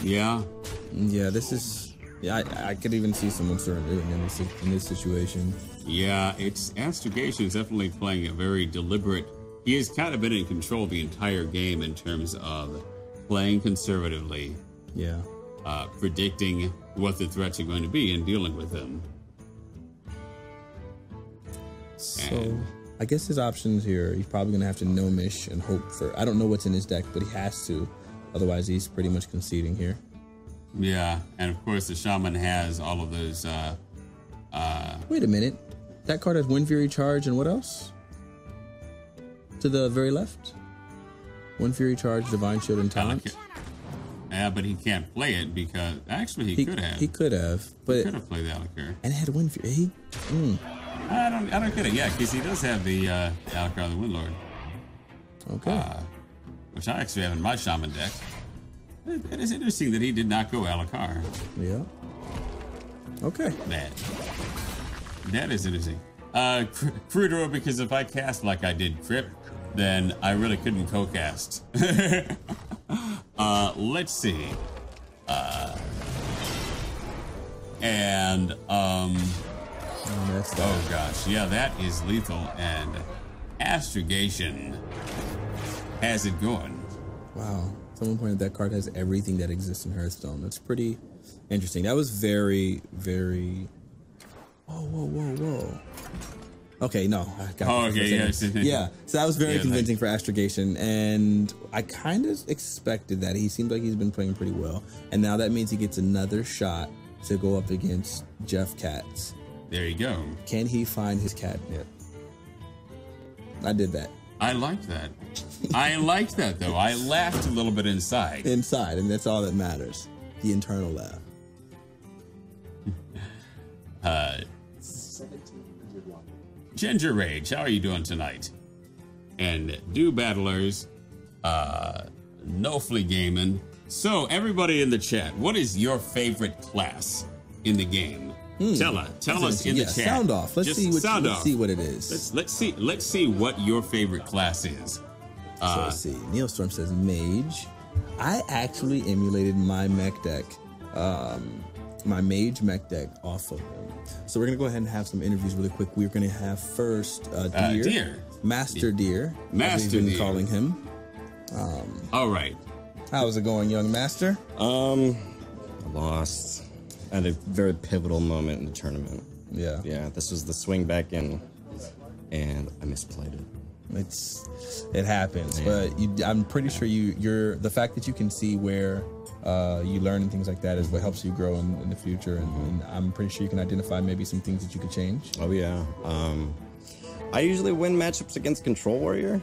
Speaker 1: This is I could even see someone surrendering in this situation.
Speaker 2: Yeah, Astrogation is definitely playing a very deliberate. He has kind of been in control the entire game in terms of playing conservatively.
Speaker 1: Yeah.
Speaker 2: Predicting what the threats are going to be and dealing with them.
Speaker 1: So I guess his options here, he's probably going to have to no-mish and hope for... I don't know what's in his deck, but he has to. Otherwise, he's pretty much conceding here.
Speaker 2: Yeah, and of course, the Shaman has all of those...
Speaker 1: Wait a minute. That card has Wind Fury Charge and what else? To the very left. One Fury Charge, Divine Shield, and Talent.
Speaker 2: Yeah, but he can't play it because actually he could have.
Speaker 1: He could have, but
Speaker 2: he could have played the Alucard.
Speaker 1: And had One Fury.
Speaker 2: I don't get it. Yeah, because he does have the Alucard, the Windlord.
Speaker 1: Okay.
Speaker 2: Which I actually have in my Shaman deck. It is interesting that he did not go Alucard.
Speaker 1: Yeah. Okay.
Speaker 2: That is interesting. Crudor, because if I cast like I did Crypt, then I really couldn't co-cast. Let's see. Oh gosh, yeah, that is lethal, and Astrogation has it going.
Speaker 1: Wow. Someone pointed that card has everything that exists in Hearthstone. That's pretty interesting. That was very, very... Whoa. Okay, no. I got
Speaker 2: yeah.
Speaker 1: Yeah, so that was very convincing for Astrogation, and I kind of expected that. He seemed like he's been playing pretty well, and now that means he gets another shot to go up against Jeff Katz.
Speaker 2: There you go.
Speaker 1: Can he find his catnip? I did that.
Speaker 2: I liked that. I liked that, though. I laughed a little bit inside.
Speaker 1: Inside, and that's all that matters. The internal laugh.
Speaker 2: Ginger Rage, how are you doing tonight? And Do Battlers, No Flea Gaming. So, everybody in the chat, what is your favorite class in the game? Tell us in the chat.
Speaker 1: Sound off. Let's see what it is.
Speaker 2: Let's see what your favorite class is.
Speaker 1: So let's see. Neilstorm says Mage. I actually emulated my mech deck, my Mage mech deck off of him. So we're gonna go ahead and have some interviews really quick. We're gonna have first Deer. Master Deer.
Speaker 2: Master
Speaker 1: Deer.
Speaker 2: Deer.
Speaker 1: Calling him.
Speaker 2: All right.
Speaker 1: How's it going, young master?
Speaker 10: I lost at a very pivotal moment in the tournament.
Speaker 1: Yeah.
Speaker 10: Yeah, this was the swing back in, and I misplayed it.
Speaker 1: It happens, but I'm pretty sure you're the fact that you can see where you learn and things like that is what helps you grow in the future, and I'm pretty sure you can identify maybe some things that you could change.
Speaker 10: Oh yeah. I usually win matchups against Control Warrior,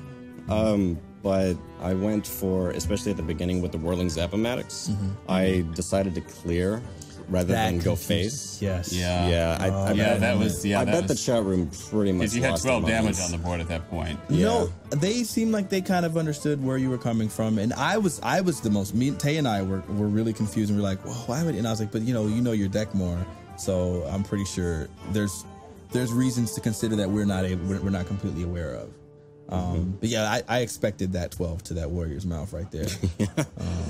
Speaker 10: but I went for, especially at the beginning with the Whirling Zapomatics, I decided to clear rather than go face.
Speaker 1: Yes.
Speaker 10: Yeah. I bet the chat room pretty much.
Speaker 2: Because you had 12 damage on the board at that point.
Speaker 1: Yeah. No, they seemed like they kind of understood where you were coming from, and I was the most. Me, Tay, and I were really confused, and we're like, "Well, why would?" And I was like, "But you know your deck more, so I'm pretty sure there's reasons to consider that we're not completely aware of." But yeah, I expected that 12 to that Warrior's mouth right there.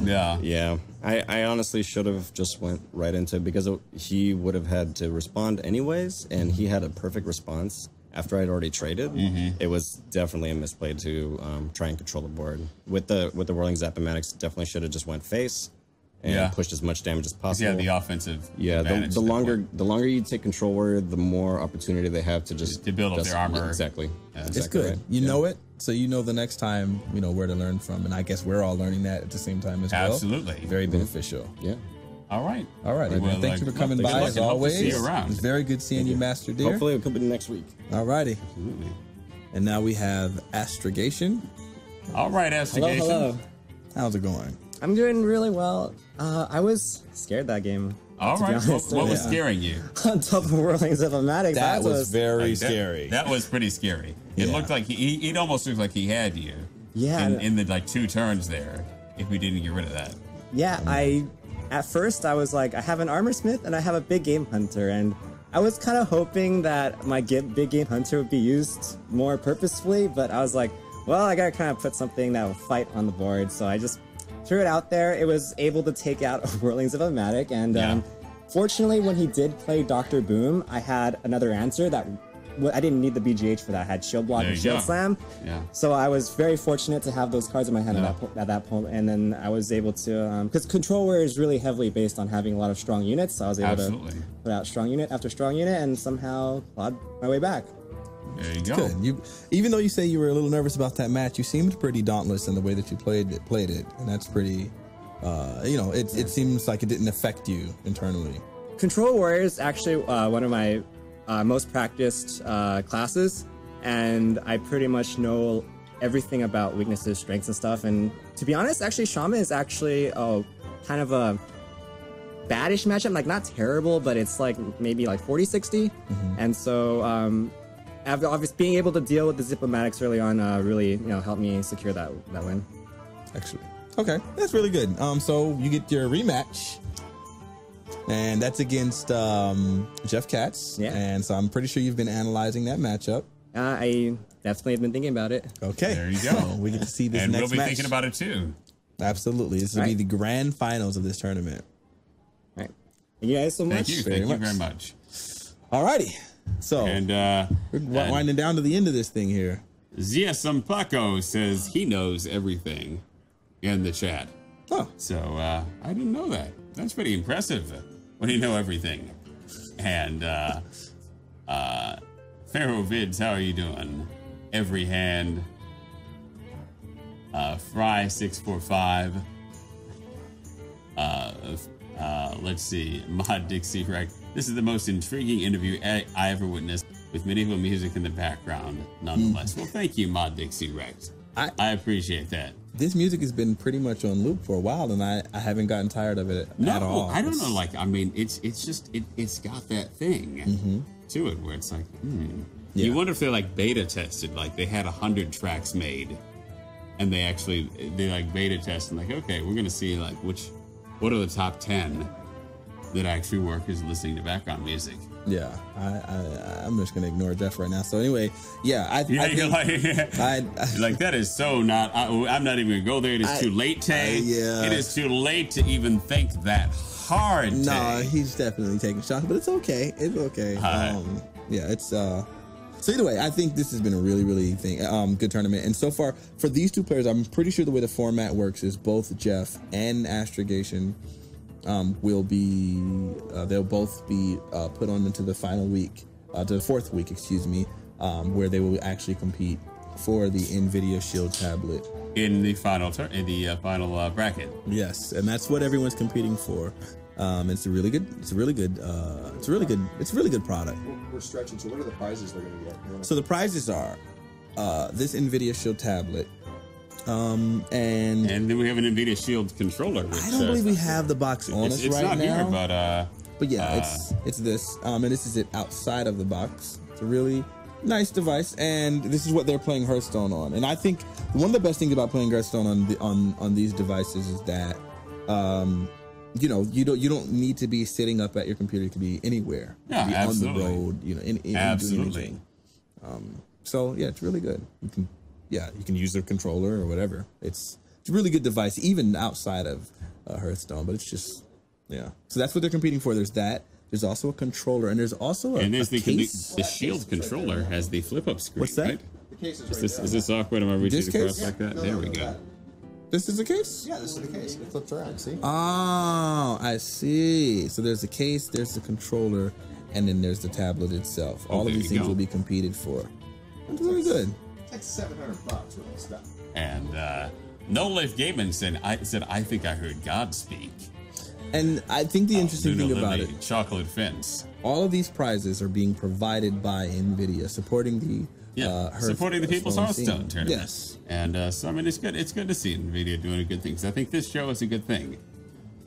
Speaker 10: Yeah. I honestly should have just went right into it because he would have had to respond anyways, and he had a perfect response after I'd already traded. It was definitely a misplay to try and control the board. With the Whirling Zapomatics, definitely should have just went face and pushed as much damage as possible.
Speaker 2: Yeah, the offensive.
Speaker 10: Yeah, the longer you take Control Warrior, the more opportunity they have to just
Speaker 2: build up their armor.
Speaker 10: Exactly.
Speaker 2: Yeah.
Speaker 1: It's good. Right. You know it, so you know the next time where to learn from, and I guess we're all learning that at the same time as well.
Speaker 2: Absolutely.
Speaker 1: Very beneficial.
Speaker 10: Yeah.
Speaker 2: All right.
Speaker 1: Well, thank you for coming by as always.
Speaker 2: See you around.
Speaker 1: It's very good seeing you, Master Deer.
Speaker 10: Hopefully I'll come in next week.
Speaker 1: All righty.
Speaker 2: Absolutely.
Speaker 1: And now we have Astrogation.
Speaker 2: All right, Astrogation.
Speaker 5: Hello.
Speaker 1: How's it going?
Speaker 5: I'm doing really well. I was scared that game.
Speaker 2: All right. What was scaring you?
Speaker 5: On top of Whirling Zapomatics.
Speaker 1: That was very scary.
Speaker 2: That was pretty scary. It looked like it almost looked like he had you.
Speaker 5: Yeah.
Speaker 2: In the 2 turns there, if we didn't get rid of that.
Speaker 5: Yeah, at first I was like, I have an Armor Smith and I have a Big Game Hunter, and I was kind of hoping that my Big Game Hunter would be used more purposefully, but I was like, well, I gotta kind of put something that will fight on the board, so I just threw it out there. It was able to take out a Whirling Zapamatic, and fortunately, when he did play Dr. Boom, I had another answer that I didn't need the BGH for that. I had Shield Block and Shield Slam.
Speaker 2: Yeah.
Speaker 5: So I was very fortunate to have those cards in my hand at that point, and then I was able to, because Control Warrior is really heavily based on having a lot of strong units, so I was able to put out strong unit after strong unit and somehow plod my way back.
Speaker 2: There you go.
Speaker 1: Good. Even though you say you were a little nervous about that match, you seemed pretty dauntless in the way that you played it, and that's pretty. It seems like it didn't affect you internally.
Speaker 5: Control Warrior is actually one of my most practiced classes, and I pretty much know everything about weaknesses, strengths, and stuff. And to be honest, actually, Shaman is actually kind of a baddish matchup. Like, not terrible, but it's like maybe like 40-60. And so obviously being able to deal with the Ziplomatics early on really helped me secure that win.
Speaker 1: Actually, okay, that's really good. So you get your rematch, and that's against Jeff Katz.
Speaker 5: Yeah.
Speaker 1: And so I'm pretty sure you've been analyzing that matchup.
Speaker 5: I definitely have been thinking about it.
Speaker 1: Okay,
Speaker 2: there you go.
Speaker 1: So we get to see this
Speaker 2: and
Speaker 1: next
Speaker 2: we'll be
Speaker 1: match.
Speaker 2: thinking about it too.
Speaker 1: Absolutely, this will be the grand finals of this tournament.
Speaker 5: All right, thank you guys so much.
Speaker 2: Thank you very much.
Speaker 1: Alrighty, so
Speaker 2: and
Speaker 1: we're winding down to the end of this thing here.
Speaker 2: Zia Sampako says he knows everything in the chat.
Speaker 1: Oh,
Speaker 2: so I didn't know that. That's pretty impressive. When you know everything. And Pharaoh Vids, how are you doing? Every hand. Fry 645. Let's see. Mod Dixie Rec. This is the most intriguing interview I ever witnessed, with medieval music in the background, nonetheless. Well, thank you, Mod Dixie Rex. I appreciate that.
Speaker 1: This music has been pretty much on loop for a while, and I haven't gotten tired of it at all.
Speaker 2: I don't know. Like, I mean, it's got that thing to it where it's like,
Speaker 1: Yeah.
Speaker 2: You wonder if they like beta tested, like they had 100 tracks made, and they like beta tested, like, okay, we're gonna see like what are the top 10 that actually work as listening to background music.
Speaker 1: Yeah, I'm just gonna ignore Jeff right now. So anyway, I think
Speaker 2: like that is so not. I'm not even gonna go there. It is too late, Tay. It is too late to even think that hard.
Speaker 1: No,
Speaker 2: Tay.
Speaker 1: he's definitely taking shots, but it's okay. It's okay. It's So either way, I think this has been a really, really good tournament. And so far, for these two players, I'm pretty sure the way the format works is both Jeff and Astrogation will be, they'll both be put on into the final week, to the fourth week, where they will actually compete for the NVIDIA Shield tablet
Speaker 2: in the final bracket.
Speaker 1: Yes, and that's what everyone's competing for. It's a really good product.
Speaker 3: We're stretching. So what are the prizes they're going to get?
Speaker 1: So the prizes are this NVIDIA Shield tablet, and
Speaker 2: then we have an NVIDIA Shield controller. Which,
Speaker 1: I don't believe we have the box on us right now.
Speaker 2: It's not here,
Speaker 1: but yeah, it's this, and this is it outside of the box. It's a really nice device, and this is what they're playing Hearthstone on. And I think one of the best things about playing Hearthstone on these devices is that you don't need to be sitting up at your computer. You can be anywhere.
Speaker 2: Yeah,
Speaker 1: be
Speaker 2: absolutely.
Speaker 1: on the road. In
Speaker 2: absolutely.
Speaker 1: doing anything. So yeah, it's really good. You can use the controller or whatever. It's a really good device, even outside of Hearthstone. But it's just So that's what they're competing for. There's that. There's also a controller, and there's also a case.
Speaker 2: The Shield controller has the flip-up screen.
Speaker 1: What's that?
Speaker 2: Right?
Speaker 3: The case
Speaker 2: Is this awkward? Am I reaching across like that?
Speaker 3: No,
Speaker 2: there we go.
Speaker 1: This is the case?
Speaker 3: Yeah, this is the case. It flips around, see?
Speaker 1: Oh, I see. So there's the case, there's the controller, and then there's the tablet itself. All of these things will be competed for. That's really good.
Speaker 3: It's like $700 worth of stuff.
Speaker 2: And No Life Gaiman said, I think I heard God speak.
Speaker 1: And I think the interesting thing about it,
Speaker 2: chocolate fence.
Speaker 1: All of these prizes are being provided by NVIDIA, supporting the
Speaker 2: supporting the People's Hearthstone tournament.
Speaker 1: Yes.
Speaker 2: And so I mean, it's good to see NVIDIA doing a good thing. So I think this show is a good thing.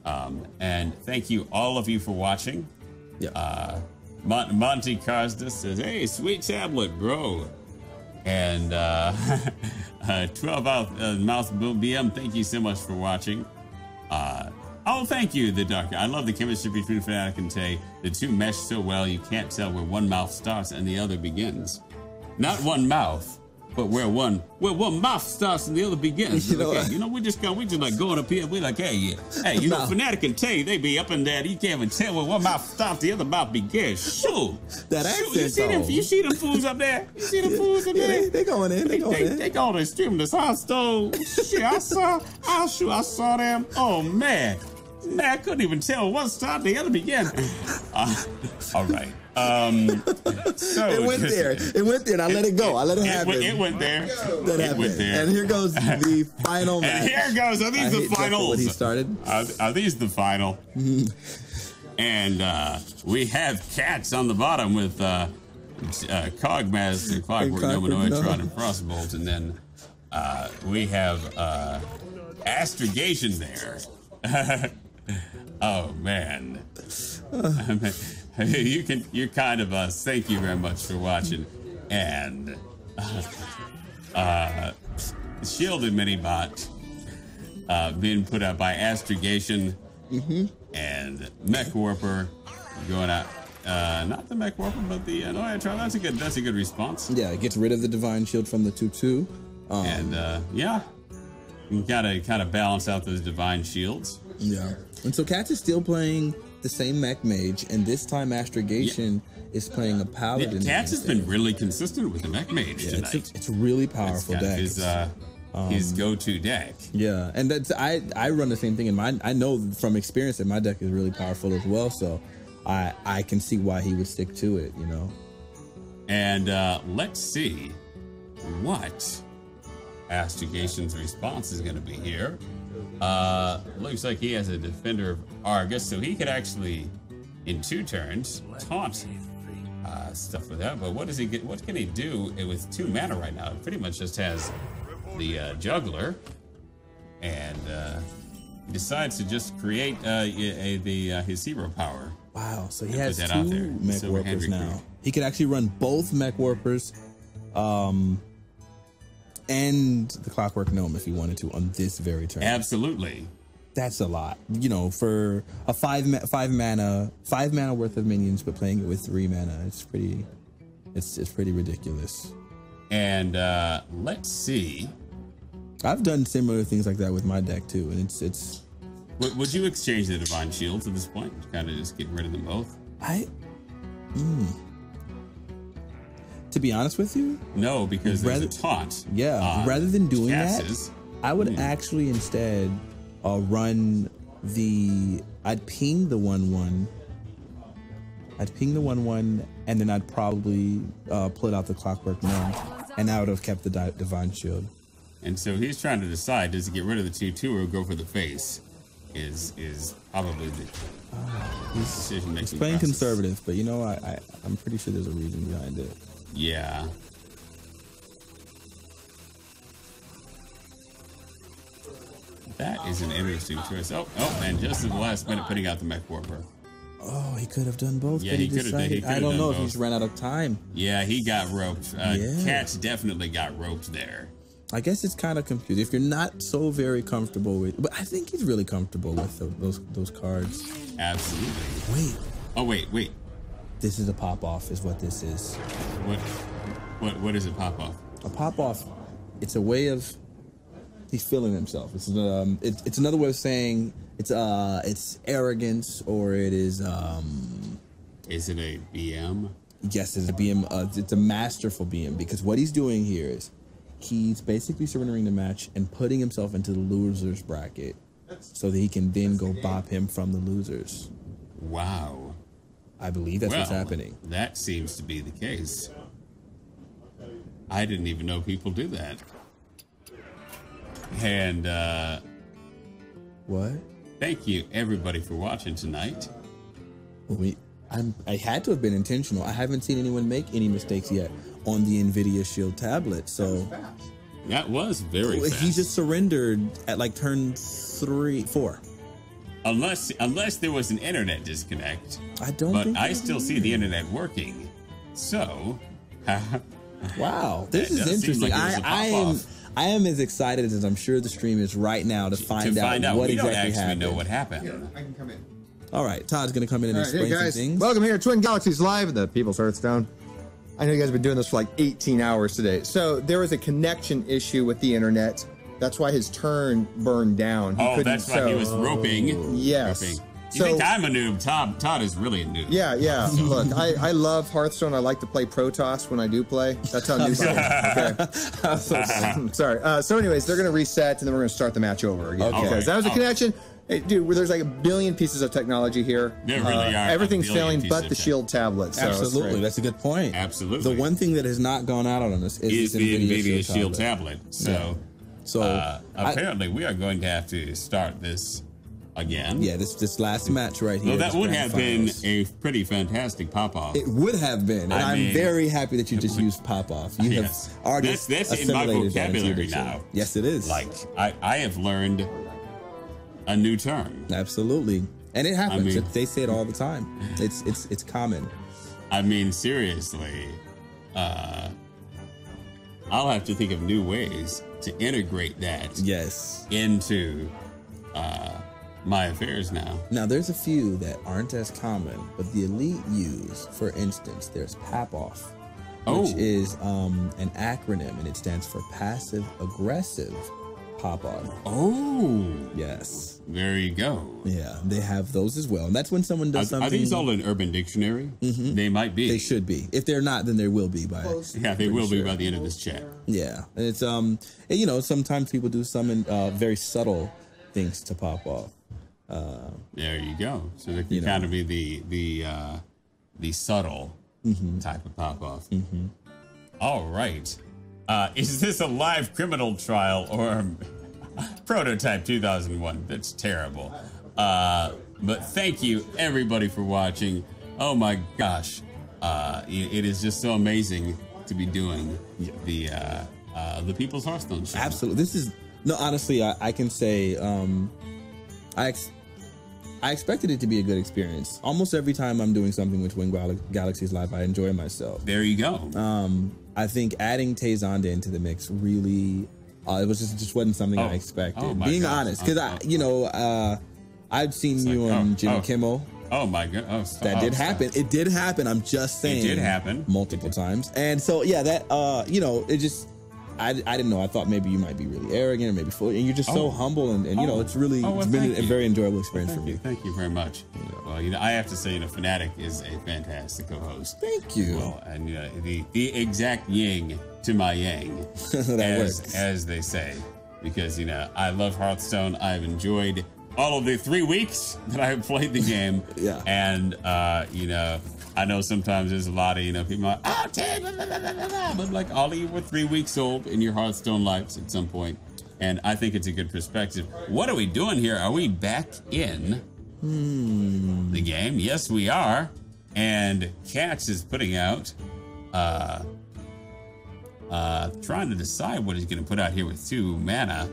Speaker 2: And thank you all of you for watching.
Speaker 1: Yeah.
Speaker 2: Monty Karsda says, "Hey, sweet tablet, bro." And 12 Mouth BM, thank you so much for watching. Thank you, the Doctor. I love the chemistry between Fanatiq and Tay. The two mesh so well, you can't tell where one mouth starts and the other begins. Not one mouth, but where one mouth starts and the other begins. We just like going up here. We're like, hey, Fanatiq and Tay, they be up in there. You can't even tell where one mouth starts, the other mouth begins. Shoot,
Speaker 1: that accent.
Speaker 2: You see them fools up there? You see them fools up there?
Speaker 1: They going in. They
Speaker 2: going to stream this Hearthstone. Shit, I saw them. Oh man, I couldn't even tell one started, the other began. All right. So
Speaker 1: it went there. And I let it go. I let it happen.
Speaker 2: It went there.
Speaker 1: That happened. And here goes the final match.
Speaker 2: And here goes. Are these the finals?
Speaker 1: What he started.
Speaker 2: Are these the final? And we have Katz on the bottom with Cogmaster, Clockwork, Nominoitron, and Frostbolt, and then We have Astrogation there. Oh man. You're kind of thank you very much for watching. And Shielded Minibot being put out by Astrogation and Mech Warper going out. Not the Mech Warper, but the that's a good response.
Speaker 1: Yeah, it gets rid of the Divine Shield from the 2/2.
Speaker 2: Yeah, you gotta kind of balance out those Divine Shields.
Speaker 1: Yeah, and so Katz is still playing the same Mech Mage, and this time Astrogation is playing a Paladin.
Speaker 2: Katz has been really consistent with the Mech Mage tonight.
Speaker 1: It's a really powerful deck.
Speaker 2: His go-to deck.
Speaker 1: Yeah, and that's I run the same thing in mine. I know from experience that my deck is really powerful as well, so I can see why he would stick to it, you know. And
Speaker 2: let's see what Astrogation's response is going to be here. Looks like he has a Defender of Argus, so he could actually, in 2 turns, taunt stuff with that. But what does he get? What can he do with 2 mana right now? It pretty much just has the Juggler, and he decides to just create his hero power.
Speaker 1: Wow, so he has 2 Mech Warpers now. He could actually run both Mech Warpers and the Clockwork Gnome if he wanted to on this very turn.
Speaker 2: Absolutely.
Speaker 1: That's a lot, you know, for a 5 mana worth of minions, but playing it with 3 mana. It's pretty ridiculous.
Speaker 2: And let's see.
Speaker 1: I've done similar things like that with my deck too, and it's.
Speaker 2: Would you exchange the Divine Shields at this point? Kind of just get rid of them both?
Speaker 1: To be honest with you?
Speaker 2: No, because there's a taunt.
Speaker 1: Yeah, rather than doing
Speaker 2: Katz's,
Speaker 1: that, I would actually instead run the... I'd ping the 1/1. I'd ping the 1/1, and then I'd probably pull out the Clockwork Gnome, and I would have kept the Divine Shield.
Speaker 2: And so he's trying to decide, does he get rid of the 2/2 or go for the face? Is probably the decision making.
Speaker 1: He's playing conservative, but you know, I'm pretty sure there's a reason behind it.
Speaker 2: Yeah. That is an interesting choice. Oh, and just at the last minute, putting out the Mech Warper.
Speaker 1: Oh, he could have done both.
Speaker 2: Yeah, he could have.
Speaker 1: I don't know if he's run out of time.
Speaker 2: Yeah, he got roped. Katz definitely got roped there.
Speaker 1: I guess it's kind of confusing if you're not so very comfortable with. But I think he's really comfortable with those cards.
Speaker 2: Absolutely.
Speaker 1: Wait.
Speaker 2: Oh wait.
Speaker 1: This is a pop off, is what this is.
Speaker 2: What is a pop off?
Speaker 1: A pop off. It's a way of he's feeling himself. It's another way of saying it's arrogance, or it is.
Speaker 2: Is it a BM?
Speaker 1: Yes, it's a BM. It's a masterful BM, because what he's doing here is he's basically surrendering the match and putting himself into the losers bracket, so that he can then go bop him from the losers.
Speaker 2: Wow.
Speaker 1: I believe that's what's happening.
Speaker 2: That seems to be the case. I didn't even know people do that. And
Speaker 1: what?
Speaker 2: Thank you everybody for watching tonight.
Speaker 1: I had to have been intentional. I haven't seen anyone make any mistakes yet on the NVIDIA Shield tablet. So
Speaker 2: that was very fast.
Speaker 1: He just surrendered at like turn 4.
Speaker 2: Unless there was an internet disconnect.
Speaker 1: I don't.
Speaker 2: But I still see the internet working. So.
Speaker 1: Wow, this is interesting.
Speaker 2: Like
Speaker 1: I am as excited as I'm sure the stream is right now to find out what exactly happened.
Speaker 2: We don't actually know what happened.
Speaker 3: I can come in.
Speaker 1: All right, Todd's going to come in and explain some things.
Speaker 3: Welcome here to Twin Galaxies Live, the People's Hearthstone. I know you guys have been doing this for like 18 hours today. So there was a connection issue with the internet. That's why his turn burned down.
Speaker 2: That's why he was roping.
Speaker 3: Yes.
Speaker 2: Roping. You think I'm a noob? Todd is really a noob.
Speaker 3: Yeah. Look, I love Hearthstone. I like to play Protoss when I do play. That's how noobs are. Okay. Sorry. So anyways, they're going to reset, and then we're going to start the match over again.
Speaker 1: Okay.
Speaker 3: Because that was a connection. Hey, dude, there's like a billion pieces of technology here.
Speaker 2: There really are.
Speaker 3: Everything's failing but the Shield tablet. So
Speaker 1: absolutely. That's a good point.
Speaker 2: Absolutely.
Speaker 1: The one thing that has not gone out on us is
Speaker 2: the NVIDIA Shield tablet. So,
Speaker 1: apparently
Speaker 2: we are going to have to start this again.
Speaker 1: Yeah, this last match right here.
Speaker 2: Well, that would have been a pretty fantastic pop-off.
Speaker 1: It would have been, and I'm very happy that you just used pop-off. You have already
Speaker 2: that's in my vocabulary now.
Speaker 1: Yes, it is.
Speaker 2: Like, I have learned a new term.
Speaker 1: Absolutely. And it happens. They say it all the time. It's common.
Speaker 2: I mean, seriously, I'll have to think of new ways to integrate that into my affairs now.
Speaker 1: Now, there's a few that aren't as common, but the elite use, for instance, there's PAP-OFF, which is an acronym, and it stands for Passive Aggressive Pop-On.
Speaker 2: Oh.
Speaker 1: Yes.
Speaker 2: There you go.
Speaker 1: Yeah, they have those as well. And that's when someone does something.
Speaker 2: I think it's all in Urban Dictionary. Mm-hmm. They might be.
Speaker 1: They should be. If they're not, then they will be by.
Speaker 2: Yeah, they will be by the end of this chat.
Speaker 1: Yeah, and it's and, you know, sometimes people do some very subtle things to pop off.
Speaker 2: There you go. So they can kind of be the subtle type of pop off. Mm-hmm. All right. Is this a live criminal trial or prototype 2001? That's terrible. But thank you everybody for watching. Oh my gosh. It is just so amazing to be doing the People's Hearthstone show.
Speaker 1: Absolutely. This is, no, honestly, I can say, I expected it to be a good experience. Almost every time I'm doing something with Twin Galaxies Live, I enjoy myself.
Speaker 2: There you go.
Speaker 1: I think adding Tay Zonday into the mix really, it was just wasn't something I expected. Being honest, because I've seen you on Jimmy Kimmel.
Speaker 2: Oh my God!
Speaker 1: That did happen. It did happen. I'm just saying.
Speaker 2: It did happen
Speaker 1: multiple times, and so yeah, that it just. I didn't know. I thought maybe you might be really arrogant or maybe full, and you're just so humble, and it's really it's been a very enjoyable experience for me.
Speaker 2: Thank you very much. Well, I have to say, Fanatiq is a fantastic co-host.
Speaker 1: Thank you.
Speaker 2: Well, and the exact yin to my yang, as they say, because I love Hearthstone. I've enjoyed all of the 3 weeks that I have played the game.
Speaker 1: Yeah,
Speaker 2: and I know sometimes there's a lot of, people like, but like all of you were 3 weeks old in your Hearthstone lives at some point. And I think it's a good perspective. What are we doing here? Are we back in the game? Yes, we are. And Katz is putting out, trying to decide what he's going to put out here with 2 mana.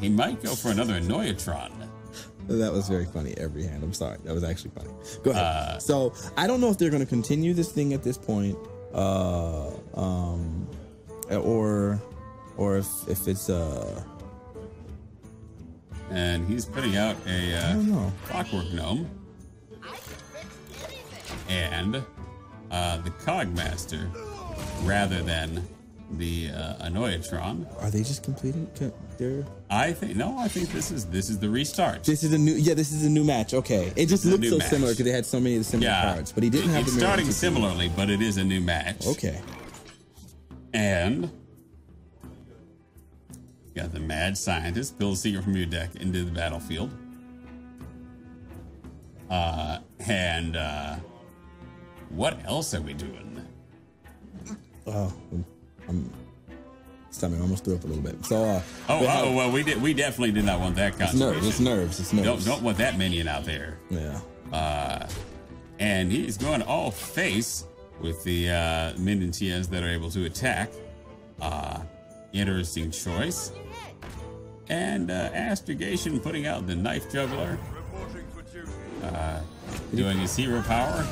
Speaker 2: He might go for another Annoyatron.
Speaker 1: That was very funny. Every hand. I'm sorry. That was actually funny. Go ahead. So I don't know if they're going to continue this thing at this point, or if it's
Speaker 2: And he's putting out a Clockwork Gnome and the Cogmaster rather than the Annoyatron.
Speaker 1: Are they just completed?
Speaker 2: I think this is the restart.
Speaker 1: This is a new match. Okay, it just looks so similar because they had so many of the similar cards, but he didn't have.
Speaker 2: It's starting similarly, but it is a new match.
Speaker 1: Okay,
Speaker 2: and got the Mad Scientist. Build a secret from your deck into the battlefield. And what else are we doing?
Speaker 1: Stomach almost threw up a little bit. So,
Speaker 2: well, we definitely did not want that concentration.
Speaker 1: It's nerves.
Speaker 2: Don't want that minion out there.
Speaker 1: Yeah.
Speaker 2: And he's going all face with the minions he has that are able to attack. Interesting choice. And Astrogation putting out the Knife Juggler. Doing his hero power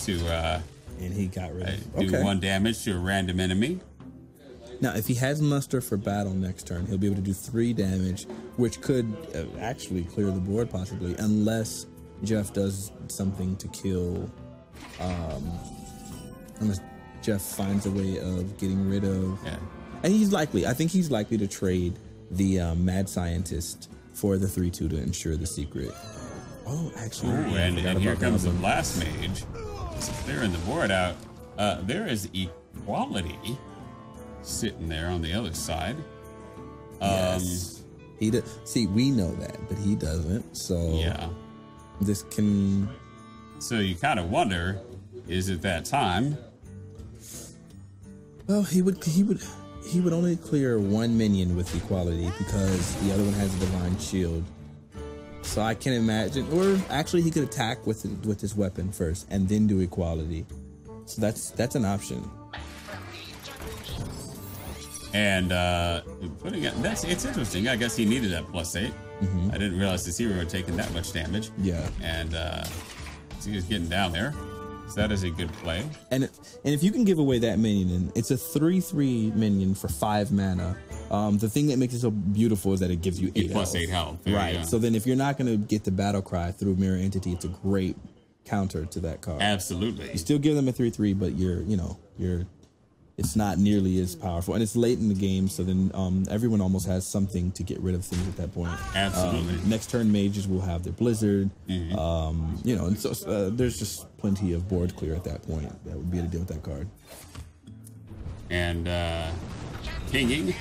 Speaker 2: to
Speaker 1: and he got rid of
Speaker 2: do 1 damage to a random enemy.
Speaker 1: Now, if he has muster for battle next turn, he'll be able to do 3 damage, which could actually clear the board possibly, unless Jeff does something to kill. Unless Jeff finds a way of getting rid of.
Speaker 2: Yeah.
Speaker 1: And I think he's likely to trade the Mad Scientist for the 3/2 to ensure the secret. Oh, actually.
Speaker 2: And here comes the Blast Mage. So clearing the board out. There is Equality sitting there on the other side.
Speaker 1: Yes. See, we know that, but he doesn't. So
Speaker 2: yeah,
Speaker 1: this can.
Speaker 2: So you kind of wonder, is it that time?
Speaker 1: Well, he would only clear 1 minion with Equality because the other one has a Divine Shield. So I can imagine, or actually he could attack with his weapon first and then do equality. So that's an option.
Speaker 2: And it's interesting. I guess he needed that +8. I didn't realize his hero had taken that much damage.
Speaker 1: Yeah.
Speaker 2: And so he was getting down there. So that is a good play.
Speaker 1: And if you can give away that minion, it's a 3/3 minion for 5 mana. The thing that makes it so beautiful is that it gives you 8
Speaker 2: plus 8 health.
Speaker 1: Right. So then if you're not going to get the battle cry through Mirror Entity, it's a great counter to that card.
Speaker 2: Absolutely.
Speaker 1: You still give them a 3/3, but it's not nearly as powerful, and it's late in the game, so then everyone almost has something to get rid of things at that point.
Speaker 2: Absolutely.
Speaker 1: Next turn, mages will have their blizzard. And so there's just plenty of board clear at that point that would be able to deal with that card.
Speaker 2: And pinging,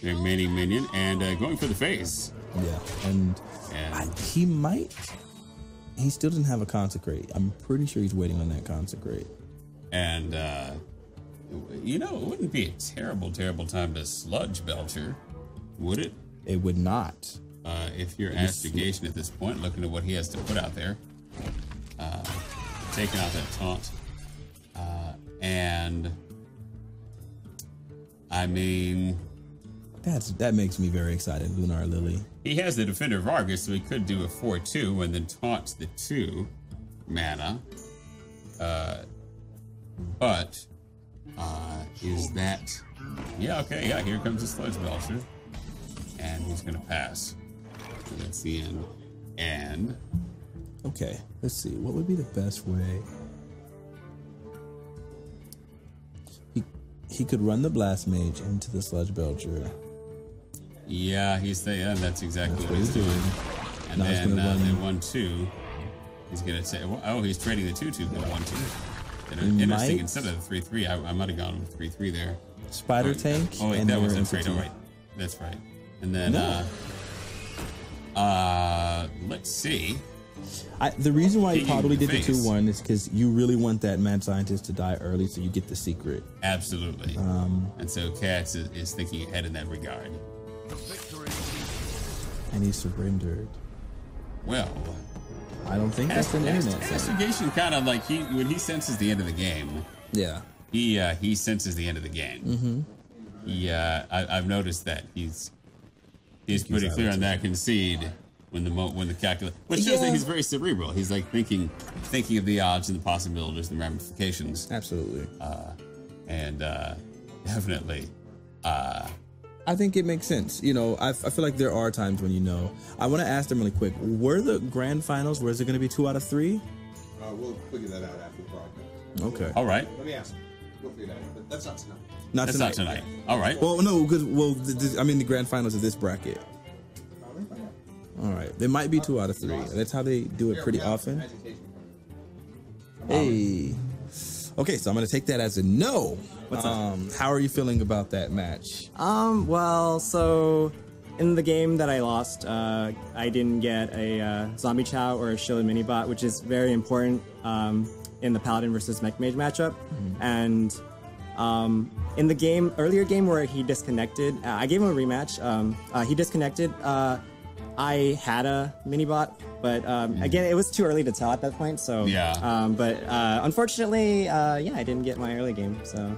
Speaker 2: remaining minion, and going for the face.
Speaker 1: Yeah, and he still doesn't have a consecrate. I'm pretty sure he's waiting on that consecrate.
Speaker 2: And, it wouldn't be a terrible time to sludge Belcher, would it?
Speaker 1: It would not.
Speaker 2: If you're Astrogation at this point, looking at what he has to put out there, taking out that taunt. And, I mean...
Speaker 1: That makes me very excited, Lunar Lily.
Speaker 2: He has the Defender of Argus, so he could do a 4/2 and then taunt the 2 mana. But is that... Yeah, okay, yeah, here comes the Sludge Belcher. And he's going to pass. So that's the end. And...
Speaker 1: Okay, let's see. What would be the best way? He could run the Blast Mage into the Sludge Belcher.
Speaker 2: Yeah, that's exactly what he's doing. And then the 1/2, he's going to say... Oh, he's trading the 2/2 for the 1/2. Interesting. Instead of the 3/3, I might have gone with 3/3 there.
Speaker 1: Spider Tank.
Speaker 2: Oh wait, that was a trade. Oh right, that's right. And then let's see.
Speaker 1: The reason why you probably did the 2/1 is because you really want that Mad Scientist to die early, so you get the secret.
Speaker 2: Absolutely. And so Katz is thinking ahead in that regard.
Speaker 1: And he surrendered.
Speaker 2: Well,
Speaker 1: I don't think that's an internet.
Speaker 2: Astrogation kind of like when he senses the end of the game.
Speaker 1: Yeah.
Speaker 2: He senses the end of the game. I've noticed that he's pretty clear on that concede when the calculus, which shows that he's very cerebral. He's like thinking of the odds and the possibilities and the ramifications.
Speaker 1: Absolutely.
Speaker 2: And definitely.
Speaker 1: I think it makes sense. I feel like there are times when I want to ask them really quick. Were the grand finals? Was it going to be 2 out of 3?
Speaker 3: We'll figure that out after the broadcast.
Speaker 1: Okay.
Speaker 2: All right.
Speaker 3: Let me ask. We'll figure that out. But that's not tonight.
Speaker 1: Not tonight.
Speaker 2: All right.
Speaker 1: Well, no, because I'm in the grand finals of this bracket. All right. There might be 2 out of 3. That's how they do it pretty often. Hey. Okay, so I'm going to take that as a no.
Speaker 5: What's up?
Speaker 1: How are you feeling about that match?
Speaker 5: Well, so in the game that I lost, I didn't get a Zombie Chow or a Shield Mini Bot, which is very important in the Paladin versus Mech Mage matchup. And in the earlier game where he disconnected, I gave him a rematch. He disconnected. I had a mini bot, but again, it was too early to tell at that point. So but unfortunately, I didn't get my early game. So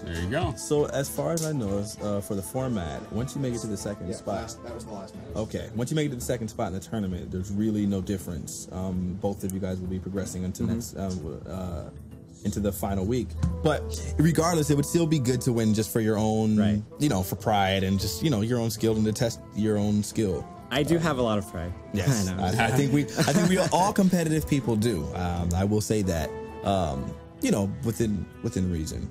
Speaker 2: there you go.
Speaker 1: So as far as I know, for the format, once you make it to the second spot,
Speaker 3: that was the last match.
Speaker 1: Okay, once you make it to the second spot in the tournament, there's really no difference. Both of you guys will be progressing into next into the final week. But regardless, it would still be good to win just for your own, for pride and just your own skill and to test your own skill.
Speaker 5: I do have a lot of pride.
Speaker 1: Yes, I think we all competitive people do. I will say that, within reason.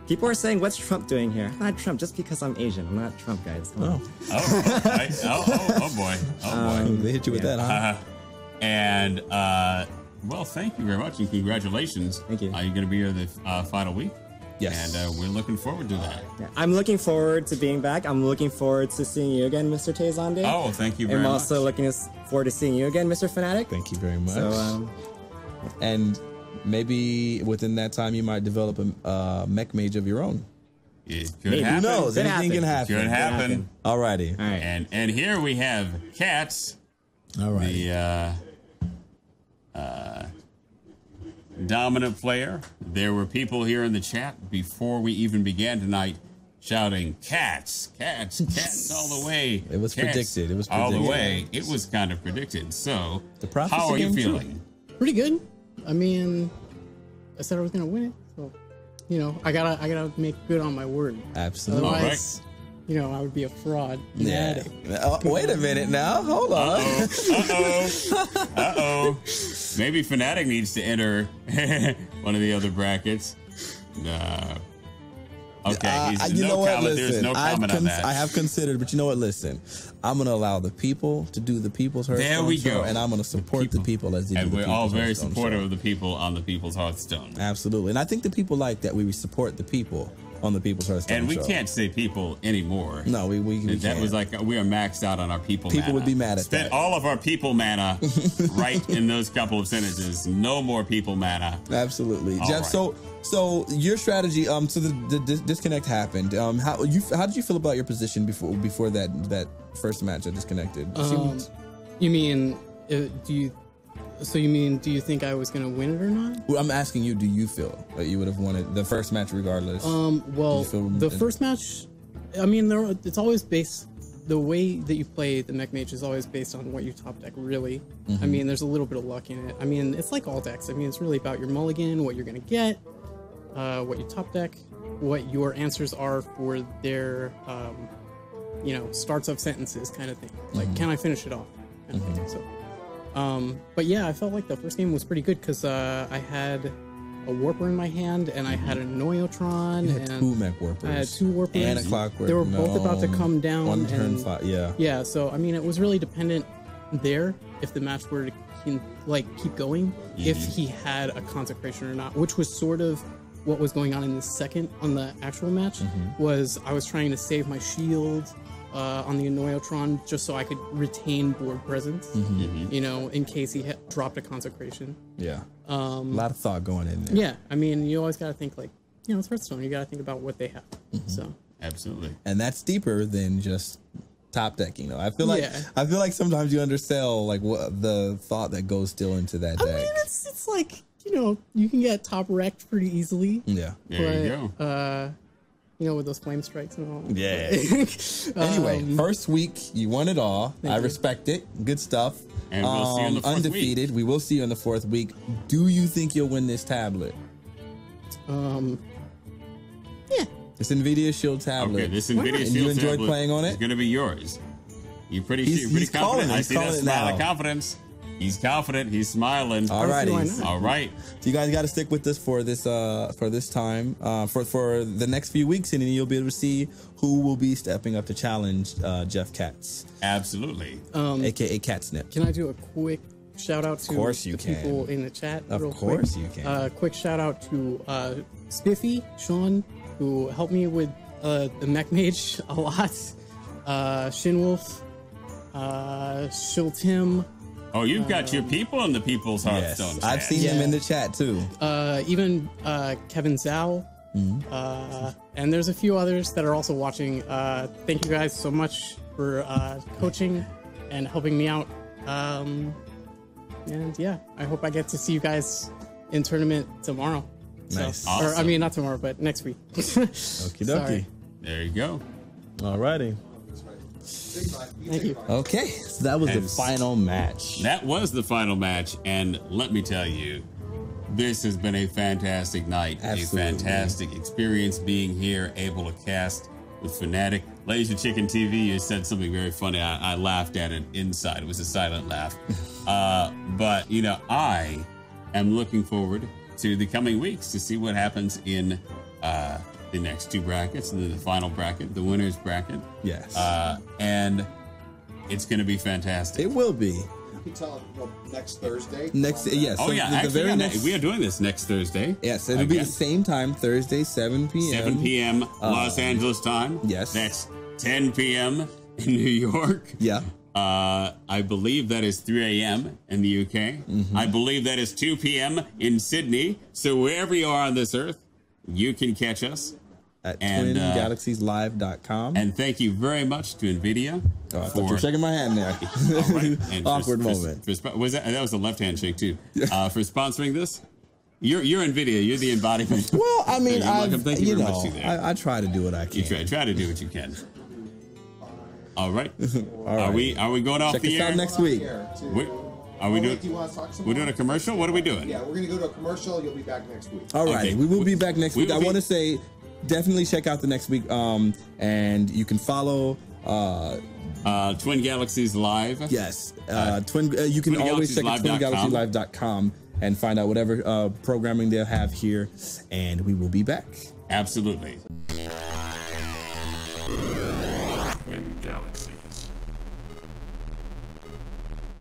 Speaker 5: People are saying, "What's Trump doing here?" I'm not Trump just because I'm Asian. I'm not Trump, guys.
Speaker 2: Oh boy.
Speaker 1: They hit you with that, huh?
Speaker 2: And well, thank you very much and congratulations.
Speaker 5: Thank you.
Speaker 2: Are you going to be here the final week?
Speaker 1: Yes.
Speaker 2: And we're looking forward to that.
Speaker 5: Yeah, I'm looking forward to being back. I'm looking forward to seeing you again, Mr. Tay Zonday.
Speaker 2: Oh, thank you very much.
Speaker 5: I'm also looking forward to seeing you again, Mr. Fanatiq.
Speaker 1: Thank you very much.
Speaker 5: So,
Speaker 1: and maybe within that time, you might develop a mech mage of your own.
Speaker 2: It could happen.
Speaker 1: Who knows? Anything can happen.
Speaker 2: Could happen.
Speaker 1: Alrighty.
Speaker 5: All right.
Speaker 2: And here we have Katz.
Speaker 1: All right.
Speaker 2: The dominant player. There were people here in the chat before we even began tonight shouting, Katz, Katz, Katz all the way.
Speaker 1: It was
Speaker 2: Katz,
Speaker 1: predicted. It was
Speaker 2: all
Speaker 1: predicted.
Speaker 2: the way. It was kind of predicted. So,
Speaker 1: The
Speaker 2: how are you
Speaker 1: prophecy came
Speaker 2: feeling?
Speaker 6: Pretty good. I mean, I said I was gonna win it, so you know, I gotta make good on my word.
Speaker 1: Absolutely.
Speaker 6: Otherwise, you know, I would be a fraud.
Speaker 1: Yeah. Wait a minute now. Hold on.
Speaker 2: Uh-oh. Maybe Fanatiq needs to enter one of the other brackets. No. Okay,
Speaker 1: you know what? Listen,
Speaker 2: there's no comment on that.
Speaker 1: I have considered, but you know what? Listen, I'm going to allow the people to do the People's Hearthstone
Speaker 2: There we
Speaker 1: show,
Speaker 2: go.
Speaker 1: and I'm going to support the people as they do
Speaker 2: And
Speaker 1: the
Speaker 2: we're all
Speaker 1: People's
Speaker 2: very
Speaker 1: Hearthstone
Speaker 2: supportive
Speaker 1: show.
Speaker 2: of the people on the People's Hearthstone.
Speaker 1: Absolutely. And I think the people like that we support the people on the People's Hearthstone
Speaker 2: And we
Speaker 1: show.
Speaker 2: can't say people anymore.
Speaker 1: No, we
Speaker 2: That
Speaker 1: can't.
Speaker 2: was like, we are maxed out on our people
Speaker 1: People
Speaker 2: mana.
Speaker 1: would be mad at
Speaker 2: Spent
Speaker 1: that.
Speaker 2: all of our people mana right in those couple of sentences. No more people mana.
Speaker 1: Absolutely.
Speaker 2: All
Speaker 1: Jeff,
Speaker 2: right.
Speaker 1: so your strategy, so the disconnect happened. How did you feel about your position before that first match that disconnected?
Speaker 6: You mean, do you think I was gonna win it or not?
Speaker 1: Well, I'm asking you, do you feel that you would have won it the first match regardless?
Speaker 6: Well, the first match, I mean, it's always based. The way that you play the mech mage is always based on what you top deck, really. I mean, there's a little bit of luck in it. I mean, it's like all decks. I mean, it's really about your mulligan, what you're going to get, what you top deck, what your answers are for their, starts of sentences kind of thing. Like, can I finish it off? Kind of thing. So, but yeah, I felt like the first game was pretty good because I had a Warper in my hand, and I had a Noyotron.
Speaker 1: You had
Speaker 6: and
Speaker 1: two mech warpers.
Speaker 6: I had two Warpers.
Speaker 1: And a Clockwork.
Speaker 6: They were both about to come down.
Speaker 1: On turn
Speaker 6: and,
Speaker 1: 5, yeah.
Speaker 6: Yeah, so, I mean, it was really dependent there if the match were to keep going, if he had a Consecration or not, which was sort of what was going on in the second, on the actual match, was I was trying to save my shield on the Noyotron just so I could retain board presence, you know, in case he had dropped a Consecration.
Speaker 1: Yeah. A lot of thought going in there.
Speaker 6: Yeah, I mean, you always got to think, like, you know, it's Hearthstone. You got to think about what they have. So
Speaker 2: Absolutely.
Speaker 1: And that's deeper than just top decking, though. I feel like sometimes you undersell like what the thought that goes still into that deck.
Speaker 6: I mean, it's like, you know, you can get top wrecked pretty easily.
Speaker 1: Yeah.
Speaker 2: There you go.
Speaker 6: You know, with those flame strikes and all.
Speaker 1: Yeah. Anyway, first week, you won it all. I respect it. Good stuff.
Speaker 2: And we'll see you in the fourth
Speaker 1: undefeated.
Speaker 2: week.
Speaker 1: We will see you in the fourth week. Do you think you'll win this tablet?
Speaker 6: Yeah.
Speaker 1: This NVIDIA Shield tablet.
Speaker 2: Okay, this NVIDIA Shield
Speaker 1: and you enjoyed
Speaker 2: tablet
Speaker 1: so
Speaker 2: is going to be yours. You're pretty
Speaker 1: He's
Speaker 2: confident. I
Speaker 1: he's
Speaker 2: see that
Speaker 1: calling it
Speaker 2: smile of
Speaker 1: now.
Speaker 2: confidence. He's confident. He's smiling.
Speaker 1: All righty.
Speaker 2: All right.
Speaker 1: So you guys got to stick with this for this time for the next few weeks, and then you'll be able to see who will be stepping up to challenge Jeff Katz.
Speaker 2: Absolutely.
Speaker 1: AKA Katsnip.
Speaker 6: Can I do a quick shout out to the people in the chat?
Speaker 1: Of course you can.
Speaker 6: Quick shout out to Spiffy, Sean, who helped me with the mech mage a lot. Shinwolf, Shiltim.
Speaker 2: Oh, you've got your people in the People's Hearthstone chat.
Speaker 1: I've seen him in the chat too.
Speaker 6: Even Kevin Zhao. And there's a few others that are also watching. Thank you guys so much for coaching and helping me out. And yeah, I hope I get to see you guys in tournament tomorrow.
Speaker 1: Nice.
Speaker 6: So, or, I mean, not tomorrow, but next week.
Speaker 1: Okie dokie.
Speaker 2: There you go.
Speaker 1: Alrighty.
Speaker 6: Thank you.
Speaker 1: Okay, so that was the final match.
Speaker 2: That was the final match, and let me tell you, this has been a fantastic night,
Speaker 1: Absolutely.
Speaker 2: a fantastic experience being here, able to cast with Fanatiq. Laser Chicken TV, you said something very funny. I laughed at it inside. It was a silent laugh. But, you know, I am looking forward to the coming weeks to see what happens in the next two brackets, and then the final bracket, the winner's bracket.
Speaker 1: Yes.
Speaker 2: And it's going to be fantastic.
Speaker 1: It will be.
Speaker 3: You can tell next Thursday.
Speaker 1: Yes.
Speaker 2: Oh,
Speaker 1: so
Speaker 2: yeah.
Speaker 1: the
Speaker 2: Actually,
Speaker 1: very next,
Speaker 2: we are doing this next Thursday.
Speaker 1: Yes, it'll be the same time, Thursday, 7 p.m.
Speaker 2: 7 p.m. Los Angeles time.
Speaker 1: Yes.
Speaker 2: That's 10 p.m. in New York.
Speaker 1: Yeah.
Speaker 2: I believe that is 3 a.m. in the UK. I believe that is 2 p.m. in Sydney. So wherever you are on this earth, you can catch us.
Speaker 1: at twingalaxieslive.com.
Speaker 2: And thank you very much to NVIDIA.
Speaker 1: I thought you were shaking my hand there.
Speaker 2: And
Speaker 1: awkward moment.
Speaker 2: that was a left hand shake too. For sponsoring this. You're NVIDIA. You're the embodiment.
Speaker 1: Well, I mean,
Speaker 2: thank you very much to that.
Speaker 1: I try to do what I can.
Speaker 2: You try to do what you can. All right.
Speaker 1: All right.
Speaker 2: Are we going off the air?
Speaker 1: Check us out next week.
Speaker 2: Are we doing? We're doing a commercial. What are we doing?
Speaker 3: Yeah, we're gonna go to a commercial. You'll be back next week.
Speaker 1: All right,
Speaker 2: Okay.
Speaker 1: we will be back next week. I want to say, definitely check out the next week. And you can follow
Speaker 2: Twin Galaxies Live.
Speaker 1: Yes, you can always check out twingalaxieslive.com and find out whatever programming they'll have here, and we will be back.
Speaker 2: Absolutely.